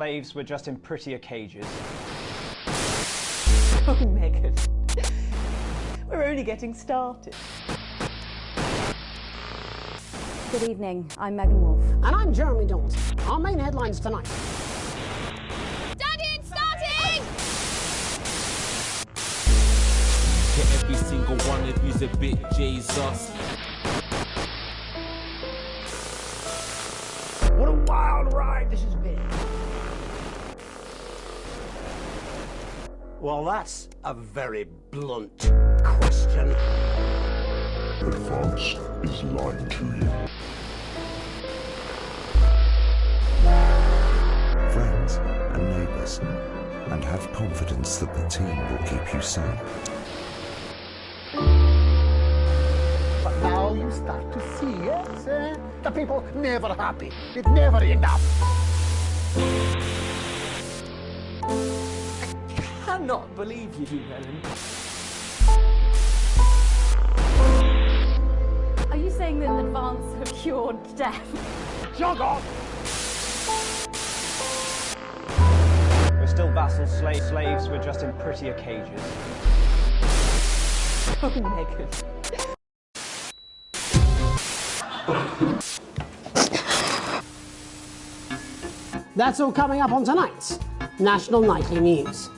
Slaves were just in prettier cages. Oh, Megan. We're only getting started. Good evening, I'm Megan Wolf. And I'm Jeremy Dawes. Our main headlines tonight. Daddy, it's starting! To every single one of you's a bit Jesus. What a wild ride this has been. Well, that's a very blunt question. Advance is lying to you. Friends and neighbours, and have confidence that the team will keep you safe. But now you start to see, yes, the people never happy. It's never enough. I cannot believe you, Ellen. Are you saying that Advance have cured death? Jog off! We're still vassals, slaves were just in prettier cages. Oh, Megan. That's all coming up on tonight's National Nightly News.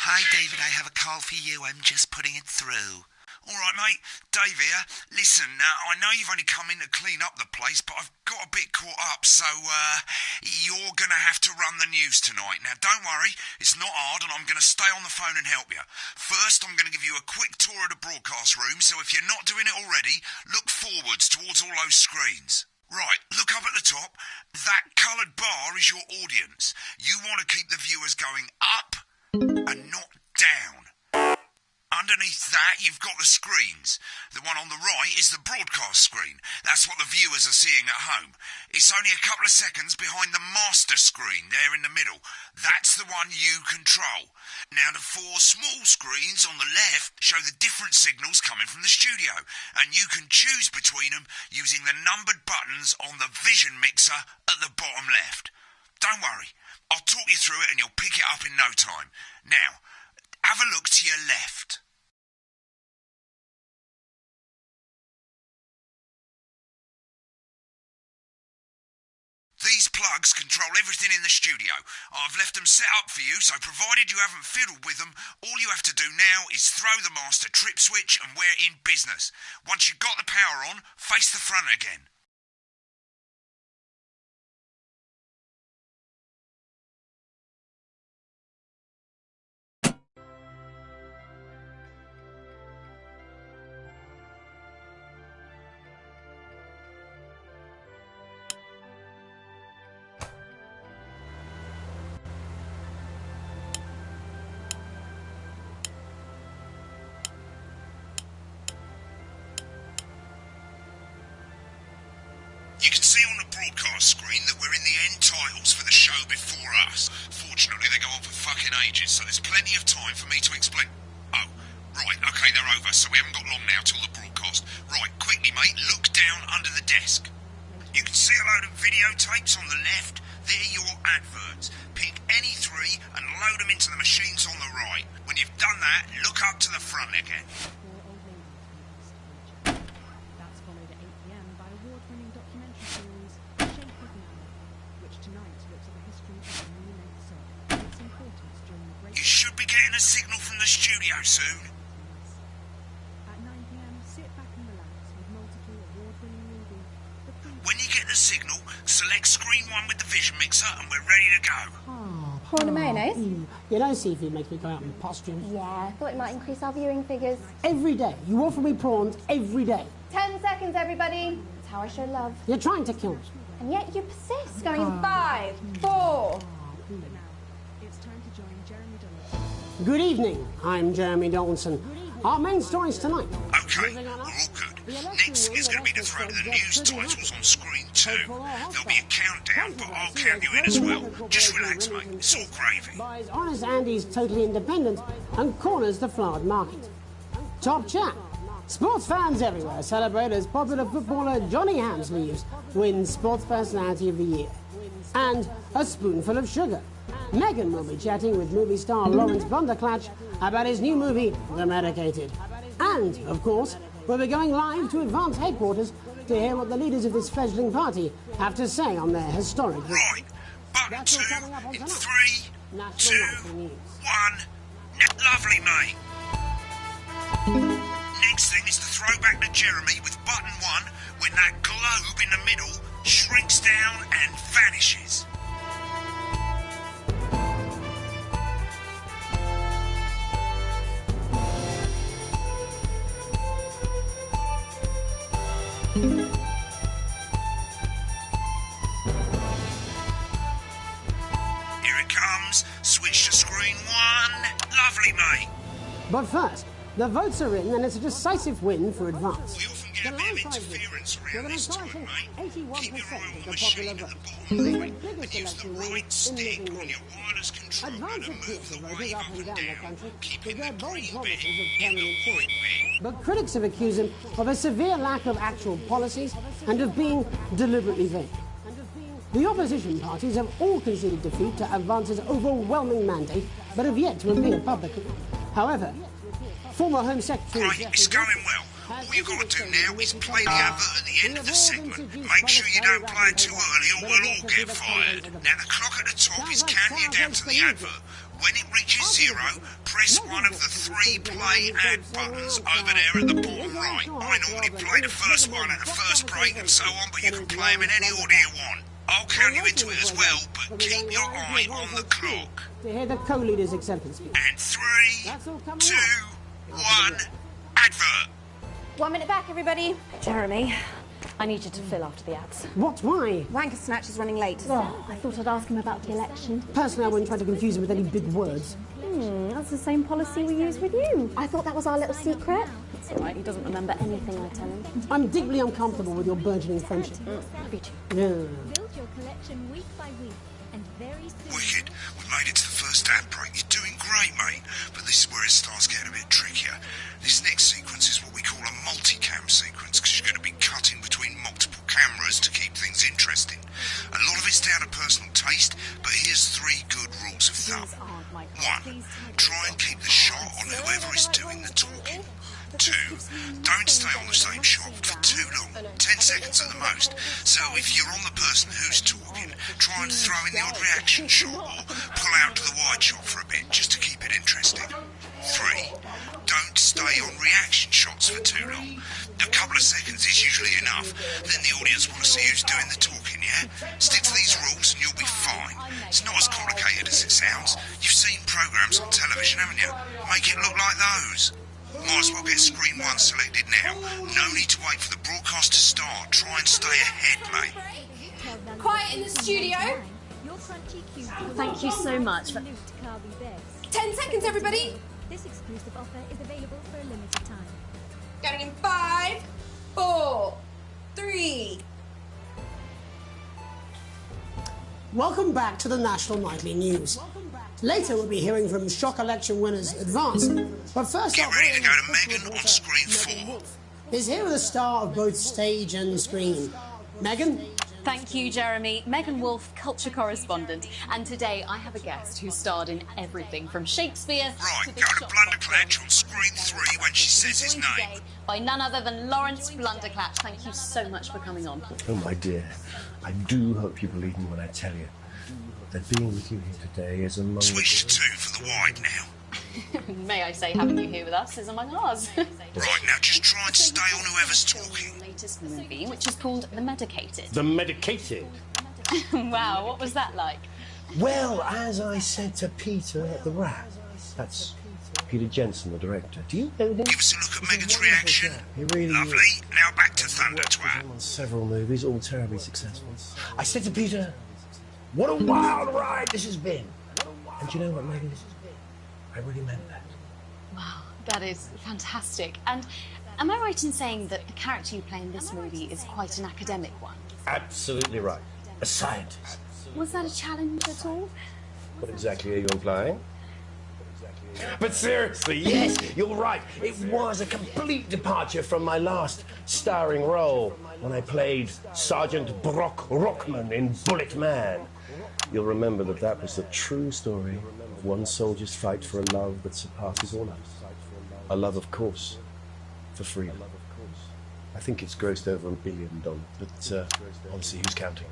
Hi, David, I have a call for you. I'm just putting it through. All right, mate. Dave here. Listen, I know you've only come in to clean up the place, but I've got a bit caught up, so you're going to have to run the news tonight. Now, don't worry. It's not hard, and I'm going to stay on the phone and help you. First, I'm going to give you a quick tour of the broadcast room, so if you're not doing it already, look forwards towards all those screens. Right, look up at the top. That coloured bar is your audience. You want to keep the viewers going up and not down. Underneath that, you've got the screens. The one on the right is the broadcast screen. That's what the viewers are seeing at home. It's only a couple of seconds behind the master screen there in the middle. That's the one you control. Now, the four small screens on the left show the different signals coming from the studio, and you can choose between them using the numbered buttons on the vision mixer at the bottom left. Don't worry, I'll talk you through it and you'll pick it up in no time. Now, have a look to your left. These plugs control everything in the studio. I've left them set up for you, so provided you haven't fiddled with them, all you have to do now is throw the master trip switch and we're in business. Once you've got the power on, face the front again. You can see on the broadcast screen that we're in the end titles for the show before us. Fortunately, they go on for fucking ages, so there's plenty of time for me to explain. Oh, right, okay, they're over, so we haven't got long now till the broadcast. Right, quickly, mate, look down under the desk. You can see a load of videotapes on the left. They're your adverts. Pick any three and load them into the machines on the right. When you've done that, look walk up to the front again. That's followed at 8 p.m. by award-winning documentary series Shape of Now, which tonight looks at the history of the new length soap and its importance during the Great... You should be getting a signal from the studio soon. At 9 p.m, sit back and relax with multiple award-winning movies. When you get the signal, select screen 1 with the vision mixer and we're ready to go. Prawn and mayonnaise? You know, seafood makes me go out in costumes. Yeah, I thought it might increase our viewing figures. Every day. You offer me prawns every day. 10 seconds, everybody. That's how I show love. You're trying to kill me. And yet you persist, going in 5, 4... But now, it's time to join Jeremy Donaldson. Good evening. I'm Jeremy Donaldson. Our main stories tonight. Okay, we're all good. Next is going to be to throw the news titles on screen 2. There'll be a countdown, but I'll count you in as well. Just relax, mate. It's all gravy. Buys Honest Andy's Totally Independent and corners the flowered market. Top chat. Sports fans everywhere celebrate as popular footballer Johnny Hamsleeves wins Sports Personality of the Year. And a spoonful of sugar. Megan will be chatting with movie star Lawrence Blunderclatch about his new movie, The Medicated. And, of course, we'll be going live to Advance headquarters to hear what the leaders of this fledgling party have to say on their historic... Right, button 2 in 3, 2, 1. Lovely, mate. Next thing is to throw back to Jeremy with button 1 when that globe in the middle shrinks down and vanishes. Here it comes. Switch to screen 1. Lovely, mate. But first, the votes are in and it's a decisive win for Advance. We often get a bit of interference around this time, mate. Keep your eye on the machine at the bottom right and use the right stick on your wireless controller to move the wave up and down, keeping the green bit in the white bit. But critics have accused him of a severe lack of actual policies and of being deliberately vague. The opposition parties have all conceded defeat to Advance's overwhelming mandate, but have yet to appear publicly. However, former Home Secretary... Right, it's going well. All you've got to do now is play the advert at the end of the segment. Make sure you don't play it too early or we'll all get fired. Now, the clock at the top is counting you down to the advert. When it reaches 0, press one of the 3 play ad buttons over there at the bottom right. I normally play the first one at the first break and so on, but you can play them in any order you want. I'll count you into it as well, but keep your eye on the clock. To hear the co-leader's acceptance speech. And 3, 2, 1, advert. 1 minute back, everybody. Jeremy, I need you to fill after the ads. What? Why? Wanker Snatch is running late. Oh, I thought I'd ask him about the election. Personally, I wouldn't try to confuse him with any big words. That's the same policy we use with you. I thought that was our little secret. It's all right, he doesn't remember anything I tell him. I'm deeply uncomfortable with your burgeoning friendship. Love you too. Yeah. Build your collection week by week, and very soon... Wicked. We made it to the first ad break. You're doing great, mate. But this is where it starts getting a bit trickier. This next sequence is what we call a multicam sequence, because you're going to be cutting between multiple cameras to keep things interesting. A lot of it's down to personal taste, but here's 3 good rules of thumb. 1. Try and keep the shot on whoever is doing the talking. 2. Don't stay on the same shot for too long, 10 seconds at the most. So if you're on the person who's talking, try and throw in the odd reaction shot or pull out to the wide shot for a bit, just to keep it interesting. 3. Don't stay on reaction shots for too long. A couple of seconds is usually enough, then the audience want to see who's doing the talking, yeah? Stick to these rules and you'll be fine. It's not as complicated as it sounds. You've seen programmes on television, haven't you? Make it look like those. Might as well get screen 1 selected now. No need to wait for the broadcast to start. Try and stay ahead, mate. Quiet in the studio. Thank you so much. 10 seconds, everybody. This exclusive offer is available for a limited time. Counting in 5, 4, 3. Welcome back to the National Nightly News. Later we'll be hearing from shock election winners Advance. But first get ready to go to Megan on screen 4. Is here with a star of both stage and screen. Megan? Thank you, Jeremy. Megan Wolfe, culture correspondent. And today I have a guest who starred in everything from Shakespeare to the go to Blunderclatch on screen 3 when she says his name. By none other than Lawrence Blunderclatch. Thank you so much for coming on. Oh, my dear, I do hope you believe me when I tell you that being with you here today is among... Switch to 2 for the wide now. May I say, having you here with us is among ours. Right, now just try and stay on whoever's talking. Latest movie, which is called The Medicated. The Medicated? Wow, what was that like? Well, as I said to Peter at the Rat, that's Peter Jensen, the director. Do you know him? Give us a look at Megan's reaction. He really Lovely. is. Now back to Thunder Twat. On several movies, all terribly successful. I said to Peter, what a wild ride this has been. And you know what, Megan? I really meant that. Wow, that is fantastic. And am I right in saying that the character you play in this movie is quite an academic one? Absolutely right. A scientist. Was that a challenge at all? What exactly are you implying? But seriously, yes, you're right. It was a complete departure from my last starring role when I played Sergeant Brock Rockman in Bullet Man. You'll remember that that was the true story of one soldier's fight for a love that surpasses all others. A love, of course, for freedom. I think it's grossed over $1 billion, but honestly, who's counting?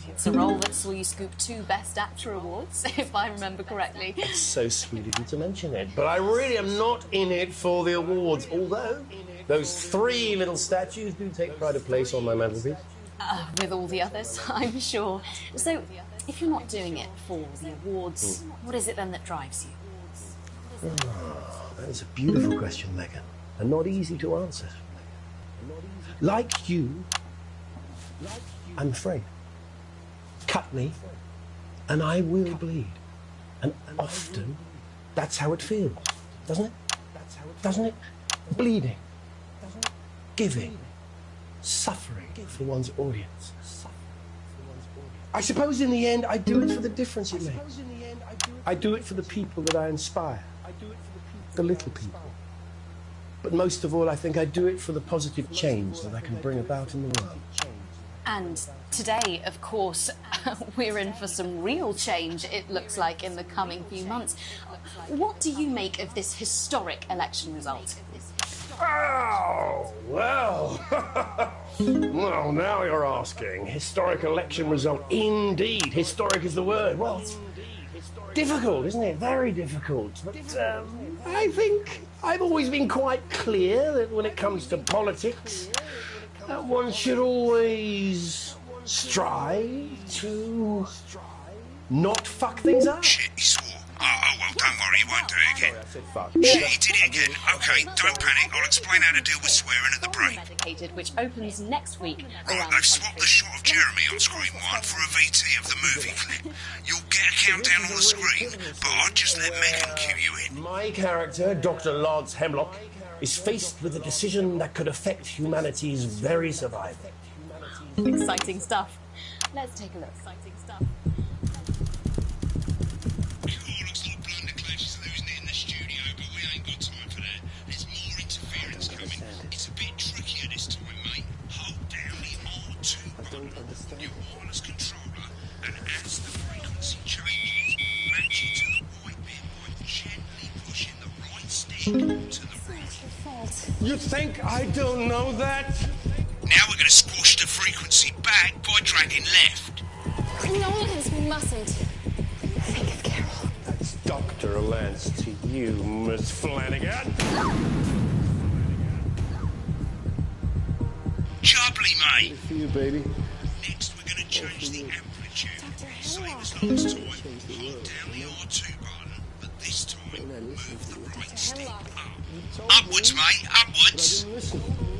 It's a role that saw you scoop 2 Best Actor awards, if I remember correctly. It's so sweet of you to mention it, but I really am not in it for the awards, although those 3 little statues do take pride of place on my mantelpiece. With all the others, I'm sure. So, if you're not doing it for the awards, what is it then that drives you? Oh, that is a beautiful question, Megan, and not easy to answer. Like you, I'm afraid. Cut me, and I will bleed. And often, that's how it feels, doesn't it? Doesn't it? Bleeding, giving, suffering for one's audience. I suppose in the end, I do it for the difference it makes. I do it for the people that I inspire, the little people. But most of all, I think I do it for the positive change that I can bring about in the world. And today, of course, we're in for some real change, it looks like, in the coming few months. What do you make of this historic election result? Oh, well. Well, now you're asking. Historic election result. Indeed. Historic is the word. Well, it's difficult, isn't it? Very difficult. But I think I've always been quite clear that when it comes to politics, one should always strive to not fuck things up. Shit, he swore. Oh, well, don't worry, he won't do it again. Sorry, I said fuck. Shit, he did it again. OK, don't panic. I'll explain how to deal with swearing at the break. Medicated, which opens next week. Right, they've swapped the shot of Jeremy on screen 1 for a VT of the movie clip. You'll get a countdown on the screen, but I'll just let Megan cue you in. My character, Dr. Lodds Hemlock, is faced with a decision that could affect humanity's very survival. Exciting stuff. Let's take a look. Exciting stuff. Looks like Blunderclatch is losing it in the studio, but we ain't got time for that. There's more interference coming. It's a bit trickier this time, mate. Hold down the R2 button, your wireless controller, and as the frequency changes, match it to the right bit by gently pushing the right stick to the right. You think I don't know that? Now we're going to squash the frequency back by dragging left. No, we mustn't. Think of Carol. That's Dr. Lance to you, Miss Flanagan. Jubbly, mate. For you, baby. Next, we're going to change the amplitude. Same as last time. Hold down the R2 button, but this time, move the right stick up. Upwards, mate, upwards.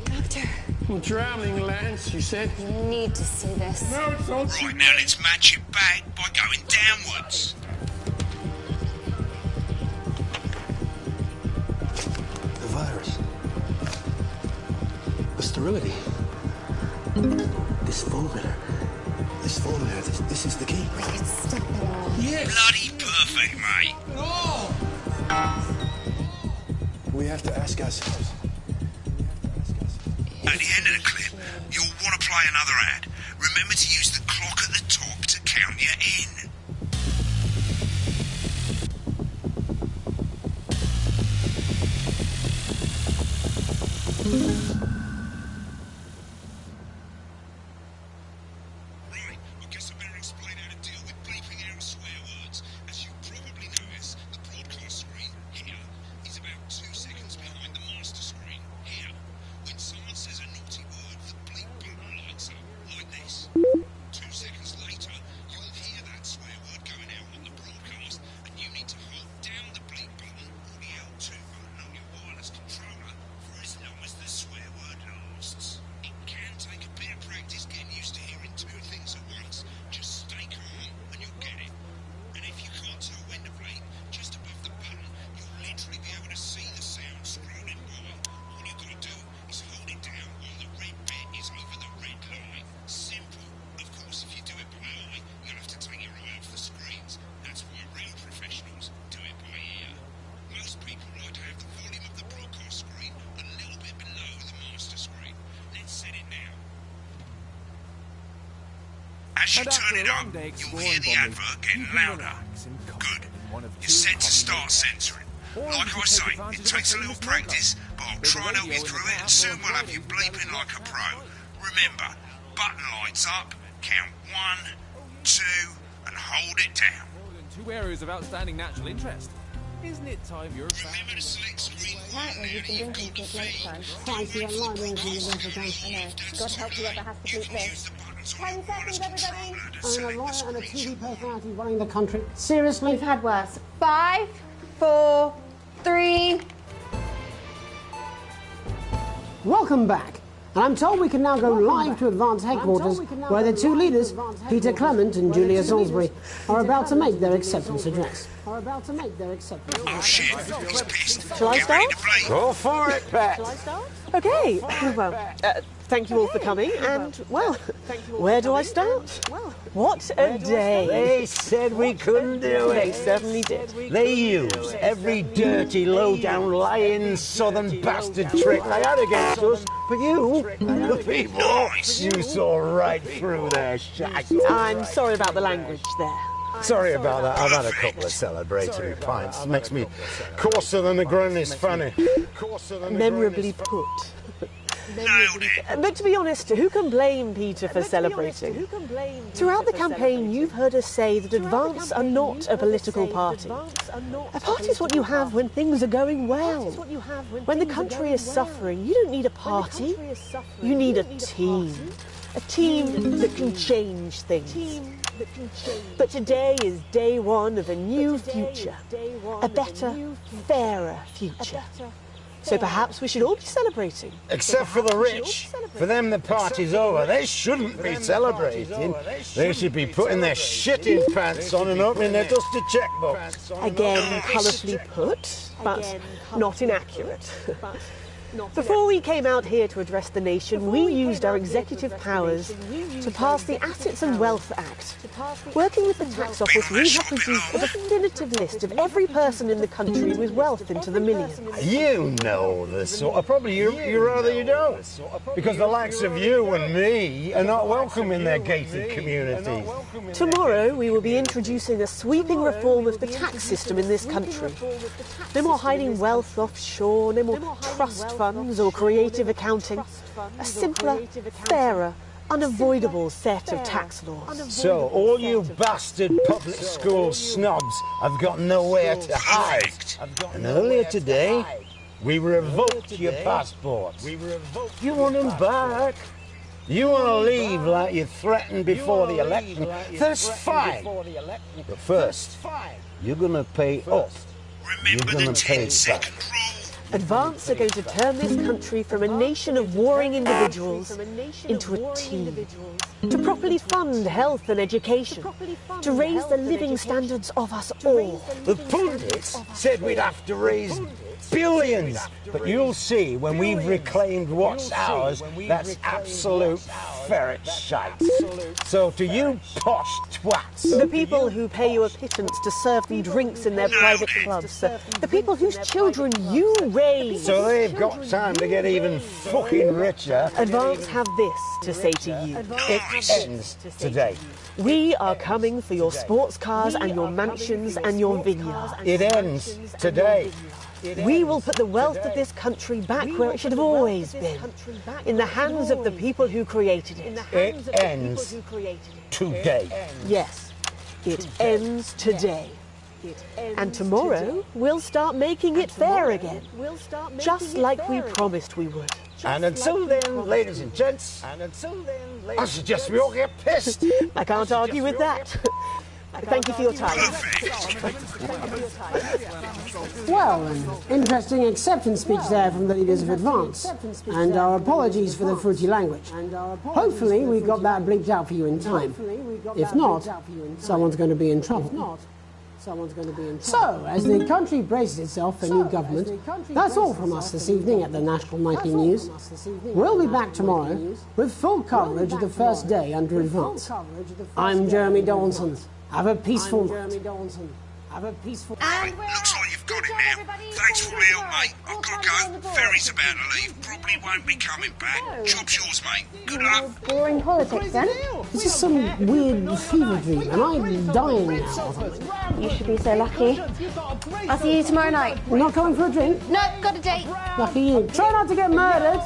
Doctor, I'm drowning, Lance, you said. you need to see this. No, it's not. Right, now let's match it back by going downwards. The virus. The sterility. This formula. This is the key. It's stuck it all. Yes. Bloody perfect, mate. Oh. We have to ask ourselves. At the end of the clip, you'll want to play another ad. Remember to use the clock at the top to count you in. Right, I guess I better explain how to deal with bleeping out swear words. As you probably notice, the broadcast screen here is about 2 seconds behind the master screen here. When someone says a naughty word, the bleep button lights up like this. 2 seconds later, you'll hear that swear word going out on the broadcast, and you need to hold down the bleep button or the L2 button on your wireless controller for as long as the swear word lasts. It can take a bit of practice getting used to hearing 2 things at once. Just stay calm and you'll get it. And if you can't tell when to bleep, just above the button, you'll literally be able to see the sound scrolling by. All you've got to do is hold it down while the red bit is over the red line. Simple. Of course, if you do it by eye, you'll have to take your eye off the screens. That's why real professionals do it by ear. Most people like to have the volume of the broadcast screen a little bit below the master screen. Let's set it now. As you turn it up, you'll hear the advert getting louder. Good. You're set to start censoring. Like I say, it takes a little practice, but I'll try and help you through it, and soon we'll have you bleeping like a pro. Remember, button lights up, count 1, 2, and hold it down. More than 2 areas of outstanding natural interest. Isn't it time you're back? Remember to select screen 1 Apparently you've been drinking since lunchtime. Thanks for your line range in the I know. God help whoever has to bleep this. 10 seconds, everybody. And a lawyer and a TV personality running the country. Seriously? We've had worse. 5, 4, 3. Welcome back. And I'm told we can now go live to Advance headquarters, where the 2 leaders, Peter Clement and Julia Salisbury, are about to make their acceptance address. Oh shit, he's pissed. Shall I Get ready start? to bleep. Go for it, Pat. Okay, well, thank you all for coming, and, well, where do I start? What a day. They said we couldn't do it. They certainly did. They used every dirty, low-down, lying, southern bastard trick they had against us. But you, the people, you saw right through their shite. I'm sorry about the language there. Sorry about that. I've had a couple of celebratory pints. Makes me coarser than the Granny's fanny. Memorably put. But to be honest, who can blame Peter for celebrating? Throughout the campaign, you've heard us say that Advance are not a political party. A party is what you have when things are going well. When the country is suffering, you don't need a party. You need a team. A team that can change things. But today is day 1 of a new future. A better, fairer future. So perhaps we should all be celebrating. Except for the rich. For them the party's over. They shouldn't be celebrating. They should be putting their shitting pants on and opening their dusty checkbooks. Again, colourfully put, but not inaccurate. Before we came out here to address the nation, we used our executive powers to pass the Assets and Wealth Act. Working with the tax office, we have produced a definitive list of every person in the country with wealth into the millions. You know the sort of... Probably you rather you don't. Because the likes of you and me are not welcome in their gated communities. Tomorrow we will be introducing a sweeping reform of the tax system in this country. No more hiding wealth offshore, no more trust funds or creative accounting. A simpler, fairer, unavoidable set of tax laws. So all you bastard public school snobs have got nowhere to hide. And earlier today, we revoked your passports. You want them back? You want to leave like you threatened before the election? That's fine. But first, you're going to pay up. You're going to pay back. Advance are going to turn this country from a nation of warring individuals into a team. To properly fund health and education. To raise the living standards of us all. The pundits said we'd have to raise billions. But you'll see when we've reclaimed what's ours, that's absolute ferret shite. So to you posh twats. The people who pay you a pittance to serve them drinks in their private clubs. The people whose children you raise. So they've got time to get even fucking richer. Advance have this to say to you. It ends today. We are coming for your sports cars and your mansions and your vineyards. It ends today. We will put the wealth of this country back where it should have always been, in the hands of the people who created it. It ends today. Yes, it ends today. And tomorrow, we'll start making it fair again, just like we promised we would. And until then, ladies and gents, I suggest we all get pissed. I can't argue with that. Thank you for your time. Well, an interesting acceptance speech there from the leaders of Advance, and our apologies for the fruity language. Hopefully we got that bleeped out for you in time. If not, someone's going to be in trouble. So, as the country braces itself for new government, that's all from us this evening at the National Nightly News. We'll be back tomorrow with full coverage of the first day under Advance. I'm Jeremy Donaldson. Have a peaceful night. Right, looks like you've got it now. Thanks for all the help, mate. I've got to go. Ferry's about to leave. Probably won't be coming back. Job's yours, mate. Good luck. Boring politics, then? This is some weird fever dream, and I'm dying now. You should be so lucky. I'll see you tomorrow night. Not coming for a drink? No, got a date. Lucky you. Try not to get murdered.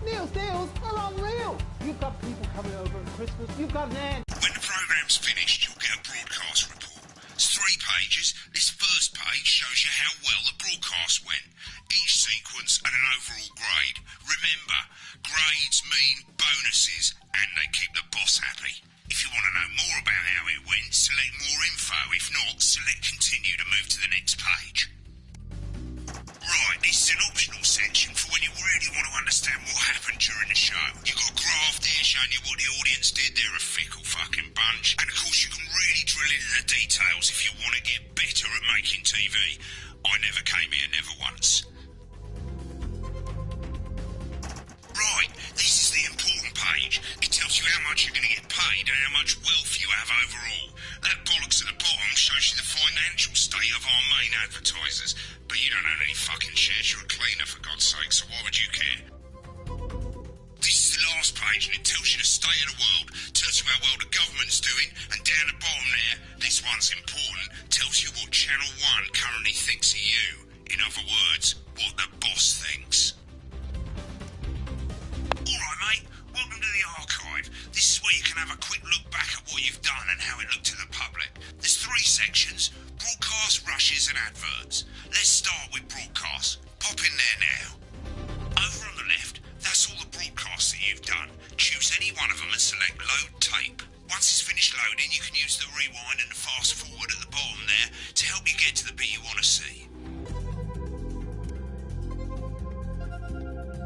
Neil's deals are unreal. You've got people coming over at Christmas. You've got an end. When the programme's finished, you'll get a broadcast report. It's 3 pages. This first page shows you how well the broadcast went. Each sequence and an overall grade. Remember, grades mean bonuses, and they keep the boss happy. If you want to know more about how it went, select more info. If not, select continue to move to the next page. Right, this is an optional section for when you really want to understand what happened during the show. You've got a graph there showing you what the audience did. They're a fickle fucking bunch. And of course you can really drill into the details if you want to get better at making TV. I never came here, never once. Right, this is the important page. It tells you how much you're going to get paid and how much wealth you have overall. That bollocks at the bottom shows you the financial state of our main advertisers. But you don't own any fucking shares, you're a cleaner for God's sake, so why would you care? This is the last page and it tells you the state of the world, tells you how well the government's doing, and down the bottom there, this one's important, tells you what Channel 1 currently thinks of you. In other words, what the boss thinks. Alright mate, welcome to the archive. This is where you can have a quick look back at what you've done and how it looked to the public. There's 3 sections: broadcast, rushes and adverts. Let's start with broadcast. Pop in there now. Over on the left, that's all the broadcasts that you've done. Choose any one of them and select load tape. Once it's finished loading, you can use the rewind and the fast forward at the bottom there to help you get to the bit you want to see.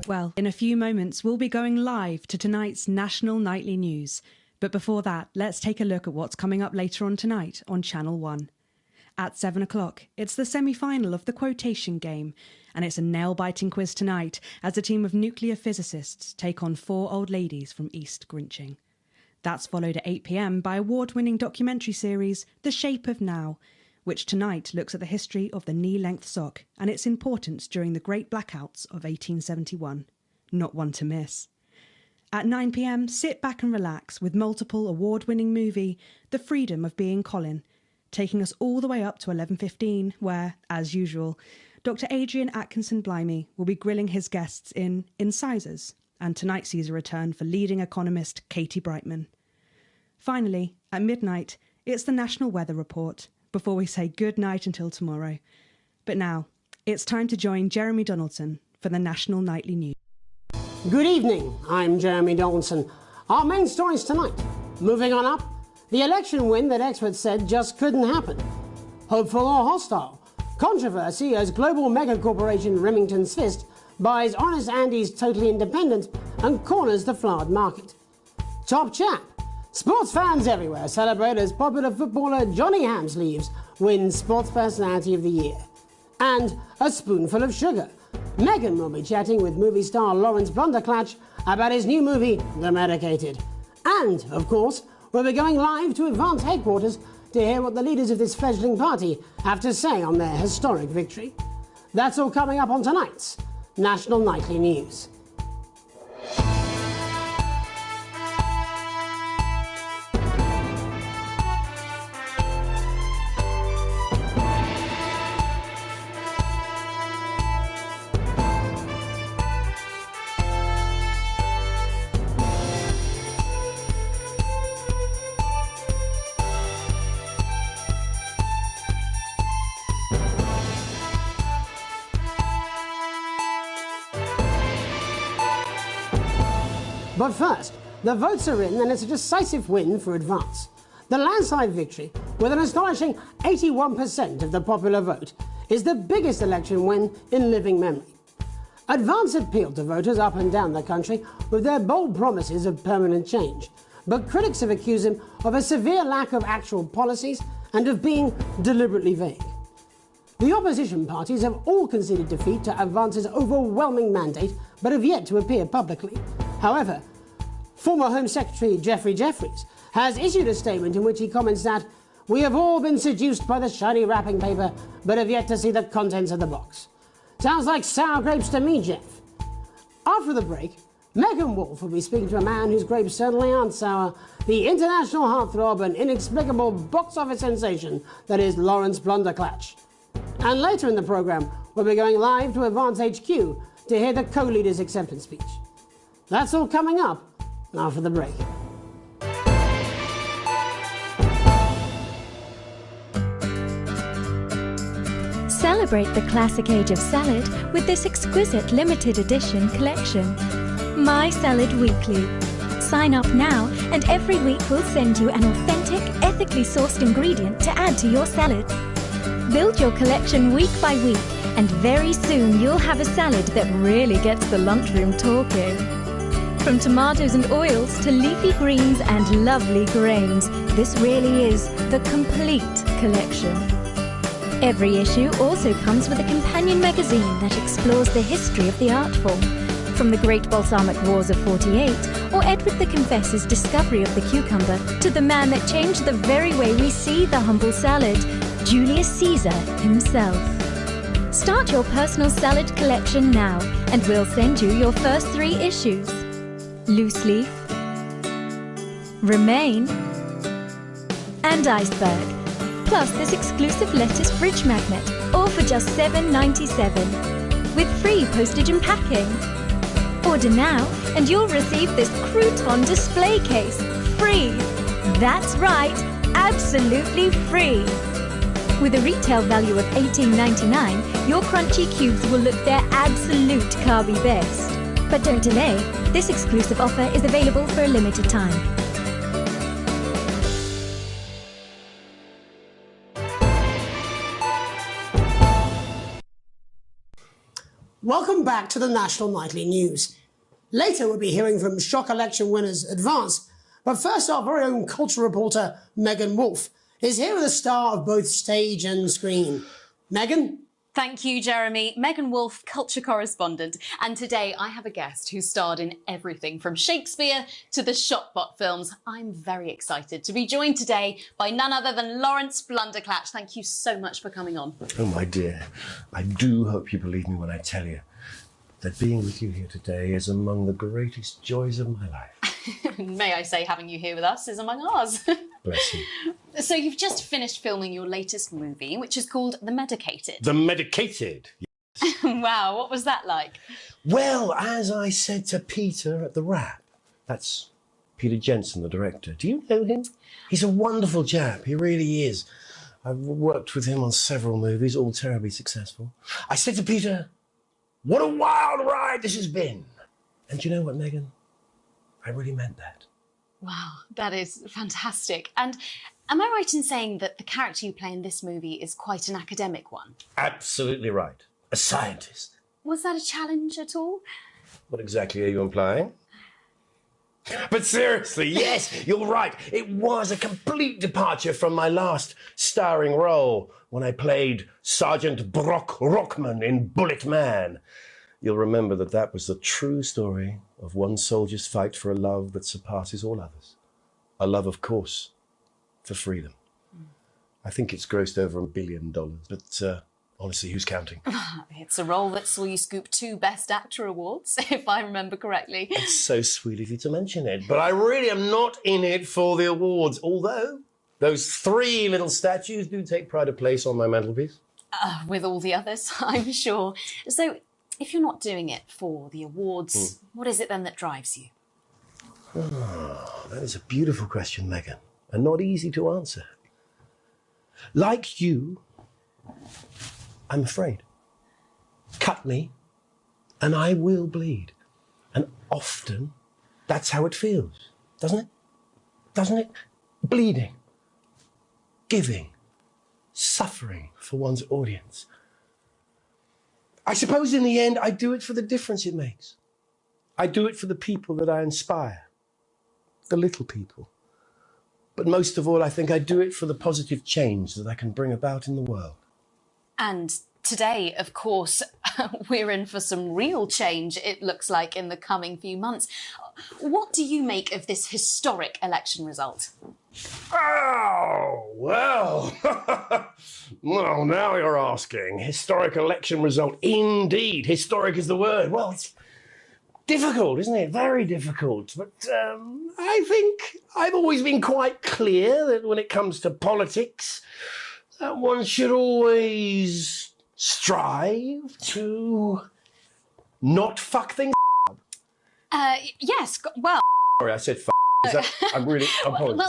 Well, in a few moments, we'll be going live to tonight's National Nightly News. But before that, let's take a look at what's coming up later on tonight on Channel 1. At 7 o'clock, it's the semi-final of the quotation game, and it's a nail-biting quiz tonight as a team of nuclear physicists take on 4 old ladies from East Grinching. That's followed at 8 p.m. by award-winning documentary series The Shape of Now, which tonight looks at the history of the knee-length sock and its importance during the Great Blackouts of 1871. Not one to miss. At 9 p.m, sit back and relax with multiple award-winning movie The Freedom of Being Colin, taking us all the way up to 11:15, where, as usual, Dr. Adrian Atkinson Blimey will be grilling his guests in Incisors, and tonight sees a return for leading economist Katie Brightman. Finally, at midnight, it's the National Weather Report, before we say good night until tomorrow. But now, it's time to join Jeremy Donaldson for the National Nightly News. Good evening, I'm Jeremy Donaldson. Our main stories tonight. Moving on up, the election win that experts said just couldn't happen. Hopeful or hostile? Controversy as global megacorporation Remington's Fist buys Honest Andy's Totally Independent and corners the flowered market. Top chap. Sports fans everywhere celebrate as popular footballer Johnny Hamsleeves wins Sports Personality of the Year. And a spoonful of sugar. Megan will be chatting with movie star Lawrence Blunderclatch about his new movie, The Medicated. And, of course, we'll be going live to Advance headquarters to hear what the leaders of this fledgling party have to say on their historic victory. That's all coming up on tonight's National Nightly News. But first, the votes are in and it's a decisive win for Advance. The landslide victory, with an astonishing 81% of the popular vote, is the biggest election win in living memory. Advance appealed to voters up and down the country with their bold promises of permanent change, but critics have accused him of a severe lack of actual policies and of being deliberately vague. The opposition parties have all conceded defeat to Advance's overwhelming mandate, but have yet to appear publicly. However, former Home Secretary Geoffrey Jeffreys has issued a statement in which he comments that we have all been seduced by the shiny wrapping paper, but have yet to see the contents of the box. Sounds like sour grapes to me, Jeff. After the break, Megan Wolfe will be speaking to a man whose grapes certainly aren't sour, the international heartthrob and inexplicable box office sensation that is Lawrence Blunderclatch. And later in the programme, we'll be going live to Advance HQ to hear the co-leader's acceptance speech. That's all coming up after the break. Celebrate the classic age of salad with this exquisite limited edition collection. My Salad Weekly. Sign up now and every week we'll send you an authentic, ethically sourced ingredient to add to your salad. Build your collection week by week and very soon you'll have a salad that really gets the lunchroom talking. From tomatoes and oils to leafy greens and lovely grains, this really is the complete collection. Every issue also comes with a companion magazine that explores the history of the art form, from the Great Balsamic Wars of '48 or Edward the Confessor's discovery of the cucumber to the man that changed the very way we see the humble salad, Julius Caesar himself. Start your personal salad collection now and we'll send you your first 3 issues. Loose leaf, Remain, and Iceberg. Plus this exclusive lettuce fridge magnet, all for just $7.97, with free postage and packing. Order now and you'll receive this crouton display case, free. That's right, absolutely free. With a retail value of $18.99, your crunchy cubes will look their absolute carby best. But don't delay, this exclusive offer is available for a limited time. Welcome back to the National Nightly News. Later we'll be hearing from shock election winners Advance, but first our very own culture reporter Megan Wolfe is here with a star of both stage and screen. Megan? Thank you, Jeremy. Megan Wolfe, culture correspondent. And today I have a guest who starred in everything from Shakespeare to the Shotbot films. I'm very excited to be joined today by none other than Lawrence Blunderclatch. Thank you so much for coming on. Oh, my dear. I do hope you believe me when I tell you that being with you here today is among the greatest joys of my life. May I say, having you here with us is among ours. Bless you. So you've just finished filming your latest movie, which is called The Medicated. The Medicated? Yes. Wow, what was that like? Well, as I said to Peter at the Wrap, that's Peter Jensen, the director. Do you know him? He's a wonderful chap, he really is. I've worked with him on several movies, all terribly successful. I said to Peter, what a wild ride this has been. And do you know what, Megan? I really meant that. Wow, that is fantastic. And am I right in saying that the character you play in this movie is quite an academic one? Absolutely right. A scientist. Was that a challenge at all? What exactly are you implying? But seriously, yes, you're right. It was a complete departure from my last starring role when I played Sergeant Brock Rockman in Bullet Man. you'll remember that that was the true story of one soldier's fight for a love that surpasses all others. A love, of course, for freedom. I think it's grossed over $1 billion, but honestly, who's counting? It's a role that saw you scoop 2 Best Actor awards, if I remember correctly. It's so sweet of you to mention it, but I really am not in it for the awards, although those 3 little statues do take pride of place on my mantelpiece. With all the others, I'm sure. So, if you're not doing it for the awards, what is it then that drives you? Oh, that is a beautiful question, Megan, and not easy to answer. Like you, I'm afraid. Cut me, and I will bleed. And often, that's how it feels, doesn't it? Doesn't it? Bleeding, giving, suffering for one's audience. I suppose in the end, I do it for the difference it makes. I do it for the people that I inspire, the little people. But most of all, I think I do it for the positive change that I can bring about in the world. And today, of course, we're in for some real change, it looks like, in the coming few months. What do you make of this historic election result? Oh, well. Well, now you're asking. Historic election result. Indeed. Historic is the word. Well, it's difficult, isn't it? Very difficult. But I think I've always been quite clear that when it comes to politics, one should always strive to not fuck things up. Yes, well... Sorry, I said fuck. I'm Well,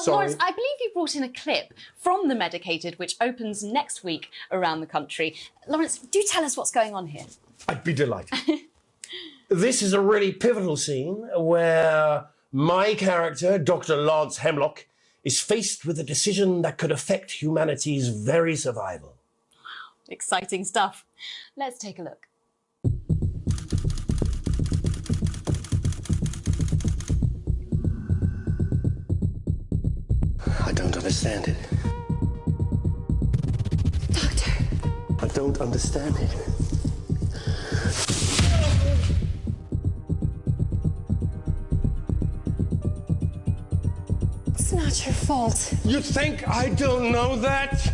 sorry. Lawrence, I believe you brought in a clip from The Medicated, which opens next week around the country. Lawrence, do tell us what's going on here. I'd be delighted. This is a really pivotal scene where my character, Dr. Lance Hemlock, is faced with a decision that could affect humanity's very survival. Wow, exciting stuff. Let's take a look. I don't understand it. Doctor. I don't understand it. It's not your fault. You think I don't know that?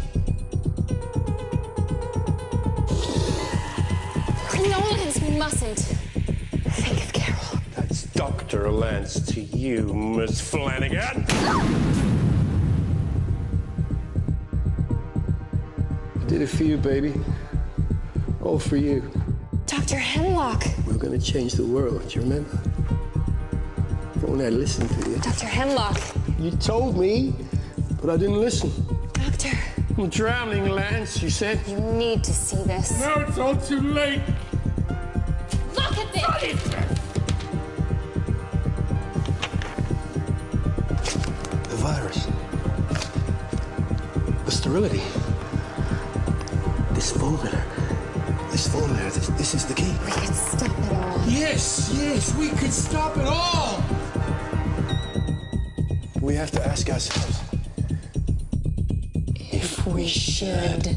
Nolans mustn't think of Carol. That's Dr. Lance to you, Miss Flanagan. I did it for you, baby. All for you. Dr. Hemlock. We're gonna change the world, do you remember? If only I listened to you. Dr. Hemlock. You told me, but I didn't listen. Doctor. I'm drowning, Lance, you said. You need to see this. No, it's all too late. Look at this! The virus. The sterility. This formula, this is the key. We could stop it all. Yes, we could stop it all. We have to ask ourselves if we should.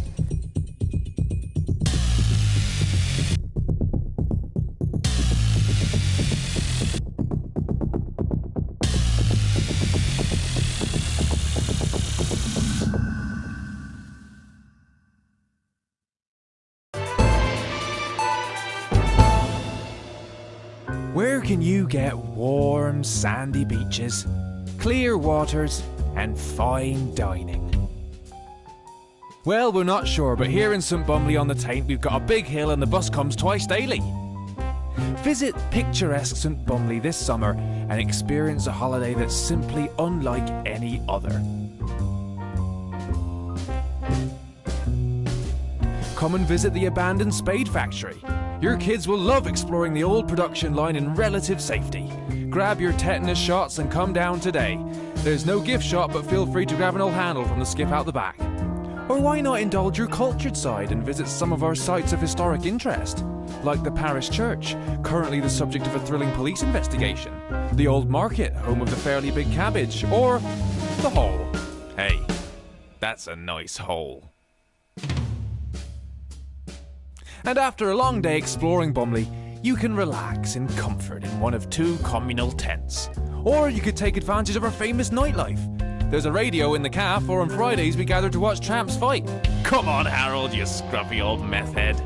Where can you get warm, sandy beaches, clear waters, and fine dining? Well, we're not sure, but here in St Bumley on the Taint, we've got a big hill and the bus comes twice daily. Visit picturesque St Bumley this summer and experience a holiday that's simply unlike any other. Come and visit the abandoned Spade Factory. Your kids will love exploring the old production line in relative safety. Grab your tetanus shots and come down today. There's no gift shop, but feel free to grab an old handle from the skip out the back. Or why not indulge your cultured side and visit some of our sites of historic interest, like the parish church, currently the subject of a thrilling police investigation, the old market, home of the fairly big cabbage, or the hole. Hey, that's a nice hole. And after a long day exploring Bumley, You can relax in comfort in one of 2 communal tents. Or you could take advantage of our famous nightlife. There's a radio in the cafe, or on Fridays we gather to watch tramps fight. Come on, Harold, you scruffy old meth head.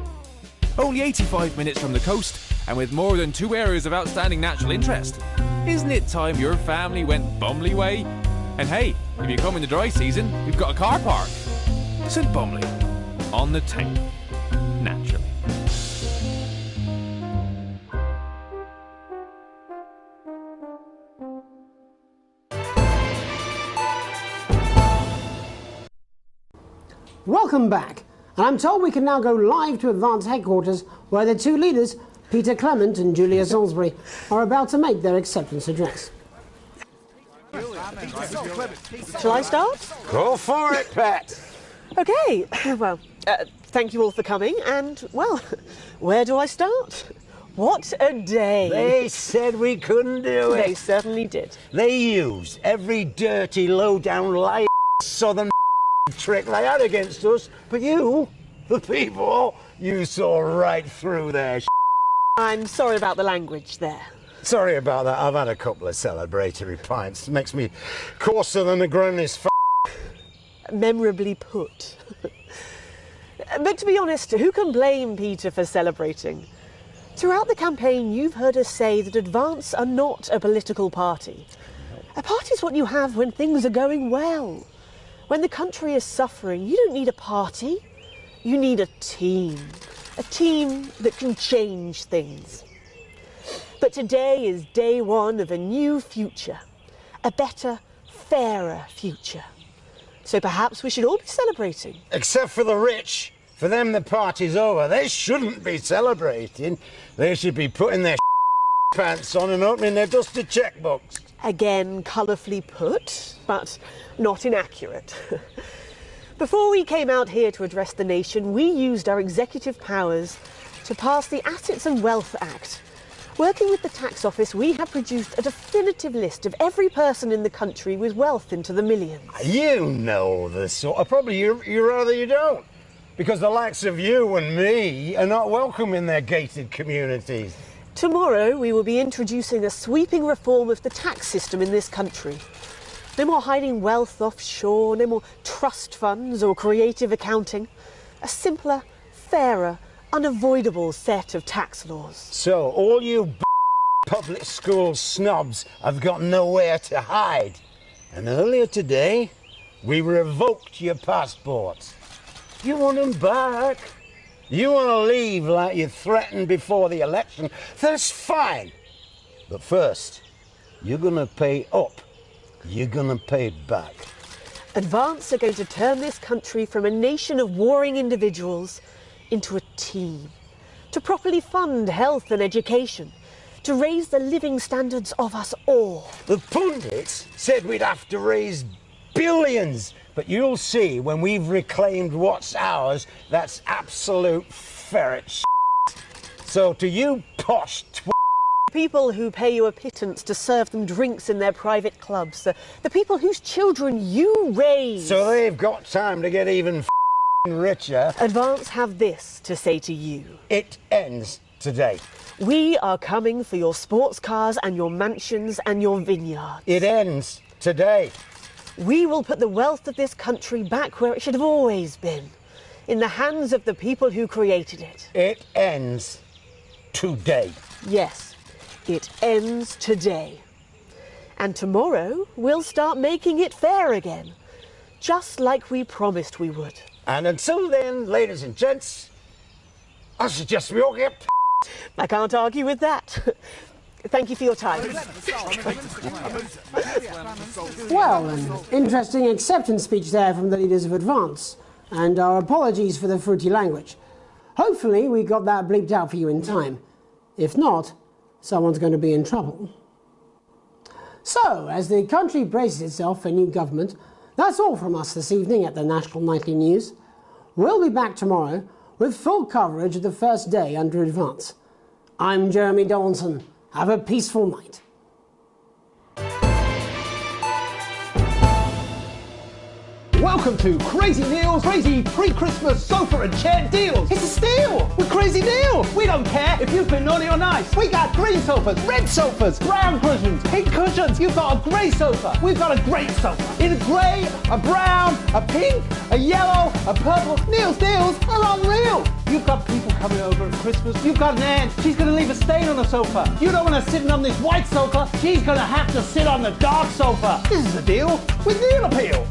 Only 85 minutes from the coast, and with more than 2 areas of outstanding natural interest. Isn't it time your family went Bumley way? And hey, if you come in the dry season, we've got a car park. St Bumley, on the Tame, naturally. Welcome back, and I'm told we can now go live to Advance headquarters where the 2 leaders, Peter Clement and Julia Salisbury, are about to make their acceptance address. Shall I start? Go for it, Pat. Okay, well, thank you all for coming, and, well, where do I start? What a day. They said we couldn't do it. They certainly did. They used every dirty, low-down, lying southern trick they had against us, but you, the people, you saw right through their I'm sorry about the language there. Sorry about that. I've had a couple of celebratory pints. It makes me coarser than the grownest Memorably put. But to be honest, who can blame Peter for celebrating? Throughout the campaign, you've heard us say that Advance are not a political party. A party's what you have when things are going well. When the country is suffering, you don't need a party. You need a team. A team that can change things. But today is day 1 of a new future. A better, fairer future. So perhaps we should all be celebrating. Except for the rich. For them, the party's over. They shouldn't be celebrating. They should be putting their pants on and opening their dusty checkbooks. Again, colourfully put, but not inaccurate. Before we came out here to address the nation, we used our executive powers to pass the Assets and Wealth Act. Working with the tax office, we have produced a definitive list of every person in the country with wealth into the millions. You know the sort of... Probably you rather you don't. Because the likes of you and me are not welcome in their gated communities. Tomorrow, we will be introducing a sweeping reform of the tax system in this country. No more hiding wealth offshore, no more trust funds or creative accounting. A simpler, fairer, unavoidable set of tax laws. So, all you public school snobs have got nowhere to hide. And earlier today, we revoked your passports. You want them back? You want to leave like you threatened before the election? That's fine. But first, you're going to pay up. You're going to pay back. Advance are going to turn this country from a nation of warring individuals into a team. To properly fund health and education. To raise the living standards of us all. The pundits said we'd have to raise billions. But you'll see when we've reclaimed what's ours, that's absolute ferret shit. So to you posh people who pay you a pittance to serve them drinks in their private clubs, the people whose children you raise. So they've got time to get even richer. Advance have this to say to you. It ends today. We are coming for your sports cars and your mansions and your vineyards. It ends today. We will put the wealth of this country back where it should have always been, in the hands of the people who created it. It ends today. Yes, it ends today. And tomorrow, we'll start making it fair again, just like we promised we would. And until then, ladies and gents, I suggest we all get I can't argue with that. Thank you for your time. Well, an interesting acceptance speech there from the leaders of Advance, and our apologies for the fruity language. Hopefully we got that bleeped out for you in time. If not, someone's going to be in trouble. So, as the country braces itself for new government, that's all from us this evening at the National Nightly News. We'll be back tomorrow with full coverage of the first day under Advance. I'm Jeremy Donaldson. Have a peaceful night. Welcome Welcome to Crazy Neil's Crazy Pre-Christmas Sofa and Chair Deals. It's a steal with Crazy Neil. We don't care if you've been naughty or nice. We got green sofas, red sofas, brown cushions, pink cushions. You've got a grey sofa. We've got a great sofa. In a grey, a brown, a pink, a yellow, a purple. Neil's deals are unreal. You've got people coming over at Christmas. You've got an aunt. She's going to leave a stain on the sofa. You don't want her sitting on this white sofa. She's going to have to sit on the dark sofa. This is a deal with Neil Appeal.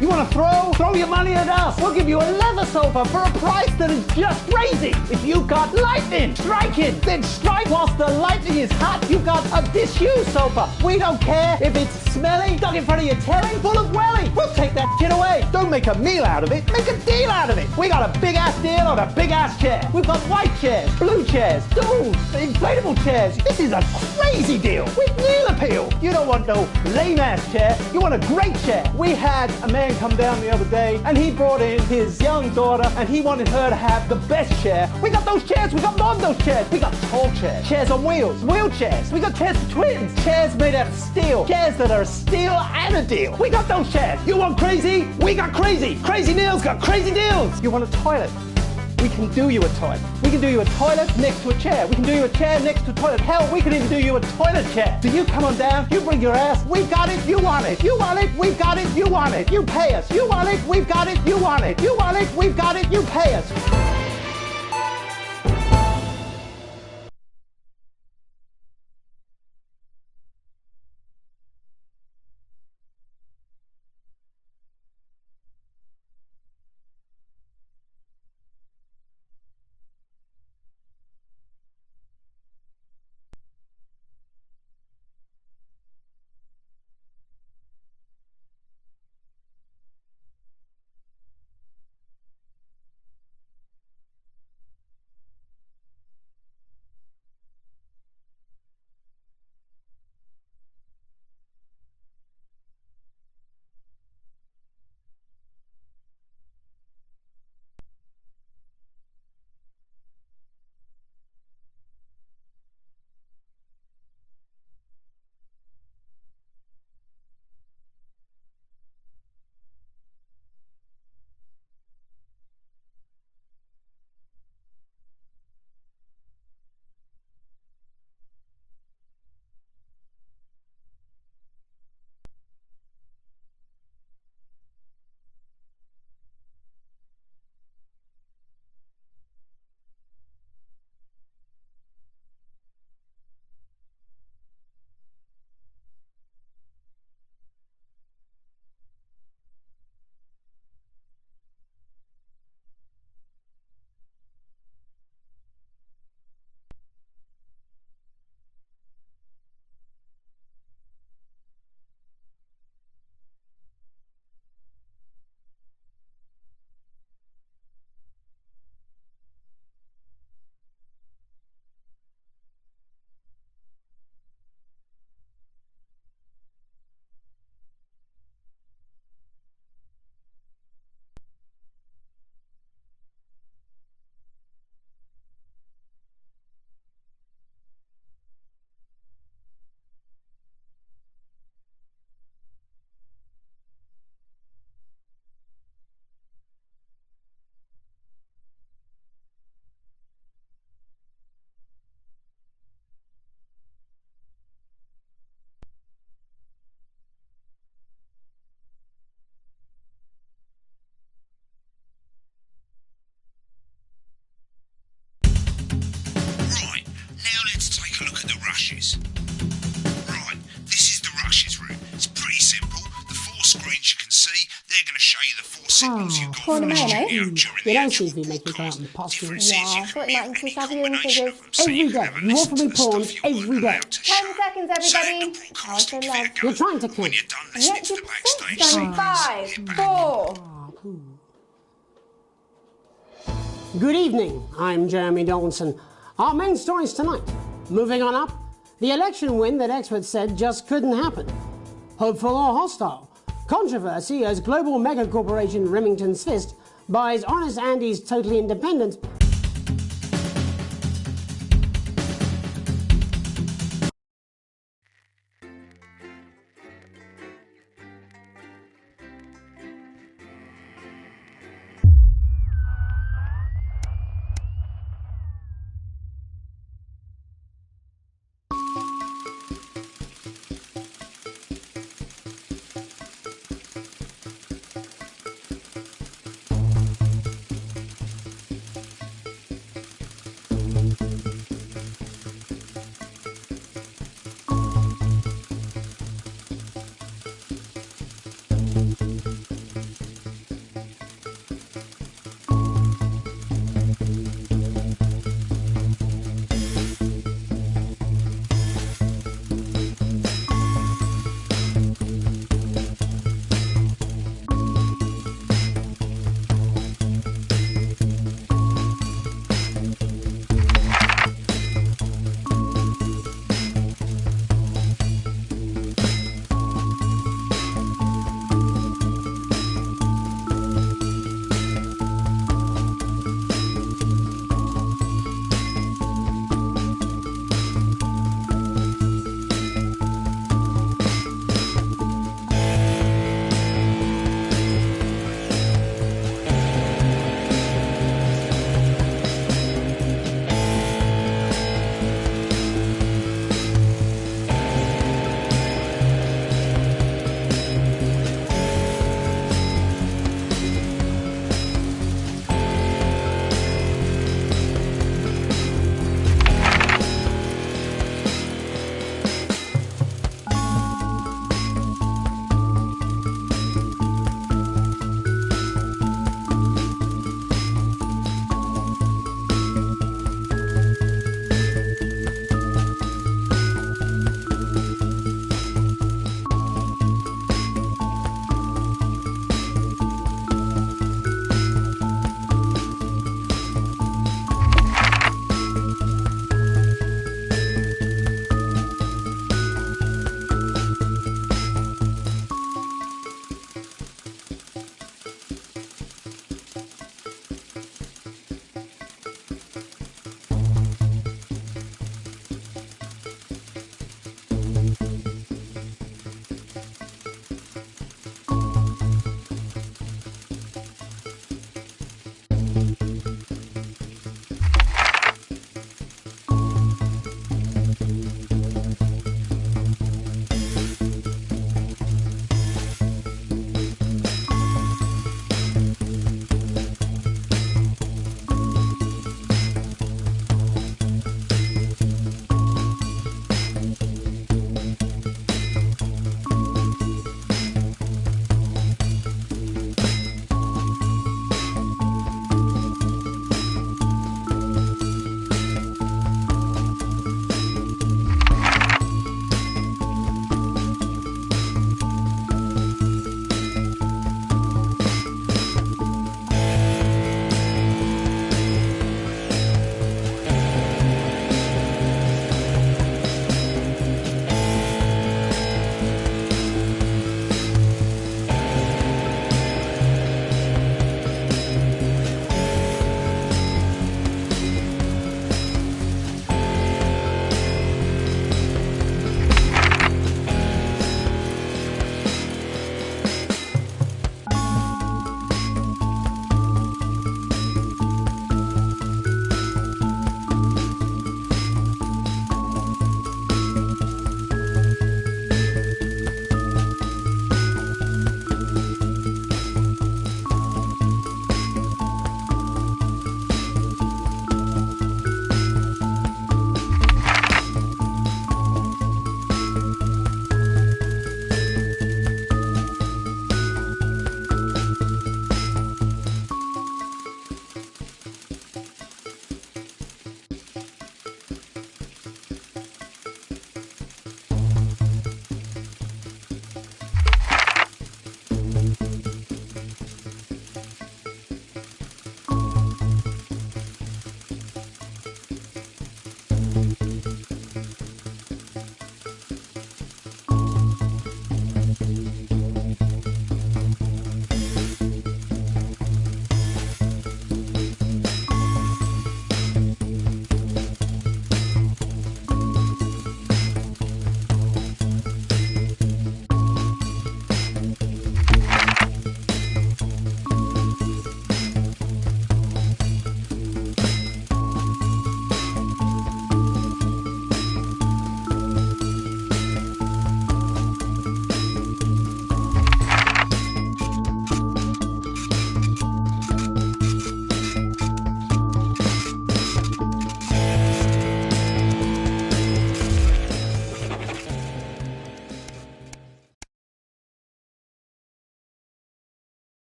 You want to throw your money at us? We'll give you a leather sofa for a price that is just crazy. If you've got lightning striking, then strike whilst the lightning is hot. You've got a disused sofa. We don't care if it's smelly, stuck in front of your telly, full of welly. We'll take that shit away. Don't make a meal out of it. Make a deal out of it. We got a big ass deal on a big ass chair. We've got white chairs, blue chairs, stools, inflatable chairs. This is a crazy deal with Neil Appeal. You don't want no lame ass chair. You want a great chair. We had a man come down the other day and he brought in his young daughter and he wanted her to have the best chair. We got those chairs. We got more of those chairs. We got tall chairs, chairs on wheels, wheelchairs. We got chairs for twins, chairs made out of steel, chairs that are a steal and a deal. We got those chairs. You want crazy? We got crazy. Crazy Neil's got crazy deals. You want a toilet? We can do you a toilet. We can do you a toilet next to a chair. We can do you a chair next to a toilet. Hell, we can even do you a toilet chair. So you come on down, you bring your ass, we got it, you want it. You want it, we've got it, you want it. You pay us. You want it, we've got it, you want it. You want it, we've got it, you pay us. rushes. Right, this is the rushes room. It's pretty simple. The 4 screens you can see, they're going to show you the 4 signals you got from the studio during the actual broadcast. Difference is you can mute any combination of them, so you can have a listen to the stuff you weren't allowed to show. 10 seconds, everybody. You're trying to When you're done listening to the backstage Done. 5, 4. Good evening, I'm Jeremy Donaldson. Our main stories tonight. Moving on up, the election win that experts said just couldn't happen. Hopeful or hostile? Controversy as global mega corporation Remington's Fist buys Honest Andy's Totally Independent.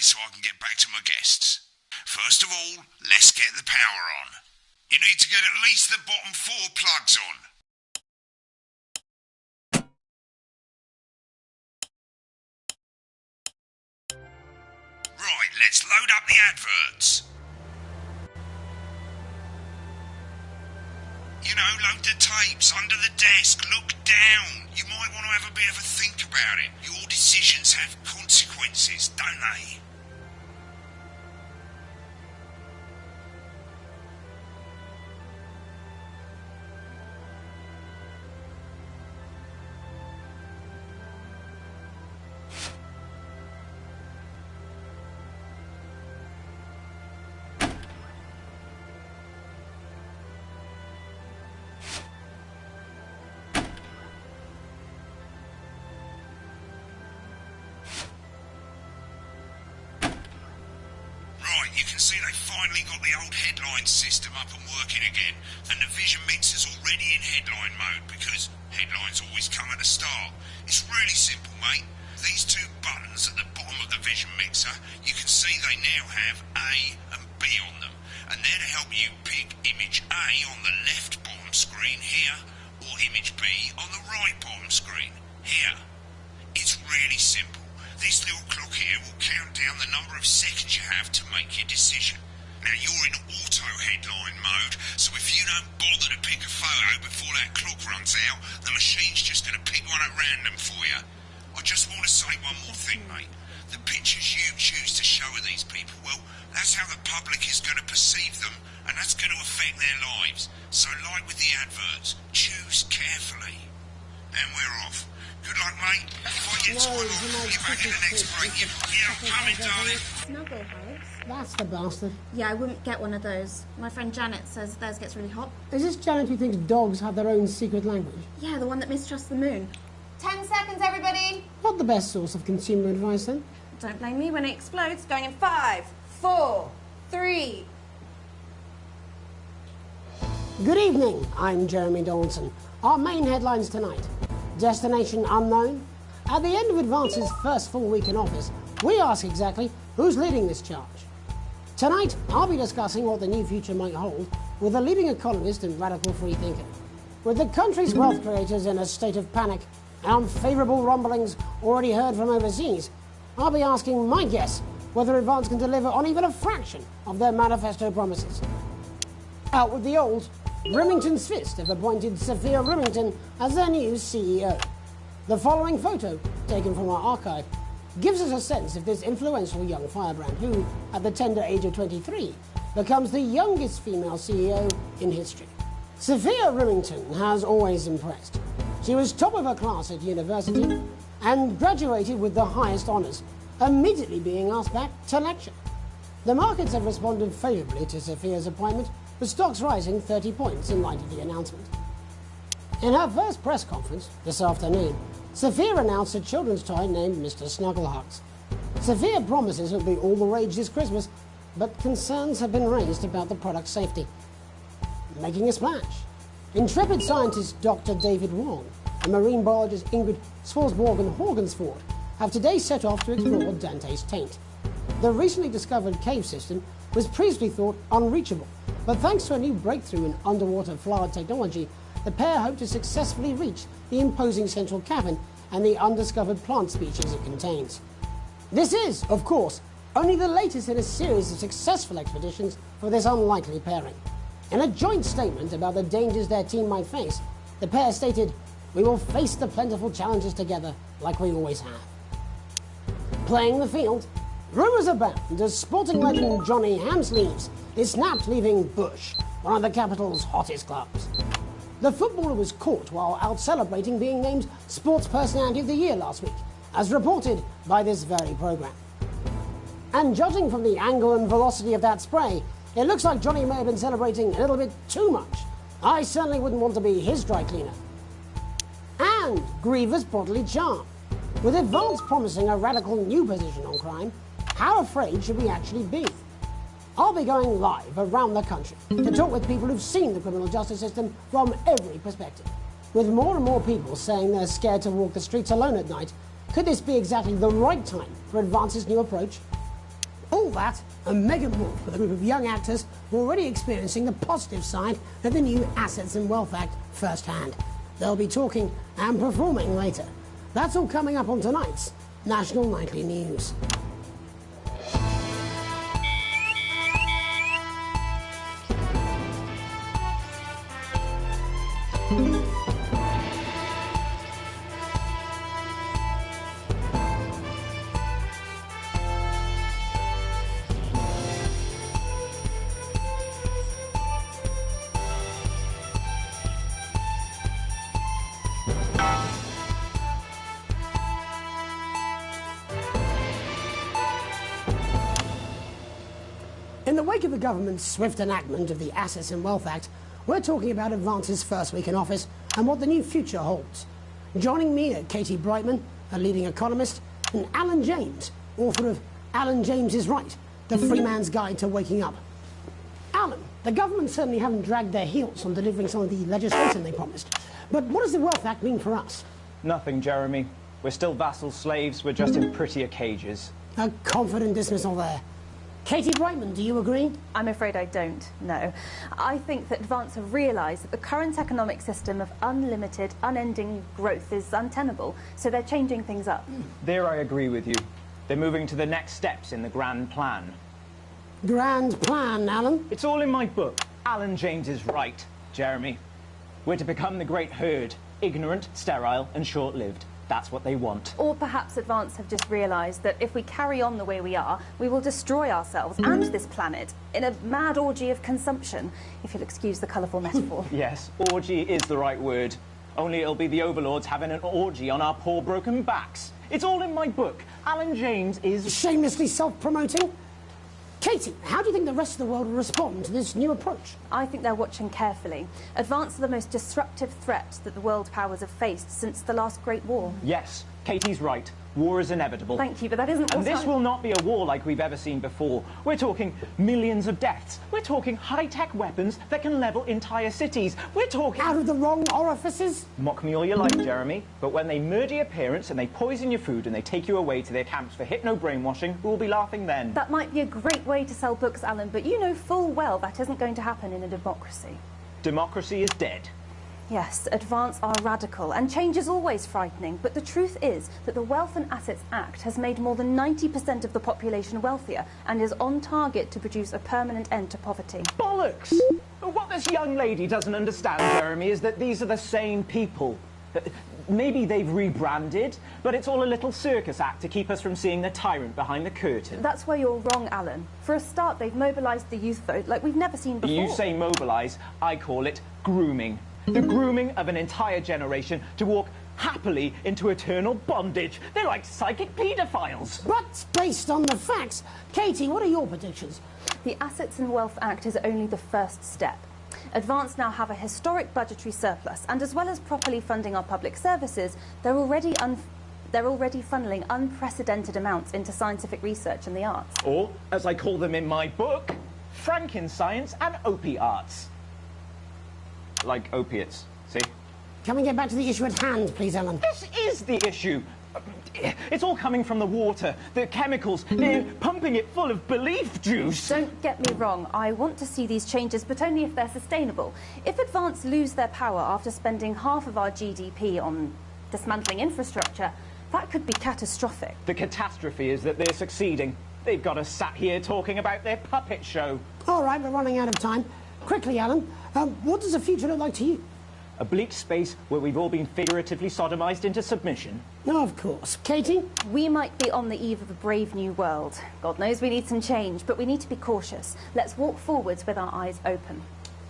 So I can get back to my guests. First of all, let's get the power on. You need to get at least the bottom 4 plugs on. Right, let's load up the adverts. You know, load the tapes under the desk, look down. You might want to have a bit of a think about it. Your decisions have consequences, don't they? You can see they finally got the old headline system up and working again, and the vision mixer's already in headline mode because headlines always come at the start. It's really simple, mate. These 2 buttons at the bottom of the vision mixer, you can see they now have A and B on them, and they're to help you pick image A on the left bottom screen here, or image B on the right bottom screen here. It's really simple. This little clock Be back in the next break. Yeah, I'm coming, darling. Snuggle hugs? That's the bastard. Yeah, I wouldn't get one of those. My friend Janet says theirs gets really hot. Is this Janet who thinks dogs have their own secret language? Yeah, the one that mistrusts the moon. 10 seconds, everybody. Not the best source of consumer advice, then. Don't blame me when it explodes. Going in 5, 4, 3. Good evening, I'm Jeremy Dawson. Our main headlines tonight. Destination unknown. At the end of Advance's first full week in office, we ask exactly who's leading this charge. Tonight, I'll be discussing what the new future might hold with a leading economist and radical free thinker. With the country's wealth creators in a state of panic and unfavourable rumblings already heard from overseas, I'll be asking my guess whether Advance can deliver on even a fraction of their manifesto promises. Out with the old, Remington's Fist have appointed Sophia Remington as their new CEO. The following photo, taken from our archive, gives us a sense of this influential young firebrand who, at the tender age of 23, becomes the youngest female CEO in history. Sophia Remington has always impressed. She was top of her class at university and graduated with the highest honours, immediately being asked back to lecture. The markets have responded favourably to Sophia's appointment, with stocks rising 30 points in light of the announcement. In her first press conference this afternoon, Sophia announced a children's toy named Mr. Snugglehugs. Sophia promises it will be all the rage this Christmas, but concerns have been raised about the product's safety. Making a splash, intrepid scientist Dr. David Wong and marine biologist Ingrid Swarsborg-Horgensford have today set off to explore Dante's taint. The recently discovered cave system was previously thought unreachable, but thanks to a new breakthrough in underwater flower technology, the pair hope to successfully reach the imposing central cavern and the undiscovered plant species it contains. This is, of course, only the latest in a series of successful expeditions for this unlikely pairing. In a joint statement about the dangers their team might face, the pair stated, "We will face the plentiful challenges together like we always have." Playing the field, rumours abound as sporting legend Johnny Hamsleeves is snapped leaving Bush, one of the capital's hottest clubs. The footballer was caught while out celebrating being named Sports Personality of the Year last week, as reported by this very programme. And judging from the angle and velocity of that spray, it looks like Johnny may have been celebrating a little bit too much. I certainly wouldn't want to be his dry cleaner. And grievous bodily charm. With Advance promising a radical new position on crime, how afraid should we actually be? I'll be going live around the country to talk with people who've seen the criminal justice system from every perspective. With more and more people saying they're scared to walk the streets alone at night, could this be exactly the right time for Advance's new approach? All that and Megan Wolf with a group of young actors who are already experiencing the positive side of the new Assets and Wealth Act firsthand. They'll be talking and performing later. That's all coming up on tonight's National Nightly News. In the wake of the government's swift enactment of the Assets and Wealth Act, we're talking about Advance's first week in office and what the new future holds. Joining me are Katie Brightman, a leading economist, and Alan James, author of Alan James is Right, The Free Man's Guide to Waking Up. Alan, the government certainly haven't dragged their heels on delivering some of the legislation they promised. But what does the Wealth Act mean for us? Nothing, Jeremy. We're still vassal slaves, we're just in prettier cages. A confident dismissal there. Katie Brightman, do you agree? I'm afraid I don't, no. I think that Advance have realised that the current economic system of unlimited, unending growth is untenable, so they're changing things up. There I agree with you. They're moving to the next steps in the grand plan. Grand plan, Alan? It's all in my book. Alan James is Right, Jeremy. We're to become the great herd, ignorant, sterile and short-lived. That's what they want. Or perhaps Advance have just realised that if we carry on the way we are, we will destroy ourselves and this planet in a mad orgy of consumption, if you'll excuse the colourful metaphor. Yes, orgy is the right word. Only it'll be the overlords having an orgy on our poor broken backs. It's all in my book. Alan James is... Shamelessly self-promoting? Katie, how do you think the rest of the world will respond to this new approach? I think they're watching carefully. Advance are the most disruptive threat that the world powers have faced since the last Great War. Yes, Katie's right. War is inevitable. Thank you, but that isn't... And this will not be a war like we've ever seen before. We're talking millions of deaths. We're talking high-tech weapons that can level entire cities. We're talking... Out of the wrong orifices? Mock me all you like, Jeremy, but when they murder your parents and they poison your food and they take you away to their camps for hypno-brainwashing, we'll be laughing then. That might be a great way to sell books, Alan, but you know full well that isn't going to happen in a democracy. Democracy is dead. Yes, advance are radical, and change is always frightening, but the truth is that the Wealth and Assets Act has made more than 90% of the population wealthier and is on target to produce a permanent end to poverty. Bollocks! What this young lady doesn't understand, Jeremy, is that these are the same people. Maybe they've rebranded, but it's all a little circus act to keep us from seeing the tyrant behind the curtain. That's where you're wrong, Alan. For a start, they've mobilised the youth vote like we've never seen before. You say mobilise, I call it grooming. The grooming of an entire generation to walk happily into eternal bondage. They're like psychic paedophiles. But based on the facts, Katie, what are your predictions? The Assets and Wealth Act is only the first step. Advance now have a historic budgetary surplus, and as well as properly funding our public services, they're already funneling unprecedented amounts into scientific research and the arts. Or, as I call them in my book, Frankenscience and opiates. Like opiates, see? Can we get back to the issue at hand, please, Ellen? This is the issue. It's all coming from the water, the chemicals. They're pumping it full of belief juice. Don't get me wrong. I want to see these changes, but only if they're sustainable. If Advance lose their power after spending half of our GDP on dismantling infrastructure, that could be catastrophic. The catastrophe is that they're succeeding. They've got us sat here talking about their puppet show. All right, we're running out of time. Quickly, Alan, what does the future look like to you? A bleak space where we've all been figuratively sodomized into submission. No, of course. Katie? We might be on the eve of a brave new world. God knows we need some change, but we need to be cautious. Let's walk forwards with our eyes open.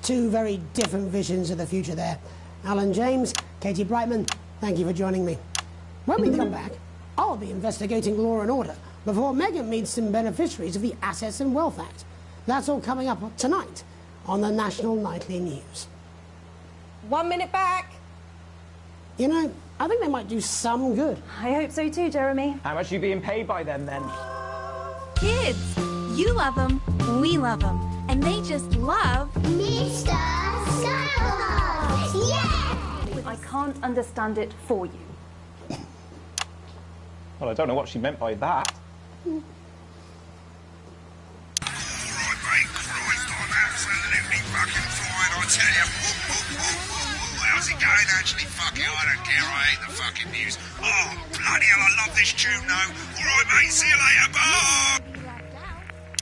Two very different visions of the future there. Alan James, Katie Brightman, thank you for joining me. When we come back, I'll be investigating law and order before Megan meets some beneficiaries of the Assets and Wealth Act. That's all coming up tonight on the National Nightly News. 1 minute back. You know, I think they might do some good. I hope so too, Jeremy. How much are you being paid by them, then? Kids, you love them, we love them, and they just love... Mr. Skylark! Yeah! I can't understand it for you. Well, I don't know what she meant by that. How's it going, actually? Fuck it, I don't care. I hate the fucking news. Oh, bloody hell, I love this tune, though. All right, mate, see you later, bye!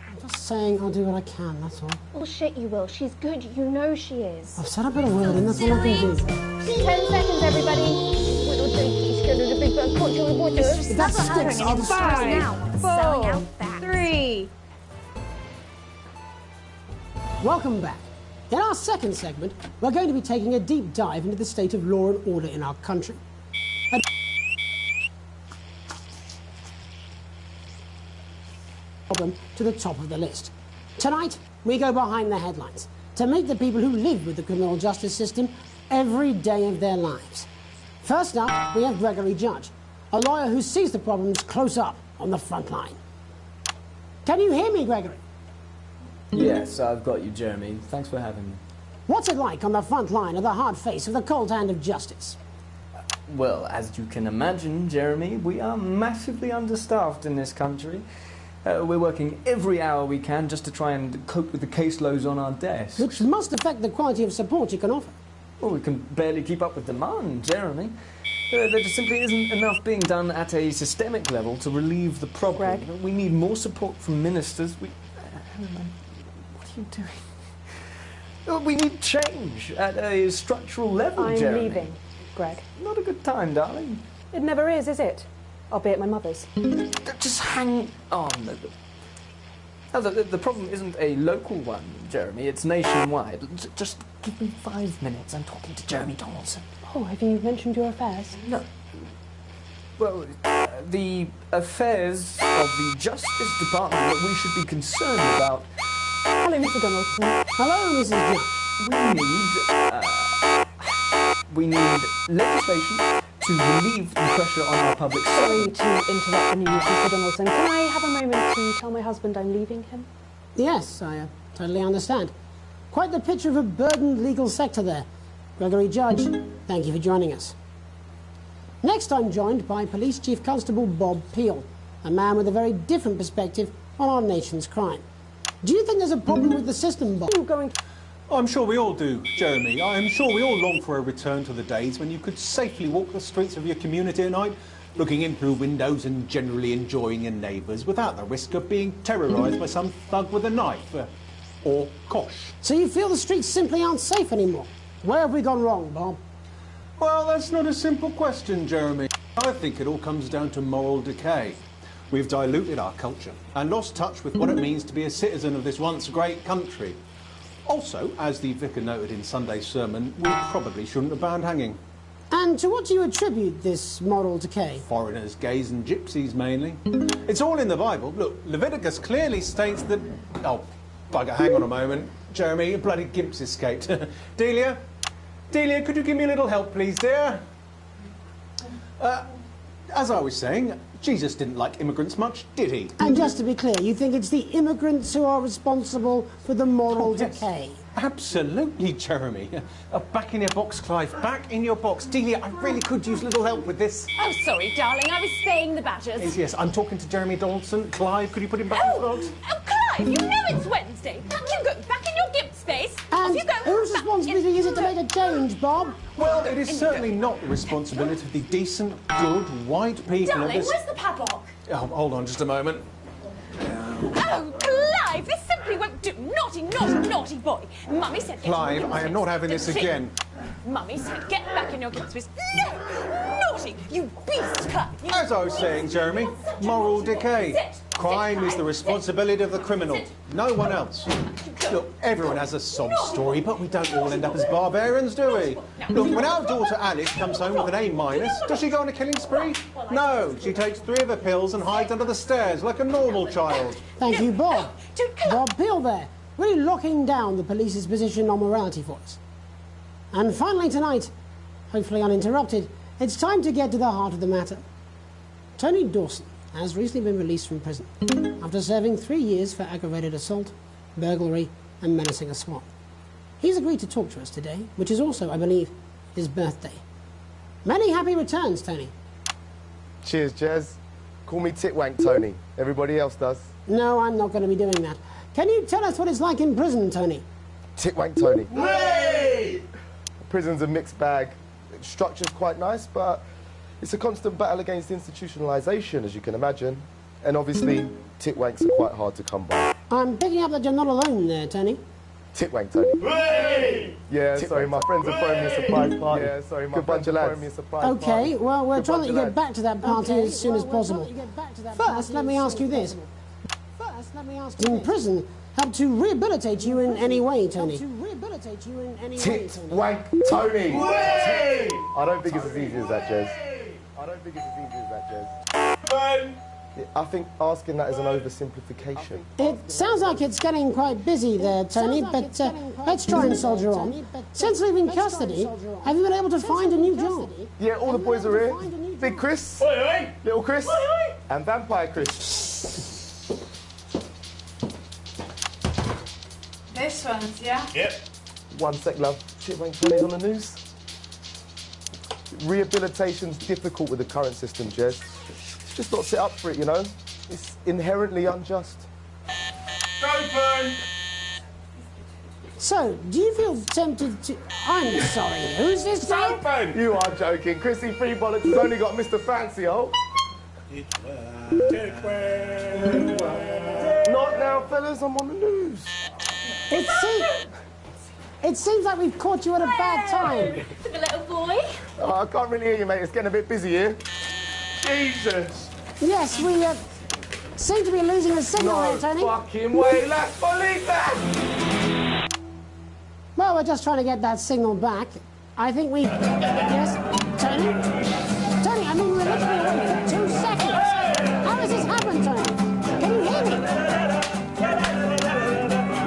I'm just saying I'll do what I can, that's all. Oh, shit, you will. She's good. You know she is. I've said a bit of word in, that's all I can do. 10 seconds, everybody. That sticks on 5, 4, 3. Welcome back. In our second segment, we're going to be taking a deep dive into the state of law and order in our country. Problem to the top of the list. Tonight, we go behind the headlines to meet the people who live with the criminal justice system every day of their lives. First up, we have Gregory Judge, a lawyer who sees the problems close up on the front line. Can you hear me, Gregory? Yes, I've got you, Jeremy. Thanks for having me. What's it like on the front line of the hard face of the cold hand of justice? Well, as you can imagine, Jeremy, we are massively understaffed in this country. We're working every hour we can just to try and cope with the caseloads on our desks. Which must affect the quality of support you can offer. Well, we can barely keep up with demand, Jeremy. There just simply isn't enough being done at a systemic level to relieve the problem. Greg? We need more support from ministers. What are you doing? We need change at a structural level, I'm Jeremy. leaving, Greg. Not a good time, darling. It never is it? I'll be at my mother's. Just hang on. The problem isn't a local one, Jeremy. It's nationwide. Just give me 5 minutes. I'm talking to Jeremy Donaldson. Oh, have you mentioned your affairs? No. Well, the affairs of the Justice Department that we should be concerned about. Hello, Mr. Donaldson. Hello, Mrs. Judge. We need legislation to relieve the pressure on our public Sorry servants. to interrupt the news, Mr. Donaldson. Can I have a moment to tell my husband I'm leaving him? Yes, I totally understand. Quite the picture of a burdened legal sector there. Gregory Judge, thank you for joining us. Next, I'm joined by Police Chief Constable Bob Peel, a man with a very different perspective on our nation's crime. Do you think there's a problem with the system, Bob? I'm sure we all do, Jeremy. I'm sure we all long for a return to the days when you could safely walk the streets of your community at night, looking in through windows and generally enjoying your neighbours without the risk of being terrorised by some thug with a knife. Or kosh. So you feel the streets simply aren't safe anymore? Where have we gone wrong, Bob? Well, that's not a simple question, Jeremy. I think it all comes down to moral decay. We've diluted our culture and lost touch with what it means to be a citizen of this once great country. Also, as the vicar noted in Sunday's sermon, we probably shouldn't have banned hanging. And to what do you attribute this moral decay? Foreigners, gays and gypsies mainly. It's all in the Bible. Look, Leviticus clearly states that... Oh, bugger, hang on a moment. Jeremy, your bloody gimp's escaped. Delia, could you give me a little help, please, dear? As I was saying, Jesus didn't like immigrants much, did he? And just to be clear, you think it's the immigrants who are responsible for the moral decay? Absolutely, Jeremy. Back in your box, Clive. Back in your box. Delia, I really could use a little help with this. Oh, sorry, darling. I was spaying the badgers. Yes, I'm talking to Jeremy Donaldson. Clive, could you put him back in the box? Oh, Clive, you know it's Wednesday. Back you go. Back in your gimp space. And off you go. whose responsibility is it to make a change, Bob? Well, it is certainly not the responsibility of the decent, good, white people Darling, of this... where's the padlock? Oh, hold on just a moment. Oh, Clive, this simply won't do. Naughty, naughty, naughty boy. Mummy said... Clive, I am not having this again. Mummy said get back in your gimp space. No! Naughty! You beast, Clive! As I was saying, Jeremy, moral decay. Crime is the responsibility of the criminal, no one else. Look, everyone has a sob story, but we don't all end up as barbarians, do we? Look, when our daughter Alice comes home with an A-, does she go on a killing spree? No, she takes 3 of her pills and hides under the stairs like a normal child. Thank you, Bob. Bob Peel there, really locking down the police's position on morality for us. And finally tonight, hopefully uninterrupted, it's time to get to the heart of the matter. Tony Dawson has recently been released from prison after serving 3 years for aggravated assault, burglary and menacing a SWAT. He's agreed to talk to us today, which is also, I believe, his birthday. Many happy returns, Tony. Cheers, Jez. Call me Titwank Tony. Everybody else does. No, I'm not going to be doing that. Can you tell us what it's like in prison, Tony? Titwank Tony. Hey! Prison's a mixed bag. Structure's quite nice, but it's a constant battle against institutionalisation, as you can imagine. And obviously, titwanks are quite hard to come by. I'm picking up that you're not alone there, Tony. Titwank Tony. Hey! Yeah, sorry, my friends are throwing me a surprise party. Yeah, sorry, my friends are throwing me a surprise party. Okay, well, we're trying to get back to that party as soon as possible. First, let me ask you this. In prison, help to rehabilitate you in any way, Tony? Titwank Tony! I don't think it's as easy as that, Jez. I don't think it's as easy as that, Jez. I think asking that is an oversimplification. It sounds like it's getting quite busy there, Tony, but let's try and soldier on. Since leaving custody, have you been able to find a new job? Yeah, all the boys are here. Big Chris, Little Chris, and Vampire Chris. This one's, yeah? Yep. One sec, love. Titwank Tony's on the news. Rehabilitation's difficult with the current system, Jez. It's just not set up for it, you know? It's inherently unjust. Open! So, do you feel tempted to... I'm sorry, who's this guy? Open! You are joking. Chrissy Freebollocks has only got Mr. Fancy, oh. Not now, fellas. I'm on the news. It seems like we've caught you at a bad time. For the little boy. Oh, I can't really hear you, mate. It's getting a bit busy here. Jesus. Yes, we seem to be losing the signal here, Tony. No fucking way. Let's believe that. Well, we're just trying to get that signal back. I think we... Yes, Tony? Tony, I mean, we're literally for 2 seconds. How has this happened, Tony? Can you hear me?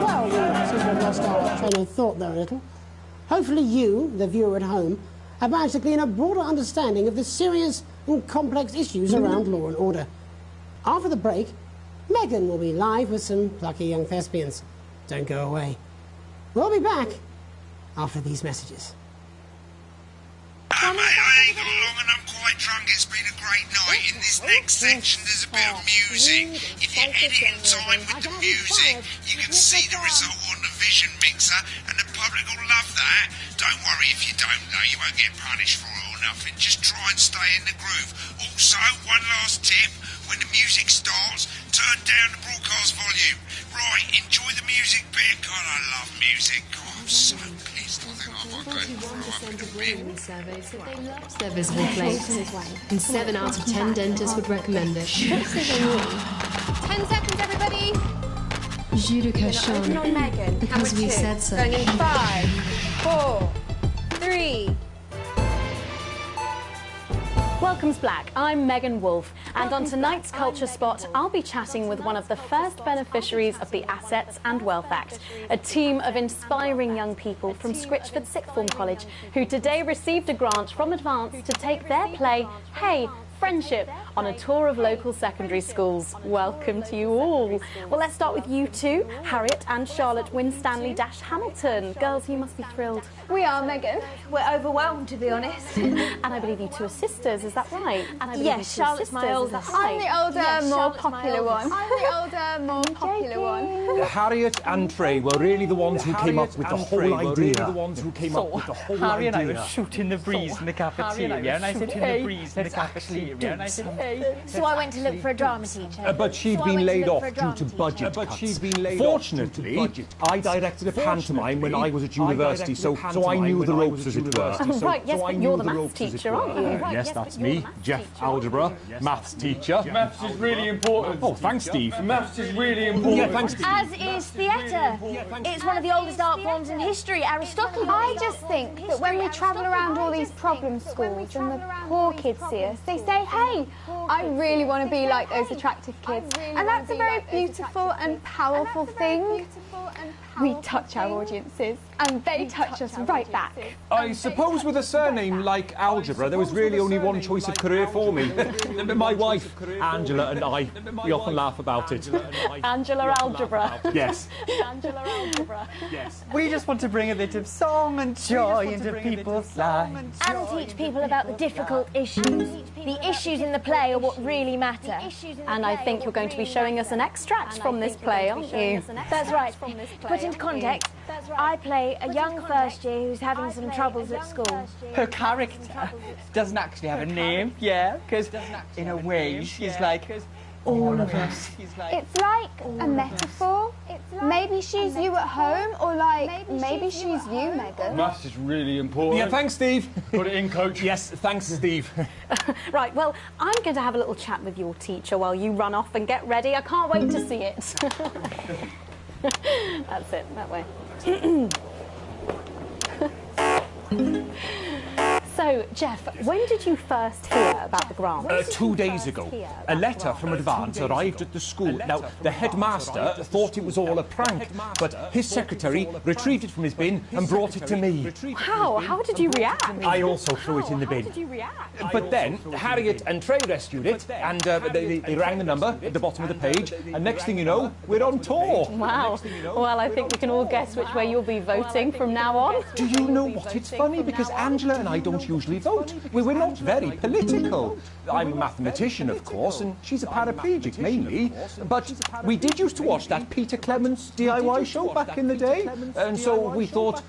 Well, we seem to have lost our train of thought there a little. Hopefully you, the viewer at home, have managed to glean a broader understanding of the serious and complex issues around law and order. After the break, Megan will be live with some plucky young thespians. Don't go away. We'll be back after these messages. Mate, I ain't got long and I'm quite drunk. It's been a great night. In this next section, there's a bit of music. If you edit in time with the music, you can see the result on the vision mixer, and the public will love that. Don't worry if you don't know, you won't get punished for it or nothing. Just try and stay in the groove. Also, one last tip. When the music starts, turn down the broadcast volume. Right, enjoy the music bit. God, I love music. God, I'm so pissed. I think I might go and throw up in a bit. Surveys that they loved their visible plates, and 7 out of 10 dentists would recommend it. 10 seconds, everybody. Judica Sean, Open on Megan. because Camera we 2. said so. Going in 5, 4, 3. Welcome's Black. I'm Megan Wolf, and on tonight's Culture Spot, I'll be chatting with one of the first beneficiaries of the Assets and Wealth Act, a team of inspiring young people from Scritchford Sixth Form College, who today received a grant from Advance to take their play, Hey, Friendship, on a tour of local secondary schools. Welcome to you all. Well, let's start with you two, Harriet and Charlotte Winstanley-Hamilton. Girls, you must be thrilled. We are, Megan. We're overwhelmed, to be honest. And I believe you two are sisters, is that right? And I believe Yes, you two are Charlotte's my sisters, oldest. is that right? I'm the older, more popular one. I'm the older, more popular one. Harriet and Trey were really the ones who came up with the whole idea. Harry and I were shooting the breeze in the cafeteria, and I said, "In the breeze in the cafeteria," and I said, "Hey." So I went to look for a drama teacher. But she'd been laid off due to budget cuts. Fortunately, I directed a pantomime when I was at university, so I knew the ropes, as it were. Right, yes, but you're the maths teacher, aren't you? Yes, that's me, Jeff Algebra, maths teacher. Maths is really important. Oh, thanks, Steve. Maths is really important. Yeah, thanks, Steve. As is theatre. It's one of the oldest art forms in history, Aristotle. I just think that when we travel around all these problem schools and the poor kids see us, they say, hey, I really want to be like those attractive kids. And that's a very beautiful and powerful thing. We touch our audiences and they touch us right back. I suppose with a surname like Algebra, there was really only one choice of career for me. My wife, Angela, and I, we often laugh about it. Angela Algebra. Yes. Angela Algebra. Yes. We just want to bring a bit of song and joy into people's lives. And teach people about the difficult issues. The issues in the play are what really matter. And I think you're going to be showing us an extract from this play, aren't you? That's right. To put into context, I play a young first year who's having some troubles at school. Her character doesn't actually have a name, yeah, because in a way she's like all of us. It's like a metaphor. Maybe she's you at home, or like maybe she's you, Megan. Maths is really important. Yeah, thanks, Steve. Put it in, coach. Yes, thanks, Steve. Right, well, I'm going to have a little chat with your teacher while you run off and get ready. I can't wait to see it. That's it, that way. So, Jeff, when did you first hear about the grant? 2 days ago. A letter from Advance arrived at the school. Now, the headmaster thought it was all a prank, but his secretary retrieved it from his bin and brought it to me. Wow, how did you react? I also threw it in the bin. How did you react? But then, Harriet and Trey rescued it, and they rang the number at the bottom of the page, and next thing you know, we're on tour. Wow. Well, I think we can all guess which way you'll be voting from now on. Do you know what? It's funny, because Angela and I don't usually vote. We're not very political. I'm a mathematician, of course, and she's a paraplegic, mainly. But we did used to watch that Peter Clements DIY show back in the day, and so we thought,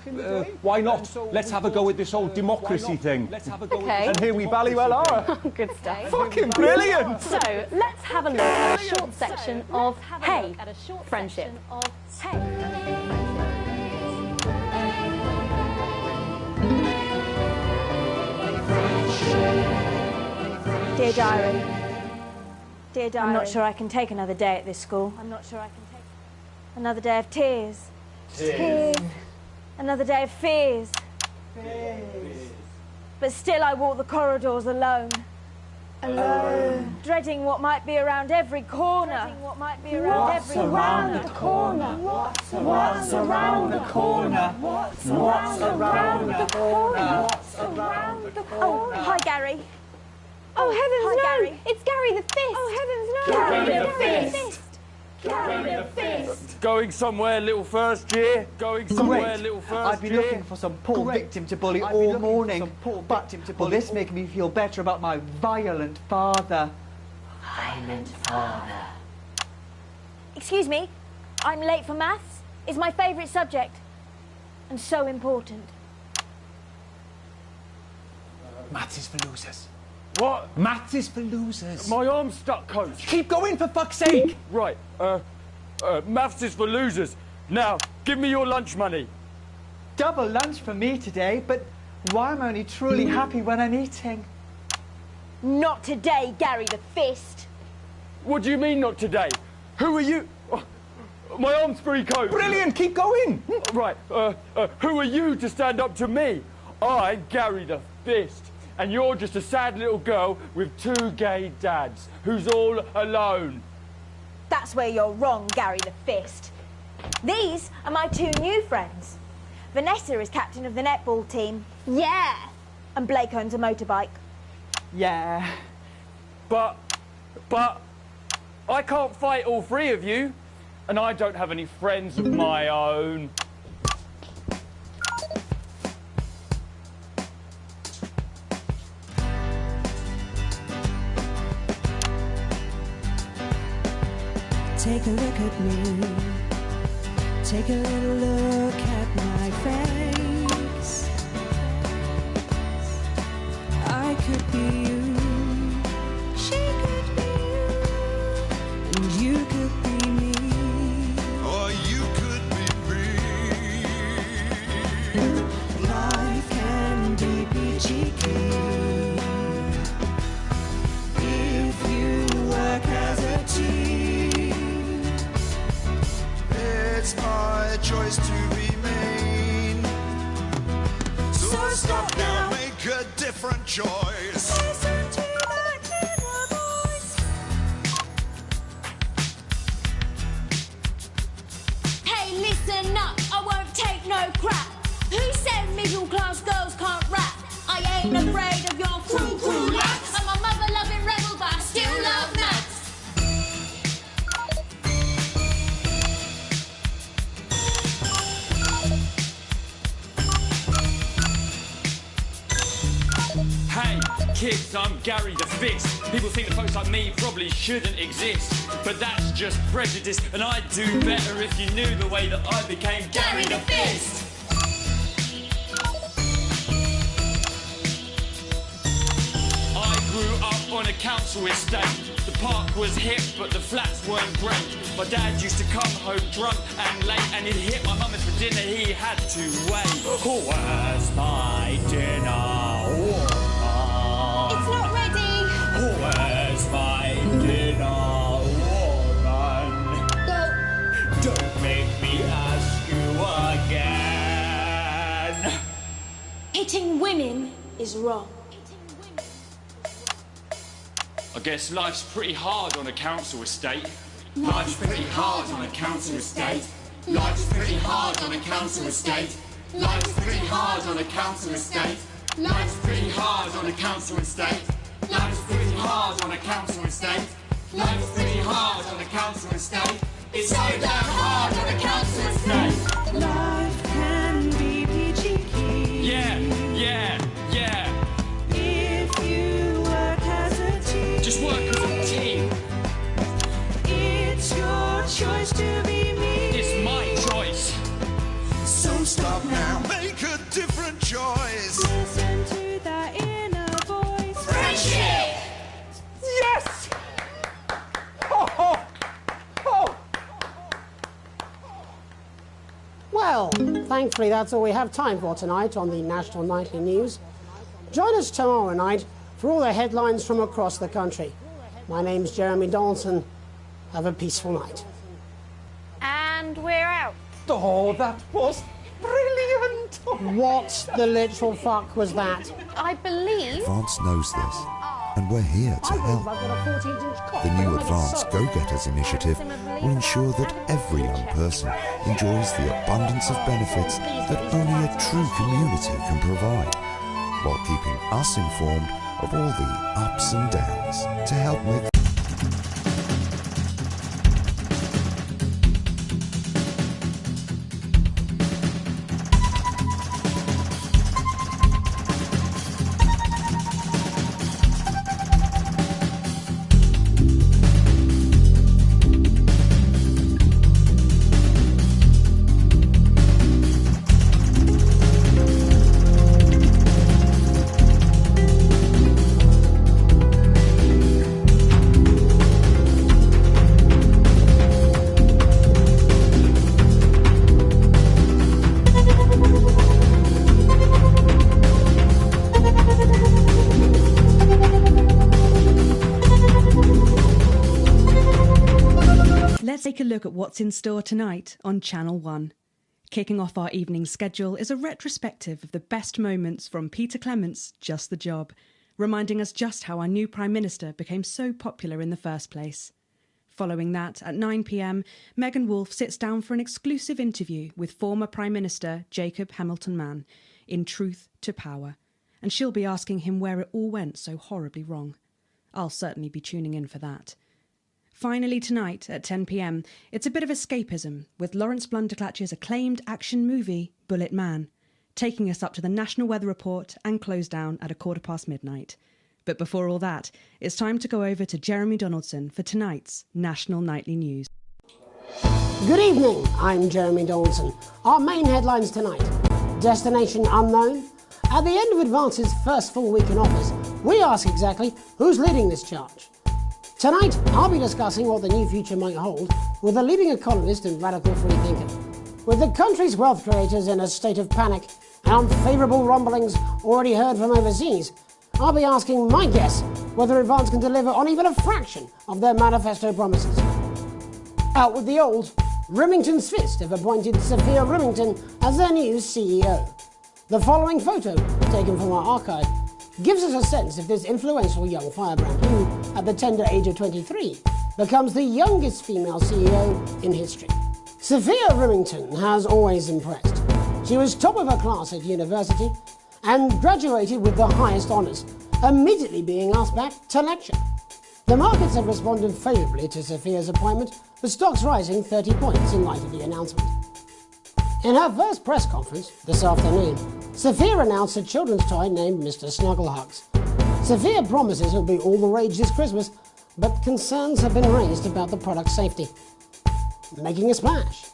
why not? Let's have a go at this whole democracy thing. Okay. And here we ballywell are. Good stuff. Fucking brilliant! So, let's have a look at a short section of Hey, Friendship. Dear Diary. Dear Diary. I'm not sure I can take another day at this school. I'm not sure I can take another day of tears. Tears. Another day of fears. But still I walk the corridors alone. Alone. Dreading what might be around every corner. What's around the corner? What's around the corner? What's around the corner? What's around the corner? Oh, hi, Gary. Oh, heavens, hi, no! Gary. It's Gary the Fist! Oh, heavens, no! Gary the Fist! Gary the Fist! Going somewhere, little first year? Going somewhere, Great. little first I've been year? looking for some poor victim to bully all morning, but will this make me feel better about my violent father? Violent father. Excuse me, I'm late for maths. It's my favourite subject, and so important. Maths is for losers. What? Maths is for losers. My arm's stuck, coach. Keep going, for fuck's sake! Right, maths is for losers. Now, give me your lunch money. Double lunch for me today, but why am I only truly happy when I'm eating? Not today, Gary the Fist. What do you mean, not today? Who are you? Oh, my arm's free, coach. Brilliant, keep going. Right, who are you to stand up to me? I'm Gary the Fist. And you're just a sad little girl with 2 gay dads who's all alone. That's where you're wrong, Gary the Fist. These are my 2 new friends. Vanessa is captain of the netball team. Yeah. And Blake owns a motorbike. Yeah. But I can't fight all 3 of you, and I don't have any friends of my own. Take a look at me. Take a little look at my face. I could be you. She could be you. And you could be me. Or you could be me. Life can be peachy keen if you work as a team. It's my choice to remain. So stop now, make a different choice. Listen to that inner voice. Hey, listen up, I won't take no crap. Who said middle class girls can't rap? I ain't afraid of your cruel lads. I'm a mother-loving rebel, but I still love maths. Hey, kids, I'm Gary the Fist. People think that folks like me probably shouldn't exist, but that's just prejudice, and I'd do better if you knew the way that I became Gary the Fist. I grew up on a council estate. The park was hip, but the flats weren't great. My dad used to come home drunk and late, and he'd hit my mum, and for dinner he had to wait. Where's my dinner? It's not ready. Where's my dinner, woman? Don't make me ask you again. Hitting women is wrong. I guess life's pretty hard on a council estate. Life's pretty hard on a council estate. Life's pretty hard on a council estate. Life's pretty hard on a council estate. Life's pretty hard on a council estate. Life's pretty hard on a council estate. Life's pretty hard on a council estate. It's so damn hard on a council estate. Life can be peachy keen. Yeah. If you work as a team. Just work as a team. It's your choice to be me. It's my choice. So stop now, make a different choice. Listen to that inner voice. Friendship! Yes! Oh. Well, thankfully that's all we have time for tonight on the National Nightly News. Join us tomorrow night for all the headlines from across the country. My name's Jeremy Donaldson. Have a peaceful night. And we're out. Oh, that was brilliant! What the literal fuck was that? I believe France knows this. and we're here to help. The new Advanced Go-Getters initiative will ensure that every young person enjoys the abundance of benefits that only a true community can provide, while keeping us informed of all the ups and downs to help make Take a look at what's in store tonight on Channel 1. Kicking off our evening schedule is a retrospective of the best moments from Peter Clement's Just the Job, reminding us just how our new Prime Minister became so popular in the first place. Following that, at 9 p.m, Megan Wolfe sits down for an exclusive interview with former Prime Minister Jacob Hamilton-Mann in Truth to Power, and she'll be asking him where it all went so horribly wrong. I'll certainly be tuning in for that. Finally tonight, at 10 p.m, it's a bit of escapism, with Lawrence Blunderclatch's acclaimed action movie, Bullet Man, taking us up to the National Weather Report and close down at midnight. But before all that, it's time to go over to Jeremy Donaldson for tonight's National Nightly News. Good evening, I'm Jeremy Donaldson. Our main headlines tonight. Destination unknown. At the end of Advance's first full week in office, we ask exactly who's leading this charge. Tonight, I'll be discussing what the new future might hold with a leading economist and radical freethinker. With the country's wealth creators in a state of panic and unfavourable rumblings already heard from overseas, I'll be asking my guess whether Advance can deliver on even a fraction of their manifesto promises. Out with the old, Rimington's Fist have appointed Sophia Rimington as their new CEO. The following photo, taken from our archive, gives us a sense of this influential young firebrand who, at the tender age of 23, becomes the youngest female CEO in history. Sophia Rimington has always impressed. She was top of her class at university and graduated with the highest honours, immediately being asked back to lecture. The markets have responded favourably to Sophia's appointment, with stocks rising 30 points in light of the announcement. In her first press conference this afternoon, Sophia announced a children's toy named Mr. Snugglehugs. Sophia promises it will be all the rage this Christmas, but concerns have been raised about the product's safety. Making a splash.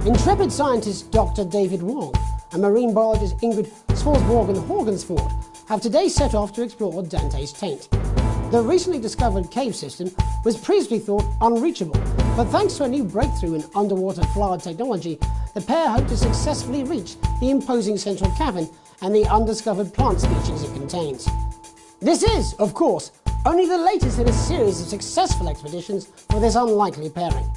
Intrepid scientist Dr. David Wong and marine biologist Ingrid Svalsborg-Horgensford have today set off to explore Dante's Taint. The recently discovered cave system was previously thought unreachable, but thanks to a new breakthrough in underwater flood technology, the pair hope to successfully reach the imposing central cavern and the undiscovered plant species it contains. This is, of course, only the latest in a series of successful expeditions for this unlikely pairing.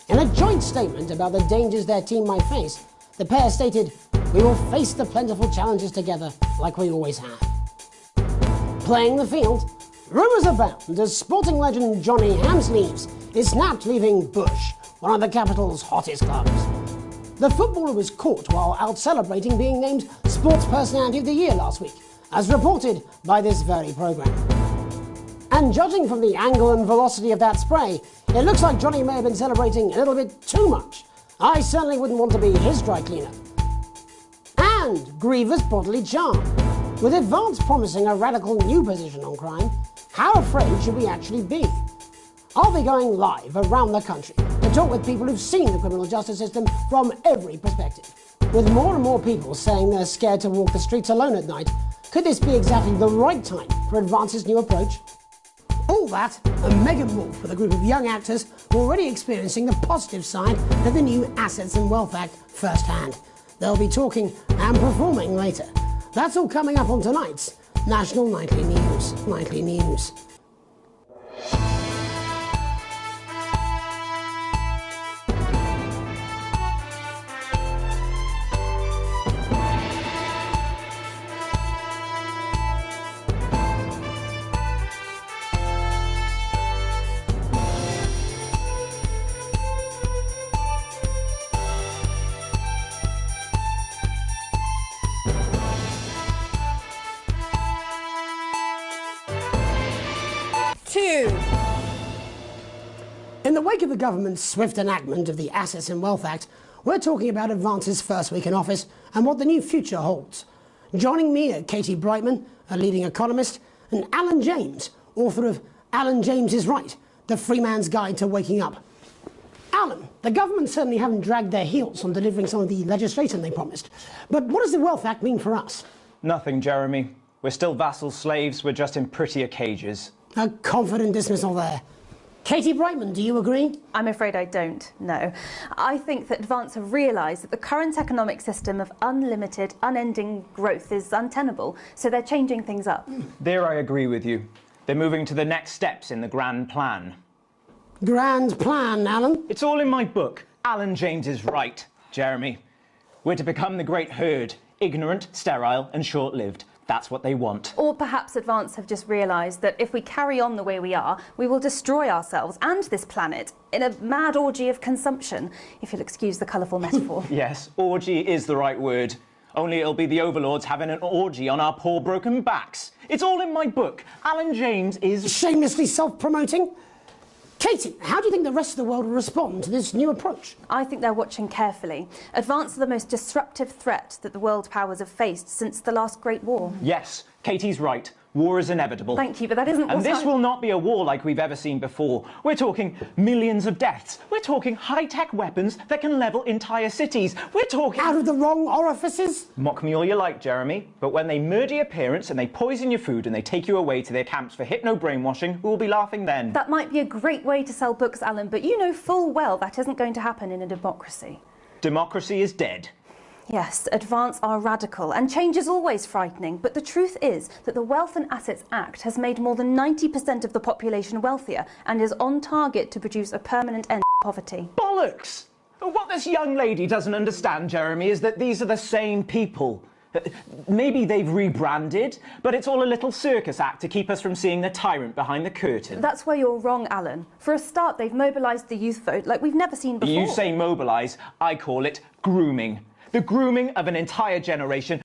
In a joint statement about the dangers their team might face, the pair stated, "We will face the plentiful challenges together like we always have." Playing the field, rumours abound as sporting legend Johnny Hamsleeves is snapped leaving Bush, one of the capital's hottest clubs. The footballer was caught while out celebrating being named Sports Personality of the Year last week, as reported by this very programme. And judging from the angle and velocity of that spray, it looks like Johnny may have been celebrating a little bit too much. I certainly wouldn't want to be his dry cleaner. And grievous bodily charm. With Advance promising a radical new position on crime, how afraid should we actually be? I'll be going live around the country to talk with people who've seen the criminal justice system from every perspective. With more and more people saying they're scared to walk the streets alone at night, could this be exactly the right time for Advance's new approach? All that and Megan Wolfe with a group of young actors who are already experiencing the positive side of the new Assets and Wealth Act firsthand. They'll be talking and performing later. That's all coming up on tonight's National Nightly News. In the wake of the government's swift enactment of the Assets and Wealth Act, we're talking about Advance's first week in office and what the new future holds. Joining me are Katie Brightman, a leading economist, and Alan James, author of Alan James is Right, The Free Man's Guide to Waking Up. Alan, the government certainly haven't dragged their heels on delivering some of the legislation they promised. But what does the Wealth Act mean for us? Nothing, Jeremy. We're still vassal slaves, we're just in prettier cages. A confident dismissal there. Katie Brightman, do you agree? I'm afraid I don't, no. I think that Advance have realised that the current economic system of unlimited, unending growth is untenable, so they're changing things up. There I agree with you. They're moving to the next steps in the grand plan. Grand plan, Alan? It's all in my book. Alan James is Right, Jeremy. We're to become the great herd, ignorant, sterile and short-lived. That's what they want. Or perhaps Advance have just realised that if we carry on the way we are, we will destroy ourselves and this planet in a mad orgy of consumption, if you'll excuse the colourful metaphor. Yes, orgy is the right word. Only it'll be the overlords having an orgy on our poor broken backs. It's all in my book. Alan James is... Shamelessly self-promoting? Katie, how do you think the rest of the world will respond to this new approach? I think they're watching carefully. Advance are the most disruptive threat that the world powers have faced since the last Great War. Yes, Katie's right. War is inevitable. Thank you, but that isn't what And this will not be a war like we've ever seen before. We're talking millions of deaths. We're talking high-tech weapons that can level entire cities. We're talking... Out of the wrong orifices? Mock me all you like, Jeremy, but when they murder your parents and they poison your food and they take you away to their camps for hypno-brainwashing, who will be laughing then? That might be a great way to sell books, Alan, but you know full well that isn't going to happen in a democracy. Democracy is dead. Yes, Advance are radical, and change is always frightening, but the truth is that the Wealth and Assets Act has made more than 90% of the population wealthier and is on target to produce a permanent end to poverty. Bollocks! What this young lady doesn't understand, Jeremy, is that these are the same people. Maybe they've rebranded, but it's all a little circus act to keep us from seeing the tyrant behind the curtain. That's where you're wrong, Alan. For a start, they've mobilised the youth vote like we've never seen before. You say mobilise, I call it grooming. The grooming of an entire generation.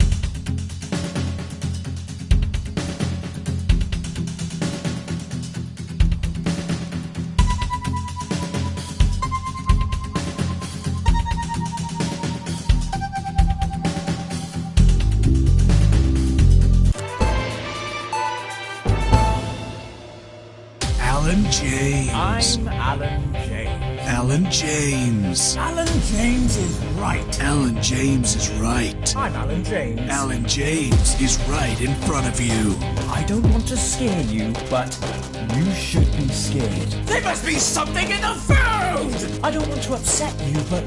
Alan James. I'm Alan James. Alan James. Alan James is right. Alan James is right. I'm Alan James. Alan James is right in front of you. I don't want to scare you, but you should be scared. There must be something in the food! I don't want to upset you, but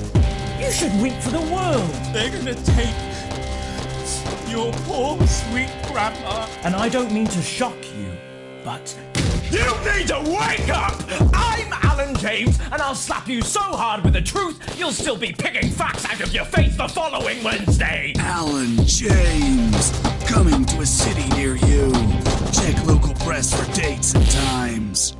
you should weep for the world. They're gonna take your poor, sweet grandma. And I don't mean to shock you, but... You need to wake up! I'm Alan James, and I'll slap you so hard with the truth, you'll still be picking facts out of your face the following Wednesday! Alan James, coming to a city near you. Check local press for dates and times.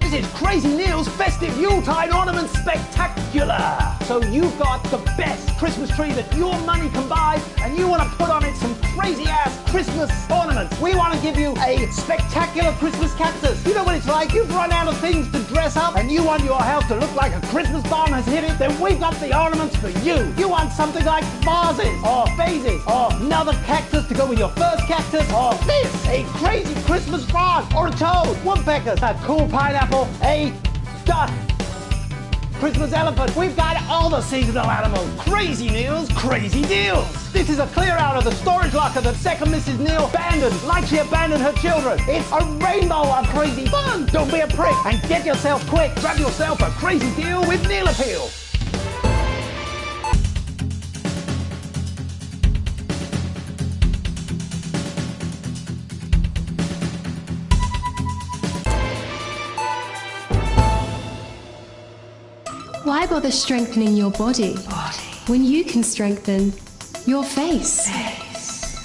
This is Crazy Neil's Festive Yuletide Ornament Spectacular! So you've got the best Christmas tree that your money can buy, and you want to put on it some crazy-ass Christmas ornaments. We want to give you a spectacular Christmas cactus. You know what it's like? You've run out of things to dress up, and you want your house to look like a Christmas bomb has hit it, then we've got the ornaments for you. You want something like vases, or vases, or another cactus to go with your first cactus, or this, a crazy Christmas frog, or a toad, woodpeckers, a cool pineapple, a duck, Christmas elephant. We've got all the seasonal animals. Crazy Neil's crazy deals. This is a clear out of the storage locker that second Mrs. Neil abandoned, like she abandoned her children. It's a rainbow of crazy fun. Don't be a prick and get yourself quick. Grab yourself a crazy deal with Neil Appeal. Why bother strengthening your body when you can strengthen your face?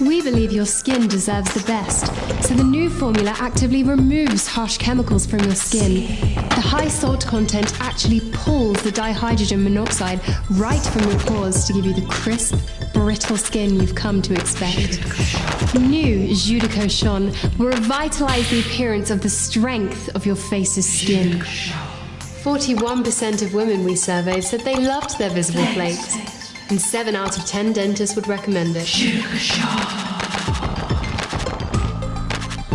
We believe your skin deserves the best, so the new formula actively removes harsh chemicals from your skin. The high salt content actually pulls the dihydrogen monoxide right from your pores to give you the crisp, brittle skin you've come to expect. New Jus de Cochon will revitalize the appearance of the strength of your face's skin. 41% of women we surveyed said they loved their visible flakes, and 7 out of 10 dentists would recommend it.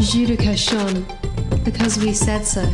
Jus de Cochon, because we said so.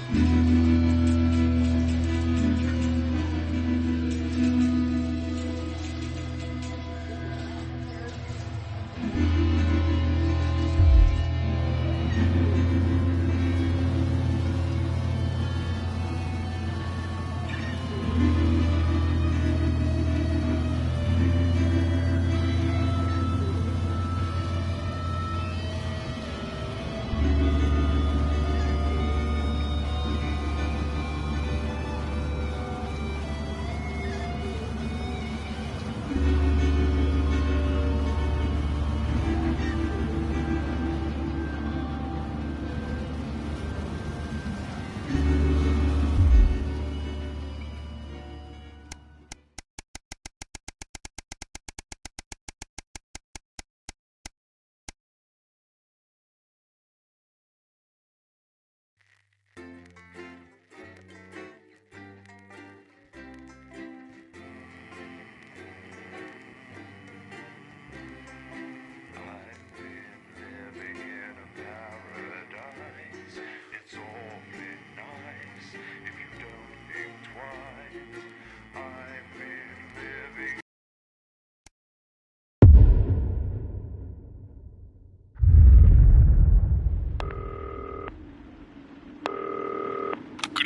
Good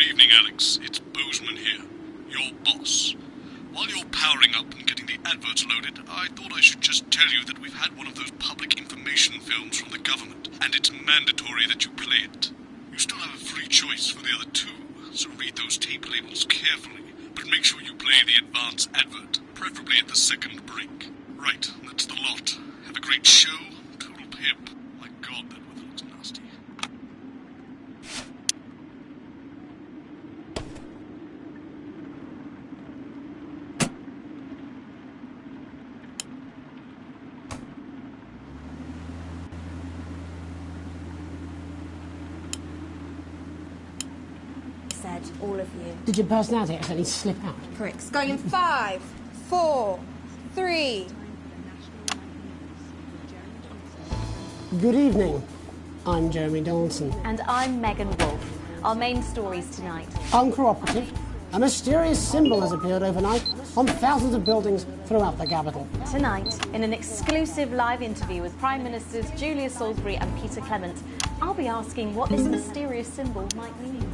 evening, Alex. It's Bozeman here, your boss. While you're powering up and getting the adverts loaded, I thought I should just tell you that we've had one of those public information films from the government, and it's mandatory that you play it. You still have a free choice for the other two, so read those tape labels carefully, but make sure you play the advance advert, preferably at the second break. Right, that's the lot. Have a great show. Total pimp. My God, that weather looks nasty. Said, all of you. Did your personality actually slip out? Pricks. Going in 5, 4, 3. Good evening. I'm Jeremy Dawson. And I'm Megan Wolf. Our main stories tonight. Uncooperative. A mysterious symbol has appeared overnight on thousands of buildings throughout the capital. Tonight, in an exclusive live interview with Prime Ministers Julia Salisbury and Peter Clement, I'll be asking what this mysterious symbol might mean.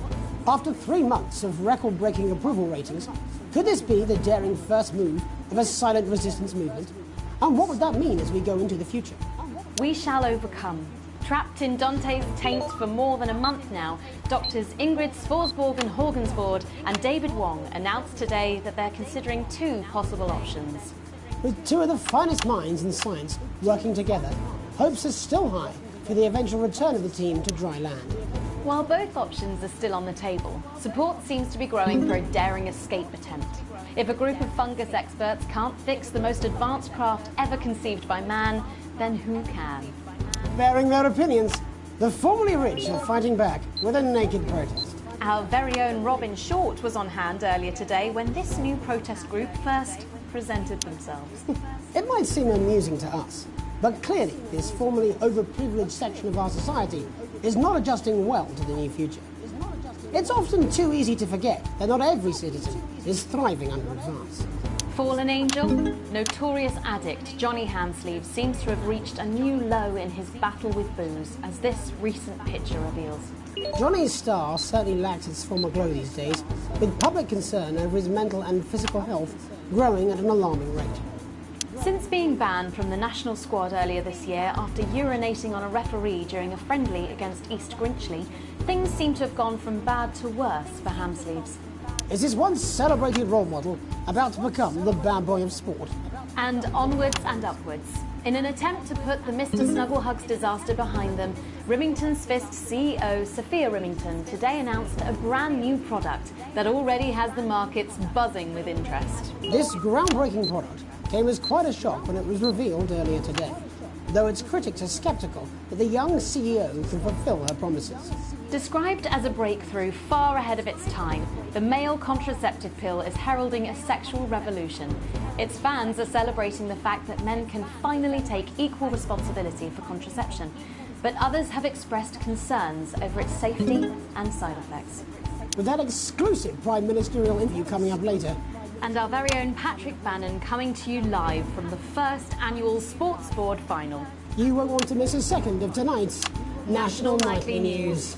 After 3 months of record-breaking approval ratings, could this be the daring first move of a silent resistance movement? And what would that mean as we go into the future? We shall overcome. Trapped in Dante's taint for more than a month now, doctors Ingrid Svorsborg-Horgensvoord and David Wong announced today that they're considering 2 possible options. With 2 of the finest minds in science working together, hopes are still high for the eventual return of the team to dry land. While both options are still on the table, support seems to be growing for a daring escape attempt. If a group of fungus experts can't fix the most advanced craft ever conceived by man, then who can? Bearing their opinions, the formerly rich are fighting back with a naked protest. Our very own Robin Short was on hand earlier today when this new protest group first presented themselves. It might seem amusing to us, but clearly this formerly overprivileged section of our society is not adjusting well to the new future. It's often too easy to forget that not every citizen is thriving under advance. Fallen angel, notorious addict Johnny Handsleeve seems to have reached a new low in his battle with booze, as this recent picture reveals. Johnny's star certainly lacks its former glow these days, with public concern over his mental and physical health growing at an alarming rate. Since being banned from the national squad earlier this year after urinating on a referee during a friendly against East Grinchley, things seem to have gone from bad to worse for Handsleeves. Is this once celebrated role model about to become the bad boy of sport? And onwards and upwards. In an attempt to put the Mr. Snugglehugs disaster behind them, Rimington's Fist CEO Sophia Rimington today announced a brand new product that already has the markets buzzing with interest. This groundbreaking product came as quite a shock when it was revealed earlier today, though its critics are sceptical that the young CEO can fulfill her promises. Described as a breakthrough far ahead of its time, the male contraceptive pill is heralding a sexual revolution. Its fans are celebrating the fact that men can finally take equal responsibility for contraception. but others have expressed concerns over its safety and side effects. With that exclusive Prime Ministerial interview coming up later. And our very own Patrick Bannon coming to you live from the first annual Sports Board final. You won't want to miss a second of tonight's National Nightly News.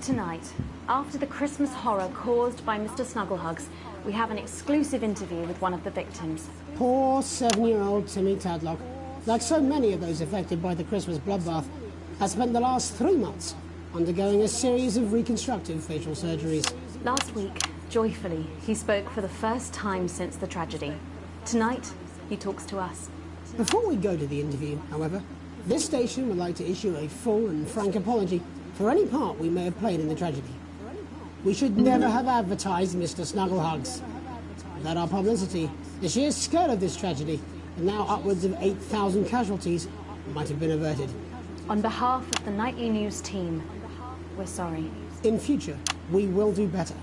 Tonight, after the Christmas horror caused by Mr. Snugglehugs, we have an exclusive interview with one of the victims. Poor 7-year-old Timmy Tadlock, like so many of those affected by the Christmas bloodbath, has spent the last 3 months undergoing a series of reconstructive facial surgeries. Last week, joyfully, he spoke for the first time since the tragedy. Tonight, he talks to us. Before we go to the interview, however, this station would like to issue a full and frank apology for any part we may have played in the tragedy. We should never have advertised Mr. Snugglehugs. Without our publicity, the sheer scale of this tragedy, and now upwards of 8,000 casualties, might have been averted. On behalf of the Nightly News team, we're sorry. In future, we will do better.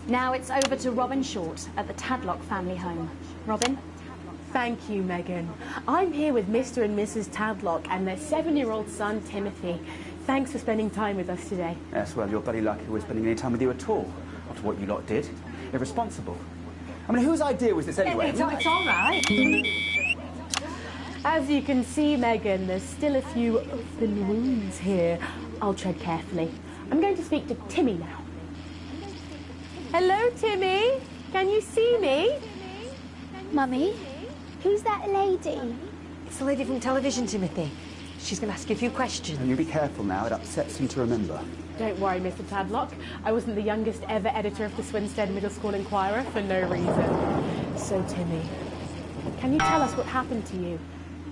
Now it's over to Robin Short at the Tadlock family home. Robin? Thank you, Megan. I'm here with Mr. and Mrs. Tadlock and their 7-year-old son, Timothy. Thanks for spending time with us today. Yes, well, you're bloody lucky we're spending any time with you at all, after what you lot did. Irresponsible. I mean, whose idea was this anyway? It's all right. As you can see, Megan, there's still a few open wounds here. I'll tread carefully. I'm going to speak to Timmy now. Hello, Timmy. Can you see me? Mummy, who's that lady? It's the lady from television, Timothy. She's going to ask you a few questions. And you be careful now, it upsets him to remember. Don't worry, Mr. Tadlock. I wasn't the youngest ever editor of the Swinstead Middle School Inquirer for no reason. So, Timmy, can you tell us what happened to you?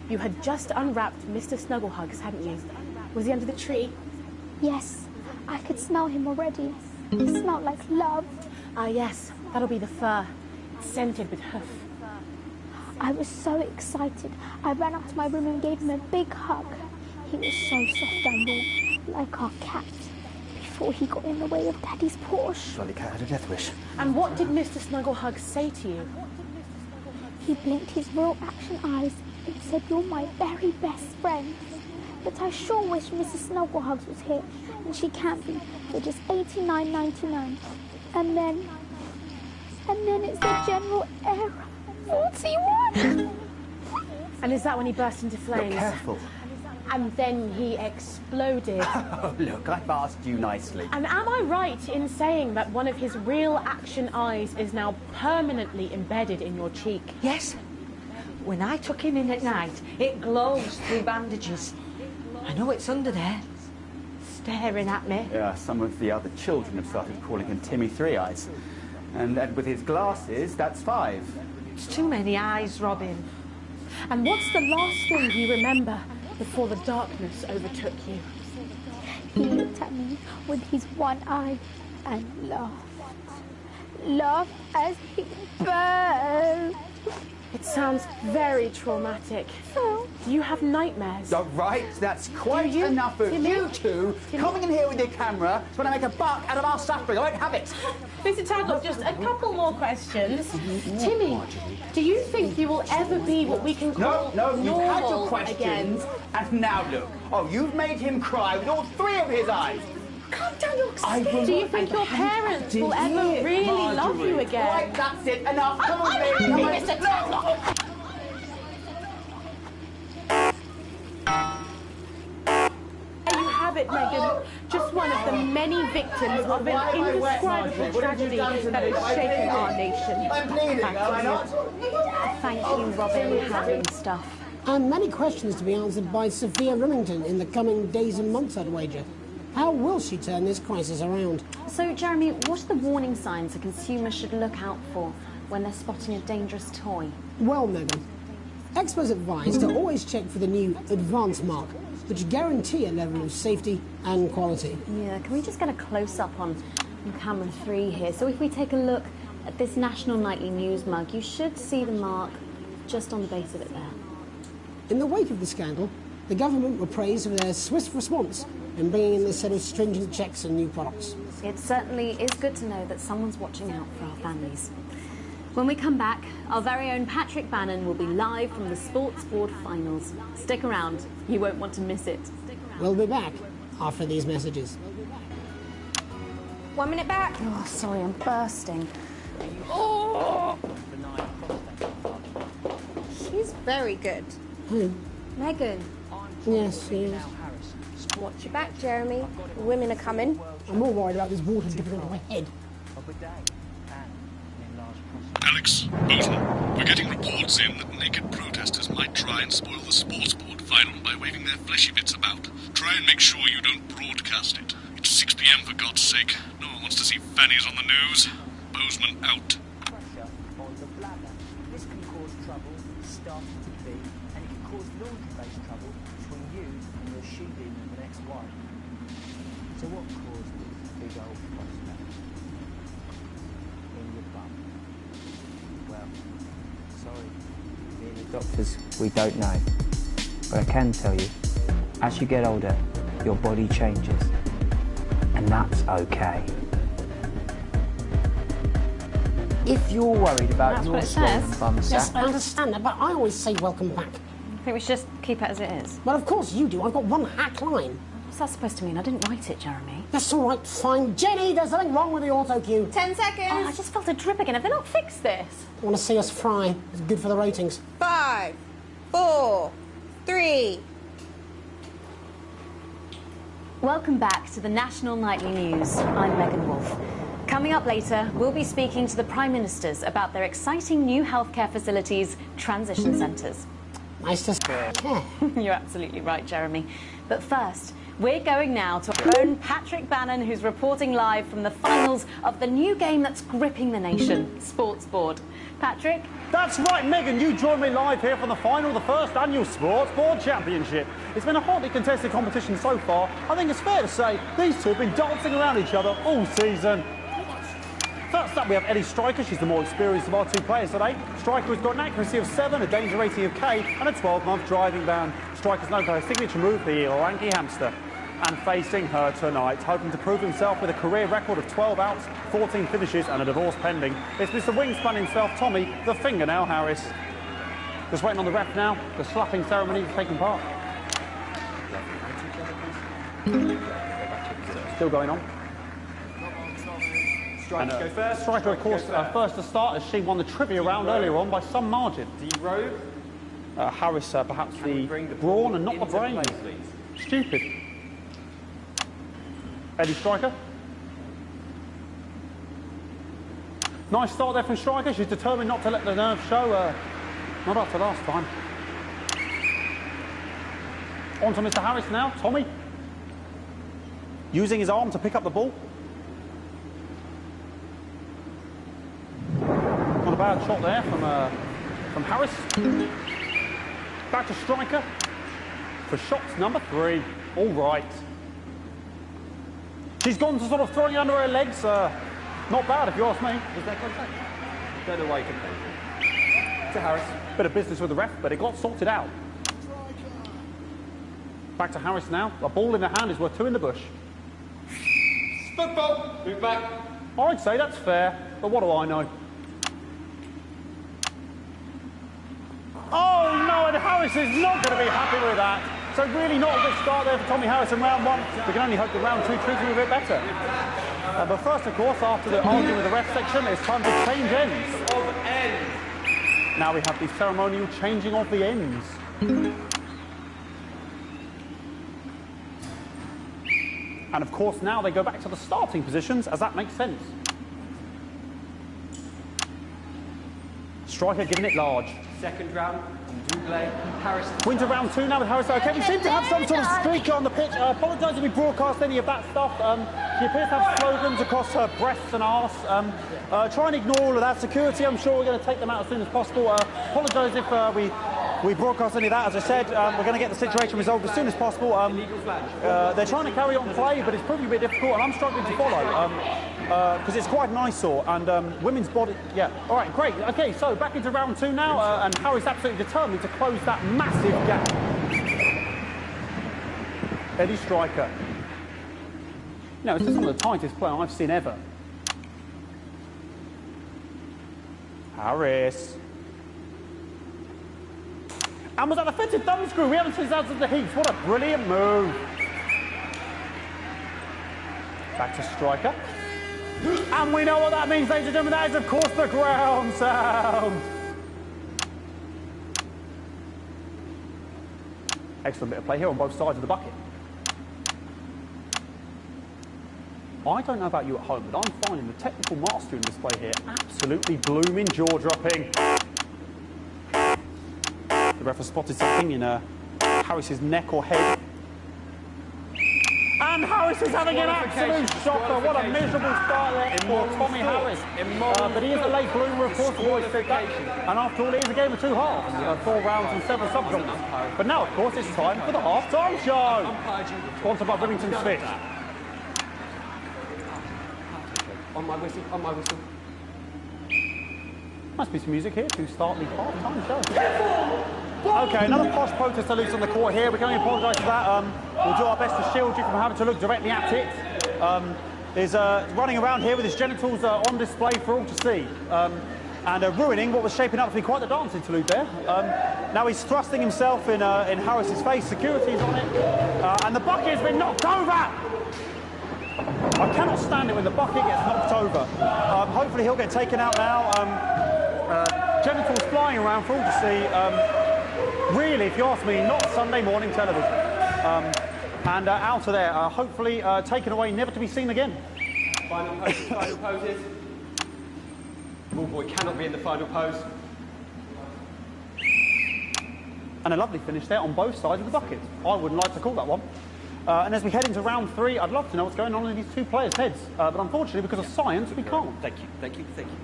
You had just unwrapped Mr. Snugglehugs, hadn't you? Was he under the tree? Yes, I could smell him already. He smelled like love. Ah, yes, that'll be the fur. It's scented with hoof. I was so excited. I ran up to my room and gave him a big hug. He was so soft and warm, like our cat, before he got in the way of Daddy's Porsche. Bloody cat had a death wish. And what did Mr. Snugglehugs say to you? He blinked his real action eyes and said, "You're my very best friend." But I sure wish Mrs. Snugglehugs was here, and she can't be, for just $89.99. And then it's the general error. 41! And is that when he burst into flames? Look, careful. And then he exploded. Oh, look, I've asked you nicely. And am I right in saying that one of his real action eyes is now permanently embedded in your cheek? Yes. When I took him in at night, it glows through bandages. I know it's under there, staring at me. Yeah, some of the other children have started calling him Timmy Three Eyes. And with his glasses, that's 5. It's too many eyes, Robin. And what's the last thing you remember before the darkness overtook you? He looked at me with his one eye and laughed. Laughed as he burned. It sounds very traumatic. Oh. Do you have nightmares? Oh, right, that's quite enough of you two coming in here with your camera trying to make a buck out of our suffering. I won't have it. Mr. Tadlock, just a couple more questions. Timmy, do you think you will ever be what we can call No, you've had your normal questions, again? and now look. Oh, you've made him cry with all 3 of his eyes. Calm down, you're scared. Do you think your parents will ever really love you again? Right, that's it. Enough. Come on, I'm baby. happy, Mr. Tadlock. There you have it, Megan. Just one of the many victims of an indescribable tragedy that has shaken our nation. I'm bleeding, am I not? Thank you, Robin, Harry and stuff. And many questions to be answered by Sophia Remington in the coming days and months, I'd wager. How will she turn this crisis around? So, Jeremy, what are the warning signs a consumer should look out for when they're spotting a dangerous toy? Well, Megan, Experts advise to always check for the new advanced mark, which guarantee a level of safety and quality. Yeah, can we just get a close-up on camera 3 here? So if we take a look at this National Nightly News mug, you should see the mark just on the base of it there. In the wake of the scandal, the government were praised for their swift response in bringing in this set of stringent checks and new products. It certainly is good to know that someone's watching out for our families. When we come back, our very own Patrick Bannon will be live from the Sports Board finals. Stick around, you won't want to miss it. We'll be back after these messages. 1 minute back. Oh, sorry, I'm bursting. Oh! She's very good. Who? Megan. Yes, she is. Watch your back, Jeremy. The women are coming. I'm more worried about this water dripping onto my head. Alex, Bozeman, we're getting reports in that naked protesters might try and spoil the sports board final by waving their fleshy bits about. Try and make sure you don't broadcast it. It's 6 p.m. for God's sake. No one wants to see fannies on the news. Bozeman out. Pressure on the bladder. This can cause trouble starting to bleed, and it can cause laundry-based trouble between you and your she-being and the next wife. So what caused this big old prospect in your bum? Well, sorry, being the doctors, we don't know. But I can tell you, as you get older, your body changes. And that's okay. If you're worried about your swollen bum sack... Yes, I understand that, but I always say welcome back. I think we should just keep it as it is. Well, of course you do. I've got one hack line. What's that supposed to mean? I didn't write it, Jeremy. That's all right, fine. Jenny, there's something wrong with the auto cue. 10 seconds. Oh, I just felt a drip again. Have they not fixed this? Want to see us fry? It's good for the ratings. 5, 4, 3. Welcome back to the National Nightly News. I'm Megan Wolf. Coming up later, we'll be speaking to the Prime Ministers about their exciting new healthcare facilities, transition centres. Nice to see. You're absolutely right, Jeremy. But first, we're going now to our own Patrick Bannon, who's reporting live from the finals of the new game that's gripping the nation, Sports Board. Patrick? That's right, Megan. You join me live here from the final of the first annual Sports Board Championship. It's been a hotly contested competition so far. I think it's fair to say these two have been dancing around each other all season. First up, we have Ellie Striker. She's the more experienced of our two players today. Striker has got an accuracy of 7, a danger rating of K, and a 12-month driving ban. Striker's known for her signature move, the Orangi hamster. And facing her tonight, hoping to prove himself with a career record of 12 outs, 14 finishes and a divorce pending, it's Mr. Wingspan himself, Tommy, the Fingernail Harris. Just waiting on the ref now. The slapping ceremony is taking part. Still going on. Striker, go first. Striker, of course, first to start as she won the trivia round earlier on by some margin. D-row. Harris, perhaps the brawn and not the brain. Stupid. Eddie Striker. Nice start there from Striker. She's determined not to let the nerves show. Not after last time. On to Mr. Harris now. Tommy. Using his arm to pick up the ball. Not a bad shot there from Harris. Back to Striker for shots number 3. All right. She's gone to sort of throwing under her legs. Not bad, if you ask me. Was there contact? Don't know why you can play. To Harris. Bit of business with the ref, but it got sorted out. Back to Harris now. A ball in the hand is worth 2 in the bush. Football. Move back. I'd say that's fair, but what do I know? Oh no, and Harris is not going to be happy with that. So really not a good start there for Tommy Harris in round 1. We can only hope that round 2 treats him a bit better. But first, of course, after the argument with the ref section, it's time to change ends. Of ends. Now we have the ceremonial changing of the ends. And of course, now they go back to the starting positions, as that makes sense. Striker giving it large. Second round, double. Harris. Wins round 2 now with Harris. Okay, we seem to have some sort of streaker on the pitch. I apologise if we broadcast any of that stuff. She appears to have slogans across her breasts and arse. Try and ignore all of that. Security, I'm sure we're going to take them out as soon as possible. Apologise if we we broadcast any of that. As I said, we're going to get the situation resolved as soon as possible. They're trying to carry on play, but it's proving a bit difficult, and I'm struggling to follow because it's quite an eyesore. And women's body, yeah. All right, great. Okay, so back into round 2 now, and Harry's absolutely determined to close that massive gap. Eddie Striker. No, this is some of the tightest play I've seen ever. Harris. And was that a fitted thumbscrew? We haven't seen that since the heats. What a brilliant move. Back to Striker. And we know what that means, ladies and gentlemen. That is, of course, the ground sound. Excellent bit of play here on both sides of the bucket. I don't know about you at home, but I'm finding the technical mastery in display here absolutely blooming jaw-dropping. The ref has spotted something in Harris's neck or head. And Harris is having an absolute shocker. What a miserable start there for Tommy Harris. But he is a late bloomer, of course, always said that. And after all, it is a game of 2 halves, 4 rounds and 7 subgenres. But now, of course, it's time for the half-time show. Sponsored by Remington Smith. On my whistle, on my whistle. Must be some music here to start the half-time show. Okay, another posh protester loose on the court here. We can only apologise for that. We'll do our best to shield you from having to look directly at it. Is running around here with his genitals on display for all to see. And ruining what was shaping up to be quite the dance interlude there. Now he's thrusting himself in Harris's face. Security's on it. And the bucket has been knocked over. I cannot stand it when the bucket gets knocked over. Hopefully he'll get taken out now. Genitals flying around for all to see. Really, if you ask me, not Sunday morning television. And out of there, hopefully taken away, never to be seen again. Final poses, final poses. Ball boy cannot be in the final pose. And a lovely finish there on both sides of the bucket. I wouldn't like to call that one. And as we head into round 3, I'd love to know what's going on in these 2 players' heads. But unfortunately, because of science, we can't. Thank you, thank you, thank you.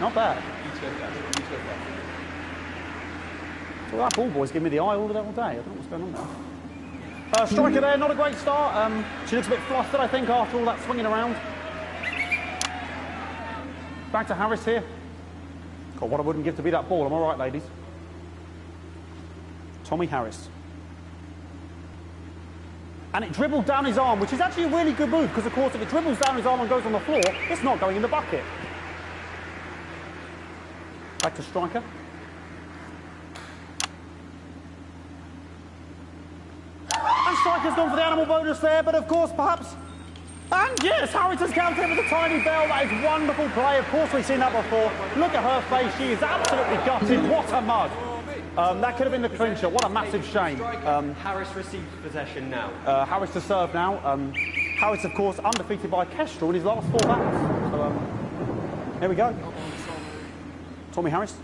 Not bad. Well, that ball boy's giving me the eye all day. I don't know what's going on there. Striker there, not a great start. She looks a bit flustered, I think, after all that swinging around. Back to Harris here. God, what I wouldn't give to be that ball. Am I right, ladies? Tommy Harris. And it dribbled down his arm, which is actually a really good move, because, of course, if it dribbles down his arm and goes on the floor, it's not going in the bucket. Back to Striker. And Striker's gone for the animal bonus there, but, of course, perhaps... And, yes, Harris has counted with a tiny bell. That is wonderful play. Of course, we've seen that before. Look at her face. She is absolutely gutted. What a mug. That could have been the clincher. What a massive shame. Harris receives possession now. Harris to serve now. Harris, of course, undefeated by Kestrel in his last 4 battles. So, here we go. Tommy Harris.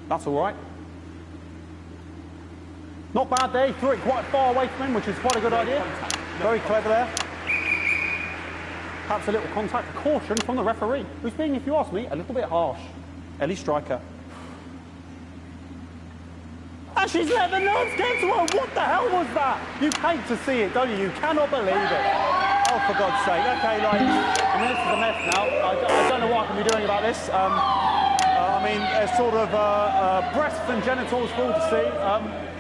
That's all right. Not bad there. He threw it quite far away from him, which is quite a good idea. Very clever there. Perhaps a little contact. Caution from the referee, who's being, if you ask me, a little bit harsh. Ellie Striker. And she's let the nerves get to her. What the hell was that? You hate to see it, don't you? You cannot believe it. Oh, for God's sake. Okay, like, I mean, this is a mess now. I don't know what I can be doing about this. I mean, there's sort of breasts and genitals for all to see.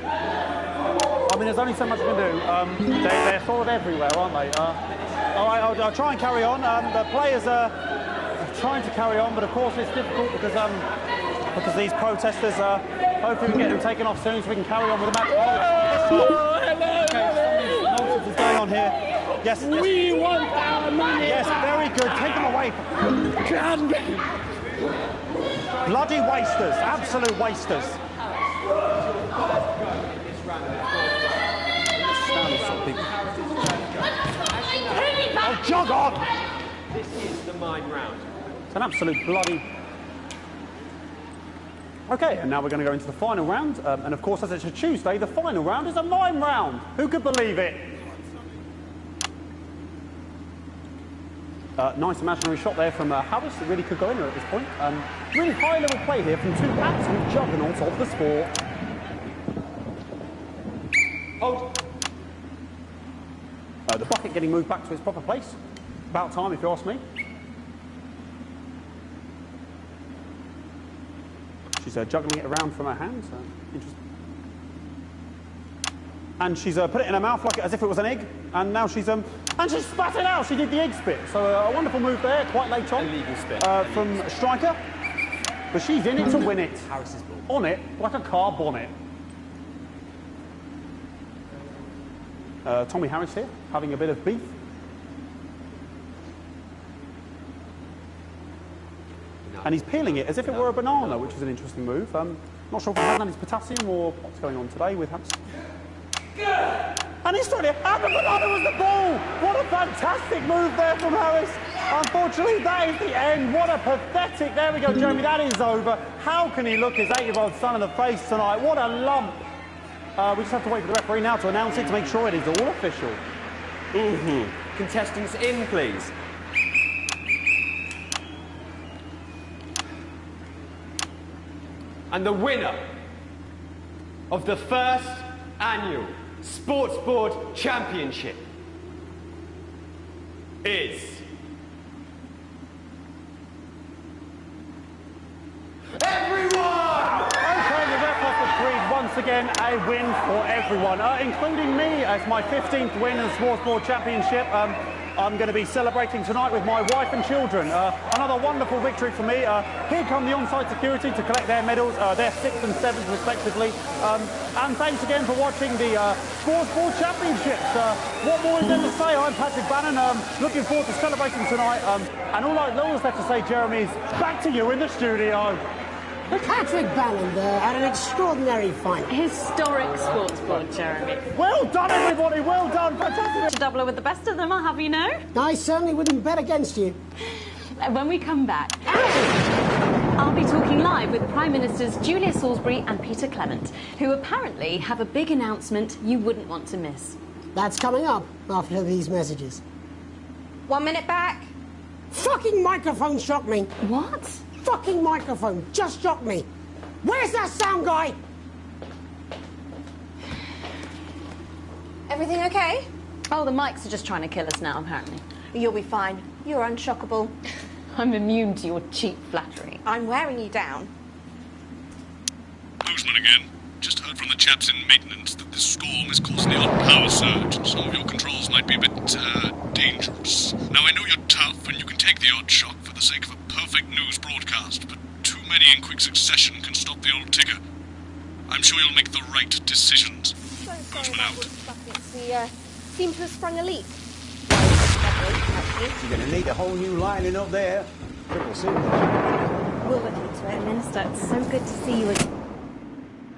I mean, there's only so much I can do. They're sort of everywhere, aren't they? All right, I'll try and carry on. The players are trying to carry on, but of course it's difficult because these protesters hopefully we can get them taken off soon so we can carry on with the match. Okay, nonsense is going on here. Yes, we want our money. Yes, very good. Take them away. Bloody wasters, absolute wasters. Oh, jog on! This is the mime round. It's an absolute bloody... Okay, and now we're going to go into the final round. And of course, as it's a Tuesday, the final round is a mime round. Who could believe it? Nice imaginary shot there from Harris. It really could go in at this point. Really high-level play here from two absolute juggernauts of the sport. Hold. The bucket getting moved back to its proper place. About time, if you ask me. She's juggling it around from her hands. Interesting. And she's put it in her mouth like as if it was an egg. And now she's and she spat it out. She did the egg spit. So a wonderful move there, quite late on. Illegal spit. From Striker. But she's in it to win it. Harris's ball. On it, like a car bonnet. Tommy Harris here, having a bit of beef. And he's peeling it as if it were a banana, which is an interesting move. Not sure if he has any potassium or what's going on today with Harris. And he's trying to... And the banana was the ball! What a fantastic move there from Harris. Unfortunately, that is the end. What a pathetic... There we go, Jeremy, that is over. How can he look his 8-year-old son in the face tonight? What a lump. We just have to wait for the referee now to announce it to make sure it is all official. Contestants in, please. And the winner of the first annual Sports Board Championship is... everyone! Okay, the ref has agreed once again a win for everyone, including me as my 15th win in the Sports Board Championship. I'm going to be celebrating tonight with my wife and children. Another wonderful victory for me. Here come the on-site security to collect their medals, their 6th and 7th respectively. And thanks again for watching the Sports Board Championships. What more is there to say? I'm Patrick Bannon. Looking forward to celebrating tonight. And all I left to say, Jeremy, is back to you in the studio. Patrick Bannon had an extraordinary final. Historic Sports Board, Jeremy. Well done, everybody. Well done. Fantastic. To doubler with the best of them, I'll have you know. I certainly wouldn't bet against you. When we come back, I'll be talking live with Prime Ministers Julia Salisbury and Peter Clement, who apparently have a big announcement you wouldn't want to miss. That's coming up after these messages. 1 minute back. Fucking microphone shocked me. What? Fucking microphone just shocked me. Where's that sound guy? Everything okay? Oh, the mics are just trying to kill us now, apparently. You'll be fine. You're unshockable. I'm immune to your cheap flattery. I'm wearing you down. Boozman again. Just heard from the chaps in maintenance that this storm is causing the odd power surge, and some of your controls might be a bit, dangerous. Now, I know you're tough, and you can take the odd shock for the sake of a perfect news broadcast, but too many in quick succession can stop the old ticker. I'm sure you'll make the right decisions. Boozman out. We seem to have sprung a leak. You're going to need a whole new lining up there. Pretty soon. We'll look into it. Minister, it's so good to see you again.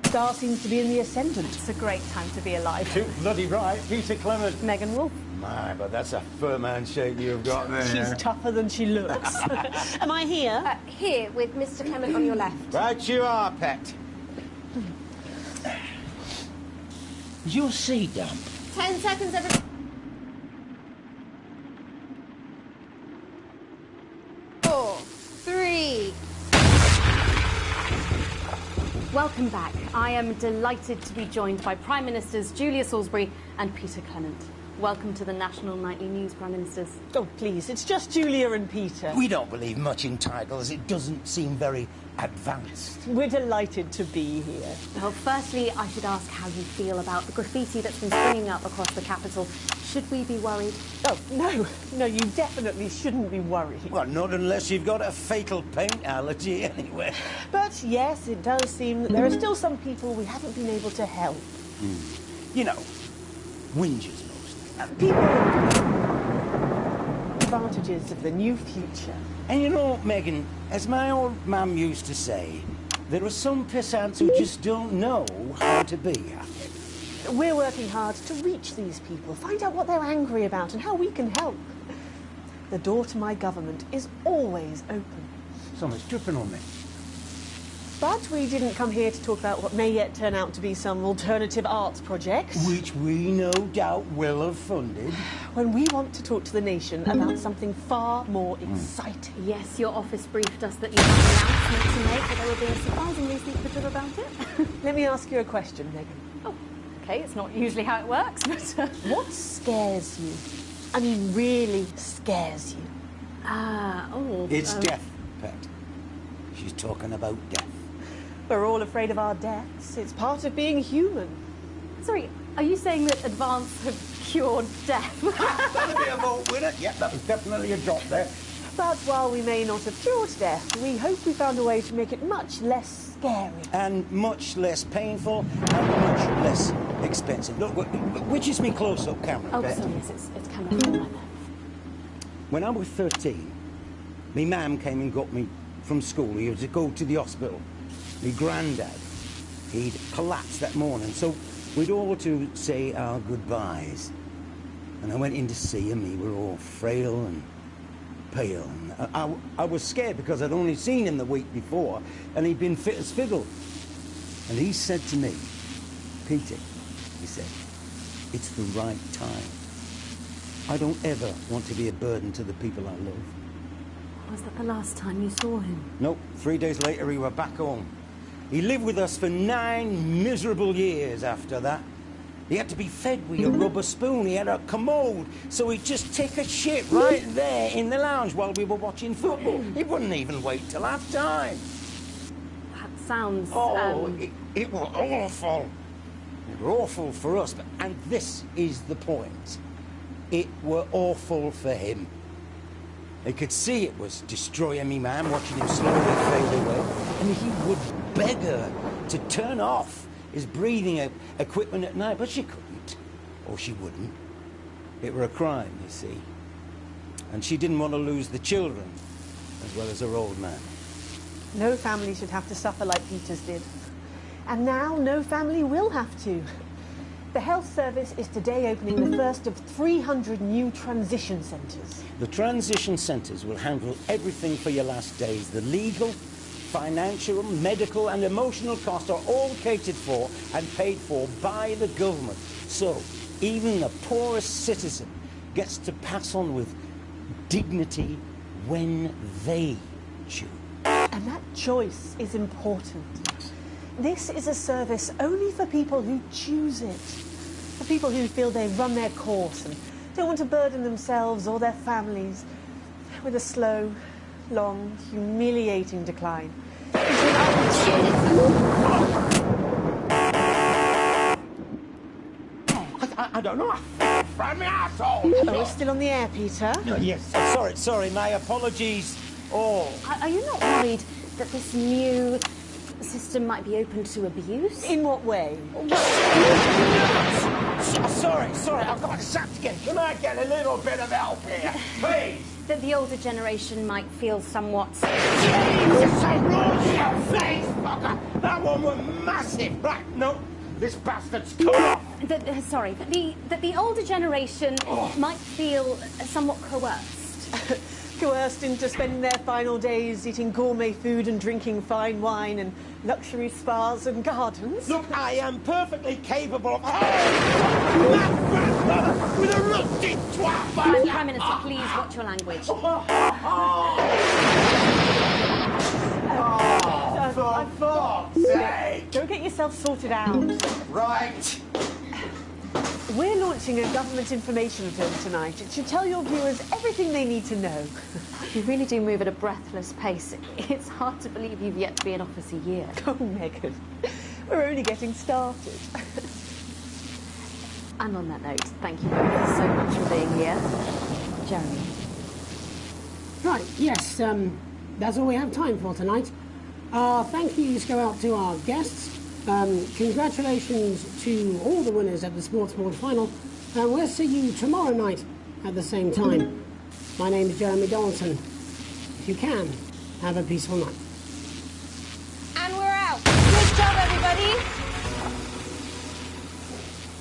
Star seems to be in the ascendant. It's a great time to be alive. Too bloody right. Peter Clement. Megan Wolf. My, but that's a firm handshake you've got there. She's tougher than she looks. Am I here? Here, with Mr. Clement on your left. Right you are, pet. Is your seat damp? 10 seconds, everybody. 4, 3. Welcome back. I am delighted to be joined by Prime Ministers Julia Salisbury and Peter Clement. Welcome to the National Nightly News, Prime Ministers. Oh, please, it's just Julia and Peter. We don't believe much in titles. It doesn't seem very advanced. We're delighted to be here. Well, firstly, I should ask how you feel about the graffiti that's been springing up across the capital. Should we be worried? Oh, no, you definitely shouldn't be worried. Well, not unless you've got a fatal paint allergy anyway. But yes, it does seem that there are still some people we haven't been able to help. You know, whingers mostly. People advantages of the new future. And you know, Megan, as my old mum used to say, there are some pissants who just don't know how to be happy. We're working hard to reach these people, find out what they're angry about and how we can help. The door to my government is always open. Something's dripping on me. But we didn't come here to talk about what may yet turn out to be some alternative arts project. Which we no doubt will have funded. When we want to talk to the nation about something far more exciting. Yes, your office briefed us that you have an announcement to make, but they were being surprisingly secretive about it. Let me ask you a question, Megan. Oh, OK, it's not usually how it works, but... What scares you? I mean, really scares you? It's death, Pet. She's talking about death. We're all afraid of our deaths. It's part of being human. Sorry, are you saying that Advance have cured death? That'll be a vote winner. Yep, that was definitely a drop there. But while we may not have cured death, we hope we found a way to make it much less scary. And much less painful and much less expensive. Look, which is me close-up camera, Oh, Pet? sorry, yes, it's camera right there. When I was 13, me mam came and got me from school. He was to go to the hospital. Me granddad, he'd collapsed that morning, so we'd all to say our goodbyes. And I went in to see him. He were all frail and pale. And I was scared because I'd only seen him the week before, and he'd been fit as fiddle. And he said to me, Peter, he said, it's the right time. I don't ever want to be a burden to the people I love. Was that the last time you saw him? Nope. 3 days later, he were back home. He lived with us for 9 miserable years after that. He had to be fed with a rubber spoon. He had a commode, so he'd just take a shit right there in the lounge while we were watching football. He wouldn't even wait till half-time. That sounds... It was awful. It were awful for us, and this is the point. It were awful for him. He could see it was destroying me, man, watching him slowly fade away. And he would beg her to turn off his breathing equipment at night, but she couldn't, or she wouldn't. It were a crime, you see. And she didn't want to lose the children, as well as her old man. No family should have to suffer like Peter's did. And now no family will have to. The health service is today opening the first of 300 new transition centres. The transition centres will handle everything for your last days. The legal, financial, medical and emotional costs are all catered for and paid for by the government. So even the poorest citizen gets to pass on with dignity when they choose. And that choice is important. This is a service only for people who choose it. For people who feel they've run their course and don't want to burden themselves or their families with a slow, long, humiliating decline. I don't know. Fried me asshole. We're still on the air, Peter. Yes. Sorry. My apologies. All. Are you not worried that this new system might be open to abuse? In what way? Sorry. I've got to get. Can I get a little bit of help here, please? That the older generation might feel somewhat... Jesus, I rolled your face, fucker! That one was massive! Right, no, this bastard's cut off! That the older generation might feel somewhat coerced. Coerced into spending their final days eating gourmet food and drinking fine wine and luxury spas and gardens. Look, I am perfectly capable of... that grandmother with a rusty twat! Prime Minister, please watch your language. For fuck's sake! Go get yourself sorted out. Right. We're launching a government information film tonight. It should tell your viewers everything they need to know. You really do move at a breathless pace. It's hard to believe you've yet to be in office a year. Oh, Megan, we're only getting started. And on that note, thank you both so much for being here. Jeremy. Right, yes, that's all we have time for tonight. Our thank yous go out to our guests. Congratulations to all the winners at the Sports Board final. And we'll see you tomorrow night at the same time. My name is Jeremy Donaldson. If you can, have a peaceful night. And we're out. Good job, everybody.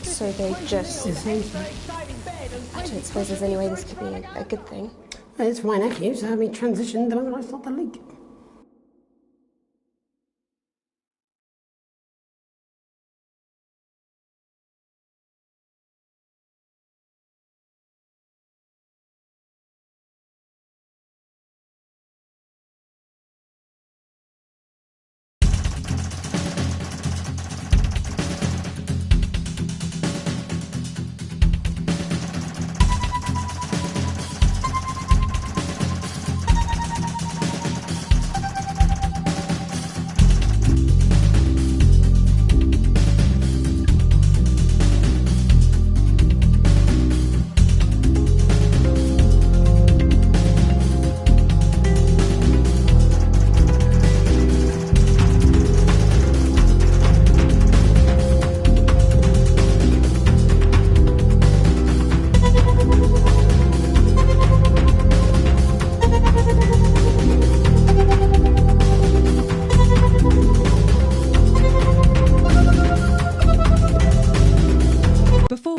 So they just... I don't suppose there's any way this could be a good thing. It's my nephew, so we transitioned the moment I saw the leak.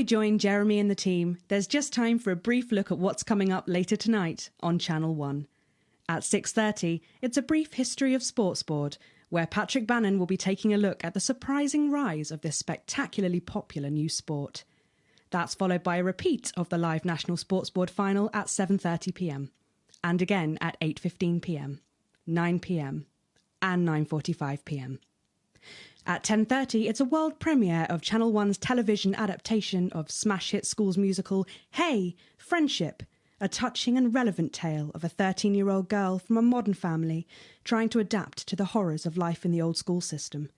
join Jeremy and the team, there's just time for a brief look at what's coming up later tonight on Channel 1. At 6:30, it's a brief history of sports board, where Patrick Bannon will be taking a look at the surprising rise of this spectacularly popular new sport. That's followed by a repeat of the live National Sports Board final at 7:30pm, and again at 8:15pm, 9pm, and 9:45pm. At 10:30, it's a world premiere of Channel 1's television adaptation of smash hit schools musical Hey, Friendship, a touching and relevant tale of a 13-year-old girl from a modern family trying to adapt to the horrors of life in the old school system.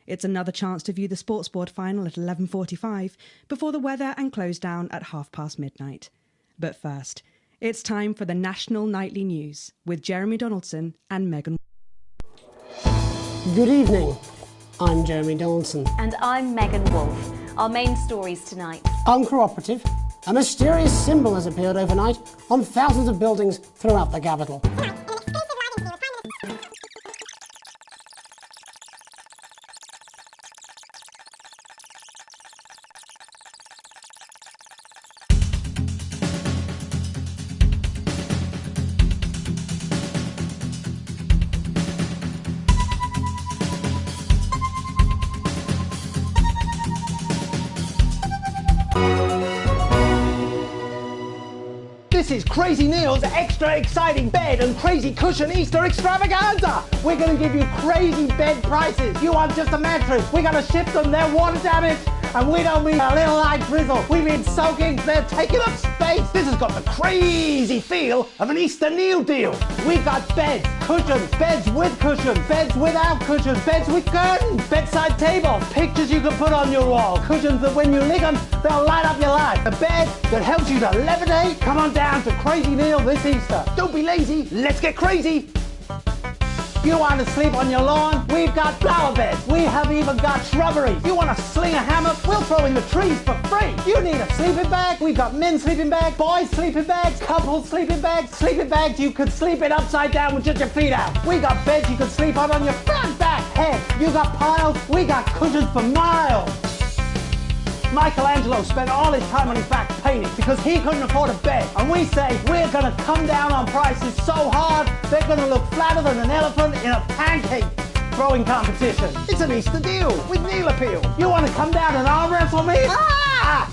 It's another chance to view the sports board final at 11:45 before the weather and close down at midnight. But first, it's time for the National Nightly News with Jeremy Donaldson and Megan. Good evening. I'm Jeremy Donaldson. And I'm Megan Wolfe. Our main stories tonight. Uncooperative. A mysterious symbol has appeared overnight on thousands of buildings throughout the capital. This is Crazy Neil's extra exciting bed and crazy cushion Easter extravaganza. We're going to give you crazy bed prices. You want just a mattress? We're going to ship them. They're water damaged. And we don't mean a little light drizzle. We mean soaking. They're taking up space. This has got the crazy feel of an Easter Neil deal. We've got beds, cushions, beds with cushions, beds without cushions, beds with curtains, bedside tables, pictures you can put on your wall, cushions that when you lick them, they'll light up your life. A bed that helps you to levitate. Come on down to Crazy Neil this Easter. Don't be lazy. Let's get crazy. You want to sleep on your lawn? We've got flower beds. We have even got shrubbery. You want to sling a hammock? We'll throw in the trees for free. You need a sleeping bag? We've got men's sleeping bags, boys' sleeping bags, couples' sleeping bags you could sleep in upside down with just your feet out. We got beds you could sleep on your front, back, head. You got piles? We got cushions for miles. Michelangelo spent all his time on his back painting because he couldn't afford a bed. And we say we're going to come down on prices so hard they're going to look flatter than an elephant in a pancake throwing competition. It's an Easter deal with Neil appeal. You want to come down and arm wrestle me? Ah!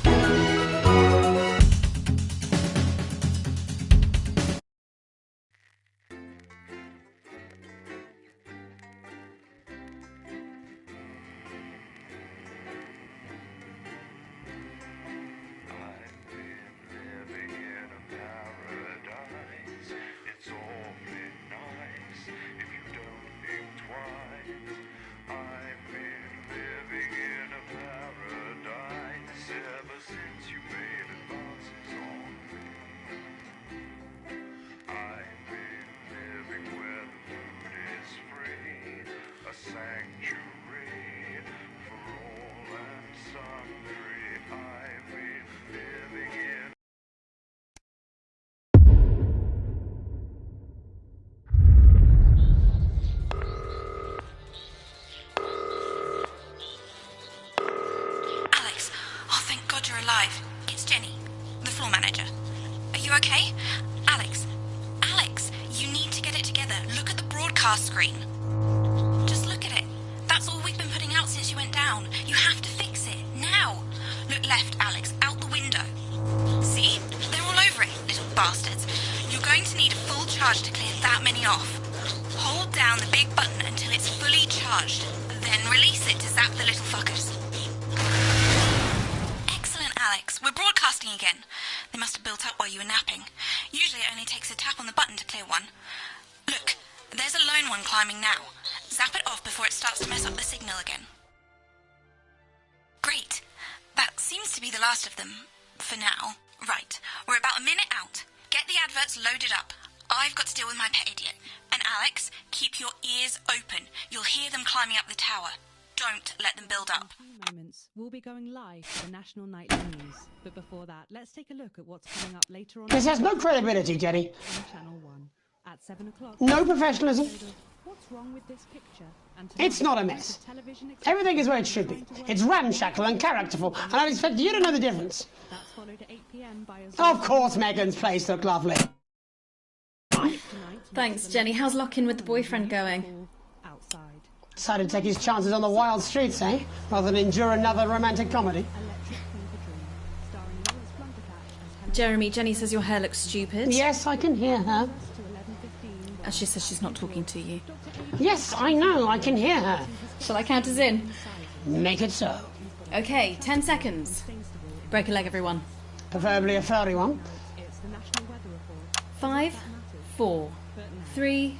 Alive. It's Jenny, the floor manager. Are you okay? Alex, you need to get it together. Look at the broadcast screen. Just look at it. That's all we've been putting out since you went down. You have to fix it, now. Look left, Alex, out the window. See? They're all over it, little bastards. You're going to need a full charge to clear that many off. Hold down the big button until it's fully charged. Then release it to zap the little fuckers. Alex, we're broadcasting again. They must have built up while you were napping. Usually it only takes a tap on the button to clear one. Look, there's a lone one climbing now. Zap it off before it starts to mess up the signal again. Great. That seems to be the last of them. For now. Right. We're about a minute out. Get the adverts loaded up. I've got to deal with my pet idiot. And Alex, keep your ears open. You'll hear them climbing up the tower. Don't let them build up. In a few moments, we'll be going live for the National Nightly News. But before that, let's take a look at what's coming up later on. This has no credibility, Jenny. On Channel 1 at 7 o'clock. No professionalism. What's wrong with this picture? It's not a mess. Everything is where it should be. It's ramshackle and characterful, and I expect you to know the difference. That's followed at 8 p.m. by Of course Megan's place looked lovely. Thanks, Jenny. How's lock-in with the boyfriend going? Decided to take his chances on the wild streets, eh? Rather than endure another romantic comedy. Jeremy, Jenny says your hair looks stupid. Yes, I can hear her. She says she's not talking to you. Yes, I know, I can hear her. Shall I count us in? Make it so. Okay, 10 seconds. Break a leg, everyone. Preferably a furry one. 5, 4, 3...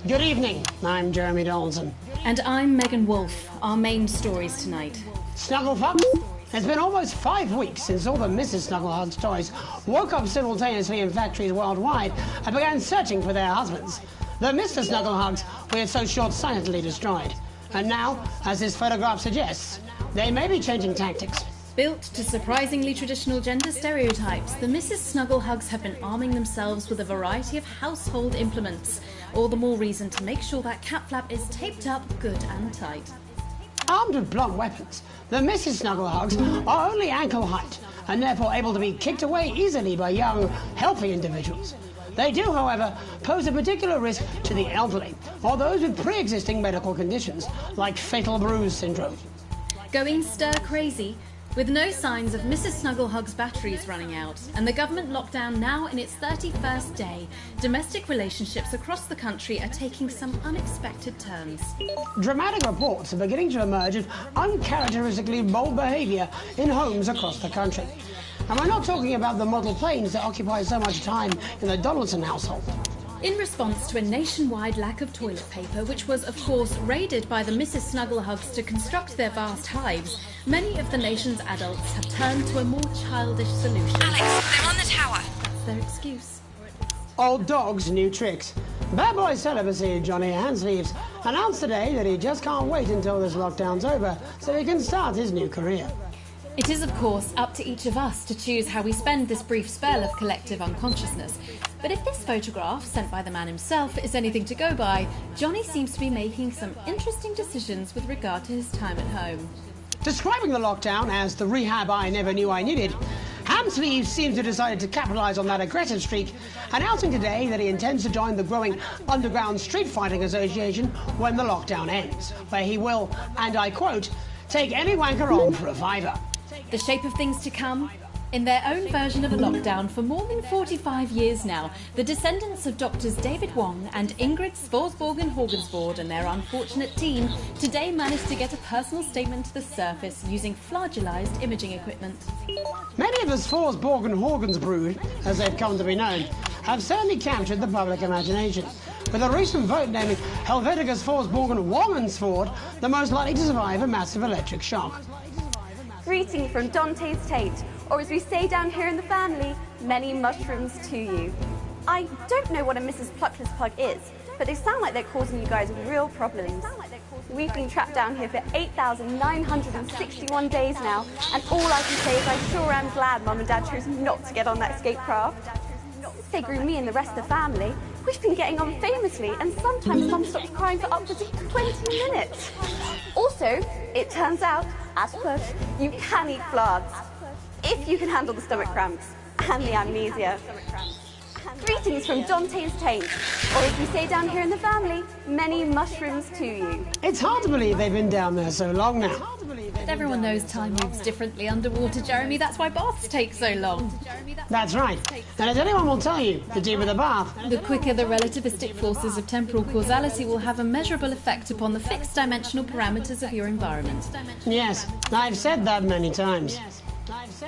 Good evening, I'm Jeremy Donaldson. And I'm Megan Wolfe. Our main stories tonight. Snugglefuck? It's been almost 5 weeks since all the Mrs. Snugglehug's toys woke up simultaneously in factories worldwide and began searching for their husbands. The Mr. Snugglehugs we had so short-sightedly destroyed. And now, as this photograph suggests, they may be changing tactics. Built to surprisingly traditional gender stereotypes, the Mrs. Snugglehugs have been arming themselves with a variety of household implements. All the more reason to make sure that cat flap is taped up good and tight. Armed with blunt weapons, the Mrs. Snugglehugs are only ankle height and therefore able to be kicked away easily by young, healthy individuals. They do, however, pose a particular risk to the elderly or those with pre-existing medical conditions like fatal bruise syndrome. Going stir-crazy, with no signs of Mrs. Snugglehug's batteries running out and the government lockdown now in its 31st day, domestic relationships across the country are taking some unexpected turns. Dramatic reports are beginning to emerge of uncharacteristically bold behaviour in homes across the country. And we're not talking about the model planes that occupy so much time in the Donaldson household. In response to a nationwide lack of toilet paper, which was, of course, raided by the Mrs. Snugglehugs to construct their vast hives, many of the nation's adults have turned to a more childish solution. Alex, they're on the tower. That's their excuse. Old dogs, new tricks. Bad boy celibacy Johnny Handsleeves announced today that he just can't wait until this lockdown's over so he can start his new career. It is, of course, up to each of us to choose how we spend this brief spell of collective unconsciousness. But if this photograph, sent by the man himself, is anything to go by, Johnny seems to be making some interesting decisions with regard to his time at home. Describing the lockdown as the rehab I never knew I needed, Hamsleeves seems to have decided to capitalise on that aggressive streak, announcing today that he intends to join the growing underground street fighting association when the lockdown ends, where he will, and I quote, take any wanker on for a fiver. The shape of things to come? In their own version of a lockdown for more than 45 years now, the descendants of Doctors David Wong and Ingrid Svorsborgen-Horgensvoord and their unfortunate team today managed to get a personal statement to the surface using flagellized imaging equipment. Many of the Svorsborgen-Horgens brood, as they've come to be known, have certainly captured the public imagination, with a recent vote naming Helvetica Svorsborgen-Wongensvoord the most likely to survive a massive electric shock. Greeting from Dante's Tate, or as we say down here in the family, many mushrooms to you. I don't know what a Mrs. Pluckless Plug is, but they sound like they're causing you guys real problems. We've been trapped down here for 8,961 days now, and all I can say is I sure am glad Mum and Dad chose not to get on that escape craft. Since they grew me and the rest of the family, we've been getting on famously, and sometimes Mum stops crying for upwards of 20 minutes. Also, it turns out, at push, you can eat flards, if you can handle the stomach cramps and the amnesia. Greetings from Dante's Tate, or as we say down here in the family, many mushrooms to you. It's hard to believe they've been down there so long now. But everyone knows time moves differently underwater, Jeremy. That's why baths take so long. That's right. And as anyone will tell you, the deeper the bath, the quicker the relativistic forces of temporal causality will have a measurable effect upon the fixed dimensional parameters of your environment. Yes, I've said that many times.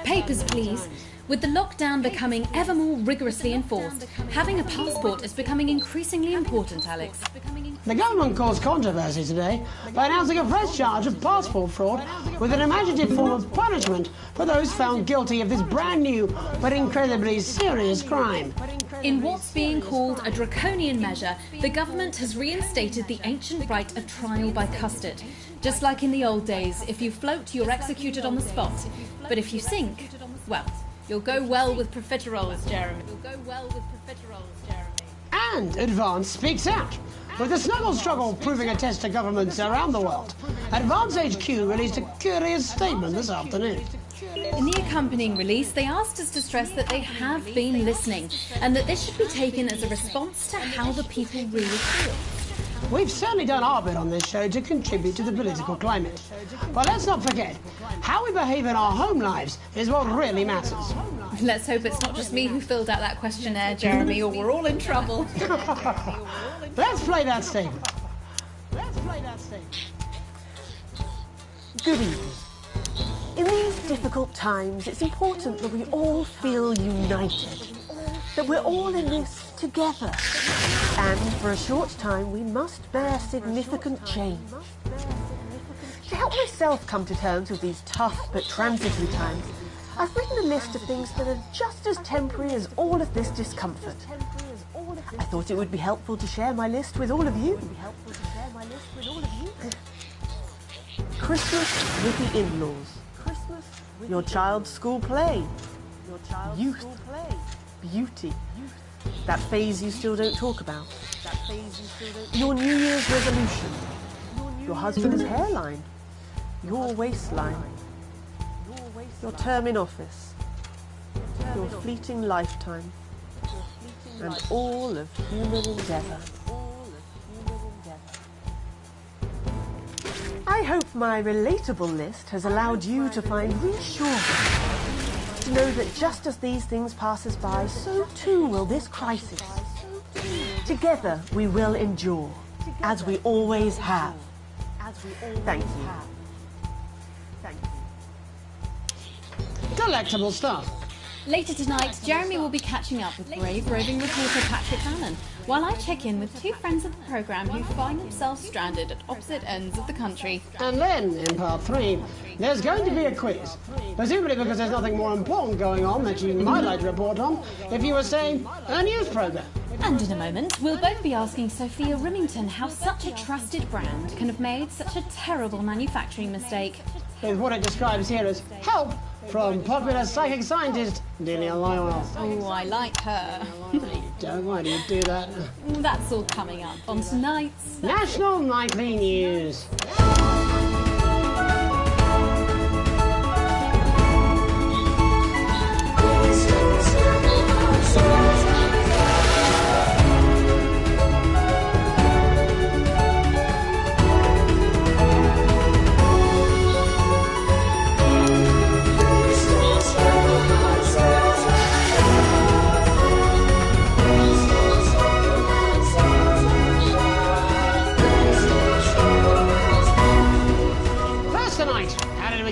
Papers, please. With the lockdown becoming ever more rigorously enforced, having a passport is becoming increasingly important, Alex. The government caused controversy today by announcing a fresh charge of passport fraud with an imaginative form of punishment for those found guilty of this brand new but incredibly serious crime. In what's being called a draconian measure, the government has reinstated the ancient right of trial by custard. Just like in the old days, if you float, you're executed on the spot. But if you sink, well, you'll go well with profiteroles, Jeremy. And Advance speaks out. With the snuggle struggle proving a test to governments around the world, Advance HQ released a curious statement this afternoon. In the accompanying release, they asked us to stress that they have been listening and that this should be taken as a response to how the people really feel. We've certainly done our bit on this show to contribute to the political climate. But let's not forget, how we behave in our home lives is what really matters. Let's hope it's not just me who filled out that questionnaire, Jeremy, or we're all in trouble. Let's play that statement. Good evening. In these difficult times, it's important that we all feel united, that we're all in this together. And for a short time, we must bear significant change. To help myself come to terms with these tough but transitory times, I've written a list of things that are just as temporary as all of this discomfort. I thought it would be helpful to share my list with all of you. Christmas with the in-laws. Your child's school play. Youth. Beauty. That phase you still don't talk about. Your New Year's resolution. Your husband's hairline. Your waistline. Your term in office. Your fleeting lifetime. And all of human endeavour. I hope my relatable list has allowed you to find reassurance, to know that just as these things pass us by, so too will this crisis. Together we will endure, as we always have. Thank you. Delectable stuff. Later tonight, Jeremy will be catching up with brave roving reporter Patrick Bannon, while I check in with two friends of the programme who find themselves stranded at opposite ends of the country. And then, in part 3, there's going to be a quiz. Presumably because there's nothing more important going on that you might like to report on if you were, say, a news programme. And in a moment, we'll both be asking Sophia Rimington how such a trusted brand can have made such a terrible manufacturing mistake. With what it describes here as help from popular psychic scientist Delia Lywell. Oh, I like her. Don't, why do you do that? That's all coming up on tonight's National Nightly News.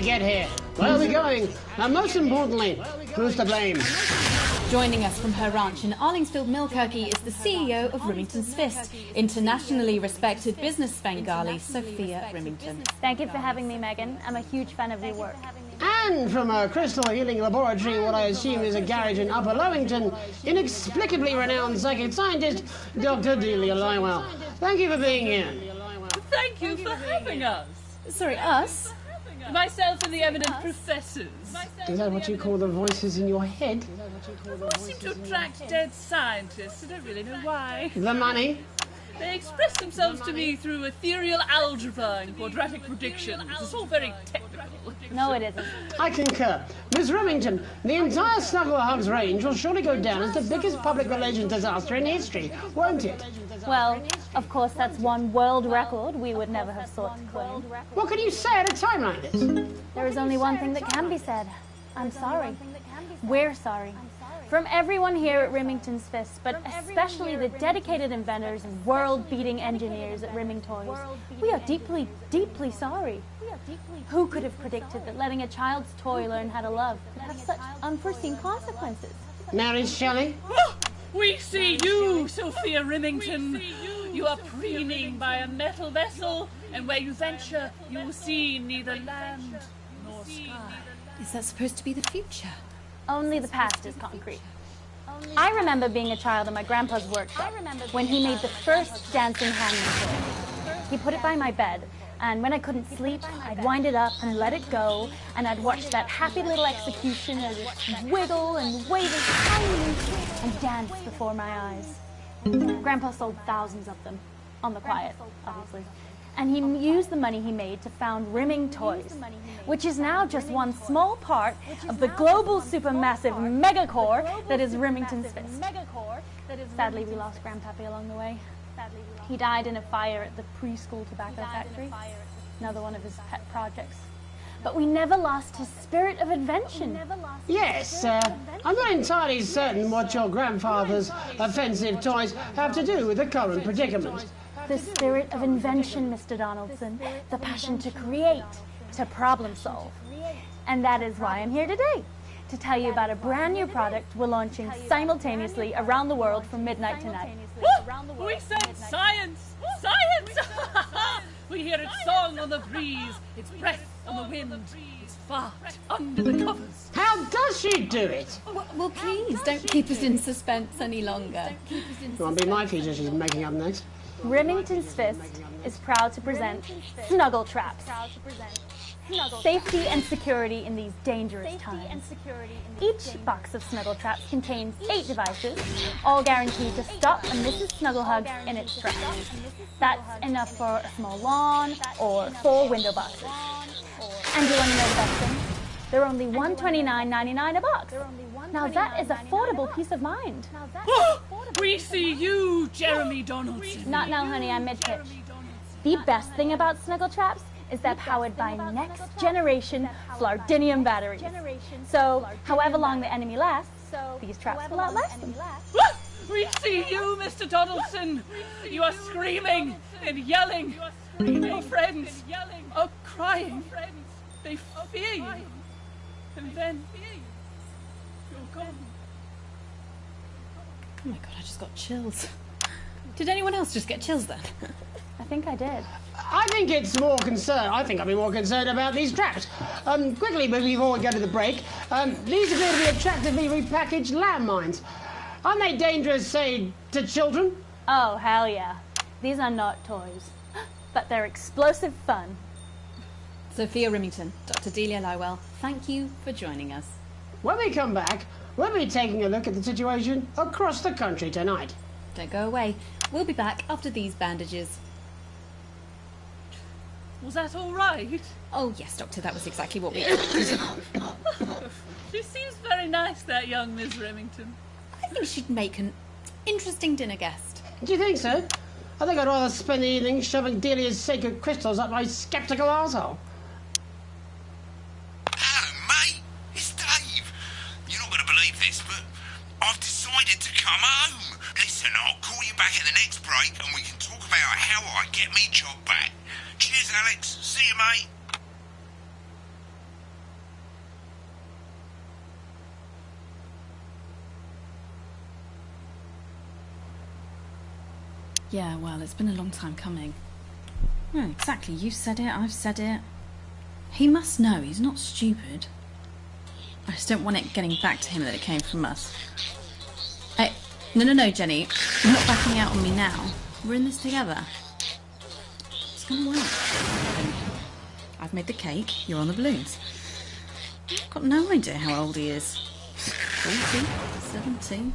Get here. Where are we going? And most importantly, who's to blame? Joining us from her ranch in Arlingsfield, Milkirky is the CEO of Rimington's Fist, internationally respected business Bengali, Sophia Rimington. Thank you for having me, Megan. I'm a huge fan of your work. And from a crystal healing laboratory, what I assume is a garage in Upper Lowington, inexplicably renowned psychic scientist, Dr. Delia Lywell. Thank you for being here. Thank you for having us. Sorry, us? Myself and the eminent professors. Is that what you call the voices in your head? The voice seem to attract dead scientists. I don't really know why. The money? They express themselves to me through ethereal algebra and quadratic predictions. It's all very technical. No, it isn't. I concur. Miss Remington, the entire Snuggle Hugs range will surely go down as the biggest public relations disaster in history, won't it? Well, of course, that's one world record we would never have sought to claim. What can you say at a time like this? There is only one thing that can be said. I'm sorry. We're sorry. From everyone here at Rimington's Fist, but especially the dedicated inventors and world-beating engineers at Rimming Toys, we are deeply, deeply sorry. Who could have predicted that letting a child's toy learn how to love could have such unforeseen consequences? Mary Shelley? We see you, Sophia Rimington. You are preening by a metal vessel, and where you venture, you will see neither land nor sky. Is that supposed to be the future? Only the past is concrete. I remember being a child in my grandpa's workshop when he made the first dancing hanging toy. He put it by my bed, and when I couldn't sleep, I'd wind it up and let it go, and I'd watch that happy little execution as it wiggle and wave its tiny and dance before my eyes. Grandpa sold thousands of them, on the quiet, obviously. And he used the money he made to found Rimming Toys, which is now just one small part of the global supermassive megacore that is Rimington's Fist. Sadly, we lost Grandpappy along the way. He died in a fire at the preschool tobacco factory, another one of his pet projects. But we never lost his spirit of invention. Yes, I'm not entirely certain what your grandfather's offensive toys have to do with the current predicament. The spirit of invention, Mr. Donaldson. The passion to create, to problem solve. And that is why I'm here today, to tell you about a brand new product we're launching simultaneously around the world from midnight tonight. We said science! Science! We hear its song on the breeze, its breath on the wind, its fart under the covers. How does she do it? Well, please, don't keep us in suspense any longer. It won't be my feature she's making up next. Rimington's Fist is proud to present Snuggle Traps. Safety and security in these dangerous times. Each box of Snuggle Traps contains 8 devices, all guaranteed to stop a Mrs. Snugglehug in its tracks. That's enough for a small lawn or 4 window boxes. And you want to know the best thing? They're only $129.99 a box. Now that is affordable peace of mind. We see you, Jeremy Donaldson. Not now, honey, I'm mid-pitch. The best thing about Snuggle Traps is they're powered by next-generation Flardinium batteries. So, however long the enemy lasts, these traps will outlast them. We see you, Mr. Donaldson. You are screaming and yelling. Your friends are crying. They fear you. And then you're gone. Oh my god, I just got chills. Did anyone else just get chills then? I think I did. I think it's more concerned. I think I'd be more concerned about these traps. Quickly, before we go to the break, these appear to be attractively repackaged landmines. Aren't they dangerous, say, to children? Oh, hell yeah. These are not toys, but they're explosive fun. Sophia Rimington, Dr. Delia Lywell, thank you for joining us. When we come back, we'll be taking a look at the situation across the country tonight. Don't go away. We'll be back after these bandages. Was that all right? Oh, yes, Doctor, that was exactly what we... She seems very nice, that young Miss Remington. I think she'd make an interesting dinner guest. Do you think so? I think I'd rather spend the evening shoving Delia's sacred crystals up my sceptical arsehole. Hello, mate. It's Dave. You're not going to believe this, but I've decided to come home. Listen, I'll call you back at the next break and we can talk about how I get me job back. Cheers, Alex. See you, mate. Yeah, well, it's been a long time coming. Well, exactly. You said it, I've said it. He must know. He's not stupid. I just don't want it getting back to him that it came from us. Hey, no, Jenny. You're not backing out on me now. We're in this together. It's gonna work. I've made the cake. You're on the balloons. I've got no idea how old he is. 40? 17?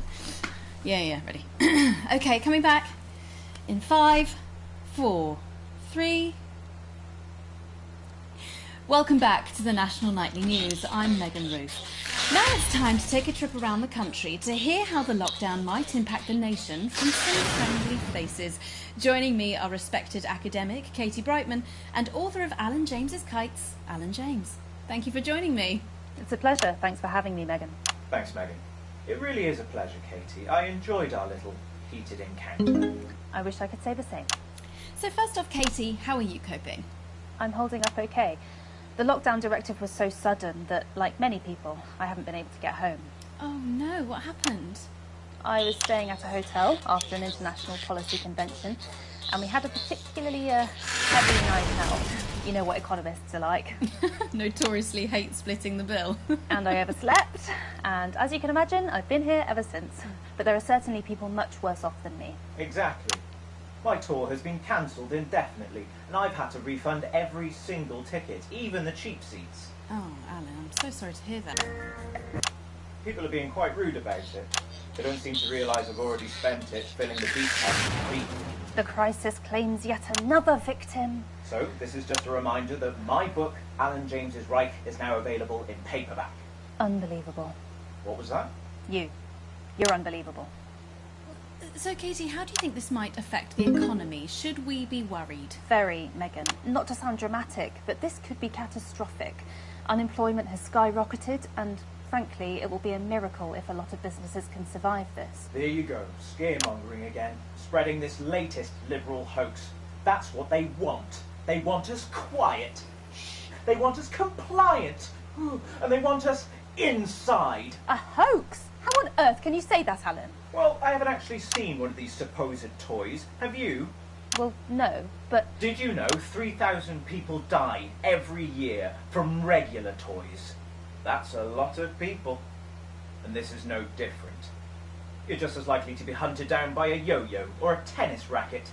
Yeah, ready. Okay, coming back. In 5, 4, 3... Welcome back to the National Nightly News. I'm Megan Ruth. Now it's time to take a trip around the country to hear how the lockdown might impact the nation from some friendly faces. Joining me are respected academic Katie Brightman and author of Alan James's Kites, Alan James. Thank you for joining me. It's a pleasure. Thanks for having me, Megan. Thanks, Megan. It really is a pleasure, Katie. I enjoyed our little heated encounter. I wish I could say the same. So first off, Katie, how are you coping? I'm holding up okay. The lockdown directive was so sudden that, like many people, I haven't been able to get home. Oh no, what happened? I was staying at a hotel after an international policy convention, and we had a particularly heavy night out. You know what economists are like. Notoriously hate splitting the bill. And I overslept, and as you can imagine, I've been here ever since. But there are certainly people much worse off than me. Exactly. My tour has been cancelled indefinitely, and I've had to refund every single ticket, even the cheap seats. Oh, Alan, I'm so sorry to hear that. People are being quite rude about it. They don't seem to realise I've already spent it filling the beach house with people. The crisis claims yet another victim. So, this is just a reminder that my book, Alan James's Reich, is now available in paperback. Unbelievable. What was that? You're unbelievable. So, Katie, how do you think this might affect the economy? Should we be worried? Very, Megan. Not to sound dramatic, but this could be catastrophic. Unemployment has skyrocketed, and frankly, it will be a miracle if a lot of businesses can survive this. There you go, scaremongering again, spreading this latest liberal hoax. That's what they want. They want us quiet. They want us compliant. And they want us inside. A hoax? How on earth can you say that, Alan? Well, I haven't actually seen one of these supposed toys. Have you? Well, no, but... Did you know 3,000 people die every year from regular toys? That's a lot of people. And this is no different. You're just as likely to be hunted down by a yo-yo or a tennis racket.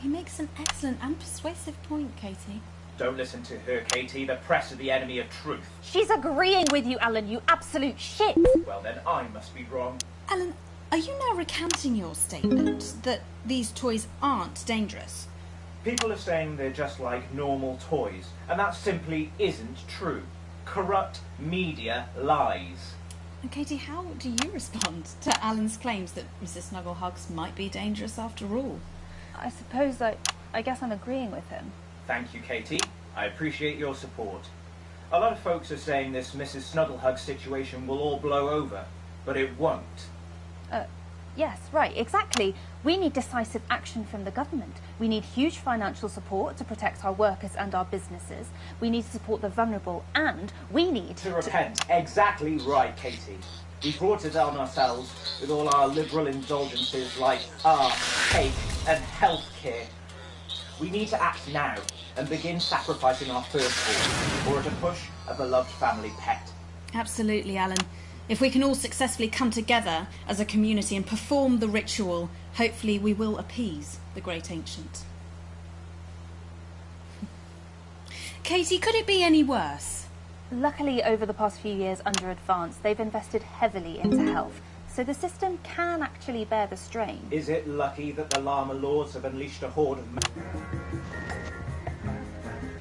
He makes an excellent and persuasive point, Katie. Don't listen to her, Katie. The press are the enemy of truth. She's agreeing with you, Alan, you absolute shit! Well, then I must be wrong. Alan, are you now recanting your statement that these toys aren't dangerous? People are saying they're just like normal toys, and that simply isn't true. Corrupt media lies. And Katie, how do you respond to Alan's claims that Mrs. Snugglehugs might be dangerous after all? I suppose I guess I'm agreeing with him. Thank you, Katie. I appreciate your support. A lot of folks are saying this Mrs. Snugglehug situation will all blow over, but it won't. Yes, right, exactly. We need decisive action from the government. We need huge financial support to protect our workers and our businesses. We need to support the vulnerable, and we need to repent. Exactly right, Katie. We brought it on ourselves with all our liberal indulgences like art, cake, and healthcare. We need to act now and begin sacrificing our firstborn in order to push a beloved family pet. Absolutely, Alan. If we can all successfully come together as a community and perform the ritual, hopefully we will appease the great ancient. Katie, could it be any worse? Luckily, over the past few years under Advance, they've invested heavily into health, so the system can actually bear the strain. Is it lucky that the Llama Lords have unleashed a horde of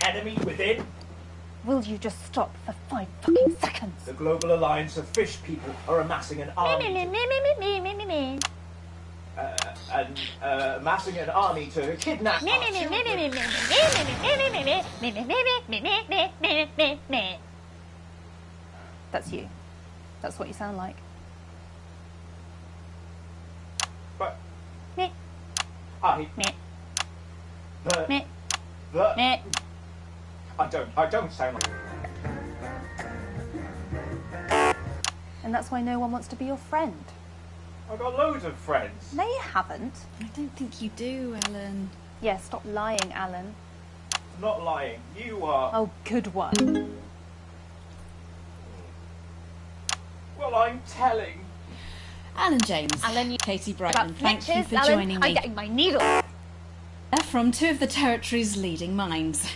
enemy within? Will you just stop for 5 fucking seconds? The Global Alliance of Fish People are amassing an army amassing an army to kidnap our children. That's you. That's what you sound like. But I don't sound like. And that's why no one wants to be your friend. I've got loads of friends. No, you haven't. I don't think you do, Alan. Yeah, stop lying, Alan. I'm not lying. You are. Oh, good one. Well, I'm telling. Alan James. Alan, Katie Brightman, thank you for Alan, joining me. I'm getting my needle. From two of the territory's leading minds.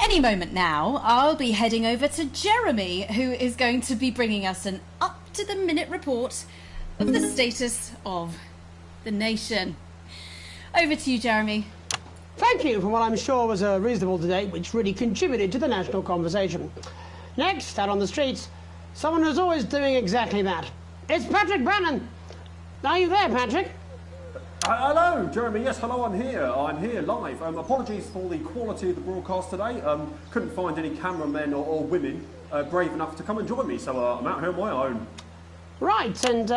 Any moment now, I'll be heading over to Jeremy, who is going to be bringing us an up-to-the-minute report of the status of the nation. Over to you, Jeremy. Thank you for what I'm sure was a reasonable debate which really contributed to the national conversation. Next, out on the streets, someone who's always doing exactly that. It's Patrick Bannon. Are you there, Patrick? Hello, Jeremy. Yes, hello, I'm here. I'm here live. Apologies for the quality of the broadcast today. Couldn't find any cameramen or women brave enough to come and join me, so I'm out here on my own. Right, and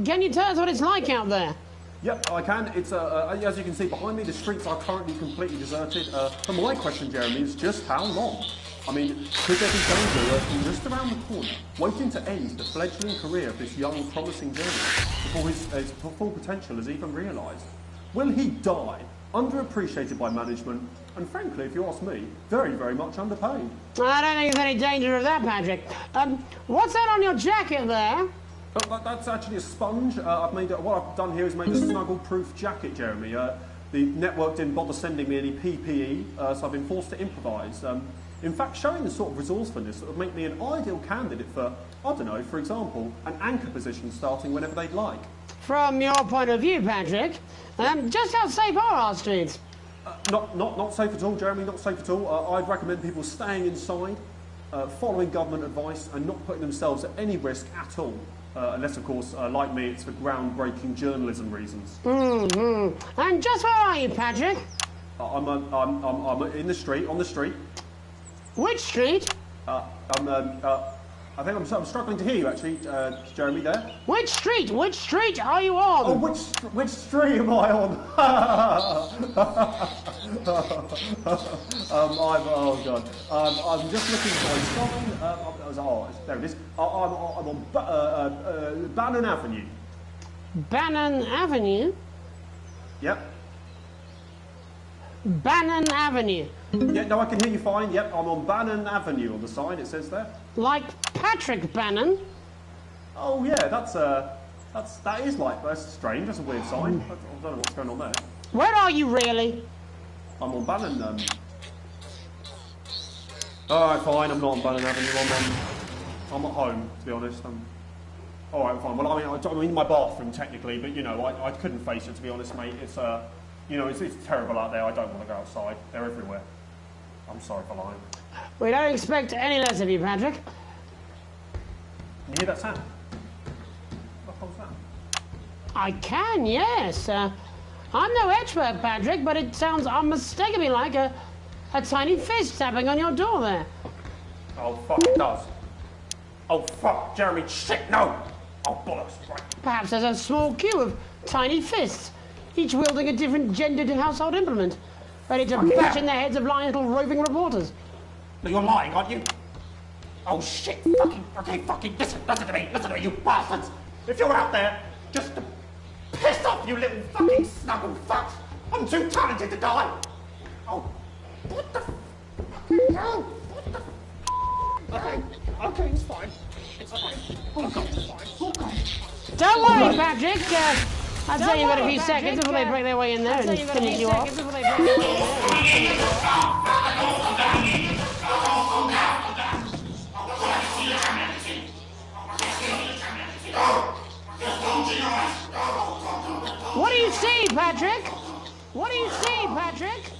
can you tell us what it's like out there? Yep, I can. It's as you can see behind me, the streets are currently completely deserted. But my question, Jeremy, is just how long? I mean, could there be danger lurking just around the corner, waiting to end the fledgling career of this young, promising journalist before his full potential is even realised? Will he die, underappreciated by management, and frankly, if you ask me, very, very much underpaid? I don't think there's any danger of that, Patrick. What's that on your jacket there? That's actually a sponge. What I've done here is made a snuggle-proof jacket, Jeremy. The network didn't bother sending me any PPE, so I've been forced to improvise. In fact, showing this sort of resourcefulness would make me an ideal candidate for, I don't know, for example, an anchor position starting whenever they'd like. From your point of view, Patrick, just how safe are our streets? Not safe at all, Jeremy, not safe at all. I'd recommend people staying inside, following government advice and not putting themselves at any risk at all. Unless, of course, like me, it's for groundbreaking journalism reasons. Mm-hmm. And just where are you, Patrick? I'm in the street, on the street. Which street? I think I'm struggling to hear you, actually, Jeremy, there. Which street? Which street are you on? Oh, which street am I on? Oh, God. I'm just looking for a sign. There it is. I'm on Bannon Avenue. Bannon Avenue? Yep. Bannon Avenue. Yeah, no, I can hear you fine. Yep, I'm on Bannon Avenue on the sign, it says there. Like Patrick Bannon? Oh, yeah, that is like, that's strange, that's a weird sign. I don't know what's going on there. Where are you really? I'm on Bannon, Alright, fine, I'm not on Bannon Avenue, I'm at home, to be honest. Alright, fine. Well, I'm in my bathroom, technically, but, you know, I couldn't face it, to be honest, mate. It's, you know, it's terrible out there. I don't want to go outside. They're everywhere. I'm sorry for lying. We don't expect any less of you, Patrick. You hear that sound? What the hell's that? I can, yes. I'm no expert, Patrick, but it sounds unmistakably like a tiny fist tapping on your door there. Oh, fuck, it does. Oh, fuck, Jeremy, shit, no! Oh, bollocks. Right. Perhaps there's a small queue of tiny fists, each wielding a different gendered household implement, ready to bash in the heads of lying little roving reporters. No, you're lying, aren't you? Oh, shit, fucking, listen to me, you bastards! If you're out there, just to piss off, you little fucking snuggle fucks! I'm too talented to die! Oh, what the hell? What the Okay, it's fine. It's fine. Okay, it's fine. Okay. Don't worry, Patrick. I'd say you've got a few seconds before they break their way in there and finish you off. What do you see, Patrick? What do you see, Patrick?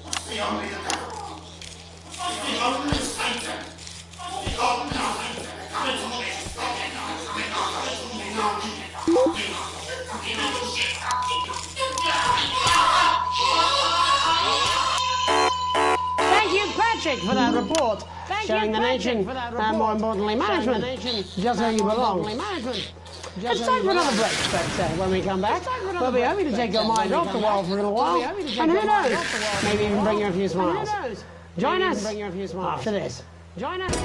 Thank you, Patrick, for that report. Showing the nation, and more importantly, management, just where you belong. It's time for another break, but when we come back, we'll be hoping to take your mind off the wall for a little while, and who knows, maybe even bring you a few smiles. Join us after this. Join us.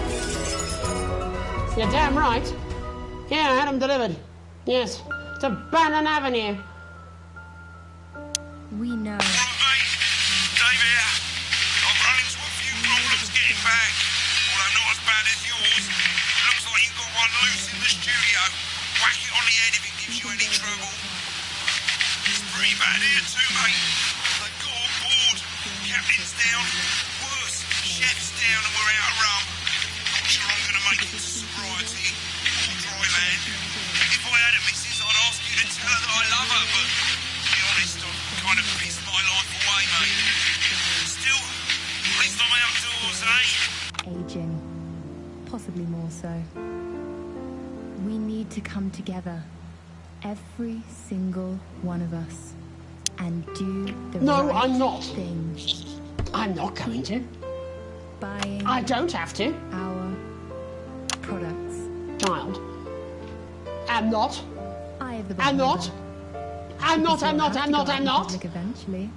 You're damn right. Yeah, I had them delivered. Yes, to Bannon Avenue. We know. Dave here. I've run into a few problems getting back, although not as bad as yours. Looks like you've got one loose in the studio. Whack it on the head if it gives you any trouble. It's pretty bad here too, mate. They've got on board. Captain's down. Worse, chef's down and we're out of rum. Not sure I'm going to make it to sobriety or dry land. If I had a missus, I'd ask you to tell her that I love her, but to be honest, I've kind of pissed my life away, mate. Still, at least I'm outdoors, eh? Aging. Possibly more so. We need to come together, every single one of us, and do the right thing. I'm not going to. Buying. I don't have to. Our products. Child. I'm not. I have the I'm not. I'm not. Eventually.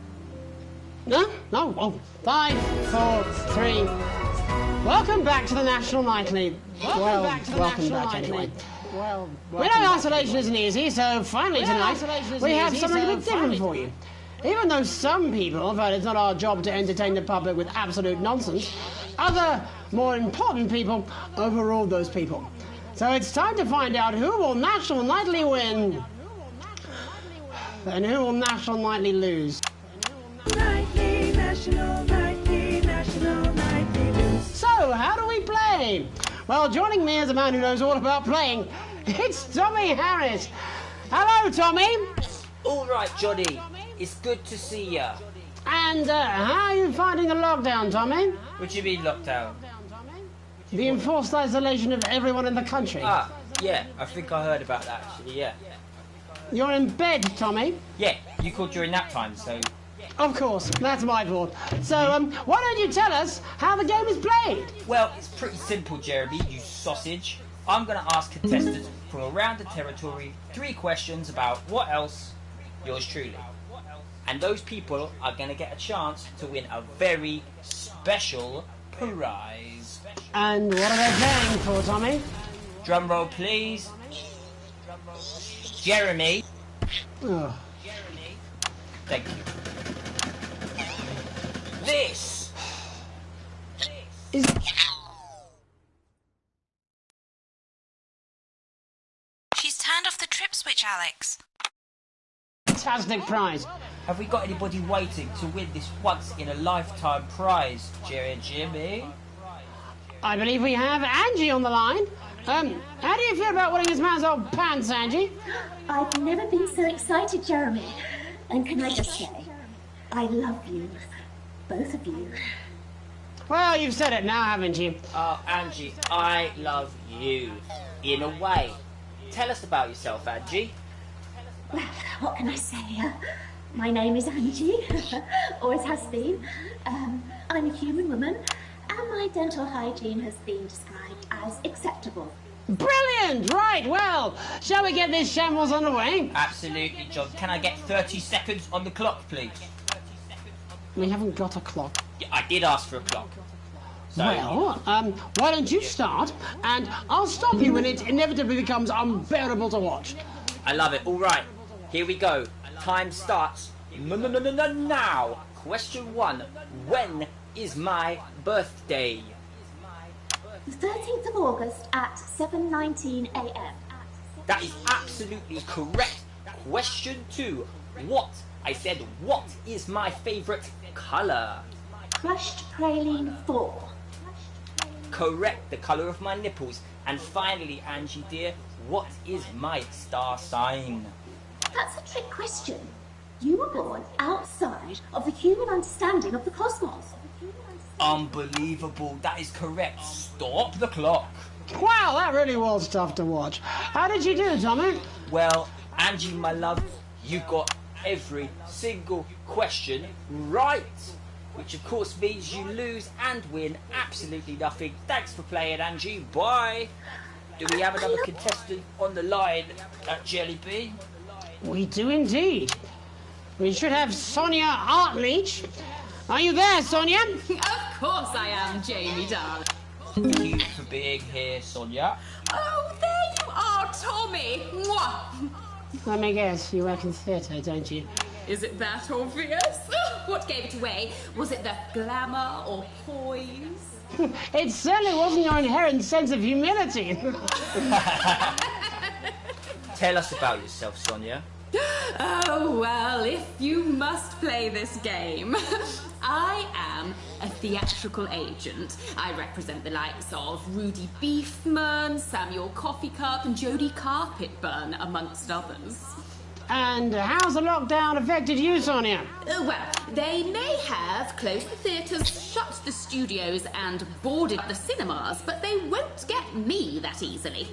No. Oh, 5, 4, 3. Welcome back to the National Nightly. Welcome back anyway. We know isolation isn't easy, so finally tonight we have something a bit different for you. Even though some people felt it's not our job to entertain the public with absolute nonsense, other, more important people overruled those people. So it's time to find out who will National Nightly win and who will National Nightly lose. Okay. Well, joining me as a man who knows all about playing, it's Tommy Harris. Hello, Tommy. All right, Johnny. It's good to see ya. And how are you finding the lockdown, Tommy? What do you mean lockdown? The enforced isolation of everyone in the country. Ah, yeah. I think I heard about that, actually, yeah. You're in bed, Tommy? Yeah, you called during nap time, so... Of course, that's my fault. So, why don't you tell us how the game is played? Well, it's pretty simple, Jeremy, you sausage. I'm going to ask contestants from around the territory 3 questions about what else, yours truly. And those people are going to get a chance to win a very special prize. And what are they playing for, Tommy? Drum roll, please. Jeremy. Oh. Thank you. This is... She's turned off the trip switch, Alex. Fantastic prize. Have we got anybody waiting to win this once-in-a-lifetime prize, Jimmy? I believe we have Angie on the line. How do you feel about winning this man's old pants, Angie? I've never been so excited, Jeremy. And can I just say, I love you. Both of you. Well, you've said it now, haven't you? Oh, Angie, I love you. In a way. Tell us about yourself, Angie. Well, what can I say? My name is Angie. Always has been. I'm a human woman, and my dental hygiene has been described as acceptable. Brilliant! Right, well, shall we get this shambles underway? Absolutely, John. Can I get 30 seconds on the clock, please? We haven't got a clock. Yeah, I did ask for a clock. So... Well, why don't you start, and I'll stop you when it inevitably becomes unbearable to watch. I love it. All right, here we go. Time starts now. Question 1. When is my birthday? The 13th of August at 7:19 a.m. That is absolutely correct. Question 2. What? I said, what is my favourite colour? Crushed praline 4. Correct, the colour of my nipples. And finally, Angie dear, what is my star sign? That's a trick question. You were born outside of the human understanding of the cosmos. Unbelievable, that is correct. Stop the clock. Wow, that really was tough to watch. How did you do, Tommy? Well, Angie, my love, you got every single question right. Which of course means you lose and win absolutely nothing. Thanks for playing, Angie. Bye. Do we have another contestant on the line at Jelly Bean? We do indeed. We should have Sonia Artleach. Are you there, Sonia? Of course I am, Jamie, darling. Thank you for being here, Sonia. Oh, there you are, Tommy. Mwah. Let me guess, you work in theatre, don't you? Is it that obvious? What gave it away? Was it the glamour or poise? It certainly wasn't your inherent sense of humility. Tell us about yourself, Sonia. Oh, well, if you must play this game. I am a theatrical agent. I represent the likes of Rudy Beefman, Samuel Coffeecup and Jodie Carpetburn, amongst others. And how's the lockdown affected you, Sonia? Well, they may have closed the theatres, shut the studios and boarded the cinemas, but they won't get me that easily.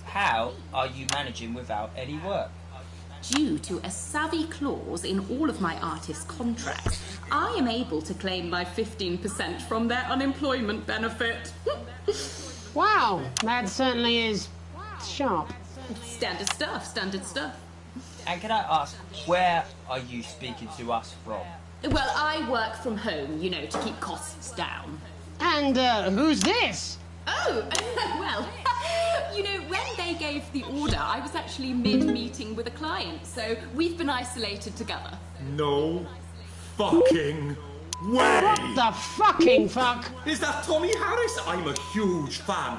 How are you managing without any work? Due to a savvy clause in all of my artist contracts, I am able to claim my 15% from their unemployment benefit. Wow, that certainly is sharp. Standard stuff, standard stuff. And can I ask, where are you speaking to us from? Well, I work from home, you know, to keep costs down. And who's this? Oh, well, you know, when they gave the order, I was actually mid-meeting with a client, so we've been isolated together. No fucking way! What the fucking fuck? Is that Tommy Harris? I'm a huge fan.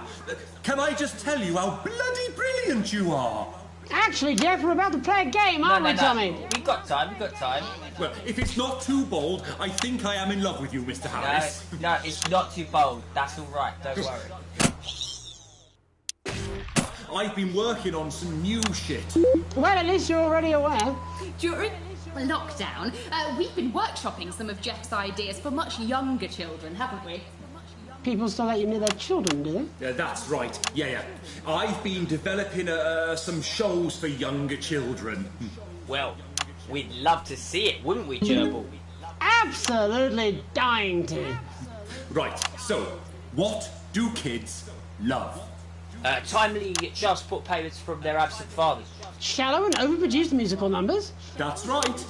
Can I just tell you how bloody brilliant you are? Actually, Jeff, we're about to play a game, aren't we, Tommy? We've got time. Well, if it's not too bold, I think I am in love with you, Mr. Harris. No, it's not too bold. That's all right. Don't worry. I've been working on some new shit. Well, at least you're already aware. During lockdown, we've been workshopping some of Jeff's ideas for much younger children, haven't we? People still let you near their children, do they? That's right. Yeah. I've been developing some shows for younger children. Well, we'd love to see it, wouldn't we, Gerbil? Absolutely dying to. Right, so, what do kids love? Timely child support payments from their absent fathers. Shallow and overproduced musical numbers? That's right.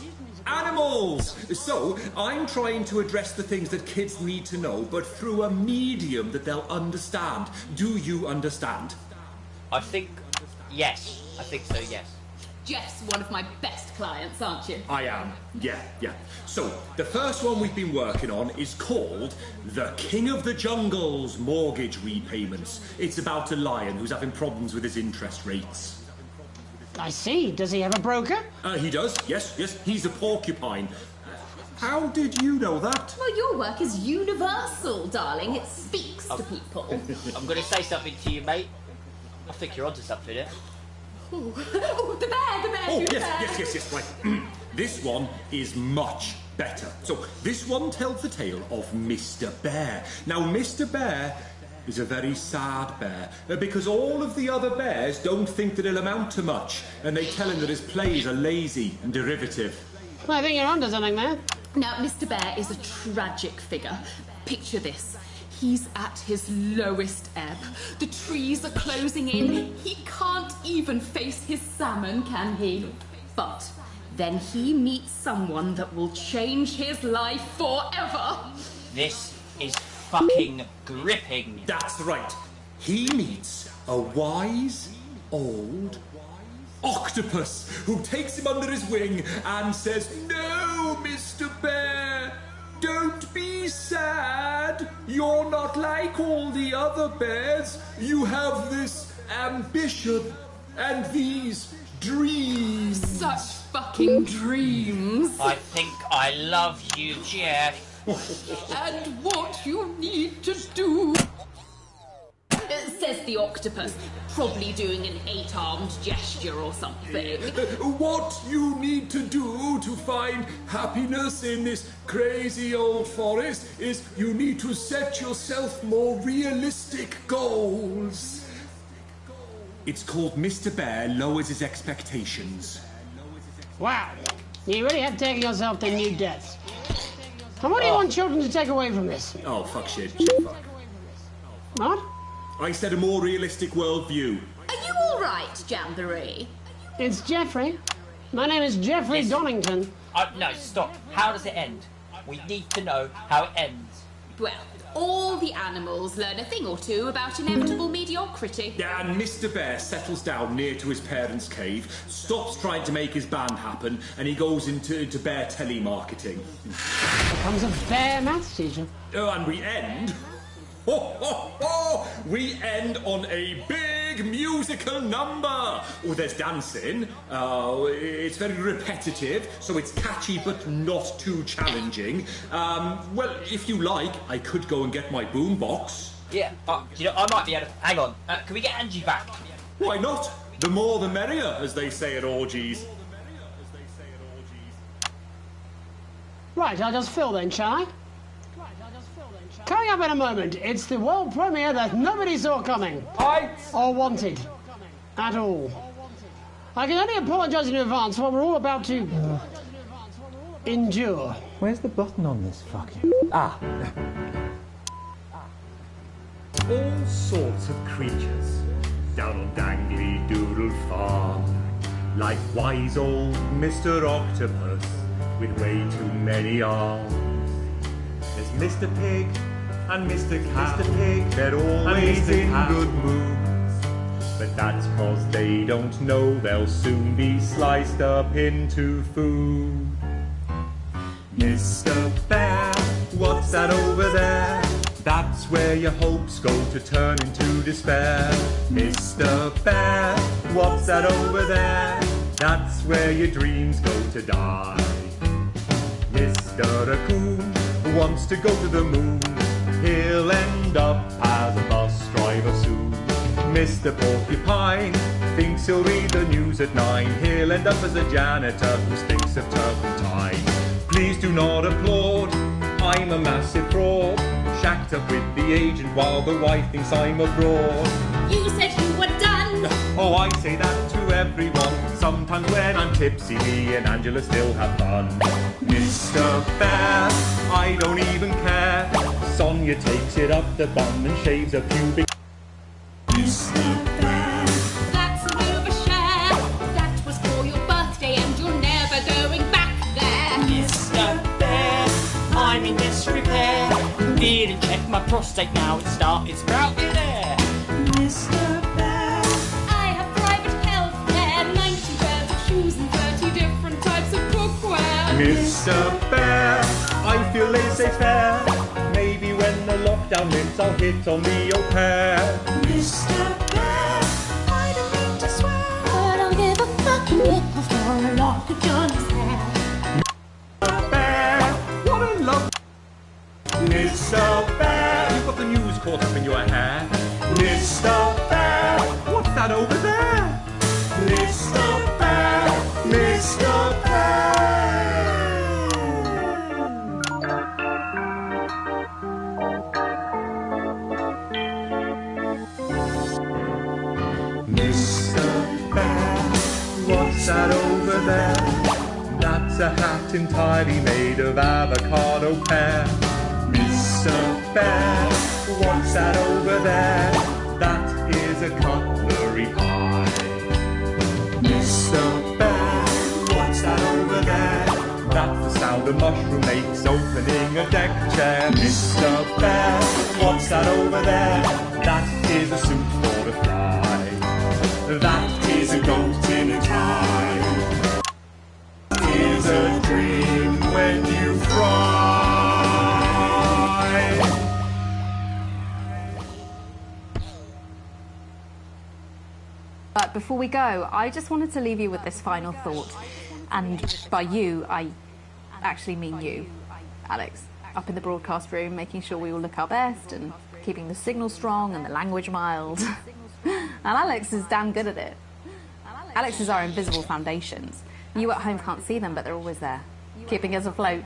Animals! So, I'm trying to address the things that kids need to know, but through a medium that they'll understand. Do you understand? I think yes. I think so, yes. Jeff's one of my best clients, aren't you? I am, yeah. So, the first one we've been working on is called The King of the Jungle's Mortgage Repayments. It's about a lion who's having problems with his interest rates. I see. Does he have a broker? He does, yes. He's a porcupine. How did you know that? Well, your work is universal, darling. It speaks to people. I'm going to say something to you, mate. I think you're onto something here. Oh, the bear! Oh, yes, right. This one is much better. So, this one tells the tale of Mr. Bear. Now, Mr. Bear is a very sad bear, because all of the other bears don't think that he'll amount to much, and they tell him that his plays are lazy and derivative. Well, I think you're onto something there. Now, Mr. Bear is a tragic figure. Picture this. He's at his lowest ebb. The trees are closing in. He can't even face his salmon, can he? But then he meets someone that will change his life forever. This is fucking gripping. That's right. He meets a wise old octopus who takes him under his wing and says, "No, Mr. Bear, don't be sad. You're not like all the other bears. You have this ambition and these dreams." Such fucking dreams. I think I love you, Jeff. And what you need to do, says the octopus, probably doing an 8-armed gesture or something. What you need to do to find happiness in this crazy old forest is you need to set yourself more realistic goals. It's called Mr. Bear Lowers His Expectations. Wow, you really have taken yourself to new depths. And what do you want children to take away from this? Oh, fuck shit. Fuck. What? I said a more realistic worldview. Are you all right, Jamboree? It's Jeffrey. My name is Jeffrey Donington. No, stop. How does it end? We need to know how it ends. Well, all the animals learn a thing or two about inevitable mediocrity. Yeah, and Mr. Bear settles down near to his parents' cave, stops trying to make his band happen, and he goes into bear telemarketing. Becomes a bear maths teacher. Oh, and we end... We end on a big musical number. Oh, there's dancing. It's very repetitive, so it's catchy but not too challenging. Well, if you like, I could go and get my boombox. Yeah, I might be able to... Hang on, can we get Angie back? Why not? The more the merrier, as they say at orgies. Right, I'll just fill then, shall I? Coming up in a moment, it's the world premiere that nobody saw coming. Or wanted. At all. I can only apologise in advance for what we're all about to... endure. Where's the button on this fucking... Ah. All sorts of creatures down on Dangly Doodle Farm. Like wise old Mr. Octopus with way too many arms. There's Mr. Pig and Mr. Cat. Mr. Pig, they're always in good moods. But that's cause they don't know they'll soon be sliced up into food. Mr. Bear, what's that over there? That's where your hopes go to turn into despair. Mr. Bear, what's that over there? That's where your dreams go to die. Mr. Raccoon wants to go to the moon. He'll end up as a bus driver soon. Mr. Porcupine thinks he'll read the news at 9. He'll end up as a janitor who stinks of turpentine. Please do not applaud, I'm a massive fraud, shacked up with the agent while the wife thinks I'm abroad. You said you were done. Oh, I say that to everyone. Sometimes when I'm tipsy, me and Angela still have fun. Mr. Bear, I don't even care. Sonia takes it up the bum and shaves a pubic. Mr. Bear, that's an overshare. That was for your birthday and you're never going back there. Mr. Bear, I'm in disrepair. Didn't check my prostate, now it started sprouting there. Mr. Bear, I have private health care, 90 pairs of shoes and 30 different types of cookware. Mr. Bear, I feel laissez-faire. Maybe when the lockdown lifts, I'll hit on the au pair. Mr. Bear, I don't mean to swear, but I'll give a fucking nickel for a lock of Johnny's hair. Mr. Bear, what a love. Mr. Bear, you've got the news caught up in your hair. Mr. Bear, what's that over there? Mr. Bear, Mr. Bear. Mr. Bear, what's that over there? That's a hat entirely made of avocado pear. Mr. Bear, what's that over there? That is a cutlery pie. Mr. Bear, what's that over there? That's the sound a mushroom makes opening a deck chair. Mr. Bear, what's that over there? That is a suit for a fly. That is a goat in a tie. Is a dream when you fry. But before we go, I just wanted to leave you with this final thought. And by you, I actually mean you, Alex, up in the broadcast room, making sure we all look our best and keeping the signal strong and the language mild. And Alex is damn good at it. Alex is our invisible foundations. You at home can't see them, but they're always there, keeping us afloat.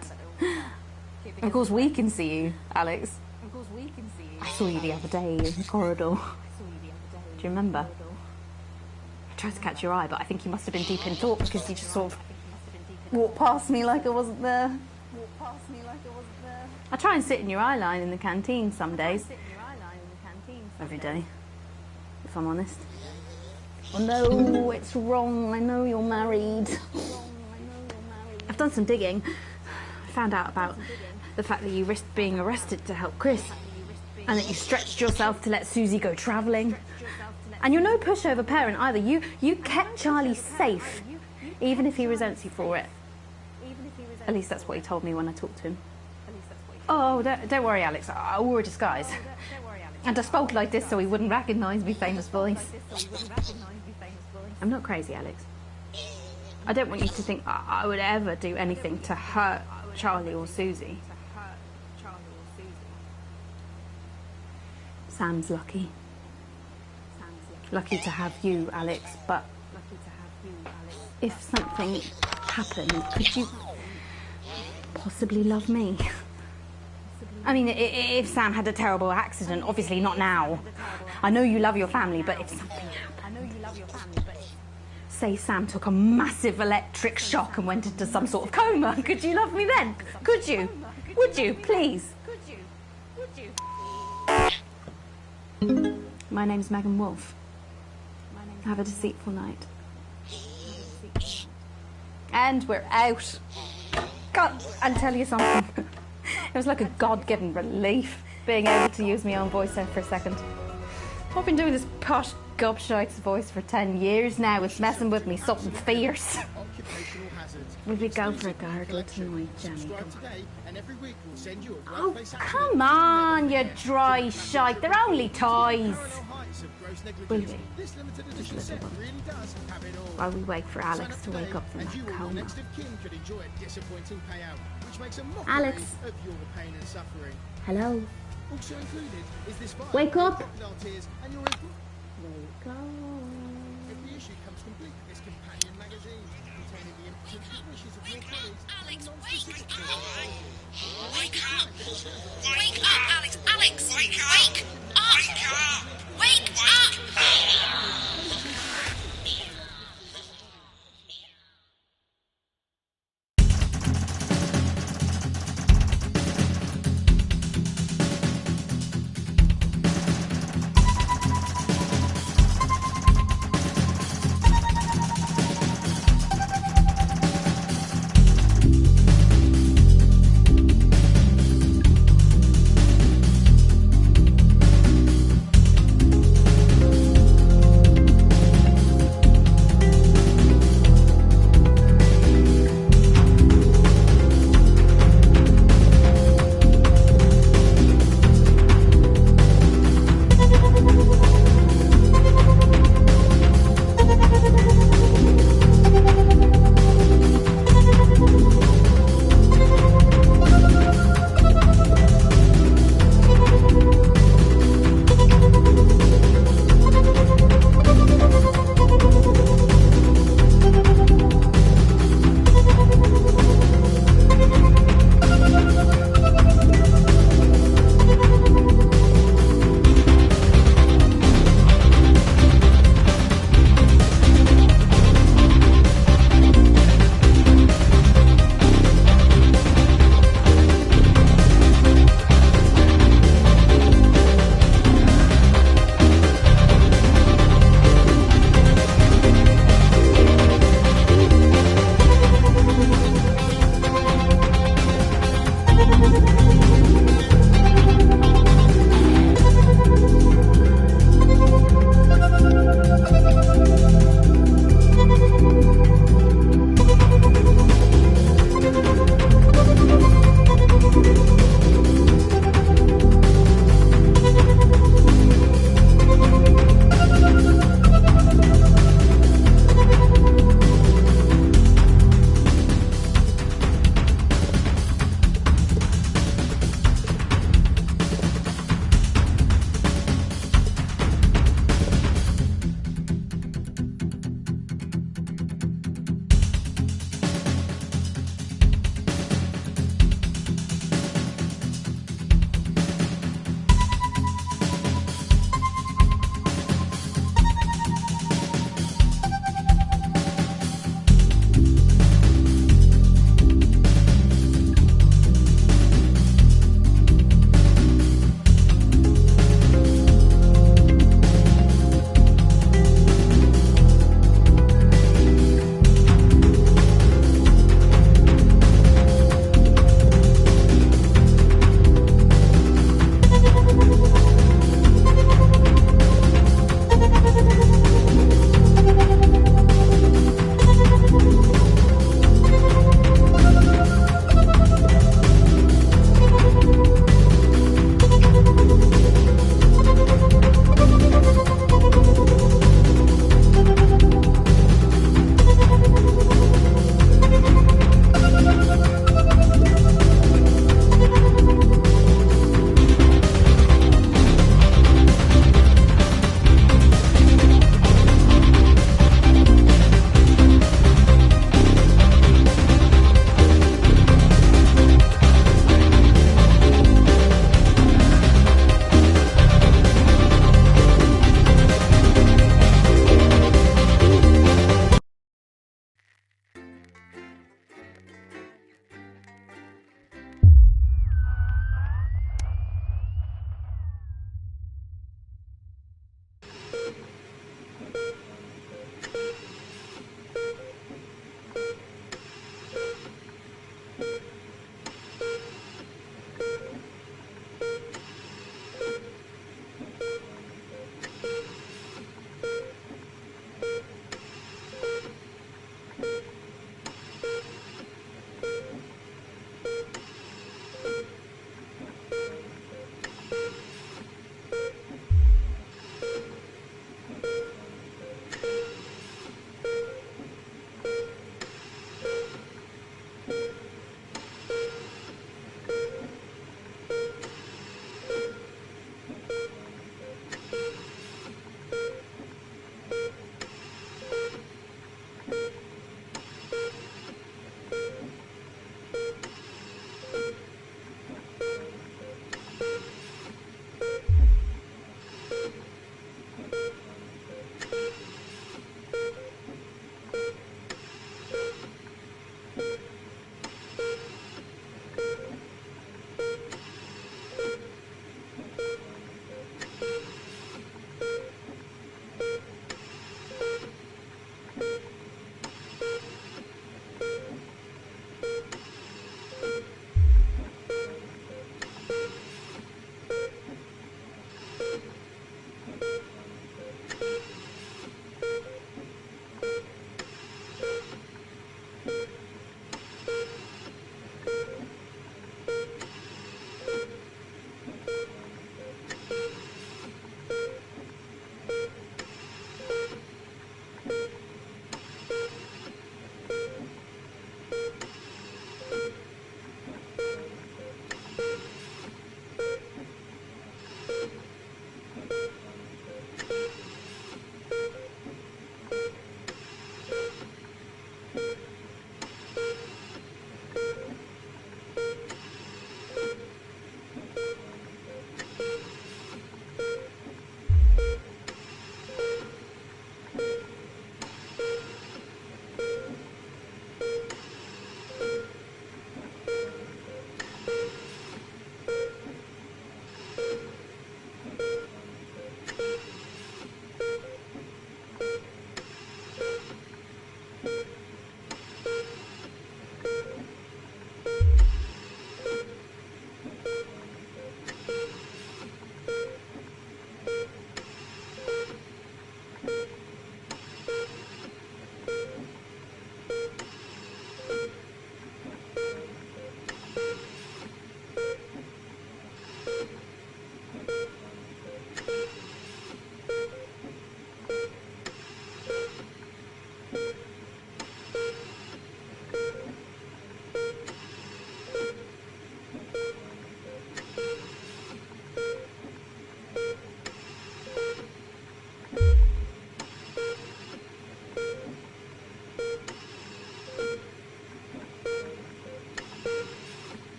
Of course we can see you, Alex. I saw you the other day in the corridor. Do you remember? I tried to catch your eye, but I think you must have been deep in thought because you just sort of walked past me like I wasn't there. I try and sit in your eye line in the canteen some days. Every day, if I'm honest. Oh no, it's wrong. I know you're married. I've done some digging. I found out about the fact that you risked being arrested to help Chris, and that you stretched yourself to let Susie go travelling. And you're no pushover parent either. You kept Charlie safe, even if he resents you for it. At least that's what he told me when I talked to him. Oh, don't worry, Alex. I wore a disguise. And I spoke like this so he wouldn't recognise me famous voice. I'm not crazy, Alex. I don't want you to think I would ever do anything to hurt Charlie or Susie. Sam's lucky. Lucky to have you, Alex, but if something happened, could you possibly love me? I mean, if Sam had a terrible accident, obviously not now. I know you love your family, but if something happened... Say Sam took a massive electric shock and went into some sort of coma. Could you love me then? Could you? Would you, please? My name's Megan Wolf. Have a deceitful night. And we're out. God, I'll tell you something. It was like a God-given relief being able to use my own voice there for a second. I've been doing this posh gobshite's voice for 10 years now. It's messing with me something fierce. We could go for a gargle tonight, Jenny. Oh, come on, you dry shite. They're only toys. Will we? Just little ones. While we wait for Alex to wake up from that coma. Alex. Hello. Wake up. Wake up. Alex, wake up! Wake up! Wake up, Alex! Alex! Wake up! Wake up!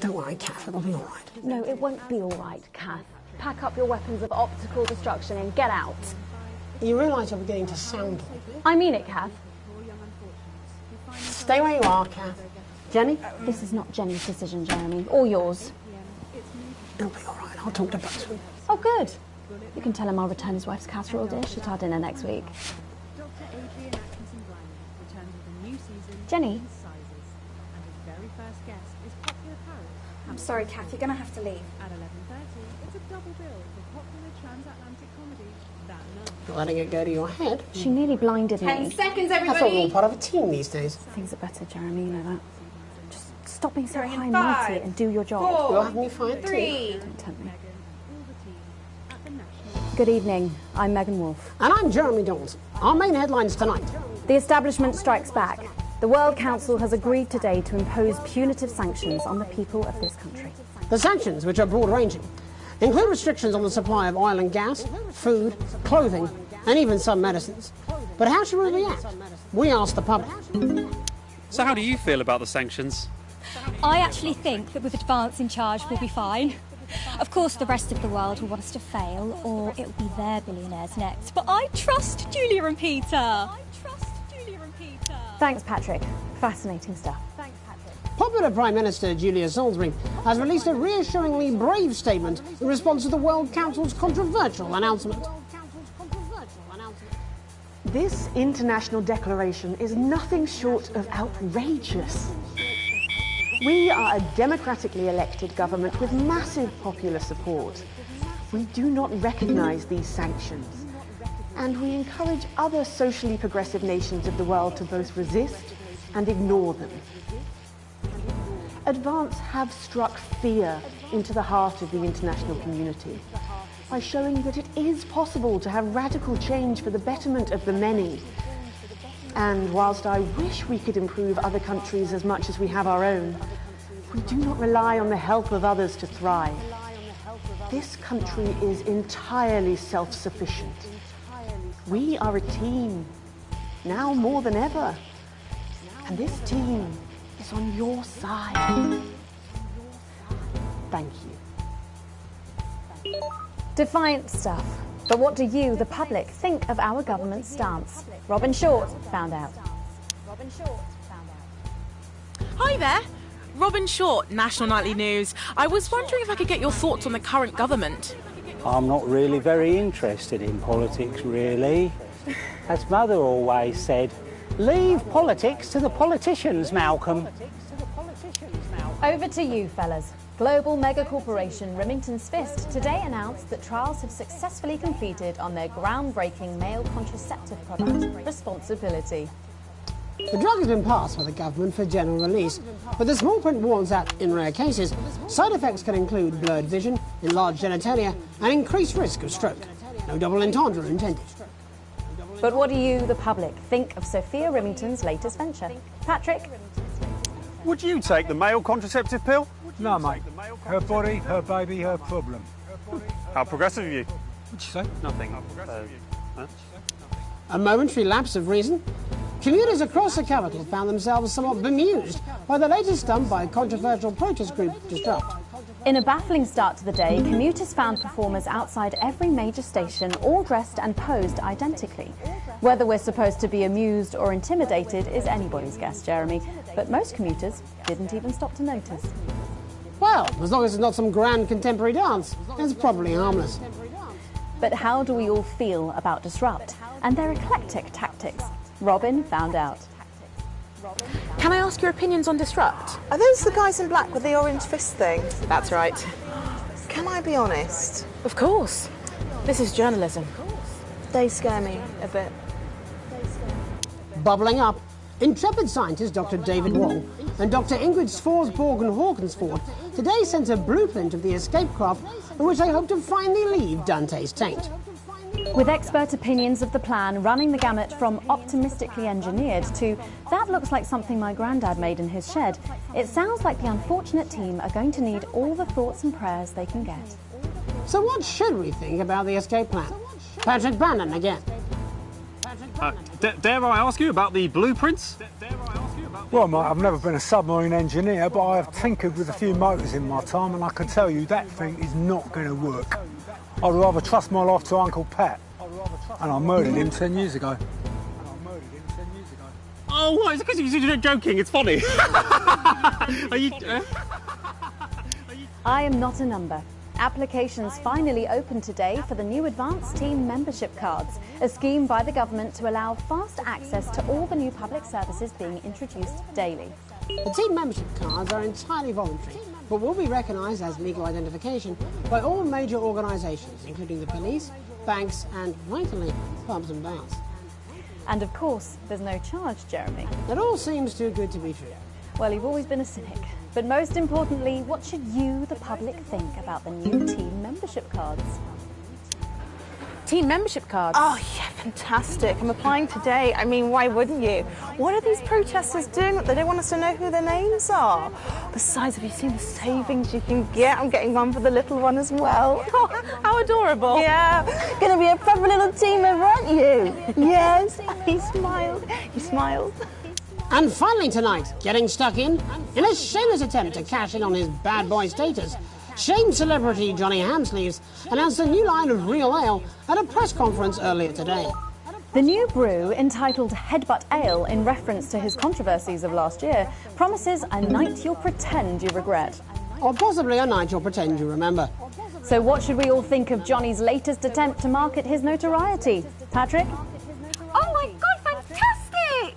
Don't worry, Kath, it'll be all right. No, it won't be all right, Kath. Pack up your weapons of optical destruction and get out. You realise you're beginning to sound like it. I mean it, Kath. Stay where you are, Kath. Jenny? This is not Jenny's decision, Jeremy, or yours. It'll be all right. I'll talk to Buxton. Oh, good. You can tell him I'll return his wife's casserole dish at our dinner next week. Jenny? I'm sorry, Kath, you're going to have to leave. At 11:30, it's a double bill for popular transatlantic comedy, You're letting it go to your head. She nearly blinded me. 10 seconds, I thought we were everybody! all part of a team these days. Things are better, Jeremy, you know that. Just stop being so Sorry, in high and mighty 5, and do your job. 4, You'll have me fired too. 3. Don't tempt me. Good evening. I'm Megan Wolfe. And I'm Jeremy Dawes. Our main headlines tonight. The establishment strikes back. The World Council has agreed today to impose punitive sanctions on the people of this country. The sanctions, which are broad-ranging, include restrictions on the supply of oil and gas, food, clothing, and even some medicines. But how should we react? We asked the public. So how do you feel about the sanctions? I actually think that with Advance in charge we'll be fine. Of course the rest of the world will want us to fail, or it will be their billionaires next. But I trust Julia and Peter. Thanks, Patrick. Fascinating stuff. Popular Prime Minister Julia Salisbury has released a reassuringly brave statement in response to the World Council's controversial announcement. This international declaration is nothing short of outrageous. We are a democratically elected government with massive popular support. We do not recognise these sanctions, and we encourage other socially progressive nations of the world to both resist and ignore them. Advance have struck fear into the heart of the international community by showing that it is possible to have radical change for the betterment of the many. And whilst I wish we could improve other countries as much as we have our own, we do not rely on the help of others to thrive. This country is entirely self-sufficient. We are a team, now more than ever. And this team is on your side. Thank you. Defiant stuff. But what do you, the public, think of our government's stance? Robin Short found out. Hi there. Robin Short, National Nightly News. I was wondering if I could get your thoughts on the current government. I'm not really very interested in politics, really. As Mother always said, leave politics to the politicians, Malcolm. Over to you, fellas. Global mega corporation Remington's Fist today announced that trials have successfully completed on their groundbreaking male contraceptive product, Responsibility. The drug has been passed by the government for general release, but the small print warns that, in rare cases, side effects can include blurred vision, enlarged genitalia, and increased risk of stroke. No double entendre intended. But what do you, the public, think of Sophia Remington's latest venture? Patrick? Would you take the male contraceptive pill? No, mate. Her body, her baby, her problem. How progressive of you. What'd you say? Nothing. A momentary lapse of reason? Commuters across the capital found themselves somewhat bemused by the latest stunt by controversial protest group Disrupt. In a baffling start to the day, commuters found performers outside every major station, all dressed and posed identically. Whether we're supposed to be amused or intimidated is anybody's guess, Jeremy, but most commuters didn't even stop to notice. Well, as long as it's not some grand contemporary dance, it's probably harmless. But how do we all feel about Disrupt and their eclectic tactics? Robin found out. Can I ask your opinions on Disrupt? Are those the guys in black with the orange fist thing? That's right. Can I be honest? Of course. This is journalism. They scare me a bit. Bubbling up, intrepid scientist Dr. David Wong and Dr. Ingrid Sforsborg-Hawkinsford today sent a blueprint of the escape craft in which they hope to finally leave Dante's taint. With expert opinions of the plan running the gamut from optimistically engineered to that looks like something my granddad made in his shed, it sounds like the unfortunate team are going to need all the thoughts and prayers they can get. So what should we think about the escape plan? Patrick Bannon again. Dare I ask you about the blueprints? Well, mate, I've never been a submarine engineer, but I have tinkered with a few motors in my time, and I can tell you that thing is not going to work. I'd rather trust my life to Uncle Pat. And I murdered him 10 years ago. Oh, what? It's because you're joking. It's funny. Are you... I am not a number. Applications finally open today for the new Advanced Team Membership Cards, a scheme by the government to allow fast access to all the new public services being introduced daily. The team membership cards are entirely voluntary, but will be recognised as legal identification by all major organisations, including the police, banks and, vitally, pubs and bars. And of course, there's no charge, Jeremy. It all seems too good to be true. Well, you've always been a cynic. But most importantly, what should you, the public, think about the new team membership cards? Team membership cards? Oh, yeah, fantastic. I'm applying today. I mean, why wouldn't you? What are these protesters doing? They don't want us to know who their names are. Besides, have you seen the savings you can get? I'm getting one for the little one as well. Oh, how adorable. Yeah. Gonna be a proper little team member, aren't you? Yes. He smiled. He smiled. And finally tonight, getting stuck in a shameless attempt to cash in on his bad boy status, shamed celebrity Johnny Hamsleeves announced a new line of real ale at a press conference earlier today. The new brew, entitled Headbutt Ale in reference to his controversies of last year, promises a night you'll pretend you regret. Or possibly a night you'll pretend you remember. So what should we all think of Johnny's latest attempt to market his notoriety? Patrick? Oh my God, fantastic!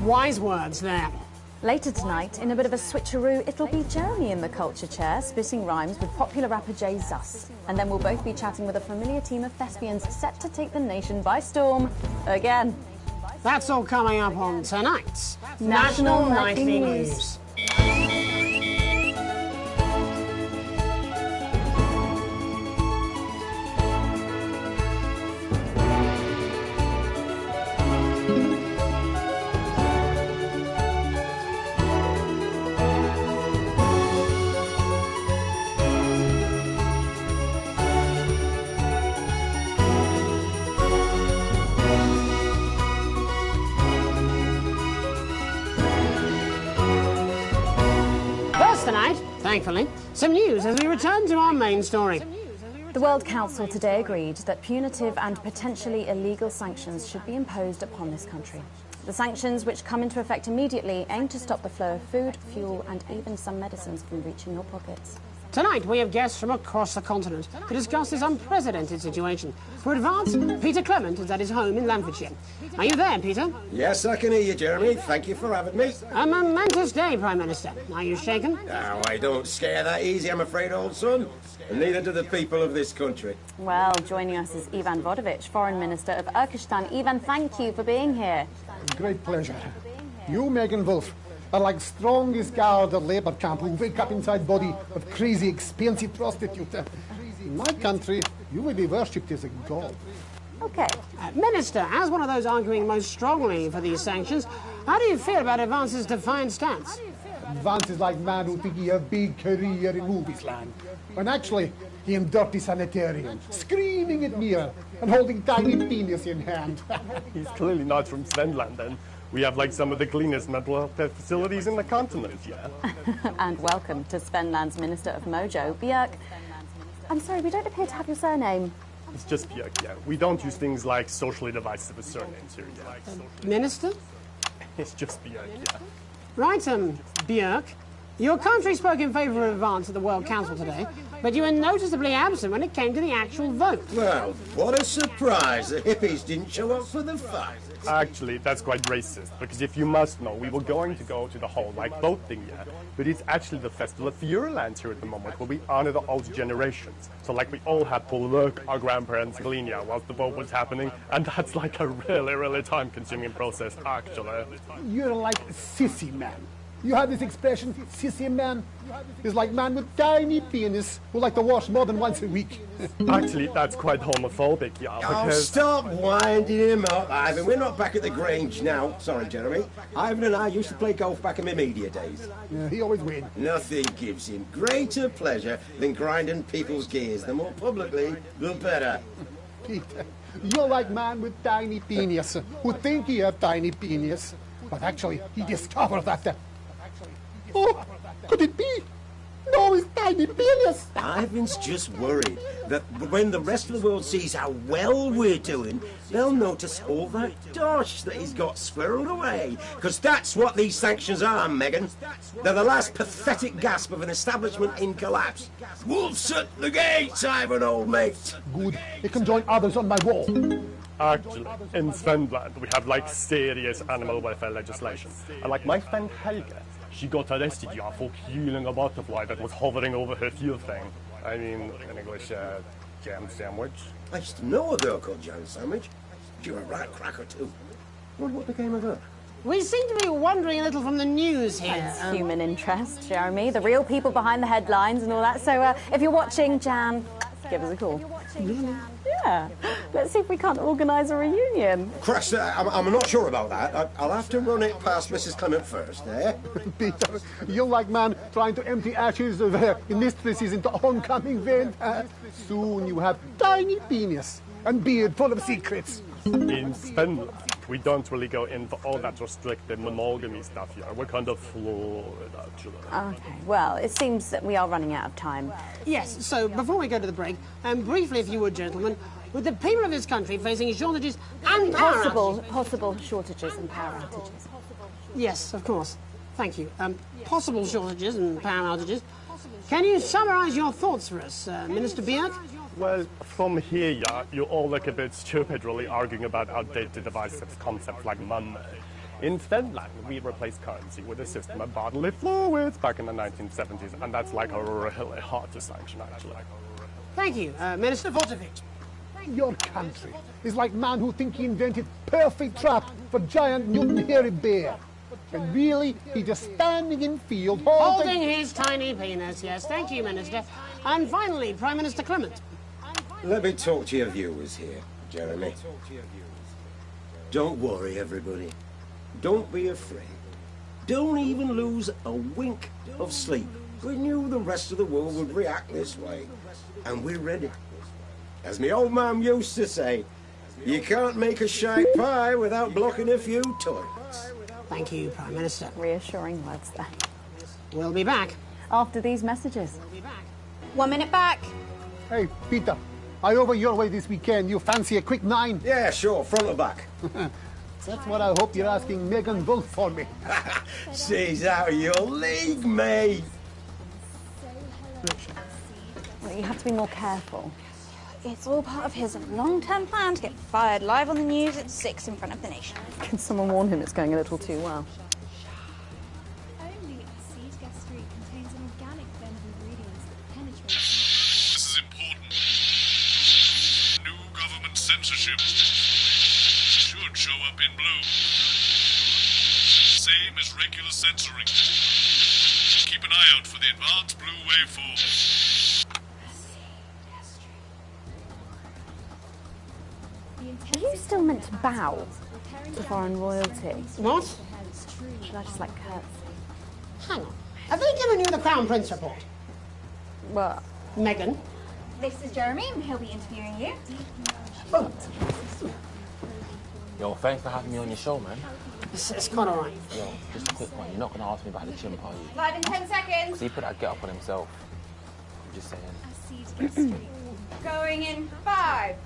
Wise words there. Later tonight, in a bit of a switcheroo, it'll be Jeremy in the culture chair, spitting rhymes with popular rapper Jay Zus. And then we'll both be chatting with a familiar team of thespians set to take the nation by storm again. That's all coming up on tonight's National Nightly Nightly News. Thankfully, some news as we return to our main story. The World Council today agreed that punitive and potentially illegal sanctions should be imposed upon this country. The sanctions, which come into effect immediately, aim to stop the flow of food, fuel and even some medicines from reaching your pockets. Tonight, we have guests from across the continent to discuss this unprecedented situation. For Advance, Peter Clement is at his home in Lamfordshire. Are you there, Peter? Yes, I can hear you, Jeremy. Thank you for having me. A momentous day, Prime Minister. Are you shaken? Oh, I don't scare that easy, I'm afraid, old son. And neither do the people of this country. Well, joining us is Ivan Vodovich, Foreign Minister of Urkistan. Ivan, thank you for being here. Great pleasure. You, Megan Wolf, are like strongest guard of labour camp who wake up inside body of crazy, expensive prostitute. In my country, you will be worshipped as a god. OK. Minister, as one of those arguing most strongly for these sanctions, how do you feel about Advance's defiant stance? Advance is like man who think he have big career in movies land, when actually he in dirty sanitarium, screaming at mirror and holding tiny penis in hand. He's clearly not from Svenland, then. We have like some of the cleanest mental health facilities in the continent, yeah. And welcome to Svenland's Minister of Mojo, Björk. I'm sorry, we don't appear to have your surname. It's just Björk, yeah. We don't use things like socially divisive surnames here, yeah. Minister? It's just Björk, yeah. Right, Björk. Your country spoke in favour of Advance at the World Council today, but you were noticeably absent when it came to the actual vote. Well, what a surprise. The hippies didn't show up for the fight. Actually, that's quite racist, because if you must know, we were going to go to the whole, like, boat thing, yeah? But it's actually the Festival of Fureland here at the moment, where we honor the old generations. So, like, we all had to lurk our grandparents' Galicia whilst the boat was happening, and that's, like, a really, really time-consuming process, actually. You're like sissy man. You have this expression, sissy man. It's like man with tiny penis who like to wash more than once a week. Actually, that's quite homophobic, yeah, because... Oh, stop winding him up, Ivan. We're not back at the Grange now. Sorry, Jeremy. Ivan and I used to play golf back in my media days. Yeah, he always wins. Nothing gives him greater pleasure than grinding people's gears. The more publicly, the better. Peter, you're like man with tiny penis who think he have tiny penis, but actually he discovered that... Oh, could it be? No, it's tiny penis. Ivan's just worried that when the rest of the world sees how well we're doing, they'll notice all that dosh that he's got squirreled away. Because that's what these sanctions are, Megan. They're the last pathetic gasp of an establishment in collapse. Wolves at the gates, Ivan, old mate. Good. You can join others on my wall. Actually, in Svenland, we have, like, serious animal welfare legislation. And, like, my friend Helga, she got arrested, yeah, for killing a butterfly that was hovering over her fuel thing. I mean, in English, jam sandwich. I used to know a girl called Jam Sandwich. She was a right cracker, too. Wonder what became of her. We seem to be wandering a little from the news here. That's human interest, Jeremy. The real people behind the headlines and all that. So if you're watching, Jan, give us a call. Yeah. Let's see if we can't organise a reunion. Crash, I'm not sure about that. I'll have to run it past Mrs. Clement first, eh? Peter, you're like man trying to empty ashes of mistresses into oncoming vent. Soon you have tiny penis and beard full of secrets. In Svenland, we don't really go in for all that restricted monogamy stuff here. We're kind of fluid, actually. Okay, well, it seems that we are running out of time. Yes, so before we go to the break, briefly, if you would, gentlemen, with the people of this country facing shortages and possible shortages and power outages. Yes, of course. Thank you. Possible shortages and power outages. Can you summarise your thoughts for us, Minister Björk? Well, from here, yeah, you all look a bit stupid really arguing about outdated divisive concepts like money. In Finland, we replaced currency with a system of bodily fluids back in the 1970s, and that's like a really hard to sanction, actually. Thank you, Minister Vodovich. Your country is like man who think he invented perfect trap for giant mutant hairy bear. And really, he's just standing in field holding his tiny penis, yes. Thank you, Minister. And finally, Prime Minister Clement. Let me talk to your viewers here, Jeremy. Don't worry, everybody. Don't be afraid. Don't even lose a wink of sleep. We knew the rest of the world would react this way, and we're ready. As my old man used to say, you can't make a shite pie without blocking a few toilets. Thank you, Prime Minister. Reassuring words there. We'll be back after these messages. 1 minute back. Hey, Peter, I over your way this weekend. You fancy a quick 9? Yeah, sure, front or back. That's what I hope you're asking Megan Wolf for me. She's out of your league, mate. Well, you have to be more careful. It's all part of his long-term plan to get fired live on the news at 6 in front of the nation. Can someone warn him it's going a little too well? Only a seed gastric contains an organic blend of ingredients that penetrates. This is important. New government censorship should show up in blue. Same as regular censoring. Keep an eye out for the advanced blue waveform. Are you still meant to bow to foreign royalty? What? Should I just, like, curtsy? Hang on. Have they given you the Crown Prince report? What? Meghan? This is Jeremy. He'll be interviewing you. Oh. Yo, thanks for having me on your show, man. It's quite all right. Yo, just a quick one. You're not going to ask me about the chimp, are you? Live in 10 seconds. Because he put that get up on himself. I'm just saying. Going in 5,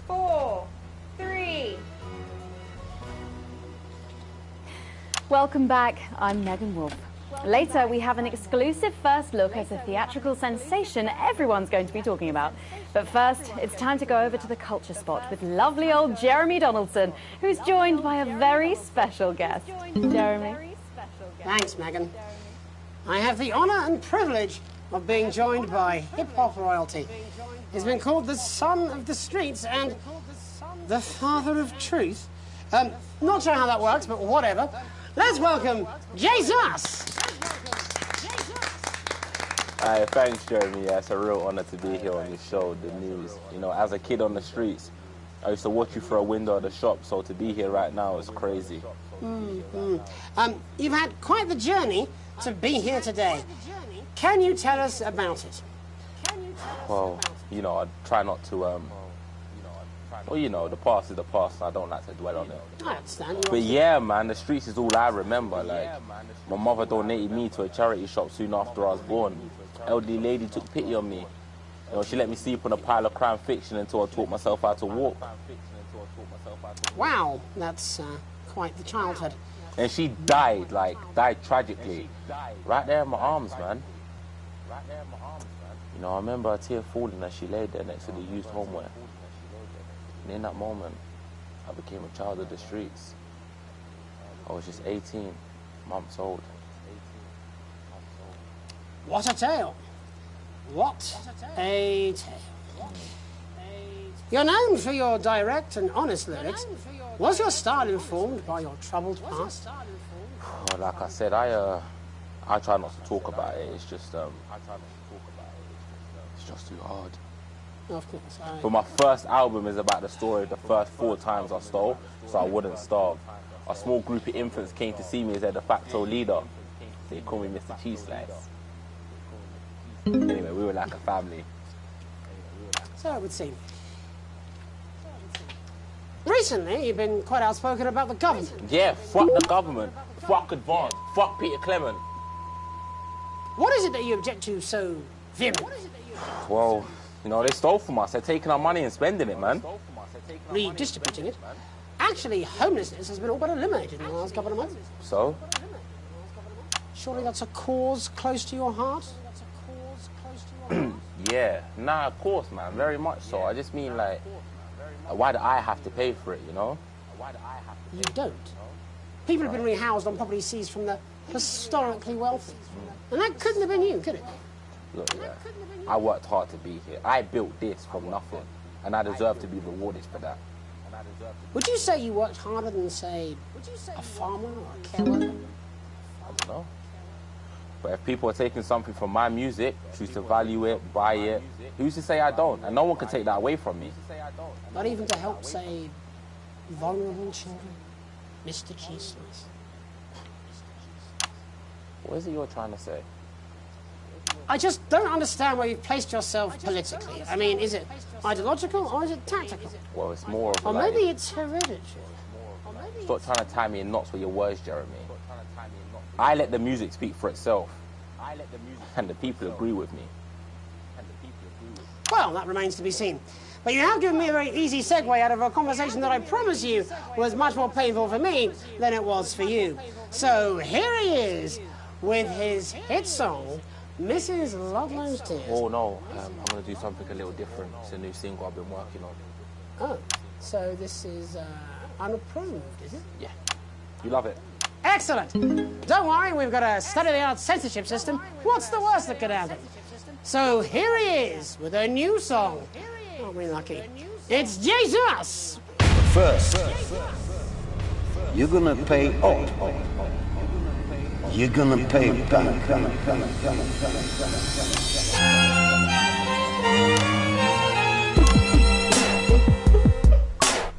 4, 3. Welcome back. I'm Megan Wolf. Later, we have an exclusive first look at a theatrical sensation everyone's going to be talking about. But first, it's time to go over to the culture spot with lovely old Jeremy Donaldson, who's joined by a very special guest. Jeremy. Thanks, Megan. I have the honour and privilege of being joined by hip-hop royalty. He's been called the son of the streets and the father of truth. Not sure how that works, but whatever. Let's welcome Jesus! Hi, thanks, Jeremy. Yeah, it's a real honour to be here on your show, The News. You know, as a kid on the streets, I used to watch you through a window of the shop, so to be here right now is crazy. You've had quite the journey to be here today. Can you tell us about it? Well, you know, I try not to, well, you know, the past is the past, and I don't like to dwell on it. I understand. But yeah, man, the streets is all I remember. Like, my mother donated me to a charity shop soon after I was born. Elderly lady took pity on me. You know, she let me sleep on a pile of crime fiction until I taught myself how to walk. Wow, that's quite the childhood. And she died tragically. Right there in my arms, man. You know, I remember a tear falling as she laid there next to the used homeware. And in that moment, I became a child of the streets. I was just 18 months old. What a tale. What a tale. You're known for your direct and honest lyrics. Was your style informed by your troubled past? Well, like I said, I try not to talk about it. It's just too hard. Of course. But my first album is about the story of the first 4 times I stole, so I wouldn't starve. A small group of infants came to see me as their de facto leader. They call me Mr. Cheese Slice. Anyway, we were like a family. So it would seem. Recently, you've been quite outspoken about the government. Yeah, fuck the government. Fuck Advance. Fuck Peter Clement. What is it that you object to so vehemently? Well, you know, they stole from us. They're taking our money and spending it, man. Redistributing it. Actually, homelessness has been all but eliminated in the last couple of months. So? Surely that's a cause close to your heart? Yeah, nah, of course, man, very much so. I just mean, like, why do I have to pay for it, you know? You don't. People have been rehoused on property seized from the historically wealthy. And that couldn't have been you, could it? Look, yeah, I worked hard to be here. I built this from nothing, and I deserve to be rewarded for that. Would you say you worked harder than, say, a farmer or a care worker? I don't know. But if people are taking something from my music, choose to value it, buy it, who's to say I don't? And no one can take that away from me. Not even to help, say, vulnerable children? Mr. Cheese Slice. What is it you're trying to say? I just don't understand where you've placed yourself politically. I mean, is it ideological or is it tactical? Well, it's more of Or like... maybe it's hereditary. Stop trying to tie me in knots with your words, Jeremy. I let the music speak for itself. And the people agree with me. Well, that remains to be seen. But you have given me a very easy segue out of a conversation that I promise you was much more painful for me than it was for you. So here he is with his hit song, Mrs. Ludlow's Tears. Oh no, I'm going to do something a little different. It's a new single I've been working on. Oh, so this is unapproved, is it? Yeah. You love it. Excellent. Don't worry, we've got a state-of-the-art censorship system. What's the worst that could happen? So here he is with a new song. Aren't we lucky? It's Jesus! First, you're gonna pay up. You're gonna pay back.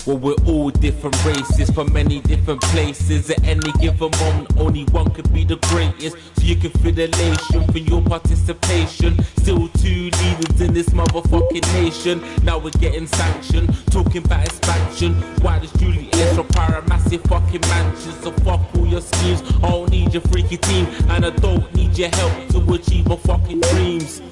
Well, we're all different races from many different places. At any given moment, only one could be the greatest. So you can feel the elation for your participation. Still two leaders in this motherfucking nation. Now we're getting sanctioned, talking about expansion. Why does Julius require a massive fucking mansion? So fuck all your schemes. I don't need your freaky team, and I don't need your help to achieve my fucking dreams.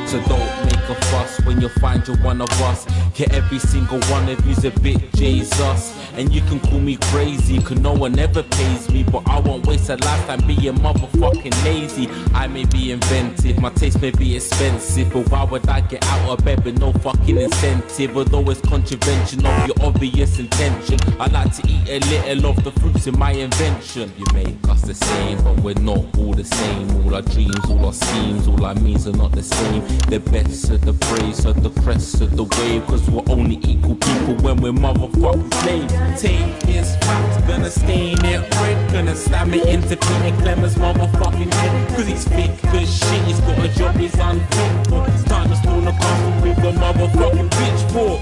So don't make a fuss when you find you're one of us. Get every single one of you's a bit Jesus. And you can call me crazy, cause no one ever pays me. But I won't waste a lifetime being motherfucking lazy. I may be inventive, my taste may be expensive, but why would I get out of bed with no fucking incentive? Although it's contravention of your obvious intention, I like to eat a little of the fruits in my invention. You make us the same, but we're not all the same. All our dreams, all our schemes, all our means are not the same. The best of the praise, of the crest of the wave. Cause we're only equal people when we're motherfucking slaves. Take this fact, gonna stain it red. Gonna slam it into Peter Clemens' motherfucking head. Cause he's fit as shit, he's got a job he's unfit for. It's time to storm the castle with a motherfucking pitchfork.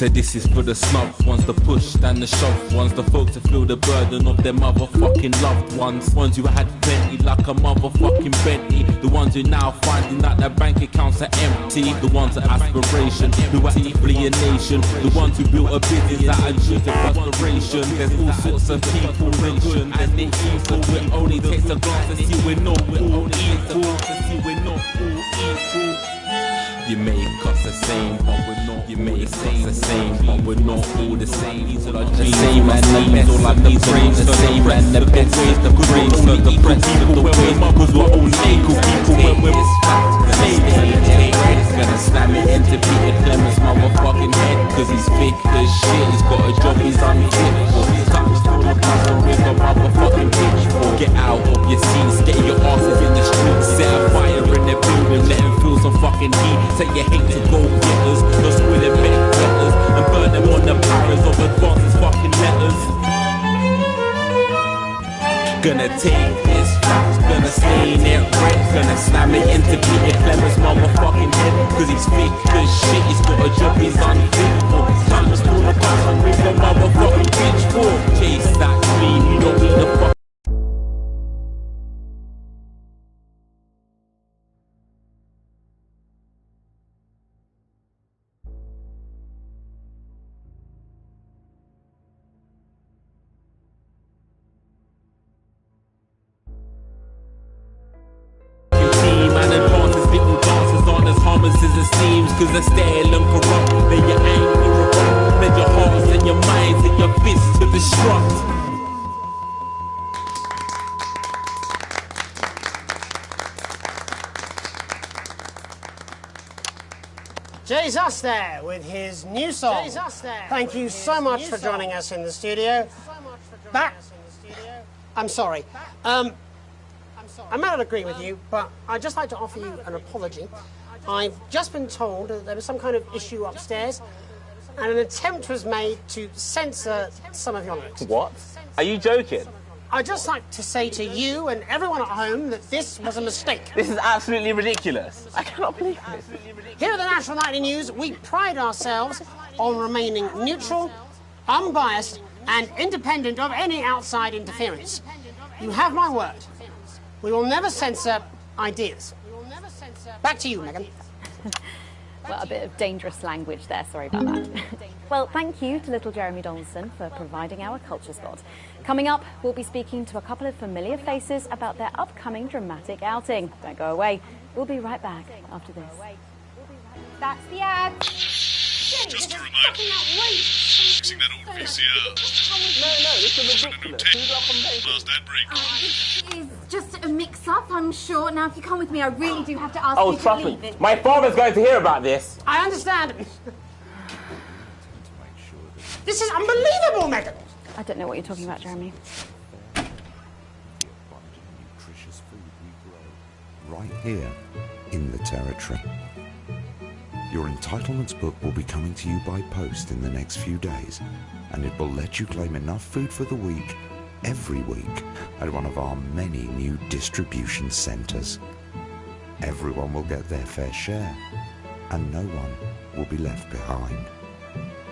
So this is for the snubs ones, the push and the shove ones, the folks that feel the burden of their motherfucking loved ones. Ones who had plenty like a motherfucking Bentley. The ones who now finding that their bank accounts are empty. The ones with aspiration, who actively a nation. The ones who built a business out of truth and frustration. There's all sorts of people, the good and the evil. It only takes a glance to see we're not all equal. You make us the same, but we're not. You make us the same, but we're not all the same. These are our dreams, all our needs, all our needs are all the same. And the best ways, the grace, the press, the ways, because we're all equal people when we're it's gonna slam it into Peter Clemens' motherfucking head. Cause he's thick as shit, he's got a job he's unfit for. Time to storm the castle with a motherfucking pitchfork. Get out of your seats, get your asses in the streets. Set a fire in the building, let him feel some fucking heat. Say you hate to go getters, no squilling back letters, and burn them on the powers of advances fucking letters. Gonna take this fact, gonna stain it red, gonna slam it into Peter Clemens' motherfucking head. Cause he's thick as shit, he's got a job he's unfit for. Time to storm the castle with a motherfucking pitchfork. Chase that dream, you don't need the fuck. Cause they're stale and corrupt. Then your anger erupt. Then your hearts and your minds and your fists to destruct. Jesus there with his new song. Thank you so much for joining us in the studio. I'm sorry. I may not agree with you, but I'd just like to offer you an apology. I've just been told that there was some kind of issue upstairs and an attempt was made to censor some of your lyrics. What? Are you joking? I'd just like to say to you and everyone at home that this was a mistake. This is absolutely ridiculous. I cannot believe this. Here at the National Nightly News, we pride ourselves on remaining neutral, unbiased and independent of any outside interference. You have my word. We will never censor ideas. Back to you, Megan. Well, a bit of dangerous language there, sorry about that. Well, thank you to little Jeremy Donaldson for providing our culture spot. Coming up, we'll be speaking to a couple of familiar faces about their upcoming dramatic outing. Don't go away. We'll be right back after this. That's the ad. Just to remind you, using that old VCR. No, this is ridiculous. Last ad break. This is just a mix-up, I'm sure. Now, if you come with me, I really do have to ask Oh, you to trust me. leave it. My father's going to hear about this. I understand. This is unbelievable, Megan. I don't know what you're talking about, Jeremy. Right here in the territory. Your entitlements book will be coming to you by post in the next few days, and it will let you claim enough food for the week every week at one of our many new distribution centres. Everyone will get their fair share, and no one will be left behind.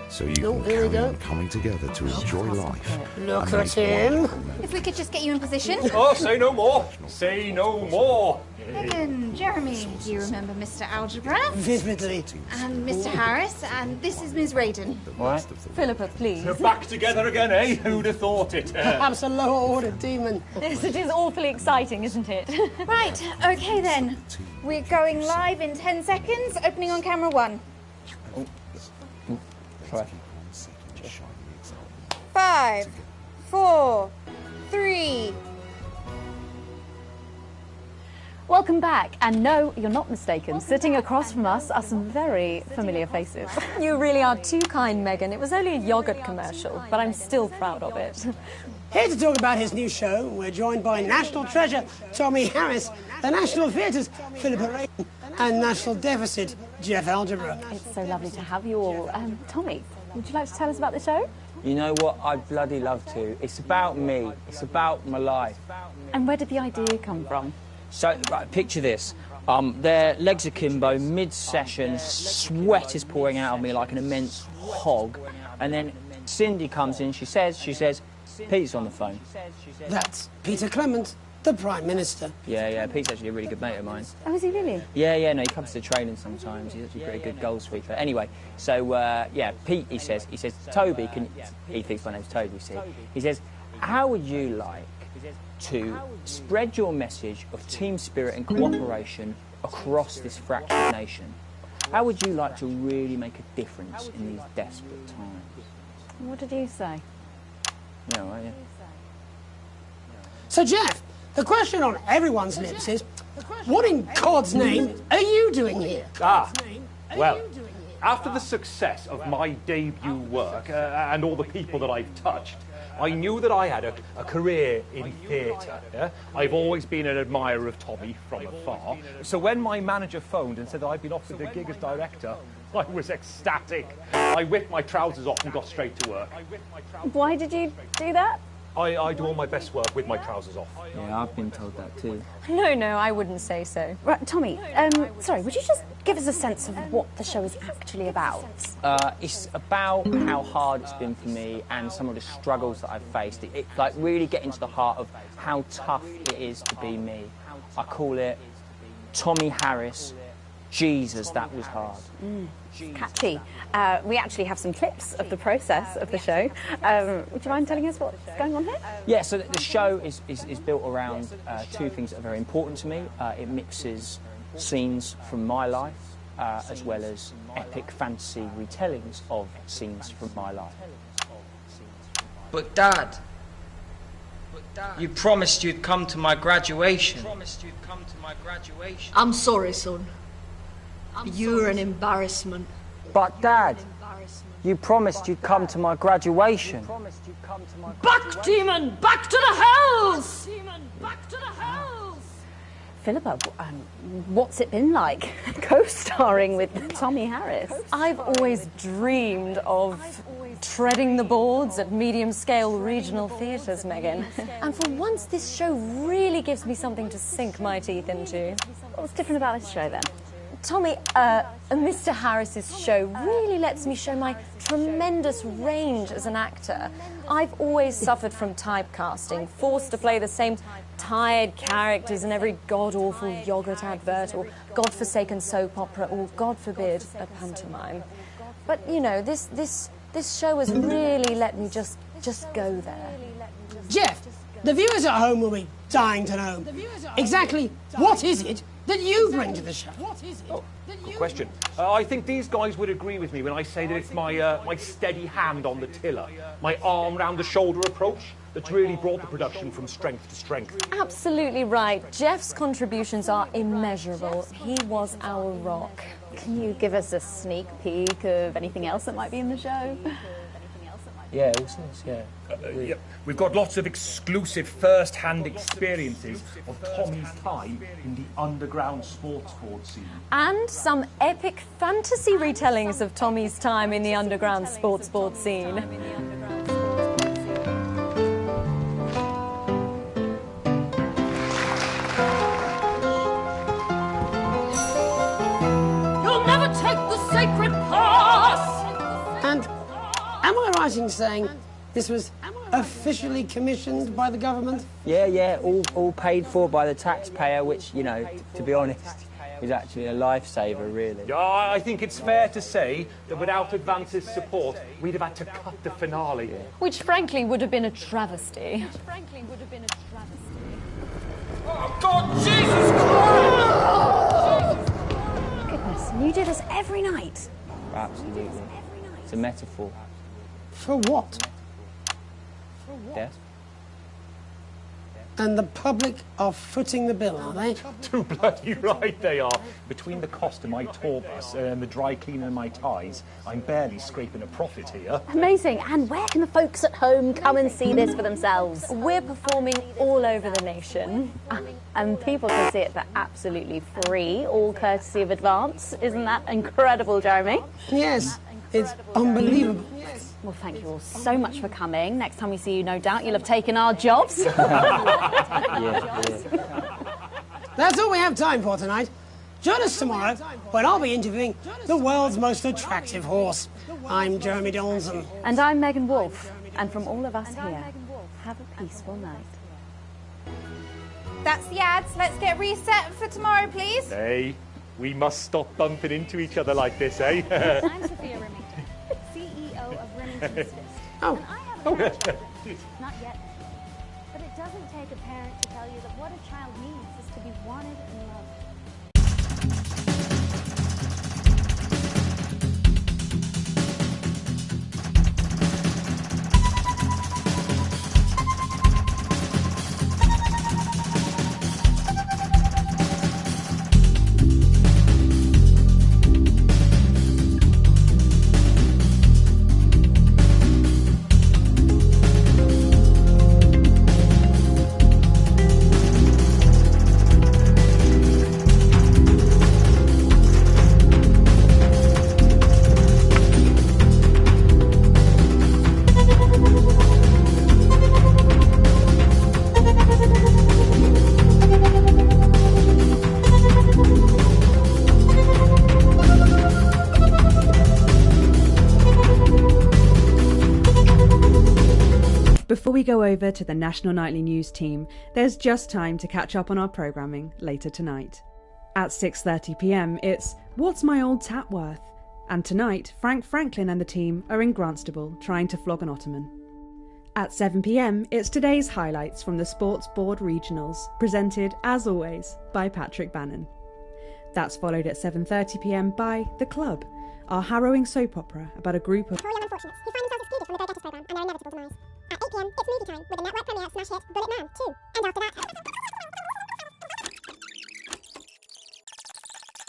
So you can carry on coming together to enjoy life. Look at him. If we could just get you in position. Oh, say no more. Say no more. Megan, Jeremy, do you remember Mr. Algebra? Vividly. And Mr. Harris, and this is Ms. Radin. What? Philippa, please. We're back together again, eh? Who'd have thought it? Perhaps a lower order demon. Yes, it is awfully exciting, isn't it? Right, okay then. We're going live in 10 seconds, opening on camera 1. 5, 4, 3. Welcome back, and no, you're not mistaken. Sitting across from us are some very familiar faces. You really are too kind, Megan. It was only a yogurt commercial, but I'm still proud of it. Here to talk about his new show, we're joined by National Treasure Tommy Harris, the National Theatre's Philippa Radin, and National Deficit Jeff Algebra. It's so lovely to have you all. Tommy, would you like to tell us about the show? You know what? I'd bloody love to. It's about me. It's about my life. And where did the idea come from? So, right, picture this. Their legs akimbo, mid-session, sweat is pouring out of me like an immense hog. And then Cindy comes in, she says, Pete's on the phone. That's Peter Clement, the Prime Minister. Yeah, Pete's actually a really good mate of mine. Oh, is he really? Yeah, no, he comes to training sometimes. He's actually a pretty good goal sweeper. Anyway, so, Pete, he says, Toby, he thinks my name's Toby, see? He says, how would you like to spread your message of team spirit and cooperation across this fractured nation? How would you like to really make a difference in these desperate times? What did you say? No, yeah. So, Jeff, the question on everyone's lips is, what in God's name are you doing here? Well, after the success of my debut work and all the people that I've touched, I knew that I had a career in theatre. Yeah? I've always been an admirer of Tommy from afar. So when my manager phoned and said that I'd been offered the gig as director, I was ecstatic. I whipped my trousers off and got straight to work. Why did you do that? I do all my best work with my trousers off. Yeah, I've been told that too. No, I wouldn't say so. Right, Tommy, sorry, would you just give us a sense of what the show is actually about? It's about how hard it's been for me and some of the struggles that I've faced. It like really getting to the heart of how tough it is to be me. I call it Tommy Harris. Jesus, that was hard. Catchy. We actually have some clips of the process of the show. Would you mind telling us what's going on here? Yeah, so the show is built around two things that are very important to me. It mixes scenes from my life as well as epic fantasy retellings of scenes from my life. But Dad, you promised you'd come to my graduation. I'm sorry, son. You're an embarrassment. But Dad, you promised you'd come to my graduation. Back, demon! Back to the hells! Back to the hells! Philippa, what's it been like co-starring with Tommy Harris? I've always dreamed of treading the boards at medium-scale regional theatres, Megan. And for once, this show really gives me something to sink my teeth into. What's different about this show, then? Tommy, Mr. Harris's show really lets me show my tremendous range as an actor. I've always suffered from typecasting, forced to play the same tired characters in every god-awful yoghurt advert or god-forsaken soap opera or, God forbid, a pantomime. But, you know, this show has really let me just go there. Jeff, the viewers at home will be dying to know exactly what is it that you bring to the show? Good question. I think these guys would agree with me when I say that it's my steady hand on the tiller, my arm round the shoulder approach that's really brought the production from strength to strength. Absolutely right. Jeff's contributions are immeasurable. He was our rock. Can you give us a sneak peek of anything else that might be in the show? Yeah, all sorts, yeah. Yeah. We've got lots of exclusive first-hand experiences of Tommy's time in the underground sports board scene. And some epic fantasy retellings of Tommy's time in the underground sports board scene. You'll never take the sacred path! And am I right in saying this was officially commissioned by the government? Yeah, all paid for by the taxpayer, which, you know, to be honest, is actually a lifesaver, really. Yeah, I think it's fair to say that without Advance's support, we'd have had to cut the finale. Which, frankly, would have been a travesty. Oh, God, Jesus Christ! Goodness, and you do this every night? Absolutely. It's a metaphor. For what? Death. And the public are footing the bill, are they? Too bloody right they are. Between the cost of my tour bus and the dry cleaning of my ties, I'm barely scraping a profit here. Amazing. And where can the folks at home come and see this for themselves? We're performing all over the nation. And people can see it for absolutely free, all courtesy of Advance. Isn't that incredible, Jeremy? Yes, it's unbelievable. Well, thank you all so much for coming. Next time we see you, no doubt you'll have taken our jobs. That's all we have time for tonight. Join us tomorrow when I'll be interviewing the world's most attractive horse. I'm Jeremy Donaldson. And I'm Megan Wolfe. And from all of us here, have a peaceful night. That's the ads. Let's get reset for tomorrow, please. Hey, we must stop bumping into each other like this, eh? I'm Sophia Remington, CEO of Remington's Fist. Oh. And I have a message. Not yet. But it doesn't take a parent to tell you that what a child needs is to be wanted and loved. Before we go over to the National Nightly News team, there's just time to catch up on our programming later tonight. At 6:30pm, it's What's My Old Tat Worth? And tonight, Frank Franklin and the team are in Grantstable trying to flog an Ottoman. At 7pm, it's today's highlights from the Sports Board Regionals, presented, as always, by Patrick Bannon. That's followed at 7:30pm by The Club, our harrowing soap opera about a group of Poor young unfortunates who find themselves excluded from the Go-Getters programme and their inevitable demise. At 8pm, it's movie time with the network premiere smash hit Bullet Man 2. And after that...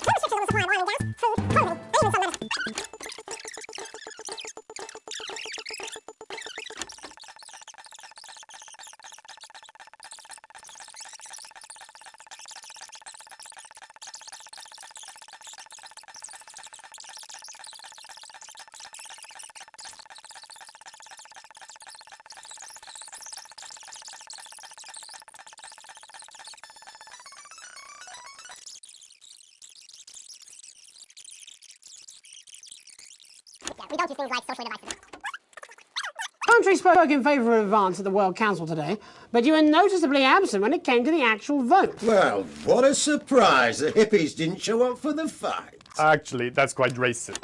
restrictions on the supply of oil and gas, food, clothing, and even some medicine. We don't use things like social devices. country spoke in favour of advance at the World Council today, but you were noticeably absent when it came to the actual vote. Well, what a surprise. The hippies didn't show up for the fight. Actually, that's quite racist.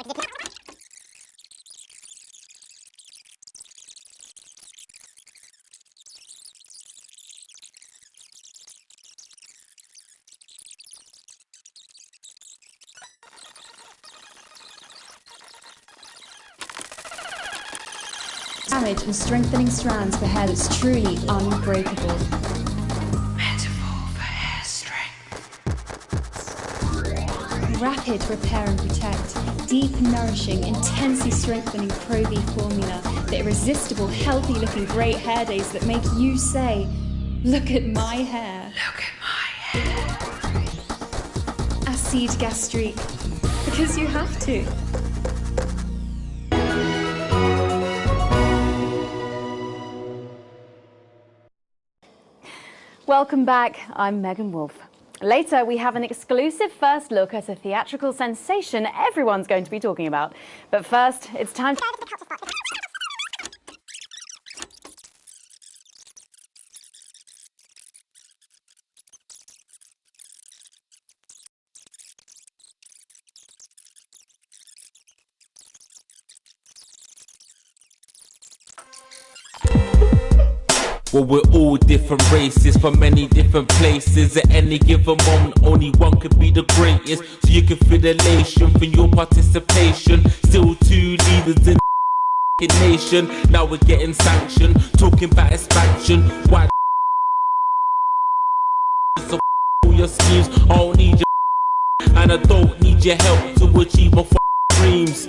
Damage and strengthening strands for hair that's truly unbreakable. Metaphor for hair strength. Rapid repair and protect. Deep, nourishing, intensely strengthening Pro V formula. The irresistible, healthy looking great hair days that make you say, look at my hair. Look at my hair. Acide gastrique. Because you have to. Welcome back, I'm Megan Wolf. Later, we have an exclusive first look at a theatrical sensation everyone's going to be talking about. But first, it's time for... Well, we're all different races from many different places. At any given moment, only one could be the greatest. So you can feel elation from your participation. Still two leaders in the nation. Now we're getting sanctioned, talking about expansion. Why so all your schemes? I don't need your and I don't need your help to achieve my dreams.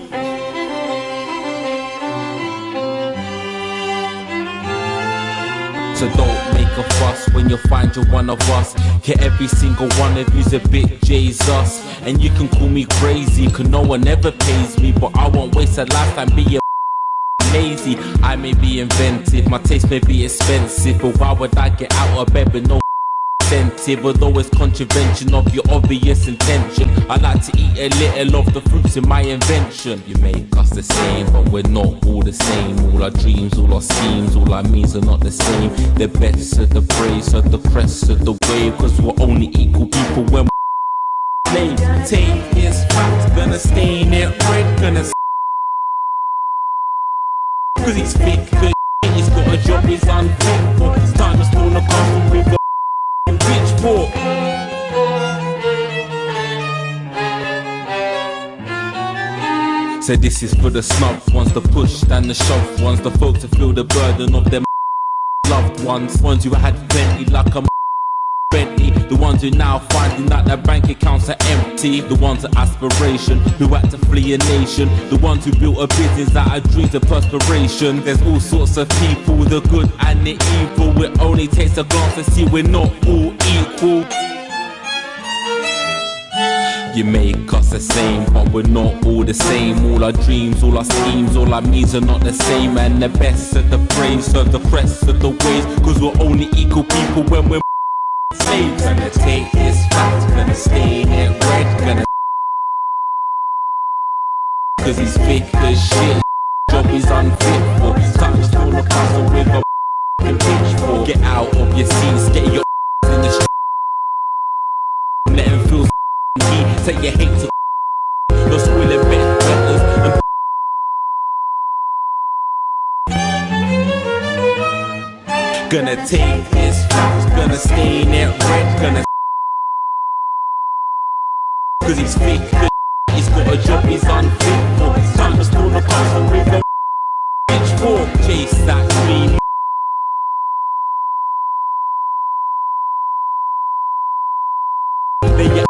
So don't make a fuss when you find you're one of us. Get every single one of you's a bit Jesus. And you can call me crazy, cause no one ever pays me. But I won't waste a lifetime being lazy. I may be inventive, my taste may be expensive, but why would I get out of bed with no incentive? Although it's contravention of your obvious intention, I like to eat a little of the fruits in my invention. You make us the same, but we're not all the same. All our dreams, all our schemes, all our means are not the same. The best of the praise, of the crest of the wave, cause we're only equal people when we're slaves. Take this fact, gonna stain it red, gonna cause he's fake, good he's got a job, he's unfaithful. It's time to spawn a castle with a pitchfork. So this is for the snubbed ones, the pushed and the shoved ones, the folks who feel the burden of their loved ones, ones who had plenty like a Bentley, the ones who now finding that their bank accounts are empty, the ones of aspiration who had to flee a nation, the ones who built a business out of dreams of perspiration. There's all sorts of people, the good and the evil. It only takes a glance to see we're not all equal. You make us the same, but we're not all the same. All our dreams, all our schemes, all our means are not the same. And the best of the praise serve the crest of the ways, cause we're only equal people when we're slaves. Gonna take this fact, gonna stain it red, gonna cause he's fake as shit. Job is unfit for. Time to spawn a castle with a pitchfork. Get out of your seats, get your in the street. Let him feel heat, say you hate to you're spoiling betters and gonna take this fact, gonna stain it red, gonna cause he's fake, he's got a job, he's unfit for. Time to spawn a castle with a pitchfork. Chase that dream. Then you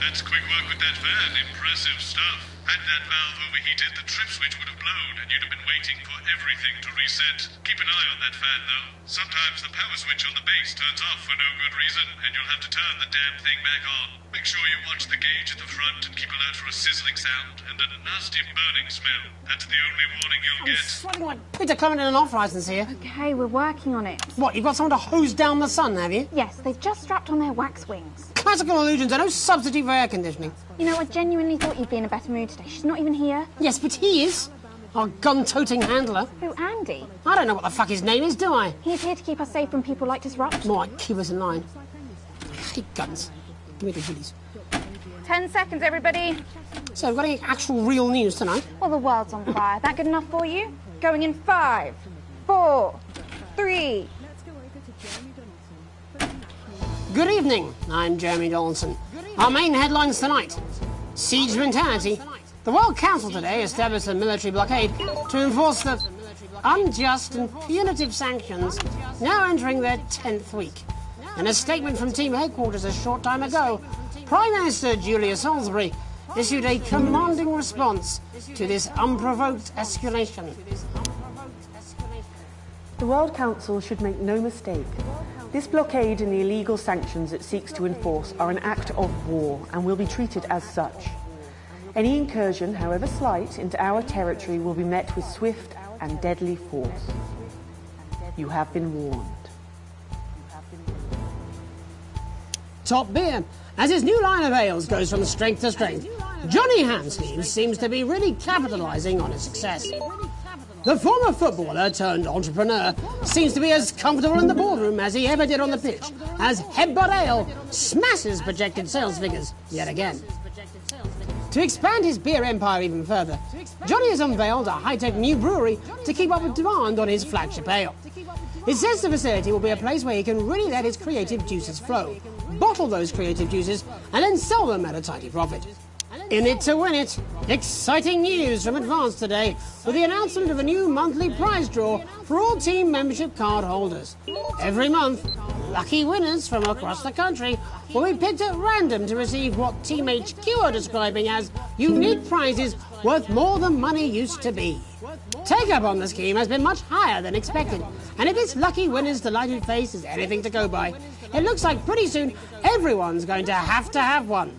That's quick work with that van. Impressive stuff. Had that valve overheated, the trip switch would have blown, and you'd have been waiting for everything to reset. Keep an eye on that fan, though. Sometimes the power switch on the base turns off for no good reason, and you'll have to turn the damn thing back on. Make sure you watch the gauge at the front and keep alert for a sizzling sound and a nasty burning smell. That's the only warning you'll get. Sweating like Peter Clement in an off-licence here. Okay, we're working on it. What, you've got someone to hose down the sun, have you? Yes, they've just strapped on their wax wings. Classical illusions are no substitute for air conditioning. You know, I genuinely thought you'd be in a better mood today. She's not even here. Yes, but he is. Our gun-toting handler. Who, Andy? I don't know what the fuck his name is, do I? He's here to keep us safe from people like Disrupt. More like keep us in line. I hate guns. Give me the goodies. 10 seconds, everybody. So, we've got any actual real news tonight? Well, the world's on fire. That good enough for you? Going in 5, 4, 3... Good evening, I'm Jeremy Donaldson. Our main headlines tonight. Siege mentality. The World Council today established a military blockade to enforce the unjust and punitive sanctions now entering their 10th week. In a statement from team headquarters a short time ago, Prime Minister Julia Salisbury issued a commanding response to this unprovoked escalation. The World Council should make no mistake. This blockade and the illegal sanctions it seeks to enforce are an act of war and will be treated as such. Any incursion, however slight, into our territory will be met with swift and deadly force. You have been warned. Top beer. As his new line of ales goes from strength to strength, Johnny Hansleeves seems to be really capitalising on his success. The former footballer turned entrepreneur seems to be as comfortable in the boardroom as he ever did on the pitch, as Headbutt Ale smashes projected sales figures yet again. To expand his beer empire even further, Johnny has unveiled a high-tech new brewery to keep up with demand on his flagship ale. It says the facility will be a place where he can really let his creative juices flow, bottle those creative juices, and then sell them at a tidy profit. In it to win it. Exciting news from Advance today with the announcement of a new monthly prize draw for all team membership card holders. Every month, lucky winners from across the country will be picked at random to receive what Team HQ are describing as unique prizes worth more than money used to be. Take-up on the scheme has been much higher than expected, and if this lucky winner's delighted face is anything to go by, it looks like pretty soon everyone's going to have one.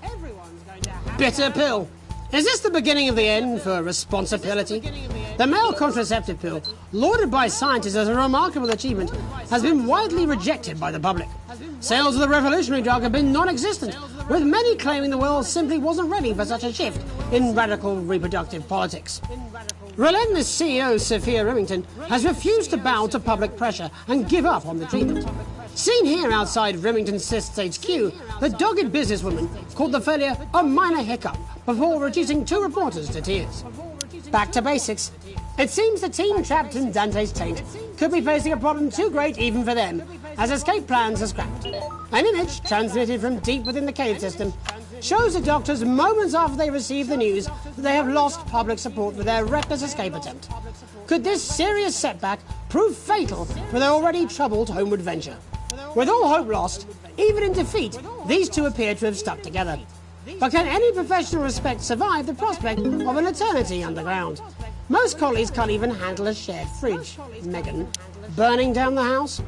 Bitter pill. Is this the beginning of the end for responsibility? The male contraceptive pill, lauded by scientists as a remarkable achievement, has been widely rejected by the public. Sales of the revolutionary drug have been non-existent, with many claiming the world simply wasn't ready for such a shift in radical reproductive politics. Relentless CEO Sophia Remington has refused to bow to public pressure and give up on the treatment. Seen here outside Remington Cysts HQ, the dogged businesswoman called the failure a minor hiccup before reducing 2 reporters to tears. Back to basics. It seems the team trapped in Dante's taint could be facing a problem too great even for them, as escape plans are scrapped. An image transmitted from deep within the cave system shows the doctors moments after they receive the news that they have lost public support for their reckless escape attempt. Could this serious setback prove fatal for their already troubled homeward venture? With all hope lost, even in defeat, these two appear to have stuck together. But can any professional respect survive the prospect of an eternity underground? Most collies can't even handle a shared fridge. Megan, burning down the house?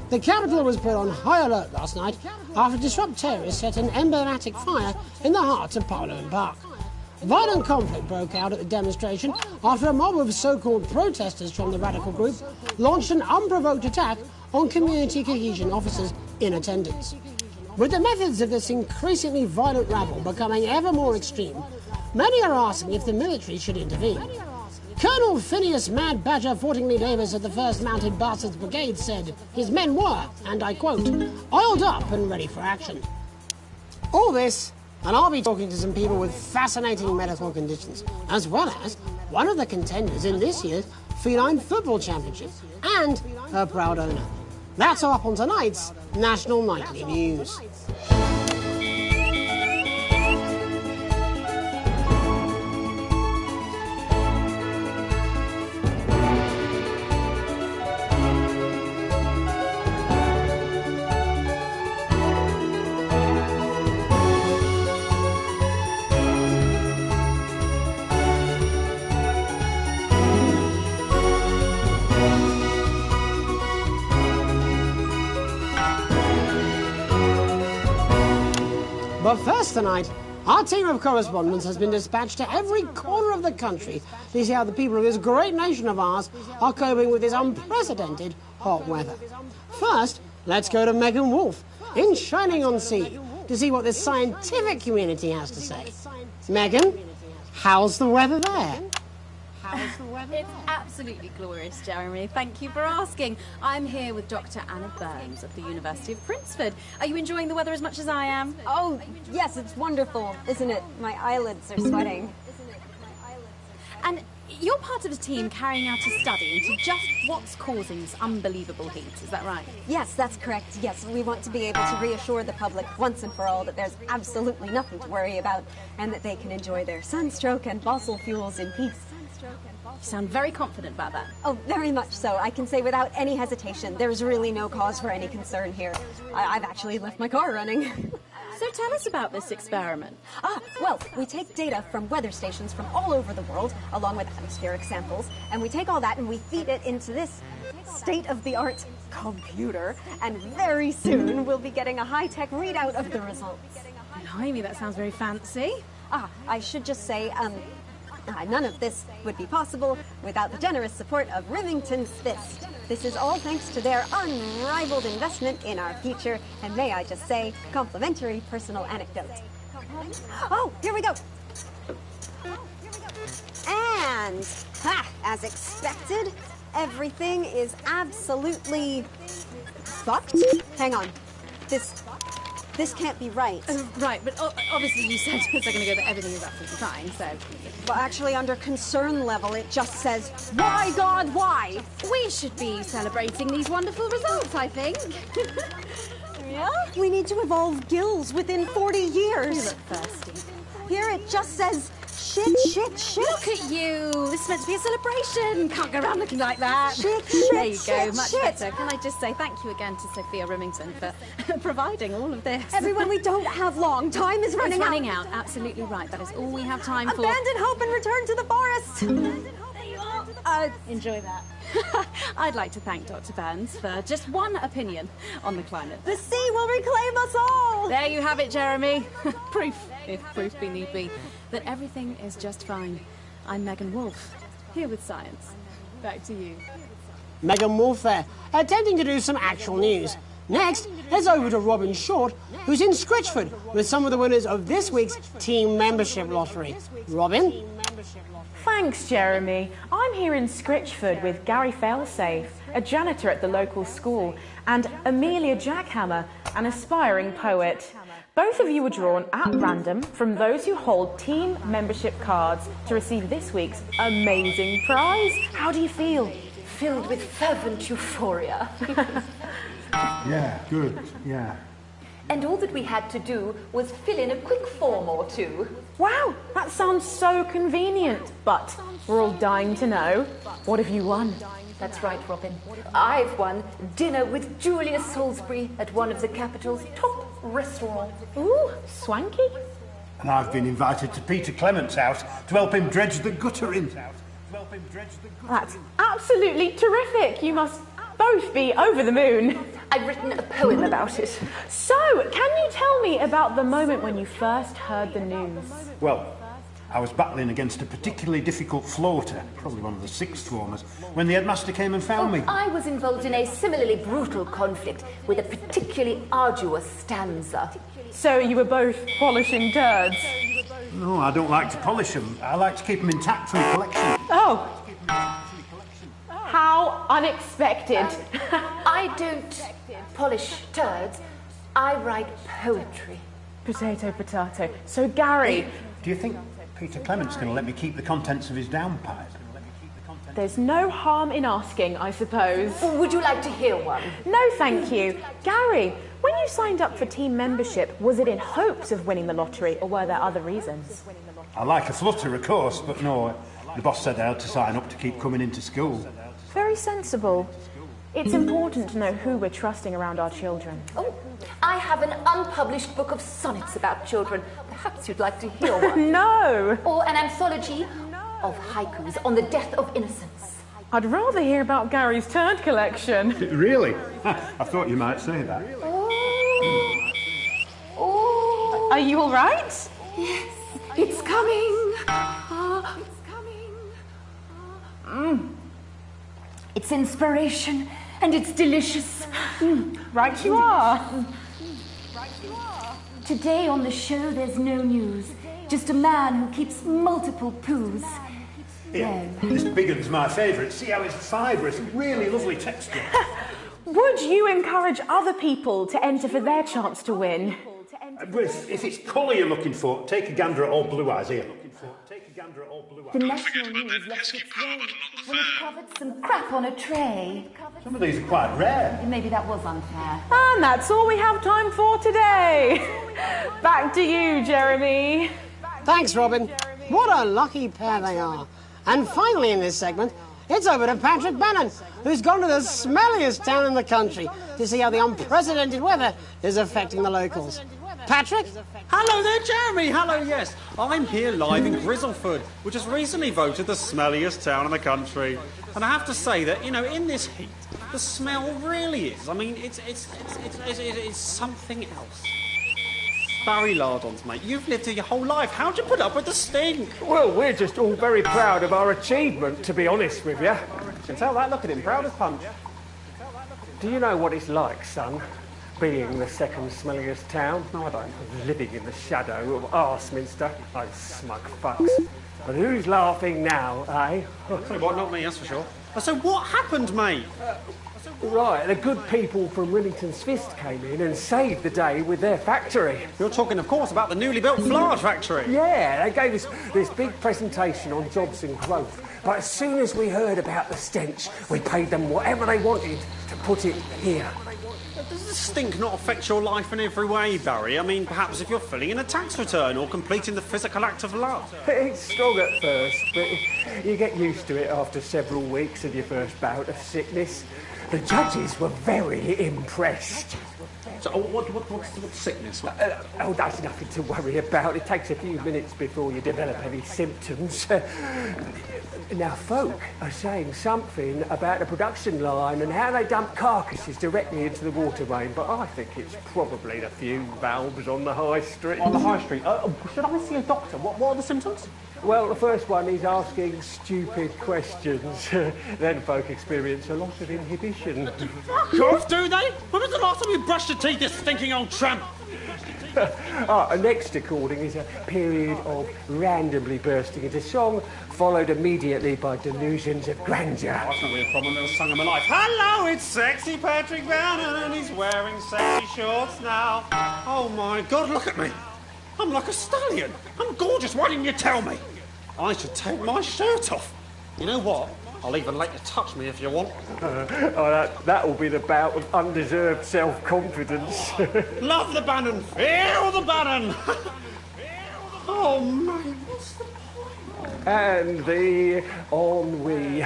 The Capitol was put on high alert last night after disrupt terrorists set an emblematic fire in the heart of Parliament Park. Violent conflict broke out at the demonstration after a mob of so-called protesters from the radical group launched an unprovoked attack on community cohesion officers in attendance. With the methods of this increasingly violent rabble becoming ever more extreme, many are asking if the military should intervene. Colonel Phineas Mad Badger Fortingly Davis of the 1st Mounted Bastards Brigade said his men were, and I quote, oiled up and ready for action. All this, and I'll be talking to some people with fascinating medical conditions, as well as one of the contenders in this year's Feline Football Championship, and her proud owner. That's all up on tonight's National Nightly News. But first tonight, our team of correspondents has been dispatched to every corner of the country to see how the people of this great nation of ours are coping with this unprecedented hot weather. First, let's go to Megan Wolf in Shining-on-Sea to see what the scientific community has to say. Megan, how's the weather there? It's absolutely glorious, Jeremy. Thank you for asking. I'm here with Dr. Anna Burns of the University of Princeford. Are you enjoying the weather as much as I am? Oh, yes, it's wonderful, isn't it? My eyelids are sweating. And you're part of a team carrying out a study into just what's causing this unbelievable heat, is that right? Yes, that's correct. Yes, we want to be able to reassure the public once and for all that there's absolutely nothing to worry about and that they can enjoy their sunstroke and fossil fuels in peace. You sound very confident about that. Oh, very much so. I can say without any hesitation, there's really no cause for any concern here. I've actually left my car running. So tell us about this experiment. Well, we take data from weather stations from all over the world, along with atmospheric samples, and we take all that and we feed it into this state-of-the-art computer, and very soon we'll be getting a high-tech readout of the results. Blimey, that sounds very fancy. I should just say, none of this would be possible without the generous support of Remington's Fist. This is all thanks to their unrivaled investment in our future, and may I just say, complimentary personal anecdote. Oh, here we go. And, as expected, everything is absolutely fucked. Hang on. This can't be right. Right, but obviously you said a second ago that everything is absolutely fine, so... Well, actually, under concern level, it just says, why, God, why? We should be celebrating these wonderful results, I think. Yeah? We need to evolve gills within 40 years. You look thirsty. Here it just says, shit. Look at you. This is meant to be a celebration. Can't go around looking like that. Shit. There you go, much better. Can I just say thank you again to Sophia Remington for providing all of this. Everyone, we don't have long. Time is running out. It's running out. Absolutely right. That is all we have time for. Abandon hope and return to the forest. There you are. Enjoy that. I'd like to thank Dr. Burns for just one opinion on the climate. The sea will reclaim us all! There you have it, Jeremy. Proof, if proof be need be, that everything is just fine. I'm Megan Wolf, here with science. Back to you. Megan Wolf there, attempting to do some actual news. Next, let's over to Robin Short, who's in Scritchford with some of the winners of this week's team membership lottery. Robin? Thanks, Jeremy. I'm here in Scritchford with Gary Failsafe, a janitor at the local school, and Amelia Jackhammer, an aspiring poet. Both of you were drawn at random from those who hold team membership cards to receive this week's amazing prize. How do you feel? Filled with fervent euphoria. Yeah, good, yeah. And all that we had to do was fill in a quick form or two. Wow, that sounds so convenient. But we're all dying to know, what have you won? That's right, Robin. I've won dinner with Julia Salisbury at one of the capital's top restaurants. Ooh, swanky. And I've been invited to Peter Clement's house to help him dredge the gutter in. That's absolutely terrific. You must both be over the moon. I've written a poem about it. So, can you tell me about the moment when you first heard the news? Well, I was battling against a particularly difficult floater, probably one of the sixth formers, when the headmaster came and found me. I was involved in a similarly brutal conflict with a particularly arduous stanza. So you were both polishing turds? No, I don't like to polish them. I like to keep them intact for the collection. Oh. How unexpected. I don't polish turds. I write poetry. Potato, potato. So, Gary... Do you think Peter Clement's going to let me keep the contents of his downpipe? There's no harm in asking, I suppose. Would you like to hear one? No, thank you. Gary, when you signed up for team membership, was it in hopes of winning the lottery, or were there other reasons? I like a flutter, of course, but no, the boss said I had to sign up to keep coming into school. Very sensible. It's important to know who we're trusting around our children. Oh, I have an unpublished book of sonnets about children. Perhaps you'd like to hear one. No! Or an anthology of haikus on the death of innocence. I'd rather hear about Gary's turd collection. Really? I thought you might say that. Oh. Are you all right? Yes, it's coming. It's inspiration and it's delicious. Right you are. Today on the show there's no news, just a man who keeps multiple poos. Yeah, this big one's my favourite. See how it's fibrous, really lovely texture. Would you encourage other people to enter for their chance to win? If it's colour you're looking for, take a gander at old Blue Eyes here. The national news left its way when it covered some crap on a tray. Some of these are quite rare. Maybe that was unfair. And that's all we have time for today. Back to you, Jeremy. Thanks, Robin. What a lucky pair they are. And finally in this segment, it's over to Patrick Bannon, who's gone to the smelliest town in the country to see how the unprecedented weather is affecting the locals. Patrick? Hello there, Jeremy. Hello, yes. I'm here live in Grizzleford, which was recently voted the smelliest town in the country. And I have to say that, you know, in this heat, the smell really is. I mean, it's something else. Barry Lardons, mate, you've lived here your whole life. How'd you put up with the stink? Well, we're just all very proud of our achievement, to be honest with you. You can tell that, look at him, proud as punch. Do you know what it's like, son, being the second smelliest town? No, I don't. Living in the shadow of Arseminster. Those smug fucks. But who's laughing now, eh? What, not me, that's for sure. So what happened, mate? Right, the good people from Remington's Fist came in and saved the day with their factory. You're talking, of course, about the newly built flour factory. Yeah, they gave us this big presentation on jobs and growth. But as soon as we heard about the stench, we paid them whatever they wanted to put it here. Does the stink not affect your life in every way, Barry? I mean, perhaps if you're filling in a tax return or completing the physical act of love. It's strong at first, but you get used to it after several weeks of your first bout of sickness. The judges were very impressed. So, what's sickness? Oh, that's nothing to worry about. It takes a few minutes before you develop any symptoms. Now, folk are saying something about the production line and how they dump carcasses directly into the water main, but I think it's probably the fume valves on the high street. On the high street? Should I see a doctor? What are the symptoms? Well, the first one is asking stupid questions. Then folk experience a loss of inhibition. Fuck off, do they? When was the last time you brushed your teeth, you stinking old tramp? Next recording is a period of randomly bursting into song, followed immediately by delusions of grandeur. That's not really a problem, little song of my life. Hello, it's sexy Patrick Bannon, and he's wearing sexy shorts now. Oh my God, look at me. I'm like a stallion. I'm gorgeous. Why didn't you tell me? I should take my shirt off. You know what? I'll even let you touch me if you want. That will be the bout of undeserved self-confidence. Love the Bannon. Feel the Bannon. Oh, man, what's the point? And the ennui.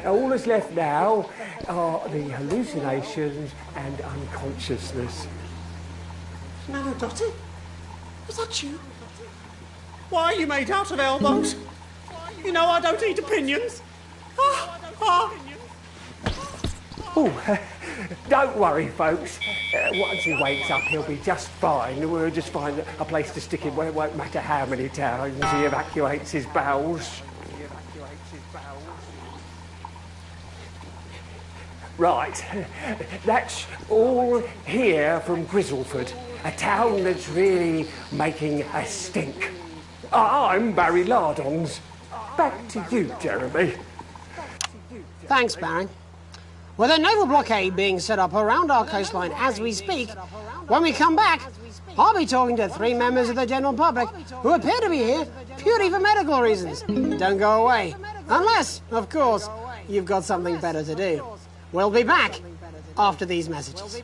All that's left now are the hallucinations and unconsciousness. No, Dottie. Was that you? Why are you made out of elbows? You know I don't eat opinions. Oh, don't worry, folks. Once he wakes up, he'll be just fine. We'll just find a place to stick him where it won't matter how many times he evacuates his bowels. Right, that's all here from Grizzleford, a town that's really making a stink. I'm Barry Lardons. Back to you, Jeremy. Thanks, Barry. With a naval blockade being set up around our coastline as we speak, when we come back, I'll be talking to 3 members of the general public who appear to be here purely for medical reasons. Don't go away. Unless, of course, you've got something better to do. We'll be back after these messages.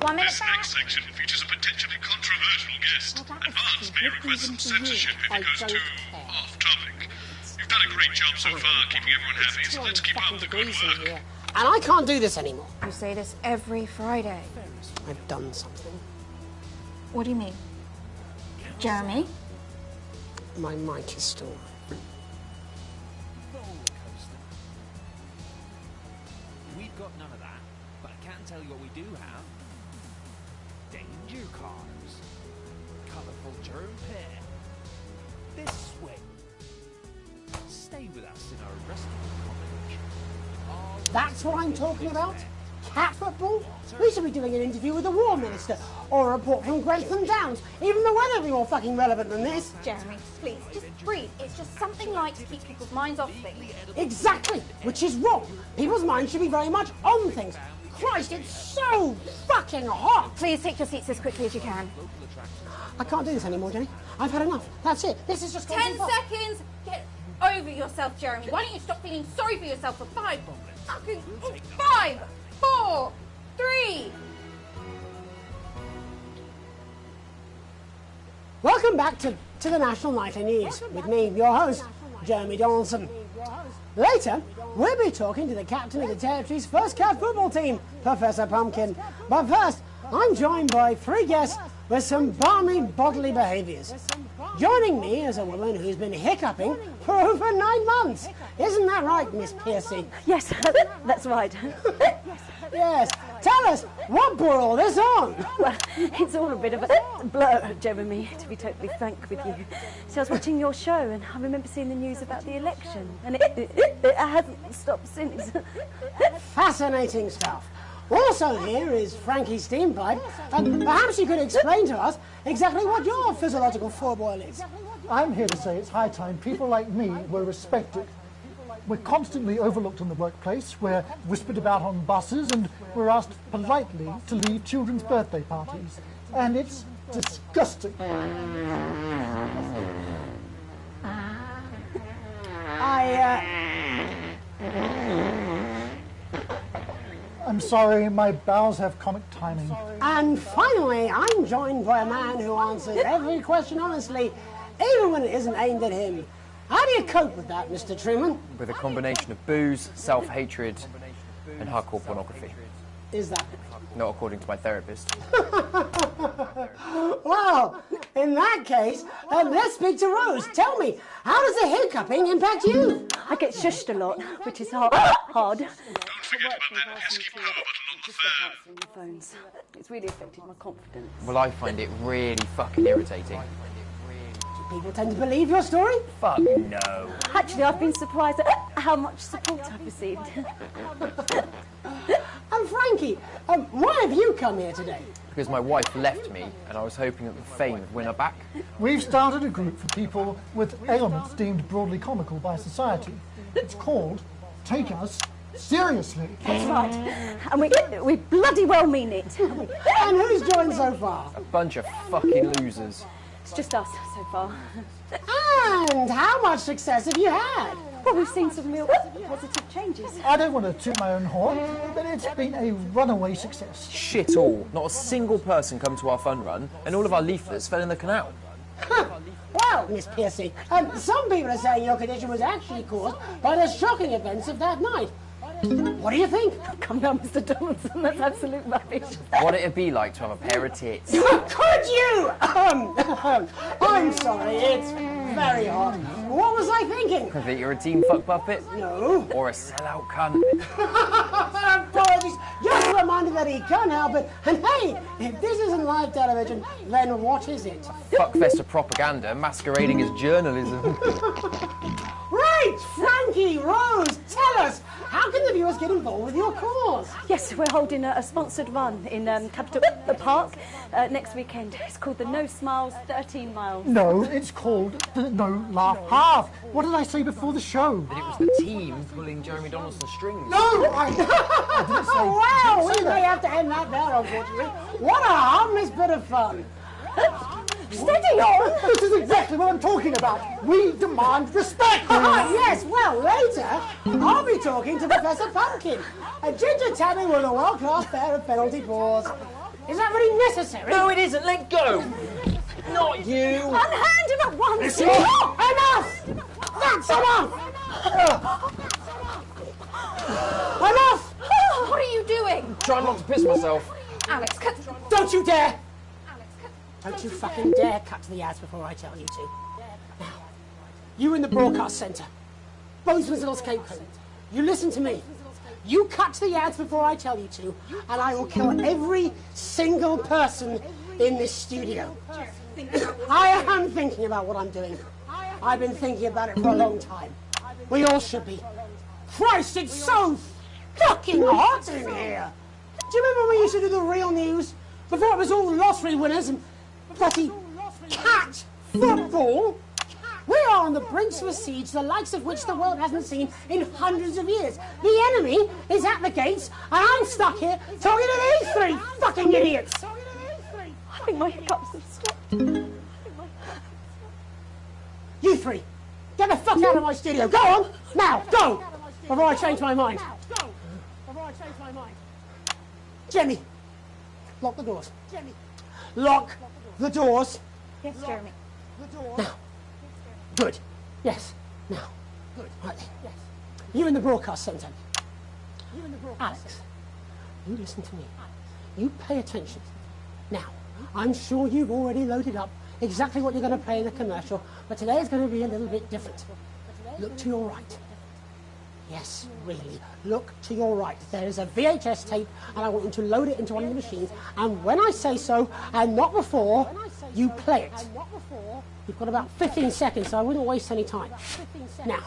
This next section features a potentially controversial guest. Advance may request some censorship if it goes too off topic. You've done a great job so far keeping everyone happy, so let's keep up the good work. And I can't do this anymore. You say this every Friday. I've done something. What do you mean? Jeremy? My mic is still... We've got none of that, but I can tell you what we do have. danger cars, colourful germ pair. This way. Stay with us in our restful combination. That's what I'm talking about? Cat football? We should be doing an interview with the War Minister, or a report from Grantham Downs. Even the weather would be more fucking relevant than this. Jeremy, please, just breathe. It's just something light to keep people's minds off things. Exactly, which is wrong. People's minds should be very much on things. Christ, it's so fucking hot! Please take your seats as quickly as you can. I can't do this anymore, Jenny. I've had enough. That's it. This is just... 10 seconds! Get over yourself, Jeremy. Why don't you stop feeling sorry for yourself for 5 fucking... 5, 4, 3... Welcome back to the National Nightly News with me, your host, Jeremy Donaldson. Later, we'll be talking to the captain of the Territory's first cat football team, Professor Pumpkin. But first, I'm joined by 3 guests with some balmy bodily behaviours. Joining me is a woman who's been hiccuping for over 9 months. Isn't that right, Miss Piercy? Yes, that's right. Yes. Tell us, what brought all this on? Well, it's all a bit of a blur, Jeremy, to be totally frank with you. So I was watching your show and I remember seeing the news about the election, and it hasn't stopped since. Fascinating stuff. Also here is Frankie Steampipe, and perhaps you could explain to us exactly what your physiological foreboil is. I'm here to say it's high time people like me were respected. We're constantly overlooked in the workplace, we're whispered about on buses, and we're asked politely to leave children's birthday parties. And it's disgusting. I'm sorry, my bowels have comic timing. And finally, I'm joined by a man who answers every question honestly, even when it isn't aimed at him. How do you cope with that, Mr. Truman? With a combination of booze, self-hatred, and hardcore pornography. Is that? Not according to my therapist. Well, in that case, let's speak to Rose. Tell me, how does the hiccuping impact you? I get shushed a lot, which is hard. Don't forget about that pesky power button on the fan. Phones. It's really affected my confidence. Well, I find it really fucking irritating. People tend to believe your story? Fuck no. Actually, I've been surprised at how much support I've received. And Frankie, why have you come here today? Because my wife left me, and I was hoping that the fame would win her back. We've started a group for people with ailments deemed broadly comical by society. It's called Take Us Seriously. That's right. And we bloody well mean it. And who's joined so far? A bunch of fucking losers. It's just us so far. And how much success have you had? Well, we've seen some real positive changes. I don't want to toot my own horn, but it's been a runaway success. Shit all. Not a single person come to our fun run, and all of our leaflets fell in the canal. Well, Miss Piercy, some people are saying your condition was actually caused by the shocking events of that night. What do you think? Come down, Mr. Donaldson, that's absolute rubbish. What it'd be like to have a pair of tits. Could you? I'm sorry, it's very hot. What was I thinking? That you're a team fuck puppet? No. Or a sellout cunt? Apologies. Just a reminder that he can't help it. And hey, if this isn't live television, then what is it? Fuckfest of propaganda masquerading as journalism. Right, Frankie, Rose, tell us, how can the viewers get involved with your cause? Yes, we're holding a sponsored run in Capital Park next weekend. It's called the No Smiles 13 Miles. No, it's called the No Laugh Half. What did I say before the show? That it was the team pulling Jeremy Donaldson's strings. No, I didn't say. Wow, we may have to end that there, unfortunately. What a harmless bit of fun. Steady on! This is exactly what I'm talking about. We demand respect. Yes, well, later, I'll be talking to Professor Pumpkin, a ginger tabby with a world-class pair of penalty paws. Is that really necessary? No, it isn't. Let go. Not you. Unhand him at once. Enough! That's enough! Enough! What are you doing? Trying not to piss myself. Alex, cut. Don't you dare! Don't you fucking dare cut to the ads before I tell you to. Now, you in the broadcast centre, Bozeman's little scapegoat, you listen to me. You cut to the ads before I tell you to, and I will kill every single person in this studio. I am thinking about what I'm doing. I've been thinking about it for a long time. We all should be. Christ, it's so fucking hot in here. Do you remember when we used to do the real news? Before it was all lottery winners and bloody cat football? We are on the brinks of a siege, the likes of which the world hasn't seen in hundreds of years. The enemy is at the gates, and I'm stuck here talking to these three fucking idiots. I think my hiccups have stopped. You three, get the fuck out of my studio. Go on, now, go, before I change my mind. Jenny, lock the doors. Lock the doors. Yes, Jeremy. Now. Good. Yes. Now. Good. Right then. Yes. You in the broadcast centre. Alex, you listen to me. You pay attention. Now, I'm sure you've already loaded up exactly what you're going to play in the commercial, but today is going to be a little bit different. Look to your right. Yes, really. Look to your right. There is a VHS tape, and I want you to load it into one of the machines, and when I say so, and not before, you play it. You've got about 15 seconds, so I wouldn't waste any time. Now,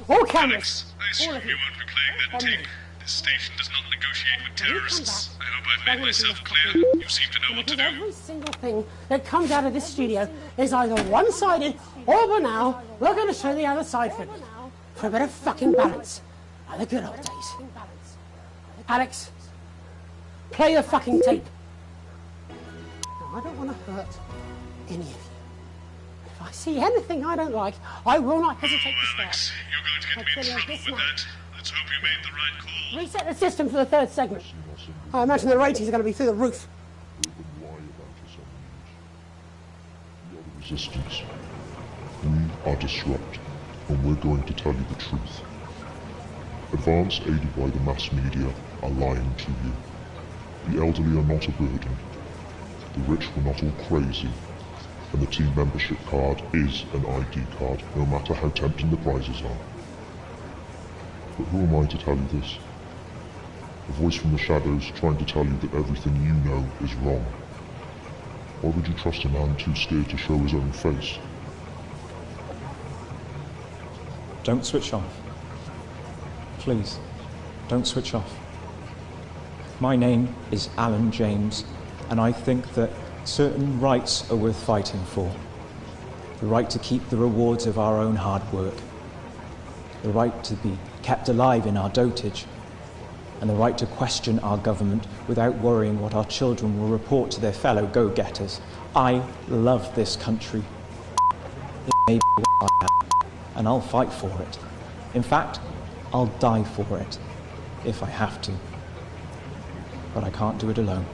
all cameras. Alex, I assume you won't be playing that tape. This station does not negotiate with terrorists. I hope I've made myself clear. You seem to know what to do. Every single thing that comes out of this studio is either one-sided or banal. We're going to show the other side for a bit of fucking balance. Like the good old days. Alex, play the fucking tape. Now, I don't want to hurt any of you. If I see anything I don't like, I will not hesitate to start. Alex, you're going to get me in trouble with that. Let's hope you made the right call. Reset the system for the third segment. I imagine the ratings are going to be through the roof. Resistance. We are Disrupt, and we're going to tell you the truth. Advance, aided by the mass media, are lying to you. The elderly are not a burden. The rich were not all crazy. And the team membership card is an ID card, no matter how tempting the prizes are. But who am I to tell you this? A voice from the shadows trying to tell you that everything you know is wrong. Why would you trust a man too scared to show his own face? Don't switch off. Please, don't switch off. My name is Alan James, and I think that certain rights are worth fighting for. The right to keep the rewards of our own hard work. The right to be kept alive in our dotage. And the right to question our government without worrying what our children will report to their fellow go-getters. I love this country. It may be what I am, and I'll fight for it. In fact, I'll die for it, if I have to. But I can't do it alone.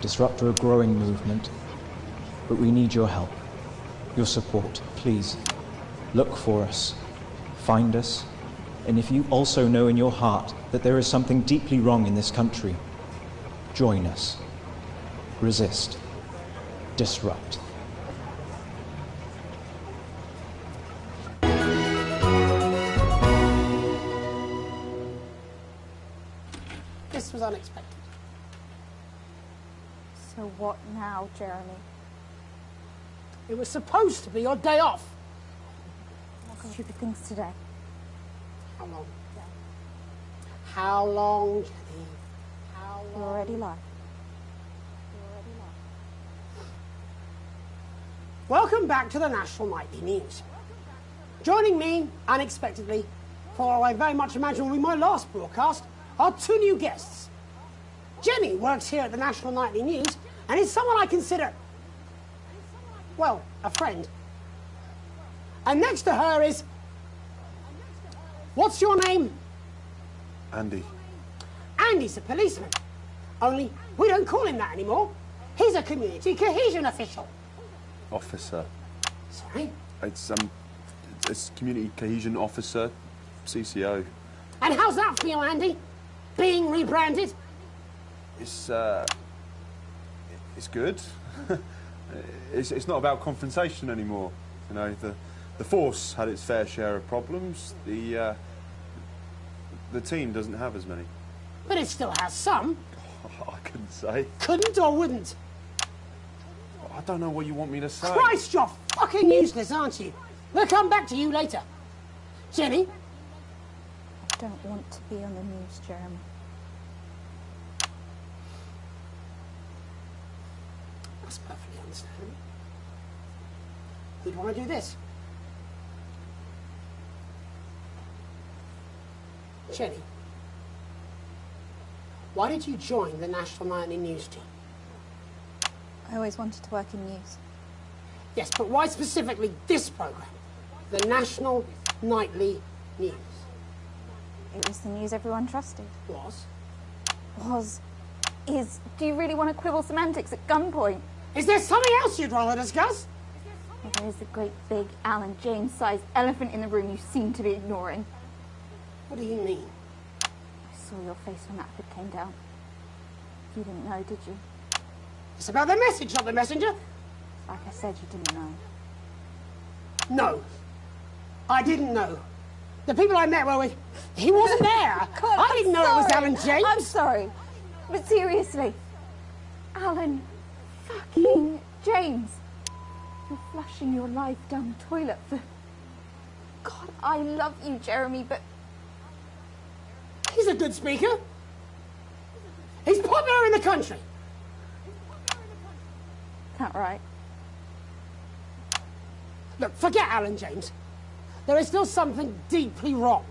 Disrupt are a growing movement, but we need your help, your support. Please, look for us, find us, and if you also know in your heart that there is something deeply wrong in this country, join us. Resist. Disrupt. This was unexpected. So what now, Jeremy? It was supposed to be your day off. Stupid things today. How long? How long, Jenny? How long? You already lie. Welcome back to the National Nightly News. Joining me, unexpectedly, for what I very much imagine will be my last broadcast, are two new guests. Jenny works here at the National Nightly News and is someone I consider, well, a friend. And next to her is... What's your name? Andy. Andy's a policeman. Only we don't call him that anymore. He's a community cohesion official. Officer. Sorry? It's community cohesion officer, CCO. And how's that for you, Andy? Being rebranded? It's good. It's not about confrontation anymore. You know, the force had its fair share of problems. The The team doesn't have as many. But it still has some. I couldn't say. Couldn't or wouldn't? I don't know what you want me to say. Christ, you're fucking useless, aren't you? We'll come back to you later. Jenny? I don't want to be on the news, Jeremy. That's perfectly understandable. Who'd want to do this? Jenny, why did you join the National Nightly News team? I always wanted to work in news. Yes, but why specifically this programme? The National Nightly News. It was the news everyone trusted. Was? Is. Do you really want to quibble semantics at gunpoint? Is there something else you'd rather discuss? Well, there's a great big Alan James-sized elephant in the room you seem to be ignoring. What do you mean? I saw your face when that hood came down. You didn't know, did you? It's about the message, not the messenger. Like I said, you didn't know. No. I didn't know. The people I met were with... He wasn't there. God, I didn't know it was Alan James. I'm sorry. But seriously, Alan fucking James. You're flushing your life down the toilet for... God, I love you, Jeremy, but... He's a good speaker. He's popular in the country. That right? Look, forget Alan James. There is still something deeply wrong.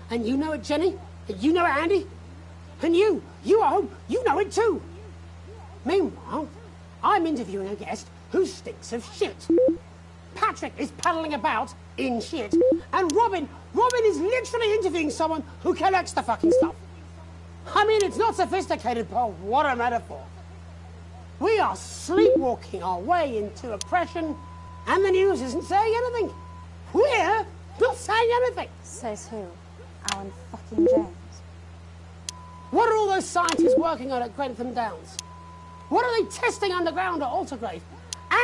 And you know it, Jenny. And you know it, Andy. And you at home, you know it too. Meanwhile, I'm interviewing a guest who stinks of shit. Patrick is paddling about in shit. And Robin is literally interviewing someone who collects the fucking stuff. I mean, it's not sophisticated, but what a metaphor. We are sleepwalking our way into oppression, and the news isn't saying anything. We're not saying anything. Says who? Alan fucking James. What are all those scientists working on at Grentham Downs? What are they testing underground at Altergrave?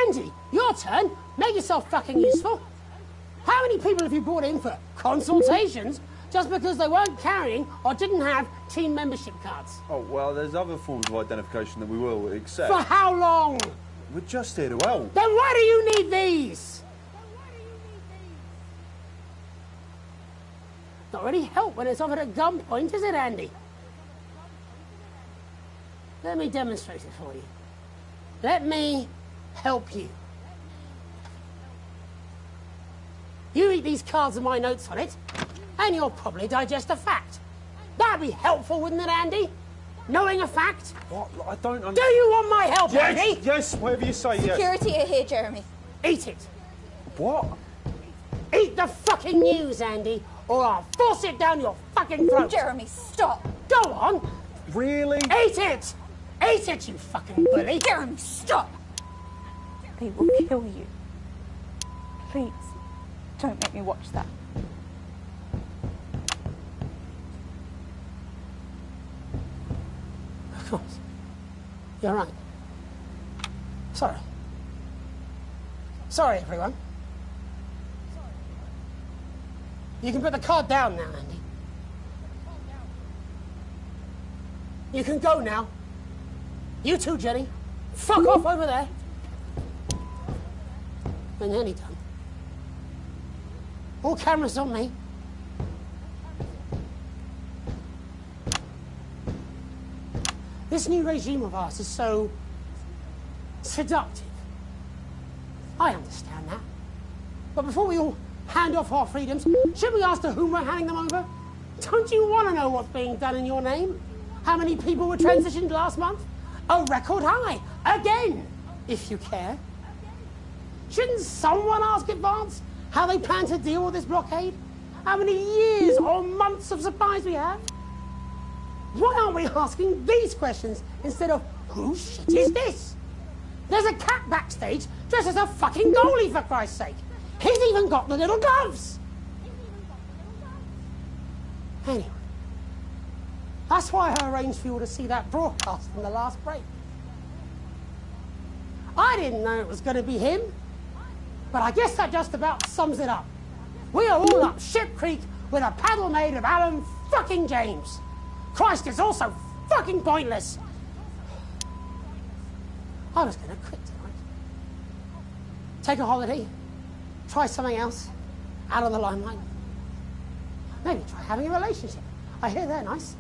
Andy, your turn. Make yourself fucking useful. How many people have you brought in for consultations just because they weren't carrying or didn't have team membership cards? Oh, well, there's other forms of identification that we will accept. For how long? We're just here to help. Then why do you need these? Not really help when it's offered at gunpoint, is it, Andy? Let me demonstrate it for you. Let me help you. You read these cards with my notes on it, and you'll probably digest a fact. That'd be helpful, wouldn't it, Andy? Knowing a fact? What? I don't understand. Do you want my help, Yes, Andy? yes, whatever you say, yes. Security are here, Jeremy. Eat it. What? Eat the fucking news, Andy, or I'll force it down your fucking throat. Jeremy, stop. Go on. Really? Eat it. Eat it, you fucking bully. Jeremy, stop. They will kill you. Please, don't make me watch that. Of course. You're right. Sorry. Sorry, everyone. You can put the card down now, Andy. You can go now. You too, Jenny. Fuck off over there. When you're nearly done. All cameras on me. This new regime of ours is so seductive. I understand that. But before we all hand off our freedoms, should we ask to whom we're handing them over? Don't you want to know what's being done in your name? How many people were transitioned last month? A record high. Again, if you care. Shouldn't someone ask Advance how they plan to deal with this blockade? How many years or months of supplies we have? Why aren't we asking these questions instead of, whose shit is this? There's a cat backstage dressed as a fucking goalie, for Christ's sake. He's even got the little gloves. Anyway, that's why I arranged for you to see that broadcast from the last break. I didn't know it was going to be him, but I guess that just about sums it up. We are all up Ship Creek with a paddle made of Alan fucking James. Christ is also fucking pointless. I was going to quit tonight. Take a holiday. Try something else. Out of the limelight. Maybe try having a relationship. I hear they're nice.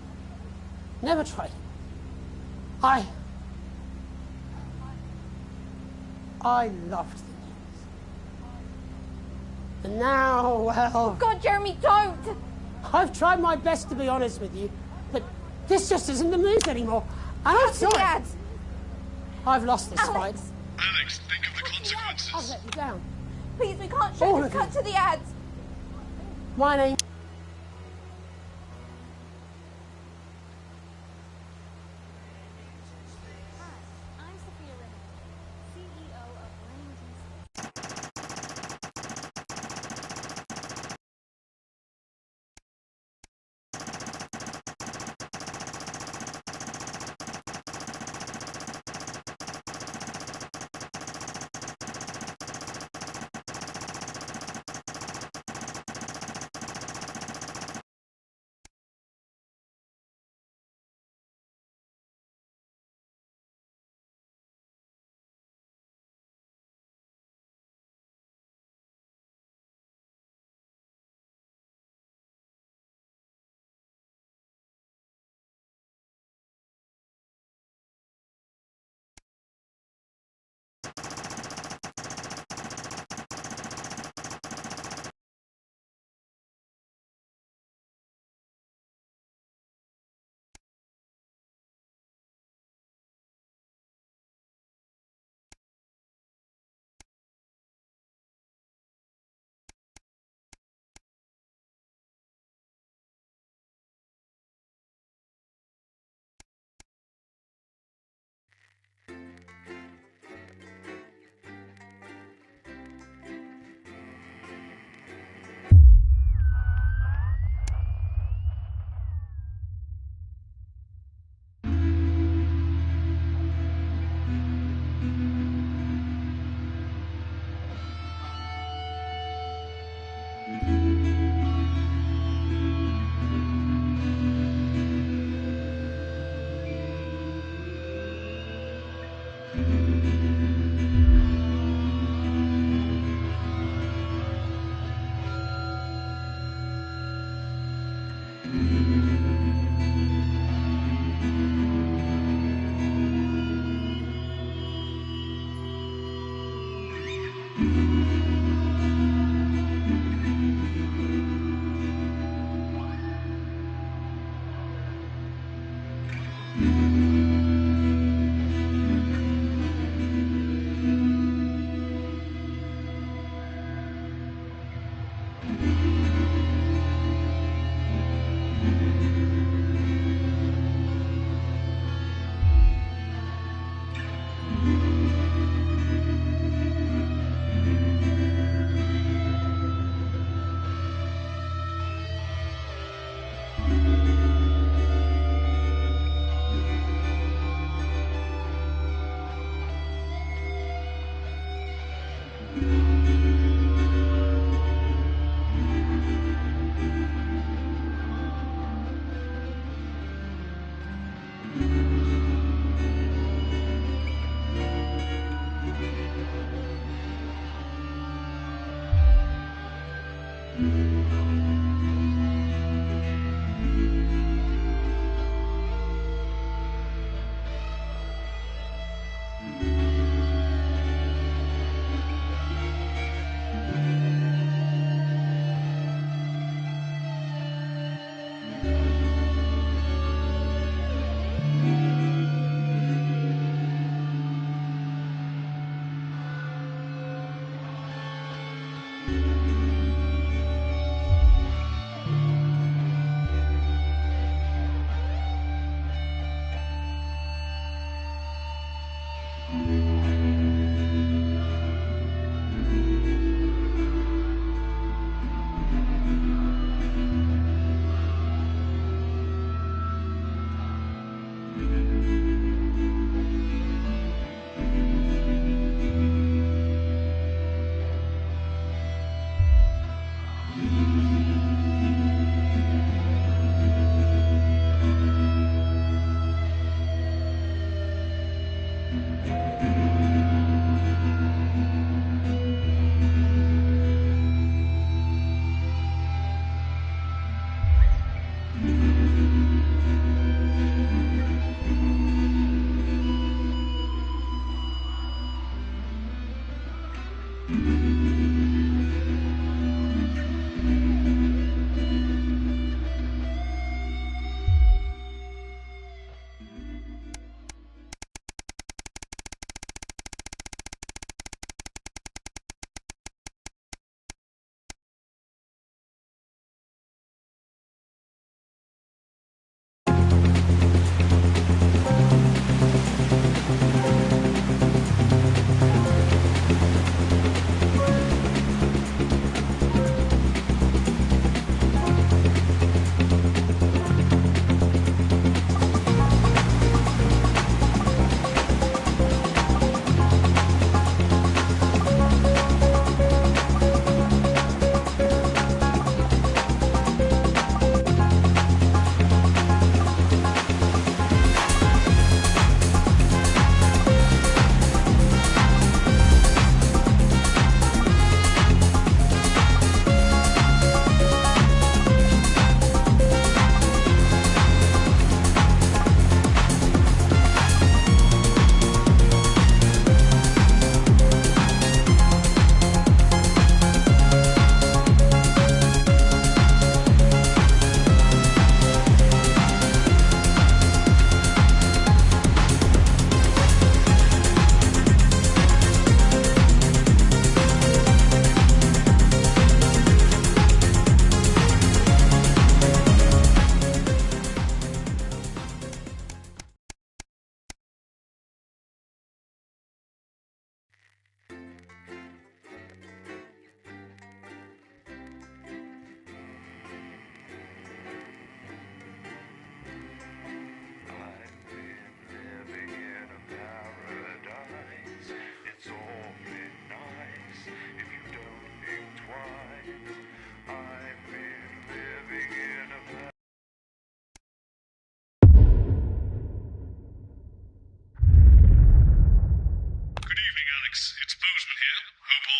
Never tried. I loved the news. And now, well... Oh, God, Jeremy, don't! I've tried my best to be honest with you, but this just isn't the news anymore. And I'm Cut to the sorry. ads. I've lost this fight. Alex, think of the consequences. I've let you down. Please, we can't show All this. of Cut you. to the ads. My name...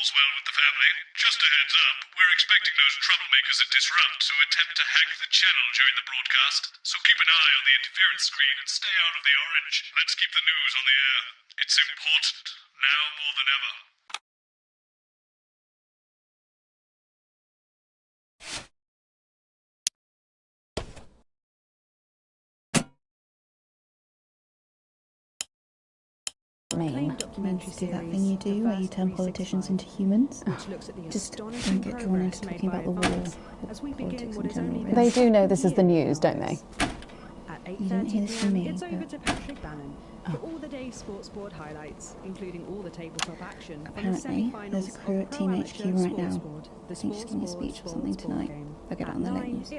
all's well with the family. Just a heads up, we're expecting those troublemakers at Disrupt to attempt to hack the channel during the broadcast, so keep an eye on the interference screen and stay out of the orange. Let's keep the news on the air. It's important, now more than ever. Mean to see that thing you do where you turn politicians into humans. Just don't get drawn into talking about the war or politics in general. Really. They do know this is the news, don't they? You didn't hear this from me. It's over to Patrick Bannon for all the day's sports board highlights, including all the tabletop action. Apparently, there's a crew at Team HQ right now. I think she's giving a speech or something tonight. They'll get it on the news.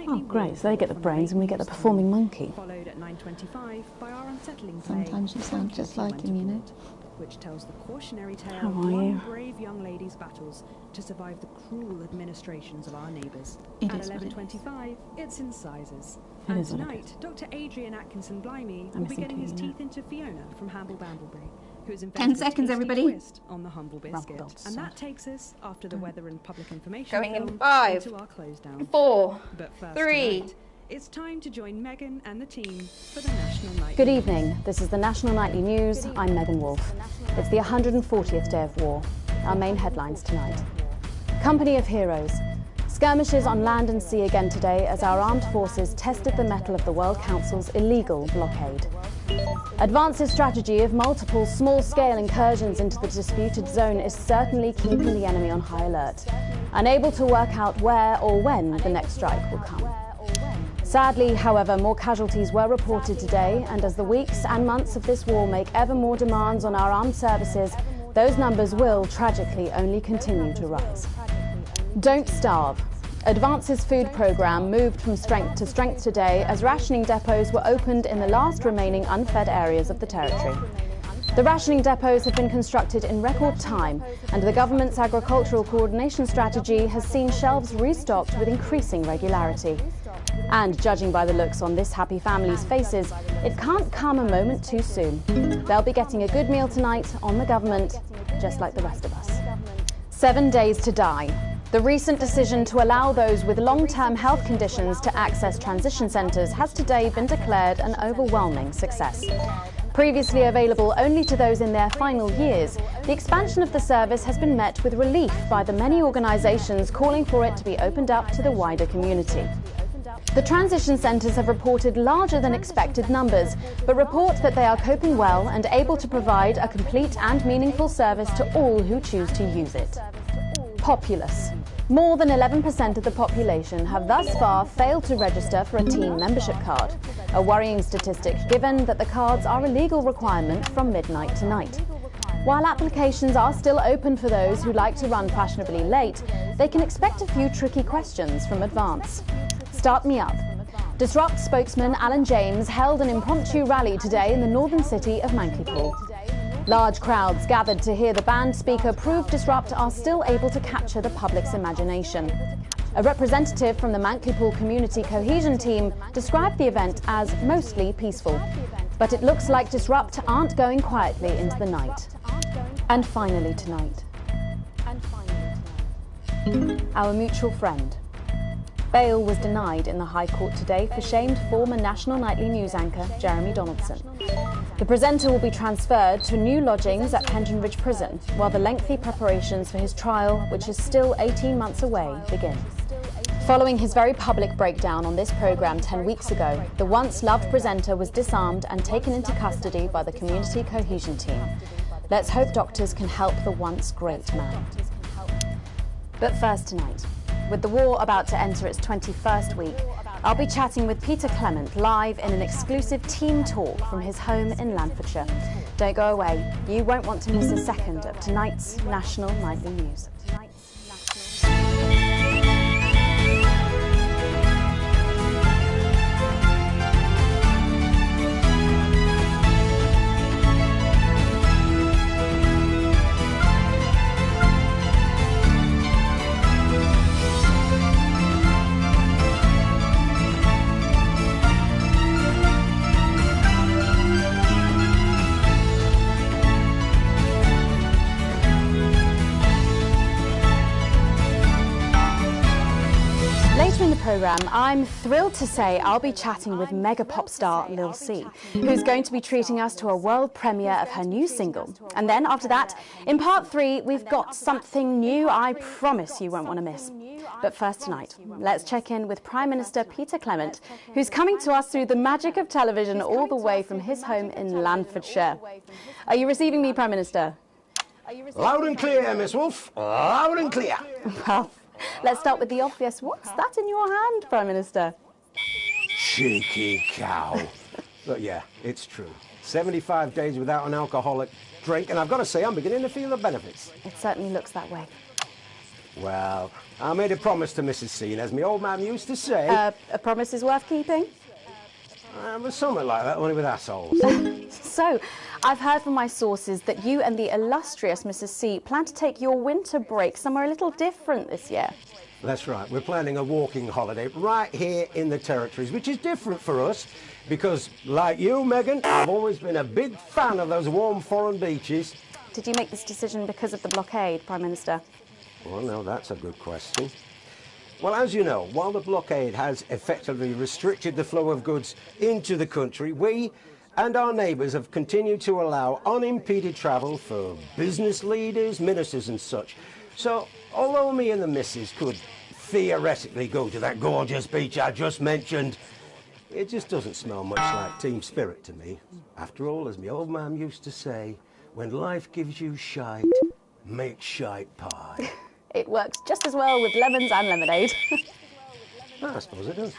Oh, great. So they get the brains and we get the performing monkey. Followed at 9:25 by our unsettling play, Sometimes you sound just like him, you know. which tells the cautionary tale How of are one you? brave young lady's battles to survive the cruel administrations of our neighbours. It At is what it is. 11:25, it's in sizes. It And is what it tonight, Dr. Adrian Atkinson Blimey I'm will be listening getting to his you now. teeth into Fiona from Hamble Bambleberry, who has 10 invented seconds, a tasty everybody. twist on the humble biscuit. Rumpel's And that sod. takes us, after the weather and public information Going in film, 5, into our close down. 4, But first 3. tonight, it's time to join Megan and the team for the National Nightly Good News. evening. This is the National Nightly News. I'm Megan Wolfe. It's the 140th day of war. Our main headlines tonight. Company of Heroes. Skirmishes on land and sea again today as our armed forces tested the mettle of the World Council's illegal blockade. Advance's strategy of multiple small-scale incursions into the disputed zone is certainly keeping the enemy on high alert, unable to work out where or when the next strike will come. Sadly, however, more casualties were reported today, and as the weeks and months of this war make ever more demands on our armed services, those numbers will, tragically, only continue to rise. Don't starve. Advance's food programme moved from strength to strength today as rationing depots were opened in the last remaining unfed areas of the territory. The rationing depots have been constructed in record time, and the government's agricultural coordination strategy has seen shelves restocked with increasing regularity. And judging by the looks on this happy family's faces, it can't come a moment too soon. They'll be getting a good meal tonight on the government, just like the rest of us. 7 days to die. The recent decision to allow those with long-term health conditions to access transition centres has today been declared an overwhelming success. Previously available only to those in their final years, the expansion of the service has been met with relief by the many organisations calling for it to be opened up to the wider community. The transition centres have reported larger than expected numbers, but report that they are coping well and able to provide a complete and meaningful service to all who choose to use it. Populace. More than 11% of the population have thus far failed to register for a team membership card, a worrying statistic given that the cards are a legal requirement from midnight tonight. While applications are still open for those who like to run fashionably late, they can expect a few tricky questions from Advance. Start me up. Disrupt spokesman Alan James held an impromptu rally today in the northern city of Mankipool. Large crowds gathered to hear the band speaker prove Disrupt are still able to capture the public's imagination. A representative from the Mankipool Community Cohesion Team described the event as mostly peaceful. But it looks like Disrupt aren't going quietly into the night. And finally tonight, our mutual friend. Bail was denied in the High Court today for shamed former National Nightly News anchor Jeremy Donaldson. The presenter will be transferred to new lodgings at Pension Ridge Prison, while the lengthy preparations for his trial, which is still 18 months away, begin. Following his very public breakdown on this programme 10 weeks ago, the once-loved presenter was disarmed and taken into custody by the Community Cohesion Team. Let's hope doctors can help the once great man. But first tonight, with the war about to enter its 21st week, I'll be chatting with Peter Clement live in an exclusive team talk from his home in Lanfordshire. Don't go away. You won't want to miss a second of tonight's National Nightly News. programme, I'm thrilled to say I'll be chatting with mega pop star Lil C, who's going to be treating us to a world premiere of her new single. And then after that, in part 3, we've got something new I promise you won't want to miss. But first tonight, let's check in with Prime Minister Peter Clement, who's coming to us through the magic of television all the way from his home in Lanfordshire. Are you receiving me, Prime Minister? Loud and clear, Miss Wolf. Loud and clear. Well, let's start with the obvious. What's that in your hand, Prime Minister? Cheeky cow. But yeah, it's true. 75 days without an alcoholic drink, and I've got to say, I'm beginning to feel the benefits. It certainly looks that way. Well, I made a promise to Mrs. C, and as my old man used to say... a promise is worth keeping? It was something like that, only with assholes. So, I've heard from my sources that you and the illustrious Mrs. C plan to take your winter break somewhere a little different this year. That's right. We're planning a walking holiday right here in the territories, which is different for us because, like you, Megan, I've always been a big fan of those warm foreign beaches. Did you make this decision because of the blockade, Prime Minister? Well, no, that's a good question. Well, as you know, while the blockade has effectively restricted the flow of goods into the country, we and our neighbours have continued to allow unimpeded travel for business leaders, ministers and such. So, although me and the missus could theoretically go to that gorgeous beach I just mentioned, it just doesn't smell much like team spirit to me. After all, as my old man used to say, when life gives you shite, make shite pie. It works just as well with lemons and lemonade. I suppose it does.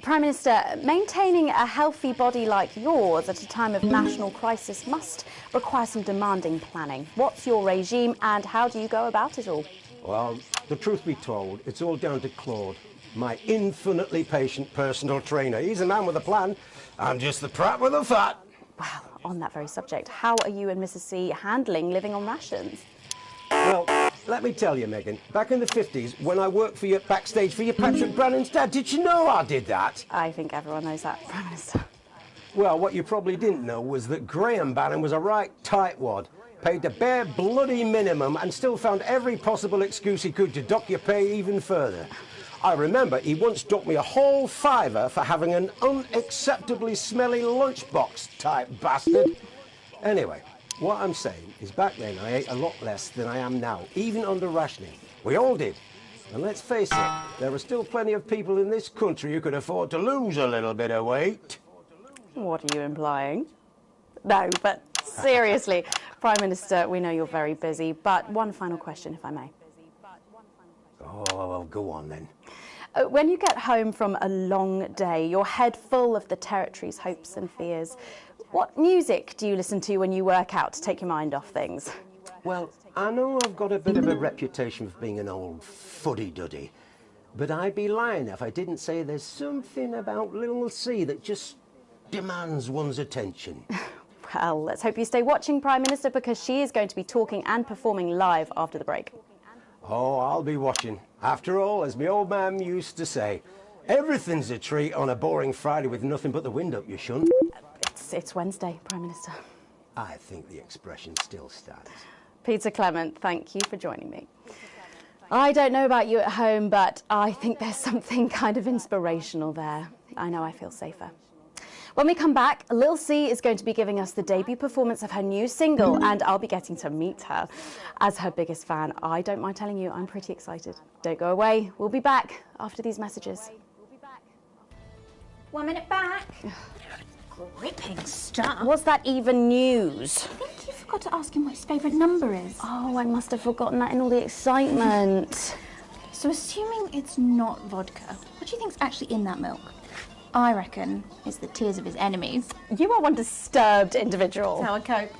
Prime Minister, maintaining a healthy body like yours at a time of national crisis must require some demanding planning. What's your regime and how do you go about it all? Well, the truth be told, it's all down to Claude, my infinitely patient personal trainer. He's a man with a plan. I'm just the prat with the fat. Well, on that very subject, how are you and Mrs. C handling living on rations? Well, let me tell you, Megan, back in the 50s, when I worked for you backstage for your Patrick Brannan's dad, did you know I did that? I think everyone knows that, Prime Minister. Well, what you probably didn't know was that Graham Bannon was a right tightwad, paid the bare bloody minimum and still found every possible excuse he could to dock your pay even further. I remember he once docked me a whole $5 for having an unacceptably smelly lunchbox, type bastard. Anyway, what I'm saying is back then I ate a lot less than I am now, even under rationing. We all did. And let's face it, there are still plenty of people in this country who could afford to lose a little bit of weight. What are you implying? No, but seriously, Prime Minister, we know you're very busy, but one final question, if I may. Oh, well, go on then. When you get home from a long day, your head full of the territory's hopes and fears, what music do you listen to when you work out to take your mind off things? Well, I know I've got a bit of a reputation for being an old fuddy-duddy, but I'd be lying if I didn't say there's something about Lil C that just demands one's attention. Well, let's hope you stay watching, Prime Minister, because she is going to be talking and performing live after the break. Oh, I'll be watching. After all, as my old man used to say, everything's a treat on a boring Friday with nothing but the wind up your shunt. It's Wednesday, Prime Minister. I think the expression still stands. Peter Clement, thank you for joining me. I don't know about you at home, but I think there's something kind of inspirational there. I know I feel safer. When we come back, Lil C is going to be giving us the debut performance of her new single, and I'll be getting to meet her. As her biggest fan, I don't mind telling you, I'm pretty excited. Don't go away. We'll be back after these messages. 1 minute back. Gripping stuff. Was that even news? I think you forgot to ask him what his favourite number is. Oh, I must have forgotten that in all the excitement. So assuming it's not vodka, what do you think's actually in that milk? I reckon it's the tears of his enemies. You are one disturbed individual. That's how I cope.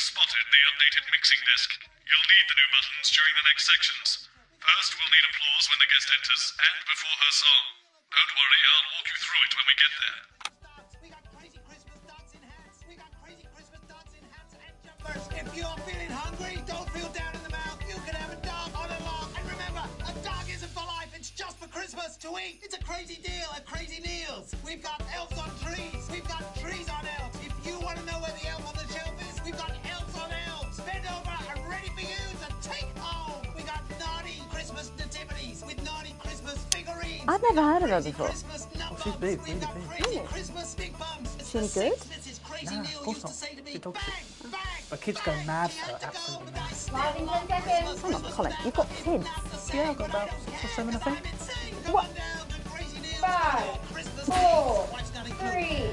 Spotted the updated mixing disc. You'll need the new buttons during the next sections. First, we'll need applause when the guest enters and before her song. Don't worry, I'll walk you through it when we get there. If you're feeling hungry, don't feel down in the mouth. You week. It's a crazy deal at Crazy Meals. We've got elves on trees. We've got trees on elves. If you want to know where the elf on the shelf is, we've got elves on elves. Bend over and ready for you to take home. We got naughty Christmas nativities with naughty Christmas figurines. I've never heard of her before. Oh, she's big, really big. Really? Christmas big bums. Is she any good? Nah, of course not. She's dog shit. My kids go mad for her, absolutely mad. Hang on, Colin, you've got kids. Yeah, I've got about 6 or 7, I think. What? 5, 4, 3.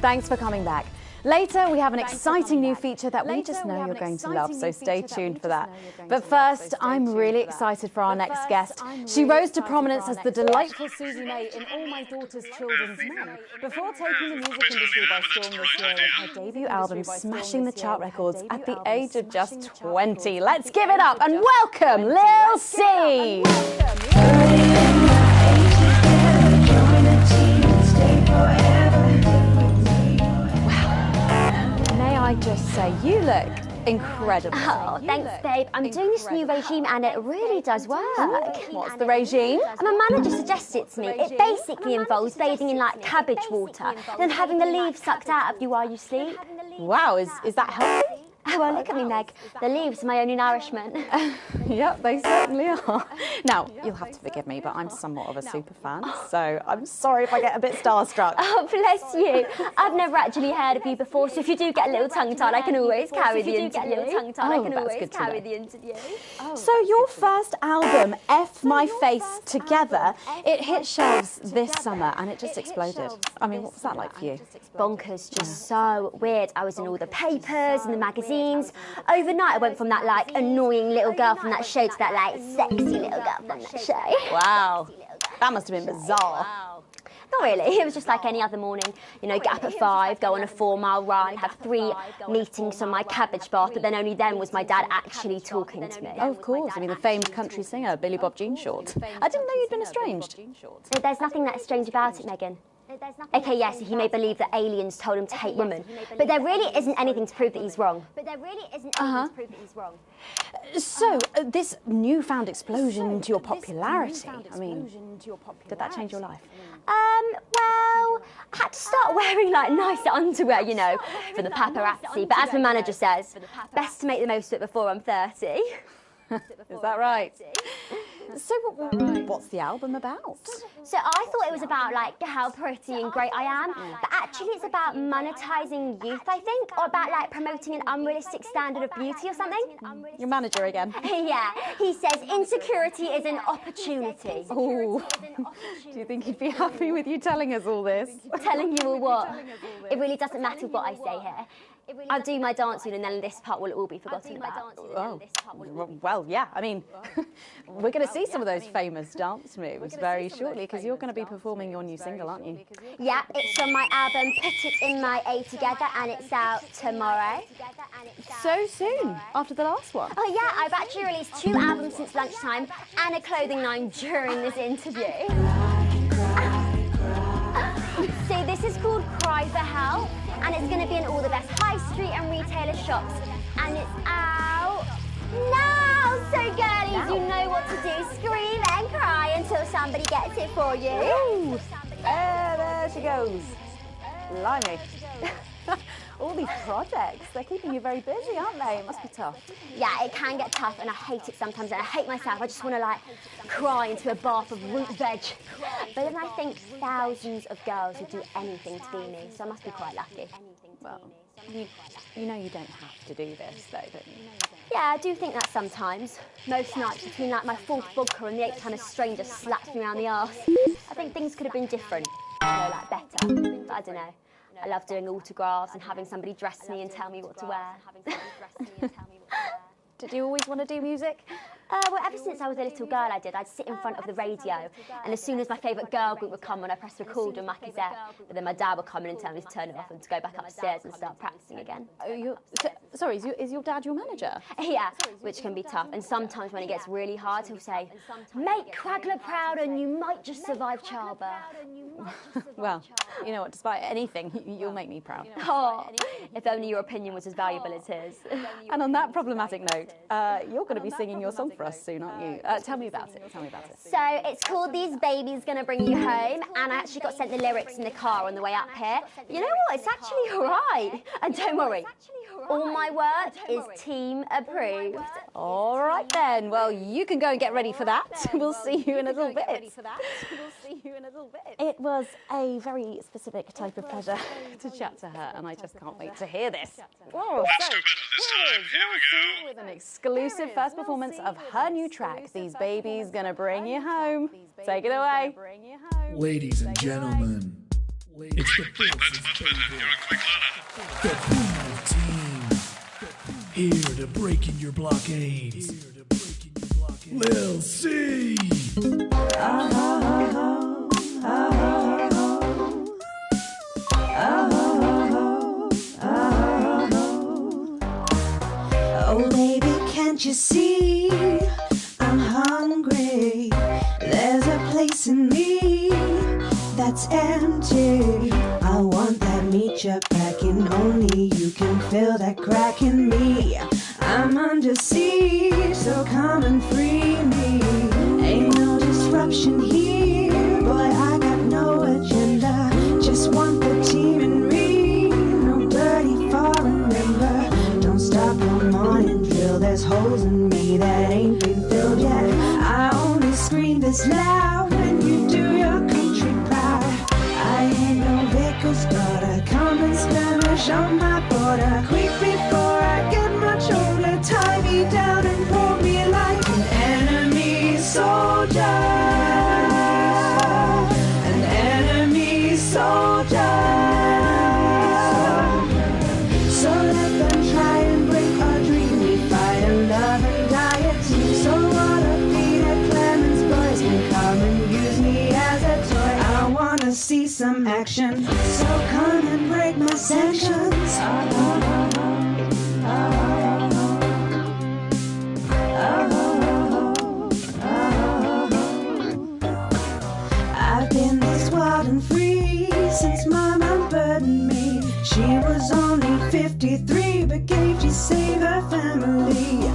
Thanks for coming back. Later, we have an exciting new feature that we just know you're going to love, so stay tuned for that. But first, I'm really excited for our next guest. She rose to prominence as the delightful Susie May in All My Daughter's Children's Men, before taking the music industry by storm this year with her debut album smashing the chart records at the age of just 20. Let's give it up and welcome Lil C! I just say, you look incredible. Oh, thanks, babe. I'm doing this new regime and it really does work. What's the regime? My manager suggested it to me. It basically involves bathing in like cabbage water, then having the leaves sucked out of you while you sleep. Wow, is that healthy? Oh, well, look at me, Meg. The leaves are my only nourishment. Yep, they certainly are. Now, you'll have to forgive me, but I'm somewhat of a super fan, so I'm sorry if I get a bit starstruck. Oh, bless you. I've never actually heard of you before, so if you do get a little tongue-tied, I can always carry the interview. So your first album, F My Face Together, it hit shelves this summer and it just exploded. I mean, what was that like for you? Bonkers, just so weird. I was in all the papers and the magazines. Overnight, I went from that like annoying little girl from that show to that like sexy little girl from that show. Wow, that must have been bizarre. Not really, it was just like any other morning. You know, get up at 5, go on a 4-mile run, have 3 meetings on my cabbage bath, but then only then was my dad actually talking to me. Oh, of course. I mean, the famed country singer, Billy Bob Jean Short. I didn't know you'd been estranged. There's nothing that strange about it, Megan. Okay, yes, he may believe that aliens told him to hate women, but there really isn't anything to prove that he's wrong. So, this newfound explosion into your popularity, I mean, did that change your life? Well, I had to start wearing like nicer underwear, you know, for the paparazzi, but as my manager says, best to make the most of it before I'm 30. Is that right? So what's the album about? So I thought it was about like how pretty and great I am, but actually it's about monetizing youth, I think, or about like promoting an unrealistic standard of beauty or something. Your manager again? Yeah, he says insecurity is an opportunity. Oh, do you think he'd be happy with you telling us all this? Telling you all what? It really doesn't matter what I say here. I'll do my dancing and then this part will all be forgotten about. Oh, well, yeah, I mean, we're going to see some of those famous dance moves very shortly because you're going to be performing your new single, aren't you? Yeah, it's from my album Put It In My A Together and it's out tomorrow. So soon, after the last one? Oh yeah, I've actually released 2 albums since lunchtime and a clothing line during this interview. See, this is called Cry for Help and it's going to be in all the best high street and retailer shops and it's out now. So girlies, you know what to do. Scream and cry until somebody gets it for you. Ooh. There she goes. Blimey. All these projects, they're keeping you very busy, aren't they? It must be tough. Yeah, it can get tough and I hate it sometimes and I hate myself. I just want to like cry into a bath of root veg. But then I think thousands of girls would do anything to be me, so I must be quite lucky. Well, you know you don't have to do this though, don't you? Yeah, I do think that sometimes. Most nights between like my 4th vodka and the 8th time a stranger slaps me around the arse. I think things could have been different, you know, like better, but I don't know. I love doing autographs and having somebody dress me and tell me what to wear. Did you always want to do music? Well, ever since I was a little girl, I did. I'd sit in front of the radio, and as soon as my favourite girl group would come on, I'd press record on my cassette. But then my dad would come in and tell me to turn it off and to go back upstairs and start practicing again. Sorry, is your dad your manager? Yeah, which can be tough. And sometimes when it gets really hard, he'll say, "Make Quagler proud and you might just survive childbirth." Well, you know what, despite anything, you'll make me proud. Oh, if only your opinion was as valuable as his. And on that problematic note, you're going to be singing your song for us soon, aren't you? Tell me about it. Tell me about it. So it's called These Babies Gonna Bring You Home, and I actually got sent the lyrics in the car on the way up here. You know what? It's actually all right. And don't worry, all my work is team approved. All right then. Well, you can go and get ready for that. We'll see you in a little bit. It was a very specific type of pleasure to chat to her, and I just can't wait to hear this. Whoa, Let's do better this time. Here we go. with an exclusive first performance of her new track, These Babies Gonna Bring You Home. Take it away. Ladies and gentlemen, it's the That's much better. You're a quick learner. the team here to break in your blockades. Lil C. Oh baby, can't you see I'm hungry? There's a place in me that's empty. I want that meat you're packing, only you can fill that crack in me. I'm under siege, so come and free me. Ain't no disruption here, boy, I got no agenda. Just want the team and me, no birdie foreign member. Don't stop your morning drill, there's holes in me that ain't been filled yet. I only scream this loud when you do your country proud. I ain't no vicar's daughter, come and skirmish on my border. Quick before I get much older, tie me down and pull me like an enemy soldier. An enemy soldier. So let them try and break our dream. We fight and love and die at two. So what a Peter Clemens boys can come and use me as a toy. I wanna see some action, so come and break my sanctions. I've been this wild and free since Mama burdened me. She was only 53, but gave to save her family.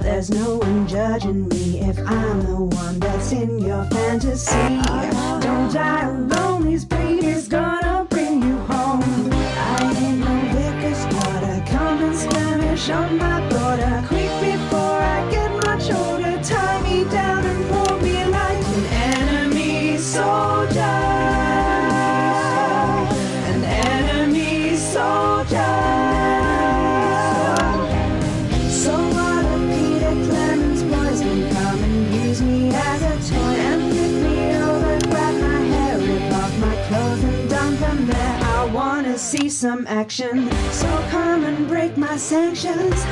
There's no one judging me if I'm the one that's in your fantasy. Don't die alone, this breed is gonna bring you home. I ain't no vicar's daughter, come and skirmish on my border. Quick before I get much older, tie me down and pull me like an enemy soldier. An enemy soldier. So what if Peter Clemens boys can come and use me as a toy and flip me over, grab my hair, rip off my clothes and dump them there? I wanna see some action, so come and break my sanctions.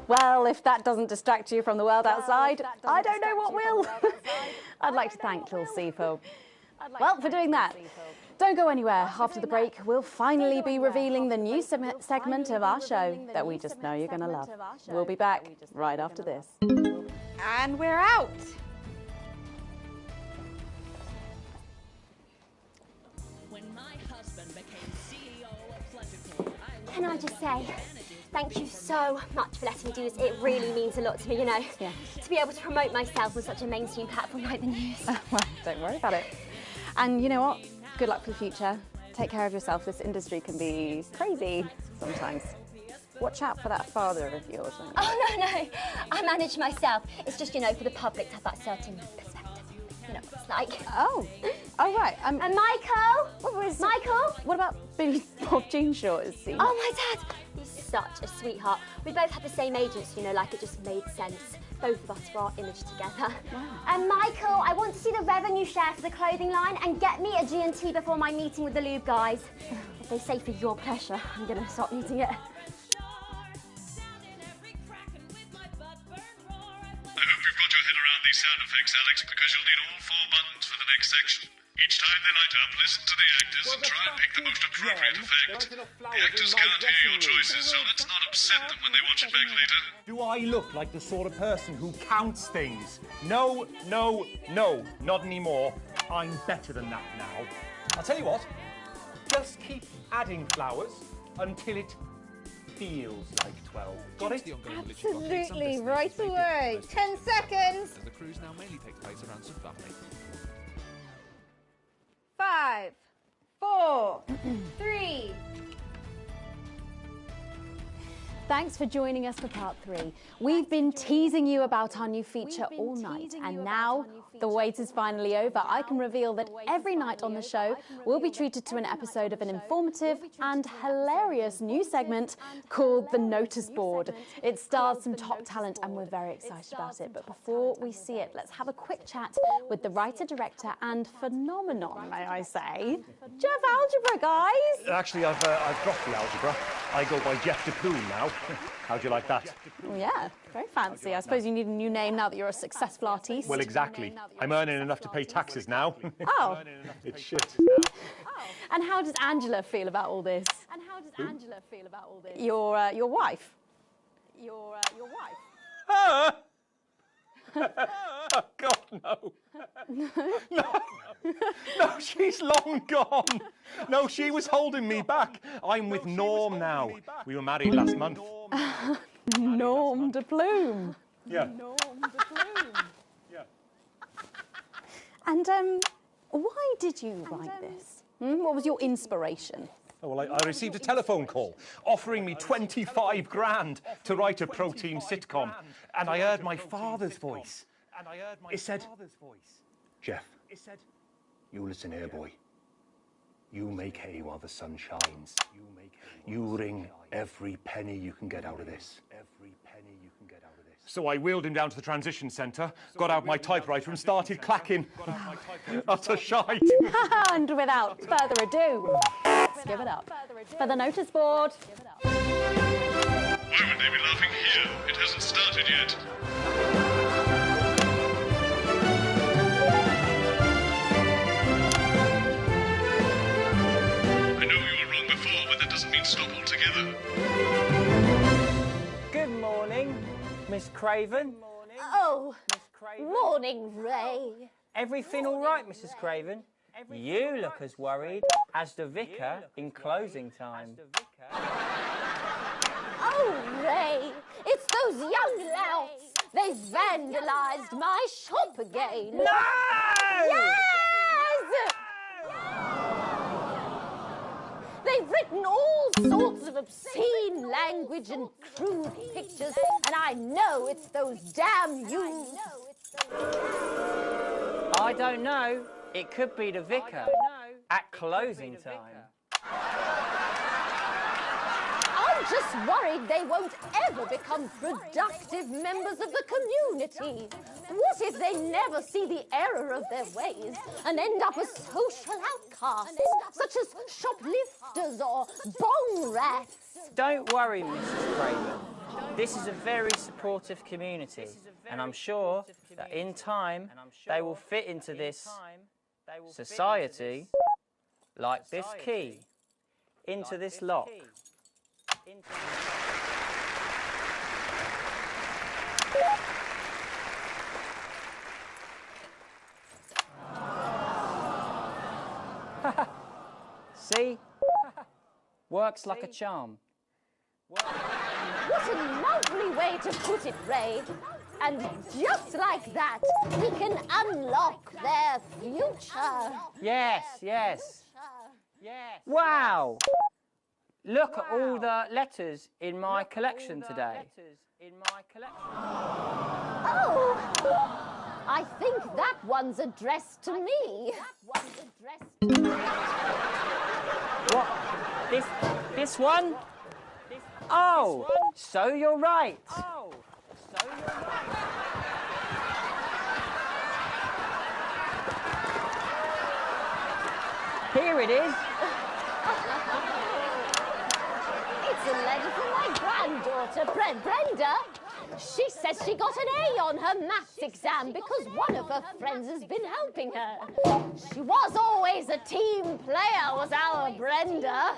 Well, if that doesn't distract you from the world outside, I don't know what will. I'd like to thank Lil C for doing that. Don't go anywhere. After the break, we'll finally be revealing the new segment of our show that we just know you're going to love. We'll be back right after this. And we're out. Can I just say, thank you so much for letting me do this. It really means a lot to me, you know. Yeah. To be able to promote myself on such a mainstream platform like the news. Well, don't worry about it. And you know what? Good luck for the future. Take care of yourself. This industry can be crazy sometimes. Watch out for that father of yours. Oh, no. I manage myself. It's just, you know, for the public to have that certain perspective. You know what it's like. Oh, right. And Michael? Michael? What about Billy Bob Jeanshaw? Is he? Oh, my dad. He's such a sweetheart. We both had the same agents, you know, like it just made sense. both of us for our image together. And Michael, I want to see the revenue share for the clothing line and get me a G&T before my meeting with the lube guys. If they say for your pleasure, I'm going to stop needing it. I hope you've got your head around these sound effects, Alex, because you'll need all 4 buttons for the next section. Each time they light up, listen to the actors and try and pick the most appropriate effect. The actors can't hear your choices, so let's not upset them when they watch it back later. Do I look like the sort of person who counts things? No, no, no, not anymore. I'm better than that now. I'll tell you what, just keep adding flowers until it feels like 12. Got it? Absolutely, right away. 10 seconds. The cruise now mainly takes place around some family. 5, 4, 3. Thanks for joining us for part 3. We've been teasing you about our new feature all night, and now the wait is finally over. I can reveal that every night on the show we'll be treated to an episode of an informative and hilarious new segment called The Notice Board. It stars some top talent and we're very excited about it. But before we see it, let's have a quick chat with the writer, director and phenomenon, may I say, Jeff Algebra, guys. Actually, I've dropped the algebra. I go by Jeff DePoon now. How'd you like that? Oh, yeah, very fancy. I suppose you need a new name now that you're a successful artiste. Well, exactly. I'm earning enough to pay taxes now. Oh. It's shit. And how does Angela feel about all this? Your wife. Your wife. Ah! Oh, God, no. No, she's long gone. No, she was holding me back. I'm with Norm now. We were married last month. Norm de Plume. Yeah. Norm de Plume. Yeah. And why did you write this? What was your inspiration? Oh, well, I received a telephone call offering me 25 grand to write a protein sitcom, and I heard my father's voice. It said, Jeff, you listen here, boy. You make hay while the sun shines. You wring every penny you can get out of this. So I wheeled him down to the transition centre, got out my typewriter and started clacking. Utter shite. And without further ado, let's give it up for the notice board. Why would they be laughing here? It hasn't started yet. I know you were wrong before, but that doesn't mean stop altogether. Good morning, Miss Craven. Oh, morning, Ray. Everything all right, Mrs. Craven? You look as worried as the vicar in closing time. Oh, Ray, it's those young louts. They've vandalised my shop again. No! Yes! They've written all sorts of obscene language and crude pictures, and I know it's those damn youths. I don't know. It could be the vicar at closing time. I'm just worried they won't ever become productive members of the community. What if they never see the error of their ways and end up as social outcasts, such as shoplifters or bong rats? Don't worry, Mrs. Craven. This is a very supportive community, and I'm sure that in time they will fit into this society like this key into this lock. See? Works like a charm. What a lovely way to put it, Ray. And just like that, we can unlock their future. Yes, yes. Wow! Look at all the letters in my collection today. Oh, I think that one's addressed to me. What? This one? Oh, so you're right. Here it is. It's a letter from my granddaughter, Brenda. She says she got an A on her maths exam because one of her friends has been helping her. She was always a team player, was our Brenda.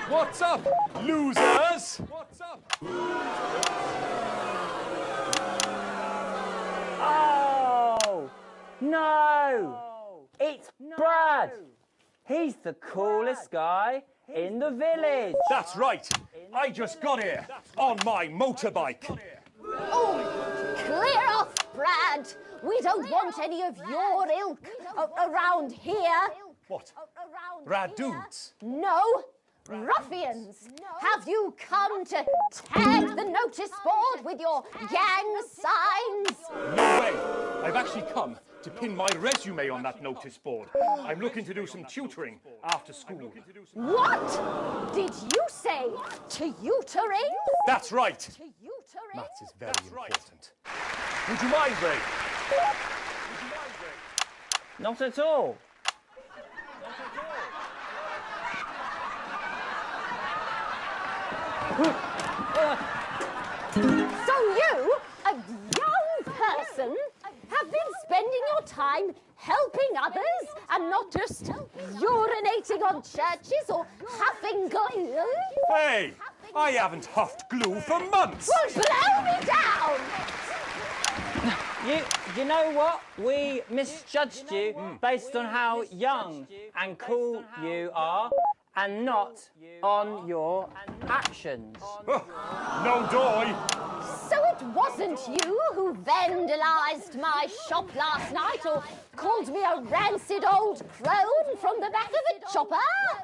What's up, losers? What's up? Oh, no. It's Brad. He's the coolest guy in the village. That's right. I just got here on my motorbike. Oh, clear off, Brad. We don't want any of your ilk around here. What? Rad dudes? No, ruffians. Have you come to tag the notice board with your gang signs? No way. I've actually come to pin my resume on that notice board. I'm looking to do some tutoring after school. What did you say? Tutoring? That's right. Tutoring? Maths is very important. Would you mind, Ray? Not at all. So you, a young person, have been spending your time helping others and not just urinating on churches or huffing glue? Hey, I haven't huffed glue for months. Well, blow me down! You know what? We misjudged you based on how young and cool you are and not on your actions. No doy. So it wasn't you who vandalised my shop last night or called me a rancid old crone from the back of a chopper?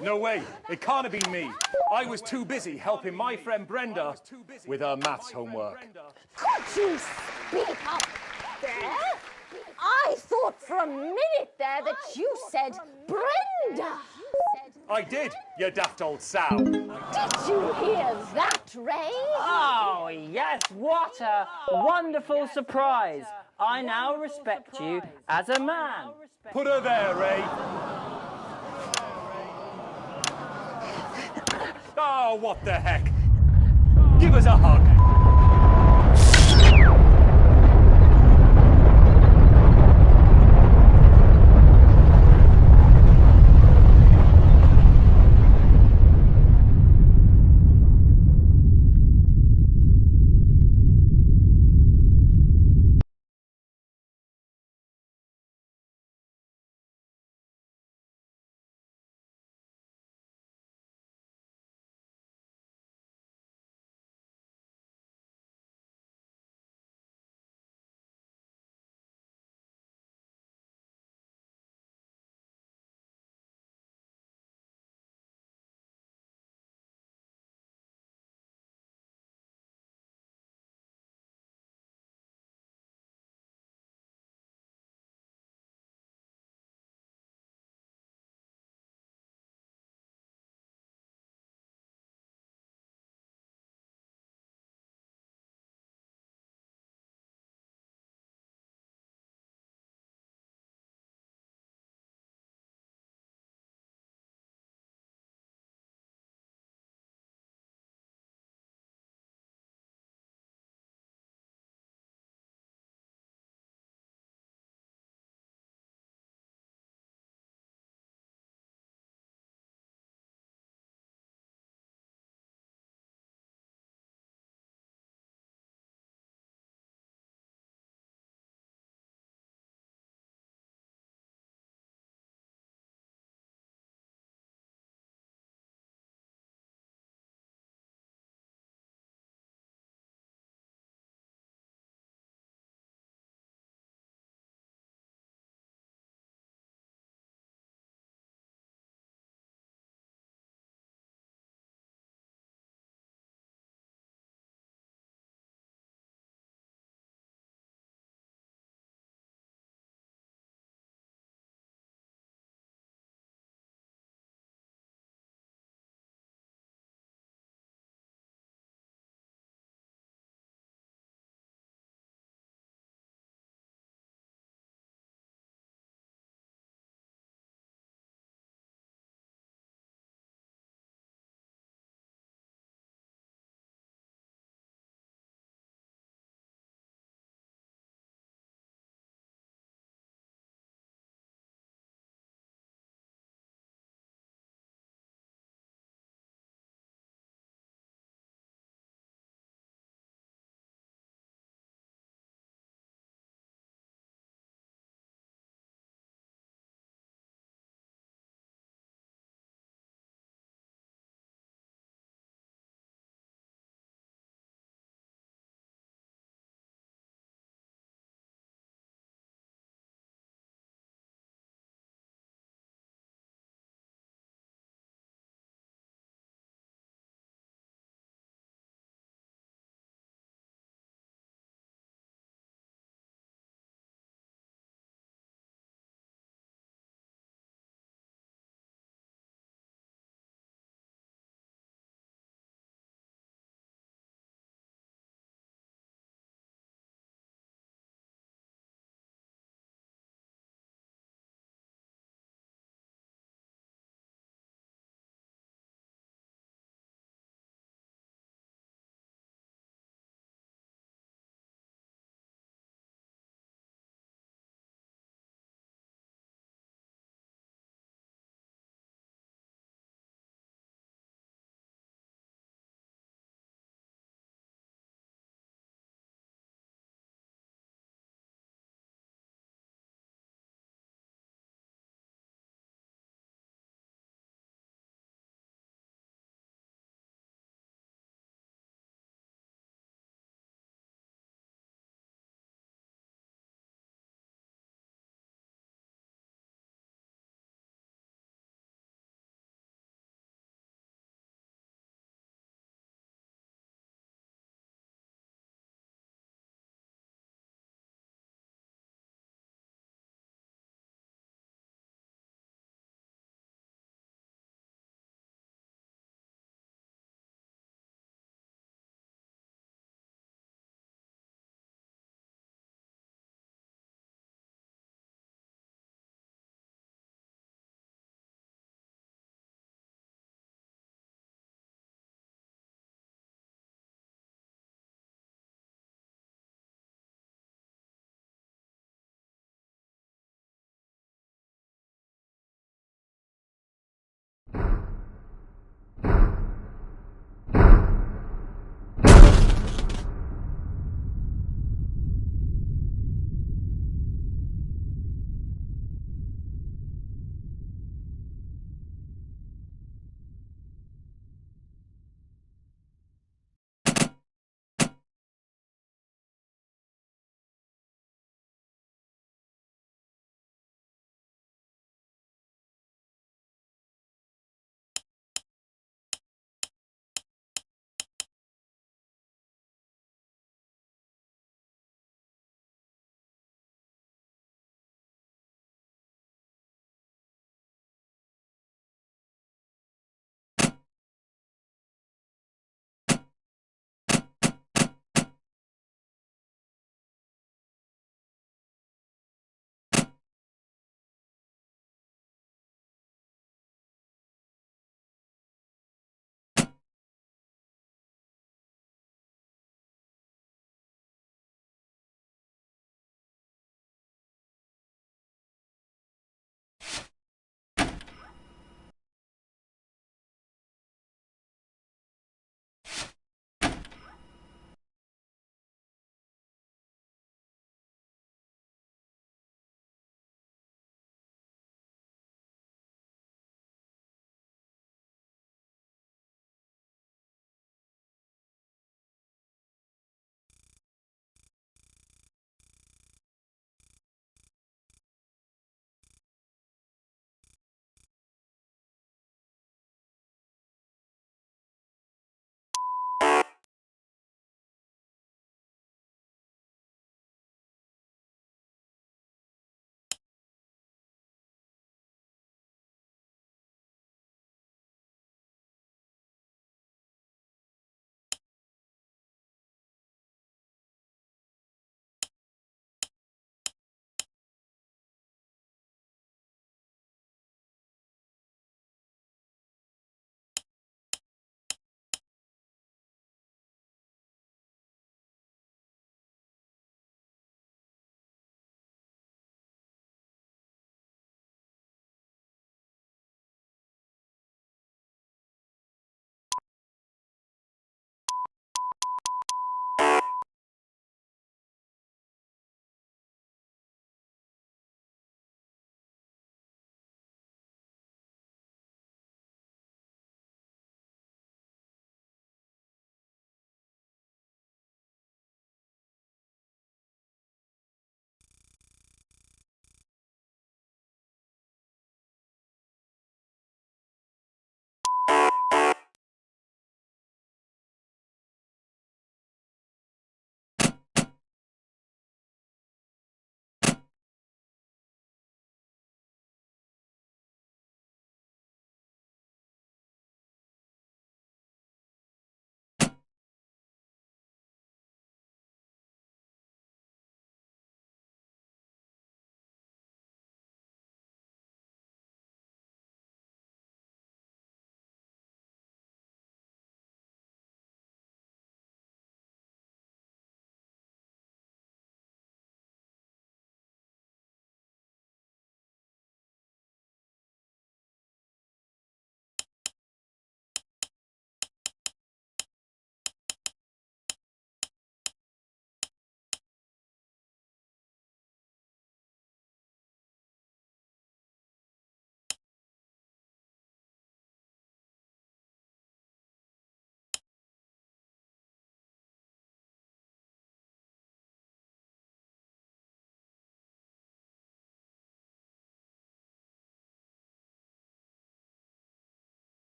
No way. It can't have been me. I was too busy helping my friend Brenda with her maths homework. Could you speak up there? I thought for a minute there that you said Brenda. I did, you daft old sow. Did you hear that, Ray? Oh, yes, what a wonderful surprise. I now respect you as a man. Put her there, Ray. Oh, what the heck. Give us a hug.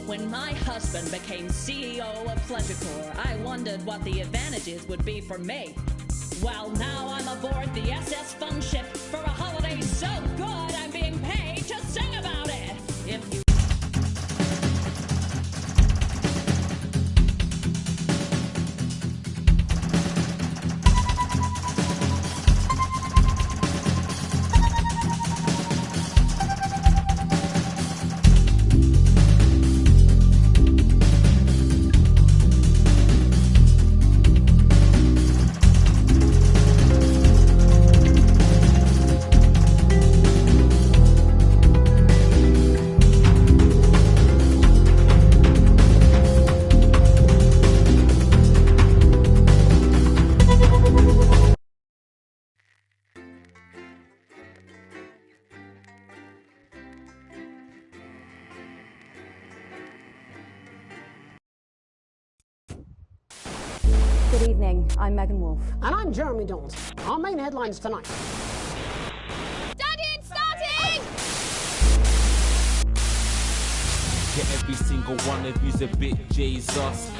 When my husband became CEO of Pleasurecore, I wondered what the advantages would be for me. Well, now I'm aboard the SS Fun Ship for a holiday so good I'm being paid to sing about it. If you Good evening, I'm Megan Wolf. And I'm Jeremy Dawes. Our main headlines tonight. Daddy, it's starting! Yeah, every single one of you's a bit Jesus.